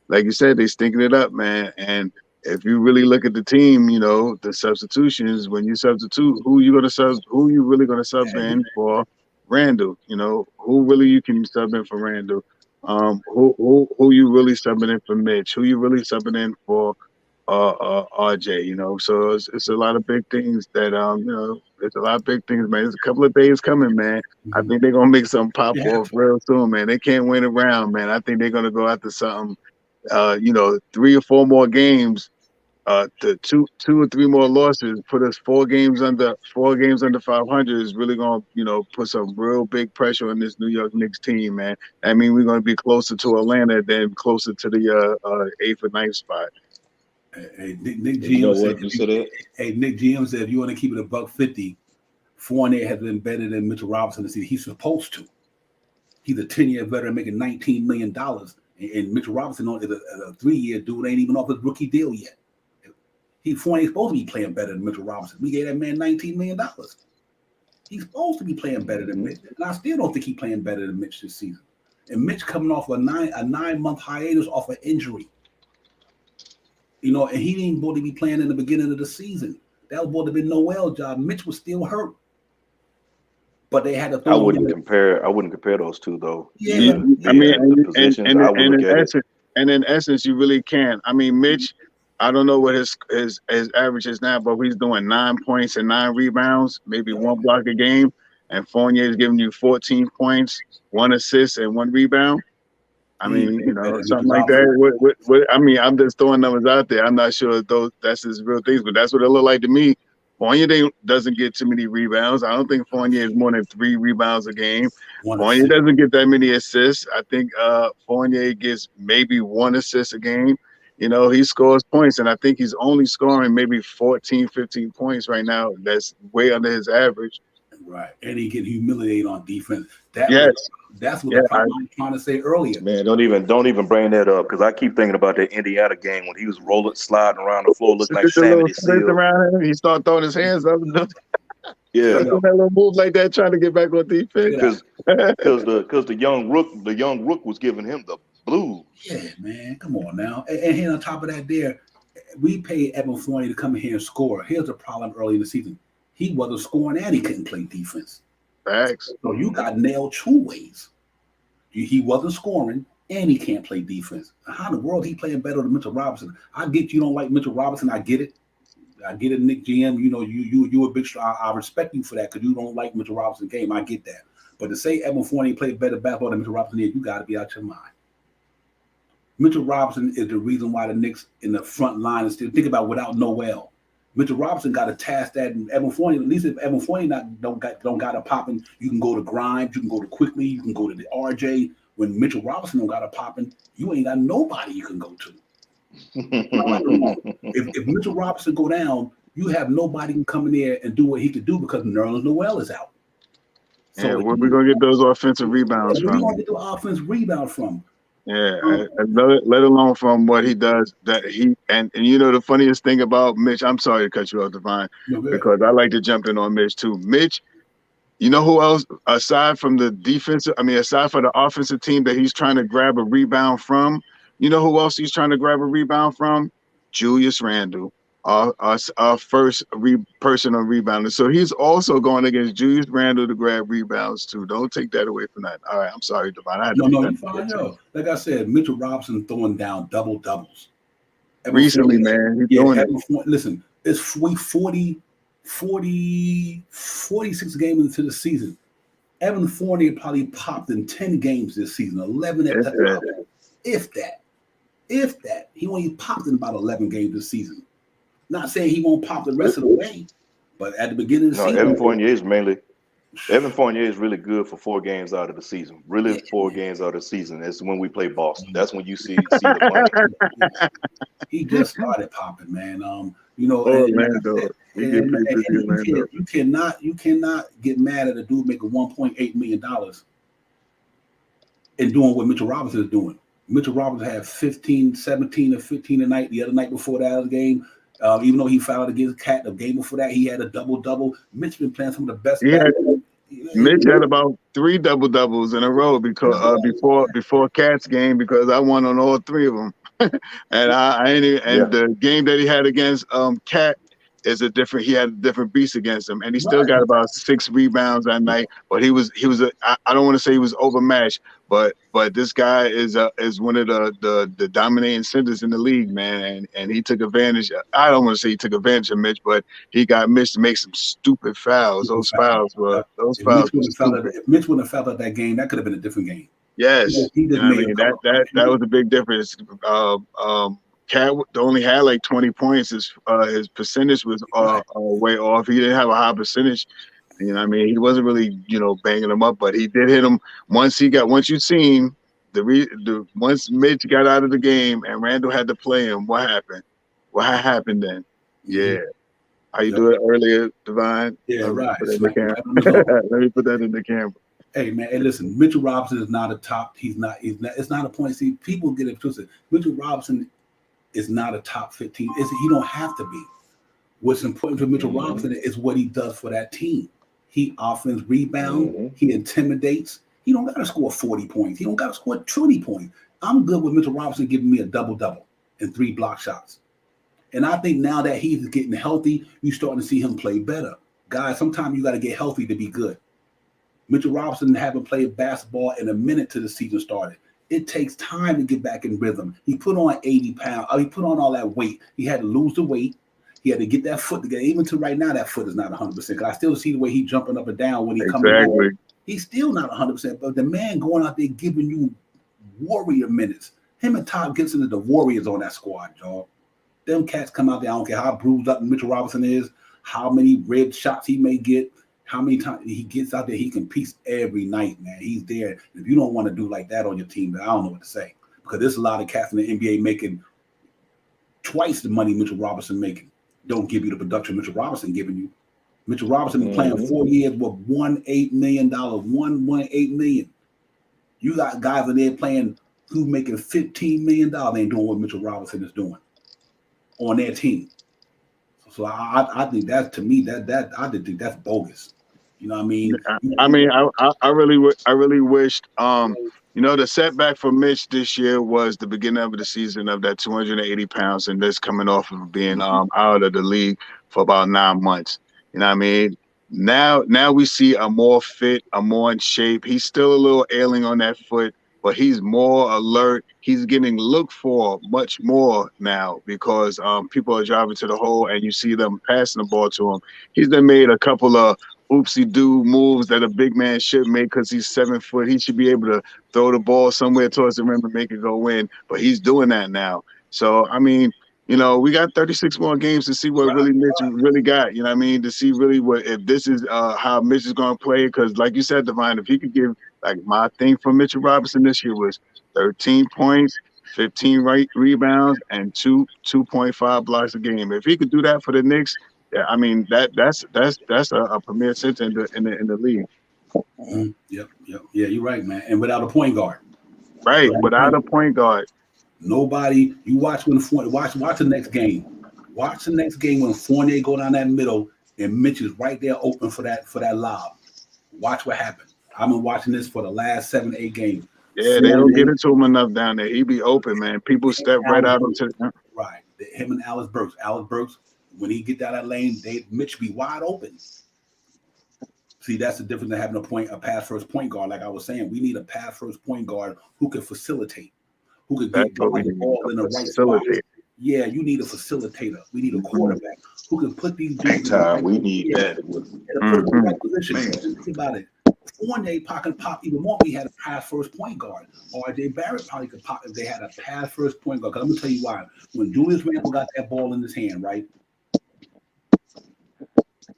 like you said, they stinking it up, man. And if you really look at the team, the substitutions, when you substitute, who you really gonna sub in for Randall? Who really you can sub in for Randall? Who you really subbing in for Mitch? Who you really subbing in for RJ? So it's a lot of big things that it's a lot of big things, man. There's a couple of days coming, man. I think they're gonna make something pop off real soon, man. They can't win around, man. I think they're gonna go after something. 3 or 4 more games, the 2 or 3 more losses put us 4 games under 500 is really gonna put some real big pressure on this New York Knicks team, man. I mean, we're gonna be closer to Atlanta than closer to the 8th or 9th spot. Hey, Nick GM said if you want to keep it $150, Fournier has been better than Mitchell Robinson this season. He's supposed to. He's a 10-year veteran making $19 million. And Mitchell Robinson is a 3-year dude, ain't even off his rookie deal yet. Fournier's supposed to be playing better than Mitchell Robinson. We gave that man $19 million. He's supposed to be playing better than Mitch. And I still don't think he's playing better than Mitch this season. And Mitch coming off a 9-month hiatus off an injury. And he didn't supposed to be playing in the beginning of the season. That was supposed to be Noel's job. Mitch was still hurt. But they had to I wouldn't compare those two though. Yeah. I mean, and in essence, you really can't. I mean, Mitch, I don't know what his average is now, but he's doing 9 points and 9 rebounds, maybe 1 block a game. And Fournier is giving you 14 points, 1 assist, and 1 rebound. I mean, something like that. What, I mean, I'm just throwing numbers out there. I'm not sure if that's his real things, but that's what it looked like to me. Fournier doesn't get too many rebounds. I don't think Fournier is more than 3 rebounds a game. Fournier doesn't get that many assists. I think Fournier gets maybe 1 assist a game. He scores points, and I think he's only scoring maybe 14, 15 points right now. That's way under his average. Right, and he get humiliated on defense. That's what I'm trying to say earlier. Man, don't even bring that up, because I keep thinking about that Indiana game when he was sliding around the floor, looking like Sammy Seal. Around him, he started throwing his hands up. Yeah, doing that little move like that, trying to get back on defense. Because the young rook was giving him the blues. Yeah, man, come on now. And here on top of that, we paid Evan Fournier to come in here and score. Here's the problem early in the season: he wasn't scoring and he couldn't play defense. Facts. So you got nailed 2 ways. He wasn't scoring and he can't play defense. How in the world he playing better than Mitchell Robinson? I get you don't like Mitchell Robinson. I get it. I get it, Nick GM. You know, you a big. I respect you for that because you don't like Mitchell Robinson's game. I get that. But to say Evan Fournier played better basketball than Mitchell Robinson did, you got to be out your mind. Mitchell Robinson is the reason why the Knicks in the front line is still. Think about without Noel. Mitchell Robinson got a task that Evan Fournier. At least if Evan Fournier don't got a popping, you can go to Grimes, you can go to Quickly, you can go to the RJ. When Mitchell Robinson don't got a popping, you ain't got nobody you can go to. If Mitchell Robinson go down, you have nobody can come in there and do what he could do because Nerlens Noel is out. So yeah, where we gonna get those offensive rebounds from? Where you gonna get the offense rebound from? Yeah, let alone from what he does. That he and you know the funniest thing about Mitch. I'm sorry to cut you off, Divine, because I like to jump in on Mitch too. Mitch, you know who else aside from the defensive? I mean, aside from the offensive team that he's trying to grab a rebound from, you know who else he's trying to grab a rebound from? Julius Randle, our first person on rebounding. So he's also going against Julius Randle to grab rebounds too. Don't take that away from that. All right, I'm sorry, Divine. No, you fine. Yo, like I said, Mitchell Robinson throwing down double doubles. Recently, man, he's doing it. Listen, it's 46 games into the season. Evan Fournier probably popped in 10 games this season, 11 at the if that. He only popped in about 11 games this season. Not saying he won't pop the rest of the way, but at the beginning of the season. Evan Fournier is really good for 4 games out of the season. Really, 4 games out of the season. That's when we play Boston. That's when you see the money. He just started popping, man. You know, you cannot get mad at a dude making $1.8 million and doing what Mitchell Robinson is doing. Mitchell Robinson had 17 or 15 a night. The other night before that game, even though he fouled against Cat the game before that, he had a double-double. Mitch been playing some of the best. Mitch had about 3 double-doubles in a row because before Cat's game because I won on all 3 of them. And the game that he had against Cat is a different. He had a different beast against him, and he still got about 6 rebounds that night. But he was I don't want to say he was overmatched, but this guy is one of the dominating centers in the league, man, and he took advantage. I don't want to say he took advantage of Mitch, but he got Mitch to make some stupid fouls. Those fouls were stupid. If Mitch wouldn't have fouled out that game, that could have been a different game. Yes, that was a big difference. Cat only had like 20 points. His percentage was way off. He didn't have a high percentage. You know what I mean? He wasn't really, banging him up, but he did hit him once you seen once Mitch got out of the game and Randall had to play him, what happened? What happened then? Yeah. How you do it earlier, Divine? Yeah, right. Let me put that in the camera. Hey man, and listen, Mitchell Robinson is not a top. He's not. It's not a point. See, people get it twisted. Mitchell Robinson is not a top 15. He don't have to be. What's important to Mitchell Robinson is what he does for that team. He offense rebound. He intimidates. He don't got to score 40 points. He don't got to score 20 points. I'm good with Mitchell Robinson giving me a double-double and 3 block shots. And I think now that he's getting healthy, you're starting to see him play better. Guys, sometimes you got to get healthy to be good. Mitchell Robinson haven't played basketball in a minute till the season started. It takes time to get back in rhythm. He put on 80 pounds. He put on all that weight. He had to lose the weight. He had to get that foot together. Even to right now, that foot is not 100%. I still see the way he's jumping up and down when he comes in. He's still not 100%. But the man going out there giving you warrior minutes. Him and Todd Gibson are the warriors on that squad, y'all. Them cats come out there. I don't care how bruised up Mitchell Robinson is, how many ribbed shots he may get. How many times he gets out there, he competes every night, man. He's there. If you don't want to do like that on your team, I don't know what to say. Because there's a lot of cats in the NBA making twice the money Mitchell Robinson making. Don't give you the production Mitchell Robinson giving you. Mitchell Robinson been playing 4 years with $1.8 million. $1.8 million. You got guys in there playing who making $15 million. They ain't doing what Mitchell Robinson is doing on their team. So I think that, to me, I think that's bogus. You know what I mean? I really wished, the setback for Mitch this year was the beginning of the season of that 280 pounds and this coming off of being out of the league for about 9 months. You know what I mean? Now we see a more fit, a more in shape. He's still a little ailing on that foot. but he's more alert. He's getting looked for much more now because people are driving to the hole and you see them passing the ball to him. He's then made a couple of oopsie-doo moves that a big man should make because he's 7 foot. He should be able to throw the ball somewhere towards the rim and make it go in, but he's doing that now. So, I mean, you know, we got 36 more games to see what really Mitch really got. You know what I mean? To see really what if this is how Mitch is going to play. Because, like you said, Divine, if he could give like my thing for Mitchell Robinson this year was 13 points, 15 rebounds, and 2.5 blocks a game. If he could do that for the Knicks, yeah, I mean that's a premier center in the league. Mm-hmm. Yep. Yeah, you're right, man. And without a point guard, right? Without a point guard. Nobody. You watch when watch the next game. Watch the next game when Fournier go down that middle and Mitch is right there open for that lob. Watch what happens. I've been watching this for the last 7-8 games. Yeah, they don't get it to him enough down there. He be open, man. People step right out into right. Him and Alex Burks. Alex Burks, when he get down that lane, Mitch be wide open. See, that's the difference than having a pass first point guard. Like I was saying, we need a pass first point guard who can facilitate. Who could get the ball in the right spot. Yeah, you need a facilitator. We need a quarterback who can put these dudes in the right we need that. right position. Think about it. Fournier can pop even more if he had a pass first point guard. Or RJ Barrett probably could pop if they had a pass first point guard. Because I'm going to tell you why. When Julius Randle got that ball in his hand, right?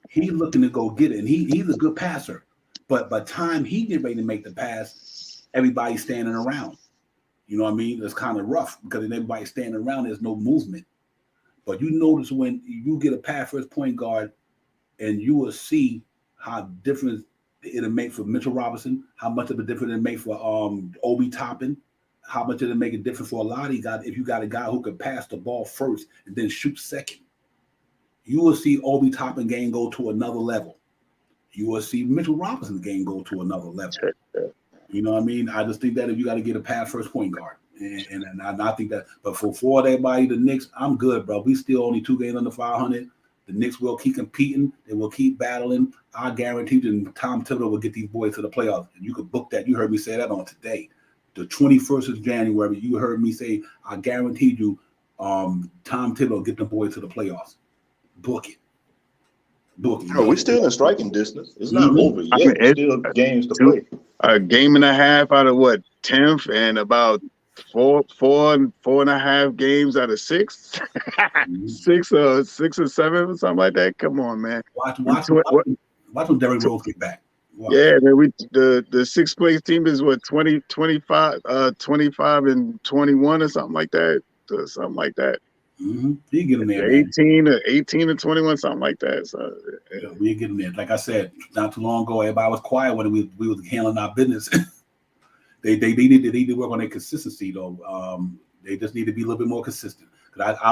He's looking to go get it. And he's a good passer. But by the time he get ready to make the pass, everybody's standing around. You know what I mean? It's kind of rough because everybody's standing around, there's no movement. But you notice when you get a pass first point guard and you will see how different it'll make for Mitchell Robinson, how much of a difference it'll make for Obi Toppin, how much it'll make a difference for a lot of guys if you got a guy who could pass the ball first and then shoot second. You will see Obi Toppin game go to another level. You will see Mitchell Robinson's game go to another level. You know what I mean? I just think that if you got to get a pass first point guard, and I think that, but for everybody, the Knicks, I'm good, bro. We still only 2 games under 500. The Knicks will keep competing. They will keep battling. I guarantee you, Tom Thibodeau will get these boys to the playoffs. And you could book that. You heard me say that on today. The 21st of January, you heard me say, I guarantee you, Tom Thibodeau will get the boys to the playoffs. Book it. No, we're still in striking distance. It's not over yet. I mean, it's still games to play. A game and a half out of what, 10th, and about four and a half games out of 6, 6 or 7 or something like that. Come on, man. Watch when Derrick Rose get back. Watch. Yeah, man. The 6th place team is what 25 and 21 or something like that. Something like that. Mm-hmm. You get them there, 18 and 21, something like that. So yeah, we get them there. Like I said, not too long ago, everybody was quiet when we was handling our business. they need to work on their consistency though. They just need to be a little bit more consistent. But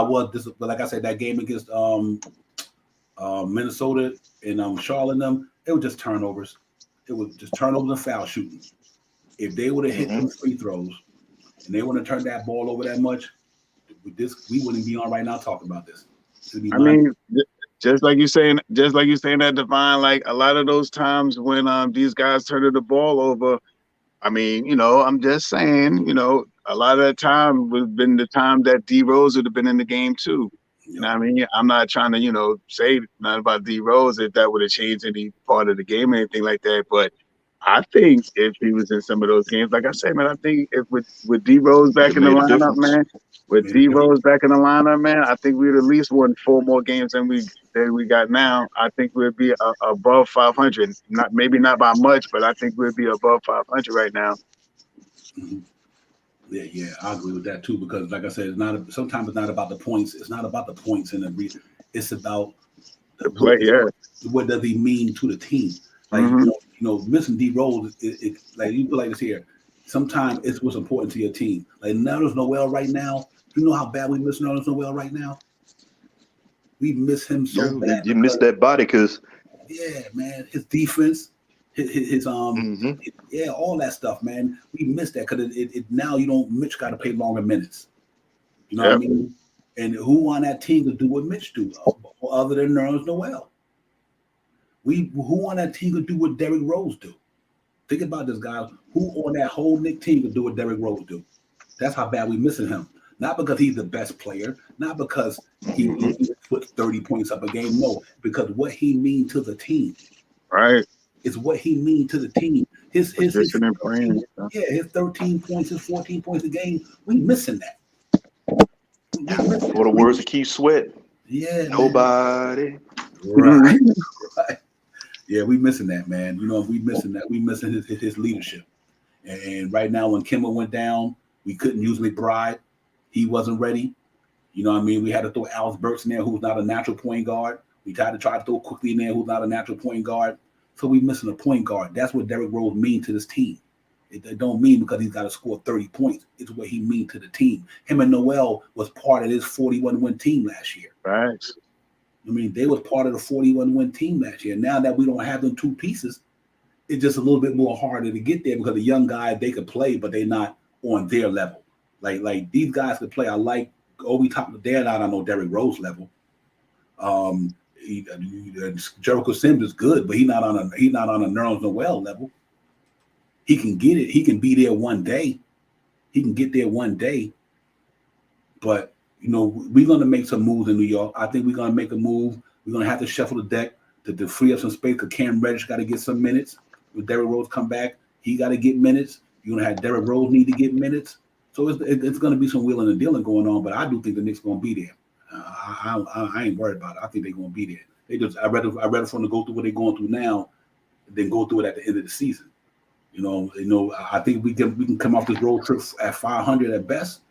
like I said, that game against Minnesota and Charlotte and them, it was just turnovers. It was just turnovers and foul shooting. If they would have hit those free throws and they wouldn't have turned that ball over that much, we wouldn't be on right now talking about this. I mean, just like you saying that, Divine, like a lot of those times when these guys turn the ball over, I mean, you know, I'm just saying, you know, a lot of that time would have been the time that D Rose would have been in the game too. You know what I mean? I'm not trying to, you know, say nothing about D Rose if that would have changed any part of the game or anything like that, but I think if he was in some of those games, like I said, man, I think if with D Rose back in the lineup, man, with D Rose back in the lineup, man, I think we'd at least won 4 more games than we got now. I think we'd be above 500. Maybe not by much, but I think we'd be above 500 right now. Mm-hmm. Yeah, I agree with that too. Because, like I said, sometimes it's not about the points. It's not about the points in the region. It's about the play. Yeah, what does he mean to the team? Like you know, missing D Rose, like you put like this here. Sometimes it's what's important to your team. Like Nerlens Noel right now. You know how bad we miss Nerlens Noel right now. We miss him so bad. You miss that body because. Yeah, man, his defense, his all that stuff, man. We miss that because it now Mitch got to play longer minutes. You know what I mean? And who on that team could do what Mitch do other than Nerlens Noel? Who on that team could do what Derrick Rose do? Think about this, guy. Who on that whole Knicks team could do what Derrick Rose do? That's how bad we missing him. Not because he's the best player, not because he puts 30 points up a game. No, because what he means to the team. Right. It's what he means to the team. His 13 points, his 14 points a game. We missing that. For the words of Keith Sweat. Yeah. Nobody. Right. Right. Yeah, we missing that, man. You know, we missing that. We missing his leadership. And right now, when Kimba went down, we couldn't use McBride. He wasn't ready. You know what I mean? We had to throw Alex Burks in there, who's not a natural point guard. We tried to throw Quickly in there, who's not a natural point guard. So we missing a point guard. That's what Derrick Rose means to this team. It don't mean because he's got to score 30 points. It's what he means to the team. Him and Noel was part of this 41-win team last year. Right. I mean, they was part of the 41-win team last year. Now that we don't have them two pieces, it's just a little bit more harder to get there because the young guys, they could play, but they're not on their level. Like these guys could play. I like Obi Toppin. They're not on no Derrick Rose level. Jericho Sims is good, but he's not on a Nerlens Noel level. He can get it. He can be there one day. He can get there one day. But you know, we're going to make some moves in New York. I think we're going to make a move. We're going to have to shuffle the deck to free up some space because Cam Reddish got to get some minutes. When Derrick Rose come back, he got to get minutes. You're going to have Derrick Rose need to get minutes. So it's going to be some wheeling and dealing going on, but I do think the Knicks going to be there. I ain't worried about it. I think they're going to be there. I read it from to go through what they're going through now, then go through it at the end of the season. You know, I think we can come off this road trip at 500 at best.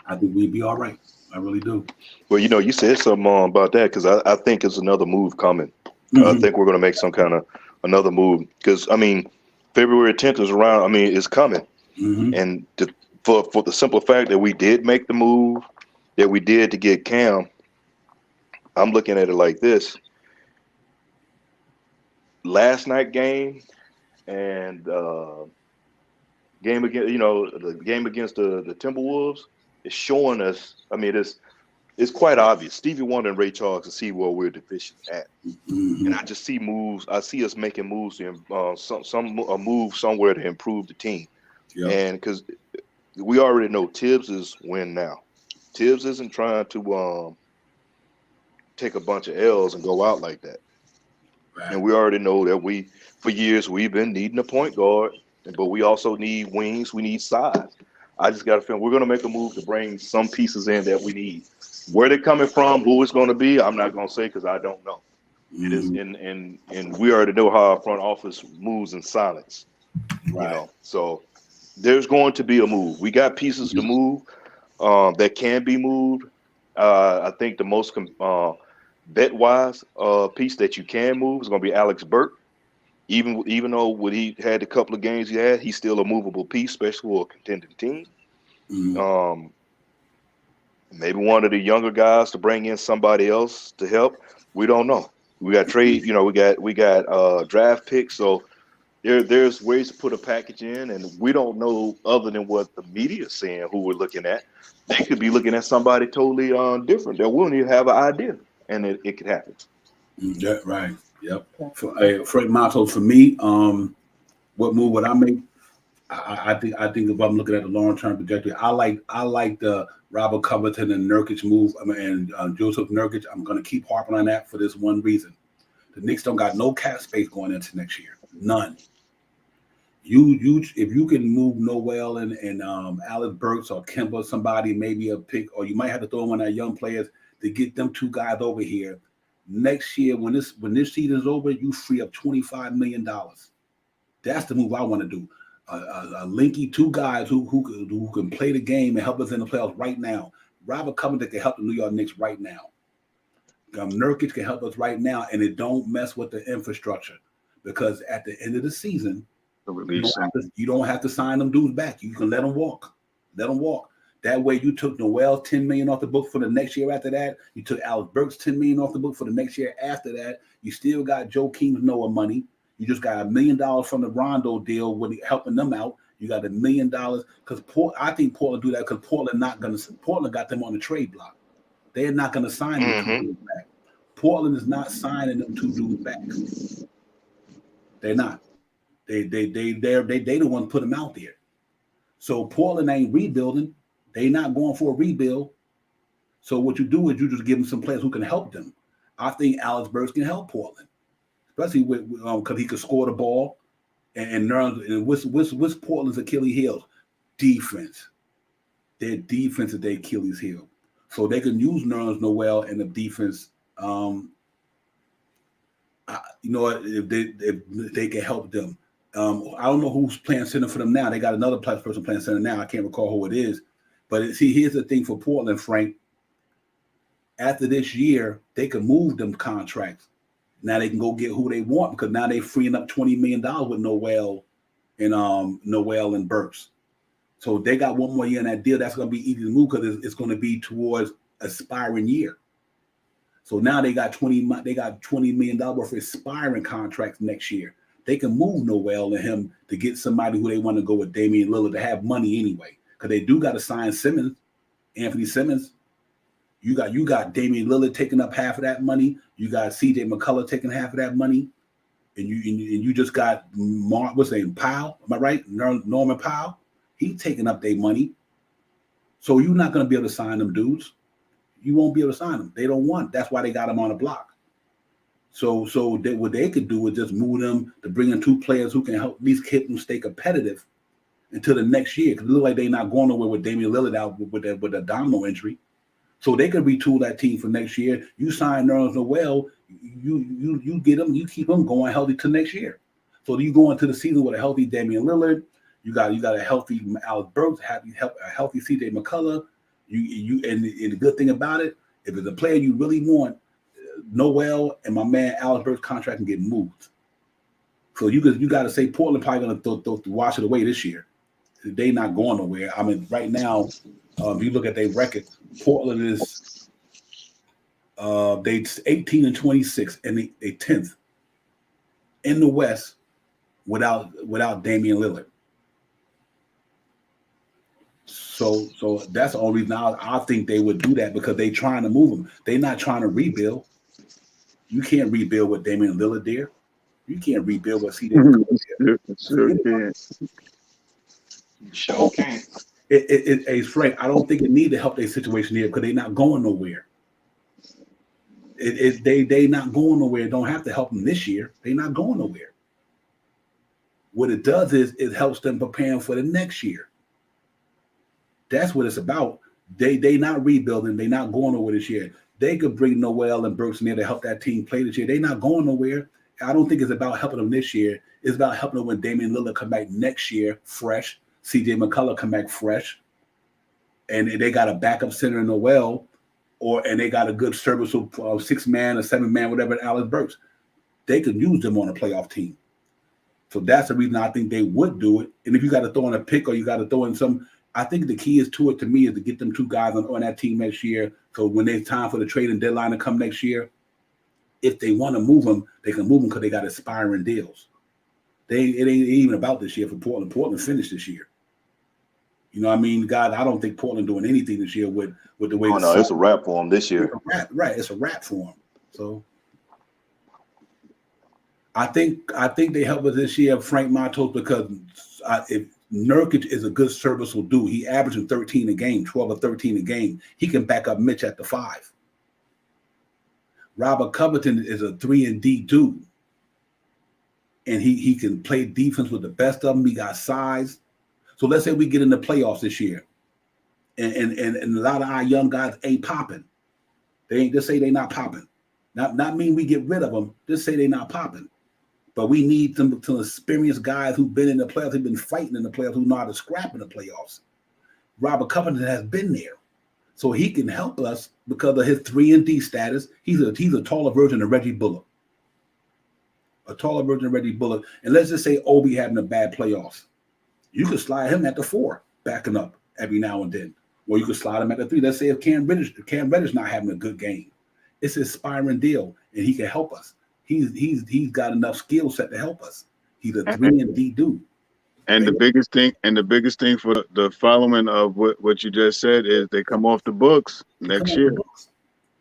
I think we'd be all right. I really do. Well, you know, you said something about that because I think it's another move coming. Mm-hmm. I think we're going to make some kind of another move because, I mean, February 10th is around. I mean, it's coming. Mm-hmm. And for the simple fact that we did make the move that we did to get Cam, I'm looking at it like this. Last night game and game against, you know, the game against the Timberwolves is showing us, I mean, it's quite obvious. Stevie Wonder and Ray Charles can see where we're deficient at. Mm-hmm. And I just see moves. I see us making moves to a move somewhere to improve the team. Yeah. And because we already know Tibbs is win now. Tibbs isn't trying to take a bunch of L's and go out like that. Right. And we already know that for years we've been needing a point guard, but we also need wings. We need size. I just got a feeling we're going to make a move to bring some pieces in that we need. Where they're coming from, who it's going to be, I'm not going to say because I don't know. Mm-hmm. It is, and we already know how our front office moves in silence. Right. You know, so there's going to be a move. We got pieces to move that can be moved. I think the most bet-wise piece that you can move is going to be Alex Burke. Even though when he had a couple of games he had, he's still a movable piece, especially for a contending team. Mm-hmm. Maybe one of the younger guys to bring in somebody else to help. We don't know. We got trade, you know, we got draft picks. So there's ways to put a package in, and we don't know other than what the media is saying who we're looking at. They could be looking at somebody totally different that we don't even have an idea, and it could happen. Yeah, right. Yep. Frank Mato, for me, what move would I make? I think if I'm looking at the long-term trajectory, I like the Robert Covington and Nurkic move, and Joseph Nurkic. I'm going to keep harping on that for this one reason: the Knicks don't got no cap space going into next year, none. If you can move Noel and Alex Burks or Kemba, somebody, maybe a pick, or you might have to throw one of our young players to get them two guys over here. Next year, when this season is over, you free up $25 million. That's the move I want to do. A linky two guys who can play the game and help us in the playoffs right now. Robert Covington can help the New York Knicks right now. Nurkic can help us right now, and it don't mess with the infrastructure because at the end of the season, you don't have to sign them dudes back. You can let them walk. Let them walk. That way, you took Noel $10 million off the book for the next year after that. You took Alex Burks $10 million off the book for the next year after that. You still got Joe King's Noah money. You just got $1 million from the Rondo deal with helping them out. You got $1 million because I think Portland do that because Portland got them on the trade block. They're not going to sign them two dudes back. Portland is not signing them two dudes back. They're not. They the ones put him out there. So Portland ain't rebuilding. They not going for a rebuild. So what you do is you just give them some players who can help them. I think Alex Burks can help Portland, especially because he could score the ball. And what's Portland's Achilles heel? Defense. Their defense is their Achilles heel. So they can use Nerlens Noel and the defense. If they can help them. I don't know who's playing center for them now. They got another person playing center now. I can't recall who it is. But see, here's the thing for Portland, Frank. After this year, they can move them contracts. Now they can go get who they want because now they're freeing up $20 million with Noel and Burks. So they got one more year in that deal. That's going to be easy to move because it's going to be towards aspiring year. So now they got $20 million worth of expiring contracts next year. They can move Noel and him to get somebody who they want to go with Damian Lillard to have money anyway. Because they do got to sign Anthony Simmons. You got Damian Lillard taking up half of that money. You got CJ McCullough taking half of that money. And you just got Powell, am I right? Norman Powell. He's taking up their money. So you're not going to be able to sign them dudes. You won't be able to sign them. They don't want. That's why they got them on the block. So what they could do is just move them to bring in two players who can help at least keep them stay competitive until the next year. Because it looks like they're not going nowhere with Damian Lillard out with a domino injury. So they could retool that team for next year. You sign Nerlens Noel, you get them, you keep them going healthy to next year. So you go into the season with a healthy Damian Lillard. You got a healthy Alex Burks, a healthy CJ McCullough. And the good thing about it, if it's a player you really want, Noel and my man Alex Burks' contract can get moved. So you got to say Portland probably going to wash it away this year. They're not going nowhere. I mean, right now, if you look at their record, Portland is they 18-26 and they 10th in the West without Damian Lillard. So that's the only reason I think they would do that because they're trying to move him. They're not trying to rebuild. You can't rebuild with Damian Lillard there. You can't rebuild with CJ. Sure can. It's Frank. I don't think it need to help their situation here because they're not going nowhere. They not going nowhere. It don't have to help them this year. They're not going nowhere. What it does is it helps them preparing for the next year. That's what it's about. They not rebuilding. They not going nowhere this year. They could bring Noel and Burks in there to help that team play this year. They not going nowhere. I don't think it's about helping them this year. It's about helping them when Damian Lillard come back next year fresh. CJ McCullough come back fresh. And they got a backup center in Noel, and they got a good serviceable 6-man or 7-man, whatever, Alex Burks. They could use them on a playoff team. So that's the reason I think they would do it. And if you got to throw in a pick or you got to throw in some, I think the key is to me is to get them two guys on that team next year. So when it's time for the trading deadline to come next year, if they want to move them, they can move them because they got expiring deals. It ain't even about this year for Portland. Portland finished this year. You know what I mean? God, I don't think Portland doing anything this year with the way. Oh, no, it's a wrap for them this year. Right. It's a wrap for them. So I think they help us this year, Frank Matos, because if Nurkic is a good serviceable dude, he averaging 13 a game, 12 or 13 a game. He can back up Mitch at the 5. Robert Covington is a 3-and-D dude. And he can play defense with the best of them. He got size. So let's say we get in the playoffs this year, and a lot of our young guys ain't popping. They ain't just say they not popping. Not mean we get rid of them. Just say they not popping. But we need some experienced guys who've been in the playoffs, who've been fighting in the playoffs, who know how to scrap in the playoffs. Robert Covington has been there, so he can help us because of his 3-and-D status. He's a taller version of Reggie Bullock. A taller version of Reggie Bullock. And let's just say Obi having a bad playoffs. You could slide him at the 4, backing up every now and then. Or you could slide him at the 3. Let's say if Cam Reddish not having a good game. It's an aspiring deal, and he can help us. He's got enough skill set to help us. He's a 3-and-D dude. And the biggest thing for the following of what you just said is they come off the books next year.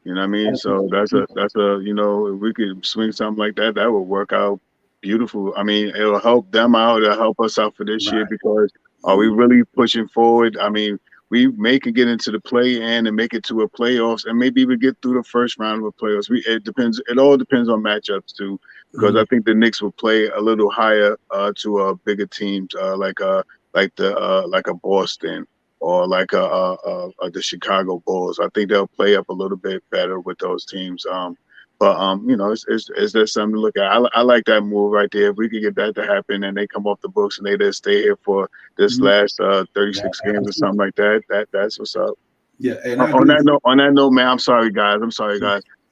You know what I mean? So that's a if we could swing something like that, that would work out Beautiful. I mean, it'll help them out. It'll help us out for this year Right. because are we really pushing forward? I mean, we may can get into the play-in and make it to a playoffs, and maybe even get through the first round of a playoffs. It depends. It all depends on matchups too, because I think the Knicks will play a little higher to bigger teams like a Boston or like the Chicago Bulls. I think they'll play up a little bit better with those teams. But you know, is there something to look at? I like that move right there. If we could get that to happen and they come off the books and they just stay here for this last 36 games or something like that, that's what's up. Yeah, and On that note, man, I'm sorry, guys.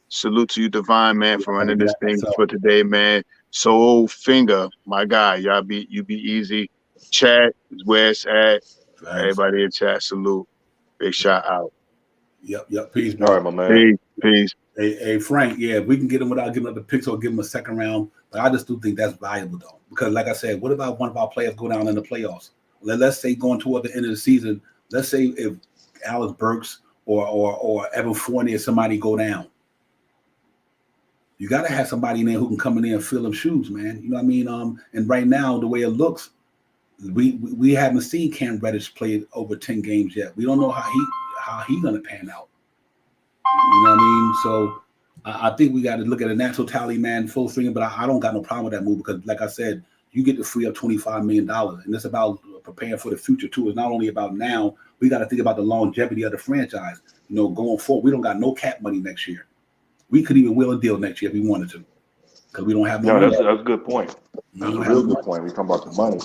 Salute to you, Divine, man, for running this thing for today, man. Soul Finger, my guy, you be easy. Chat is where it's at. Everybody in chat, salute. Big shout out. Yep. Peace, bro. All right, my man. Peace. Hey, Frank, yeah, if we can get him without giving up the picks or give him a second round, but I just do think that's valuable though, because like I said, what about one of our players go down in the playoffs? Let's say going toward the end of the season, let's say if Alex Burks or Evan Fournier, somebody go down, you got to have somebody in there who can come in there and fill them shoes, man. You know what I mean? And right now, the way it looks, we haven't seen Cam Reddish play over 10 games yet. We don't know how he gonna pan out. You know what I mean? So I think we got to look at a natural tally, man, full swing. But I don't got no problem with that move because, like I said, you get to free up $25 million, and it's about preparing for the future too. It's not only about now. We got to think about the longevity of the franchise. You know, going forward, we don't got no cap money next year. We could even wheel a deal next year if we wanted to, because we don't have no. No, that's a good point. That's a real good point. We talking about the money.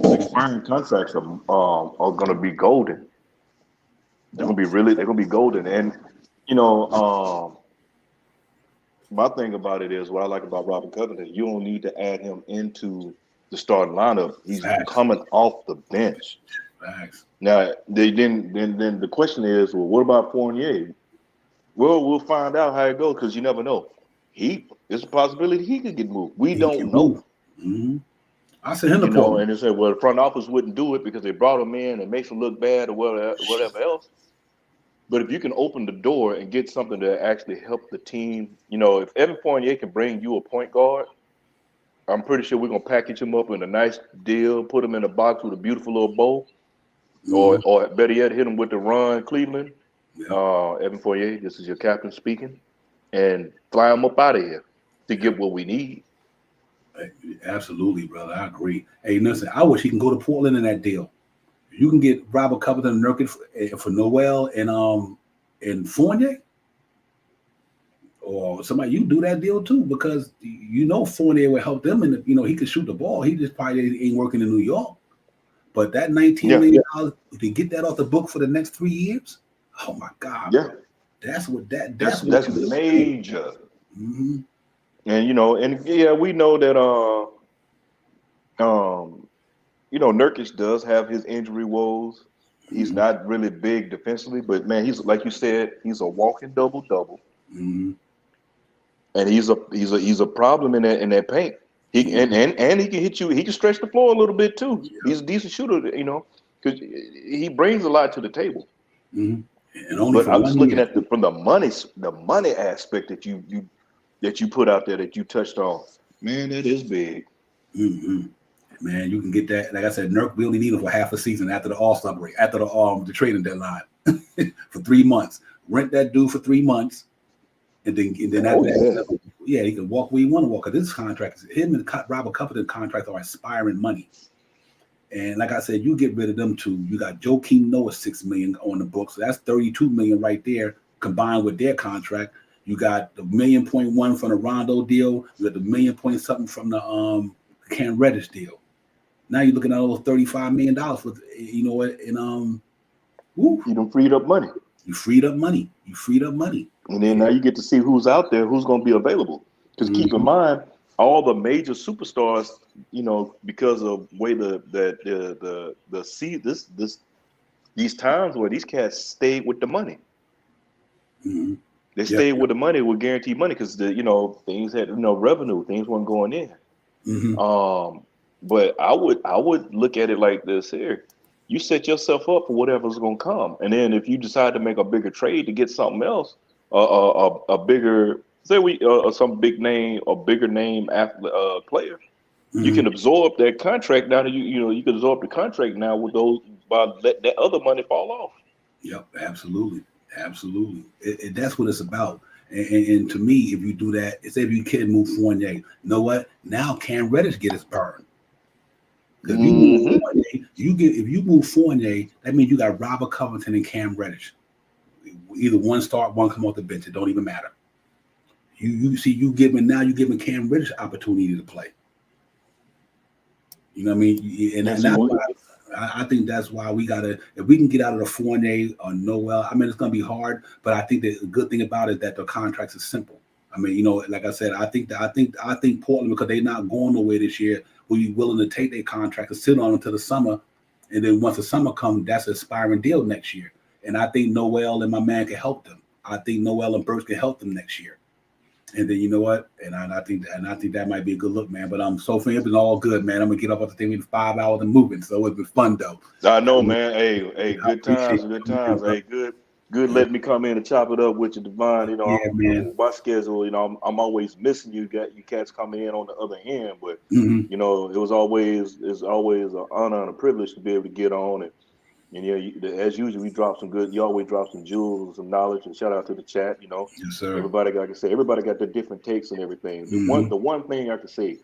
The expiring contracts are going to be golden. They're going to be golden, and you know, my thing about it is what I like about Robert Covington. You don't need to add him into the starting lineup. He's coming off the bench. Facts. Now, then the question is, well, what about Fournier? Well, we'll find out how it goes because you never know. There's a possibility he could get moved. We don't know. Mm-hmm. I said him to know, and they said, well, the front office wouldn't do it because they brought him in and makes him look bad or whatever else. But if you can open the door and get something to actually help the team, you know, if Evan Fournier can bring you a point guard, I'm pretty sure we're going to package him up in a nice deal, put him in a box with a beautiful little bow, or better yet, hit him with the run Cleveland. Evan Fournier, this is your captain speaking, and fly him up out of here to get what we need. Absolutely, brother. I agree. Hey, listen, I wish he can go to Portland in that deal. You can get Robert Covington and Nurkic for Noel and Fournier, or somebody. You do that deal too because you know Fournier will help them, and you know he can shoot the ball. He just probably ain't working in New York. But that $19 million, if you get that off the book for the next 3 years, oh my God, that's major. Mm-hmm. And you know, we know that you know, Nurkic does have his injury woes. He's not really big defensively, but man, he's like you said, he's a walking double-double. Mm-hmm. And he's a problem in that paint. He and he can hit you. He can stretch the floor a little bit too. Yeah. He's a decent shooter, you know, because he brings a lot to the table. Mm-hmm. But I'm just looking at from the money aspect that you put out there that you touched on. Man, that is big. Mm-hmm. Man, you can get that. Like I said, Nurk, we only need him for half a season after the All-Star break, after the trading deadline for 3 months. Rent that dude for 3 months, and then after that, he can walk where you want to walk. Because this contract, him and Robert Covington contracts are expiring money. And like I said, you get rid of them two. You got Joakim Noah $6 million on the books, so that's $32 million right there combined with their contract. You got the $1.1 million from the Rondo deal. You got the $1 million something from the Cam Reddish deal. Now you're looking at almost $35 million with, you know what, and you done freed up money. You freed up money. And then now you get to see who's out there, who's going to be available. Because keep in mind, all the major superstars, you know, because of way these times where these cats stayed with the money. Mm-hmm. They stayed with the money, with guaranteed money, because things had revenue, things weren't going in. Mm-hmm. But I would look at it like this here. You set yourself up for whatever's going to come. And then if you decide to make a bigger trade to get something else, a bigger, say some big name or bigger name player, You can absorb that contract now. You can absorb the contract now with those by let that other money fall off. Yep, absolutely. That's what it's about. And to me, if you do that, say if you can't move Fournier, you know what? Now Cam Reddish get his burn. Because if you move Fournier, that means you got Robert Covington and Cam Reddish. Either one start, one come off the bench. It don't even matter. You giving Cam Reddish opportunity to play. You know what I mean? And that's why I think that's why we gotta, if we can get out of the Fournier or Noel, I mean it's gonna be hard, but I think the good thing about it is that the contracts is simple. I mean, you know, like I said, I think Portland, because they're not going nowhere this year, will be willing to take their contract and sit on them until the summer, and then once the summer comes, that's an expiring deal next year. And I think Noel and my man can help them. I think Noel and Burks can help them next year. And then you know what? And I think that might be a good look, man. But so far it's been all good, man. I'm gonna get up at the thing in 5 hours and moving, so it's been fun though. I know, man. Hey, good times. Hey, good letting me come in and chop it up with you, Devon. You know, man. My schedule, you know, I'm always missing you. Got you cats coming in on the other end, but you know, it's always an honor and a privilege to be able to get on and yeah, as usual, you always drop some jewels and some knowledge, and shout out to the chat, you know. Yes, sir. Everybody got their different takes and everything. The one thing I can say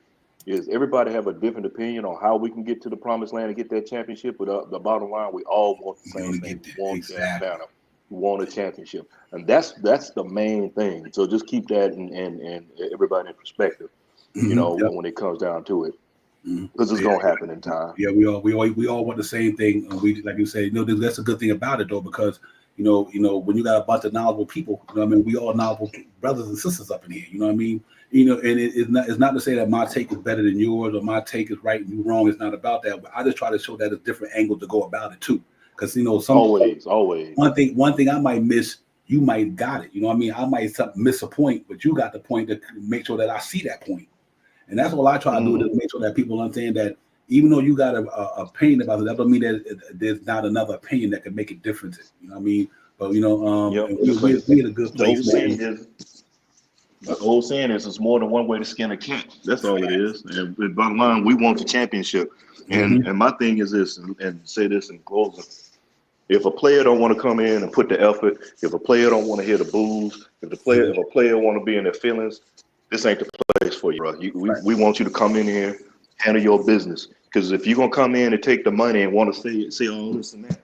is everybody have a different opinion on how we can get to the promised land and get that championship, but the bottom line, we all want the same thing. We want that banner. We want a championship. And that's the main thing. So just keep that and everybody in perspective, you know, when it comes down to it. Because it's gonna happen in time. Yeah, we all want the same thing. And we, like you say, you know, that's a good thing about it though, because you know, when you got a bunch of knowledgeable people, you know what I mean, we all knowledgeable brothers and sisters up in here, you know what I mean? You know, and it's not to say that my take is better than yours or my take is right and you wrong. It's not about that, but I just try to show that a different angle to go about it too. Because you know, always one thing I might miss, you might got it. You know what I mean? I might miss a point, but you got the point to make sure that I see that point. And that's what I try to do, to make sure that people understand that even though you got a opinion about it, that doesn't mean that there's not another opinion that can make a difference. You know what I mean? But you know, we're in a good place. The old saying is, it's more than one way to skin a cat. That's all it is. And bottom line, we want the championship. And my thing is this, and say this in closing. If a player don't want to come in and put the effort, if a player don't want to hear the boos, if a player want to be in their feelings, this ain't the place for you, bro. We want you to come in here, handle your business. Because if you're gonna come in and take the money and want to say all this and that,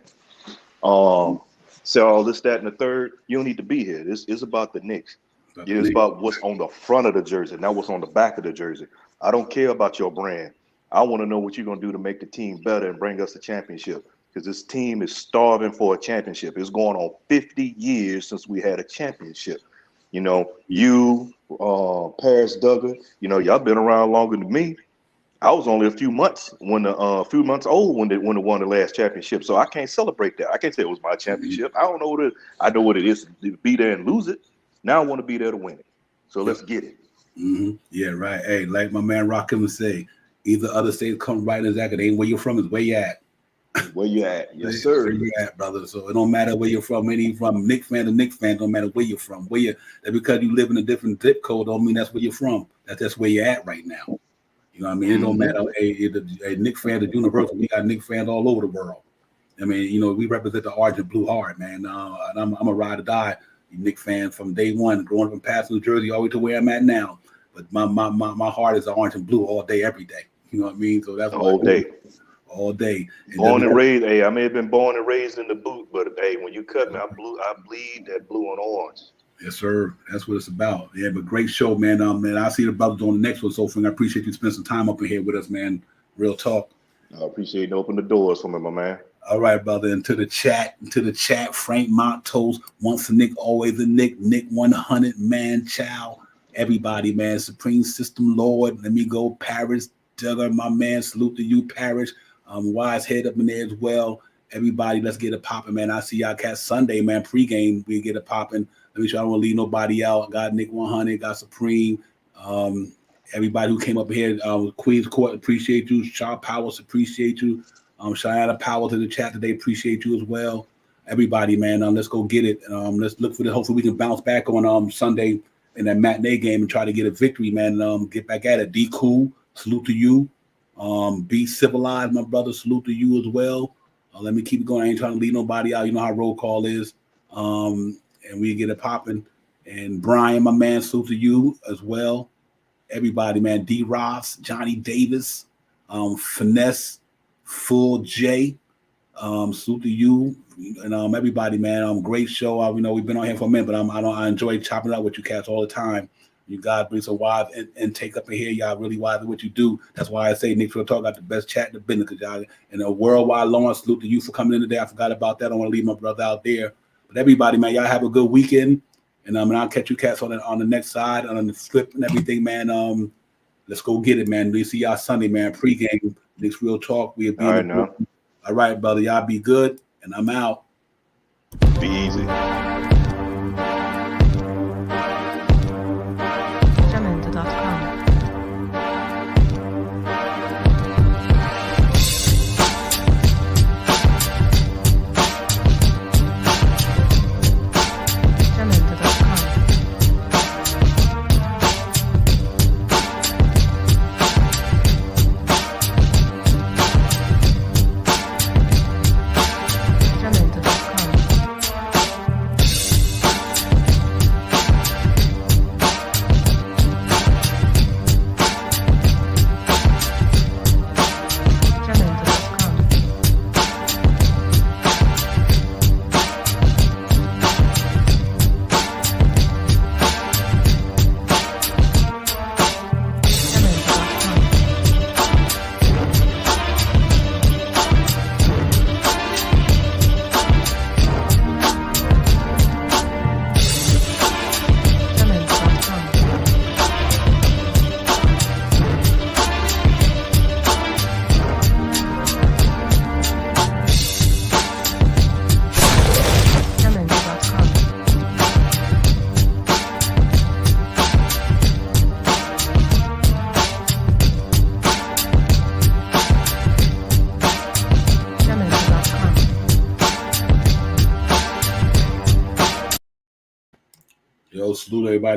say all this, that, and the third, you don't need to be here. It's about the Knicks. It's about what's on the front of the jersey, not what's on the back of the jersey. I don't care about your brand. I want to know what you're gonna do to make the team better and bring us a championship. Because this team is starving for a championship. It's going on 50 years since we had a championship. You know, you, Paris Duggar, you know, y'all been around longer than me. I was only a few months old when they won the last championship. So I can't celebrate that. I can't say it was my championship. I don't know what it is. I know what it is to be there and lose it. Now I want to be there to win it. So let's get it. Yeah, right. Hey, like my man Rakim would say, either other states come right in Zach, it ain't where you're from, it's where you at. Where you at? Yes, sir. Where you at, brother? So it don't matter where you're from. Any from Knicks fan to Knicks fan, don't matter where you're from. Because you live in a different zip code, don't mean that's where you're from. That's where you're at right now. You know what I mean? It don't matter. A Knicks fan is universal. We got Knicks fans all over the world. I mean, you know, we represent the orange and blue hard, man. And I'm a ride or die Knicks fan from day one, growing up in Pasadena, New Jersey, all the way to where I'm at now. But my heart is orange and blue all day, every day. You know what I mean? So that's all day. All day. Born and raised. Hey, I may have been born and raised in the boot, but hey, when you cut me, I bleed that blue and orange. Yes, sir. That's what it's about. Yeah, but great show, man. Man, I'll see the brothers on the next one. So, I appreciate you spending some time up in here with us, man. Real talk. I appreciate you opening the doors for me, my man. All right, brother. And to the chat, Frank Montos, once a Nick, always a Nick 100, man, child. Everybody, man. Supreme System Lord. Let me go, Paris. Duggar, my man. Salute to you, Paris. Wise head up in there as well. Everybody, let's get it popping, man. I see y'all cats Sunday, man. Pre-game, we get it popping. Let me sure I don't want to leave nobody out. Got Nick 100, got Supreme. Everybody who came up here, Queens Court, appreciate you. Shaw Powers, appreciate you. Cheyenne Powers in the chat today, appreciate you as well. Everybody, man, let's go get it. Let's look for it. Hopefully we can bounce back on Sunday in that matinee game and try to get a victory, man. Get back at it. D Cool, salute to you. Be civilized, my brother. Salute to you as well. Let me keep it going. I ain't trying to leave nobody out. You know how roll call is. And we get it popping. And Brian, my man, salute to you as well. Everybody, man. D. Ross, Johnny Davis, Finesse, Full J. Salute to you and everybody, man. Great show. We know we've been on here for a minute, but I enjoy chopping it up with you cats all the time. You guys bring some wise and take up in here. Y'all really wise in what you do. That's why I say Nick Real Talk got the best chat in the business. Cause y'all and a worldwide long salute to you for coming in today. I forgot about that. I don't want to leave my brother out there. But everybody, man, y'all have a good weekend. And I'll catch you cats on the next side, on the flip and everything, man. Let's go get it, man. We see y'all Sunday, man. Pre-game, Nick's Real Talk. We'll be All right, now. All right, brother. Y'all be good, and I'm out. Be easy. Salute everybody.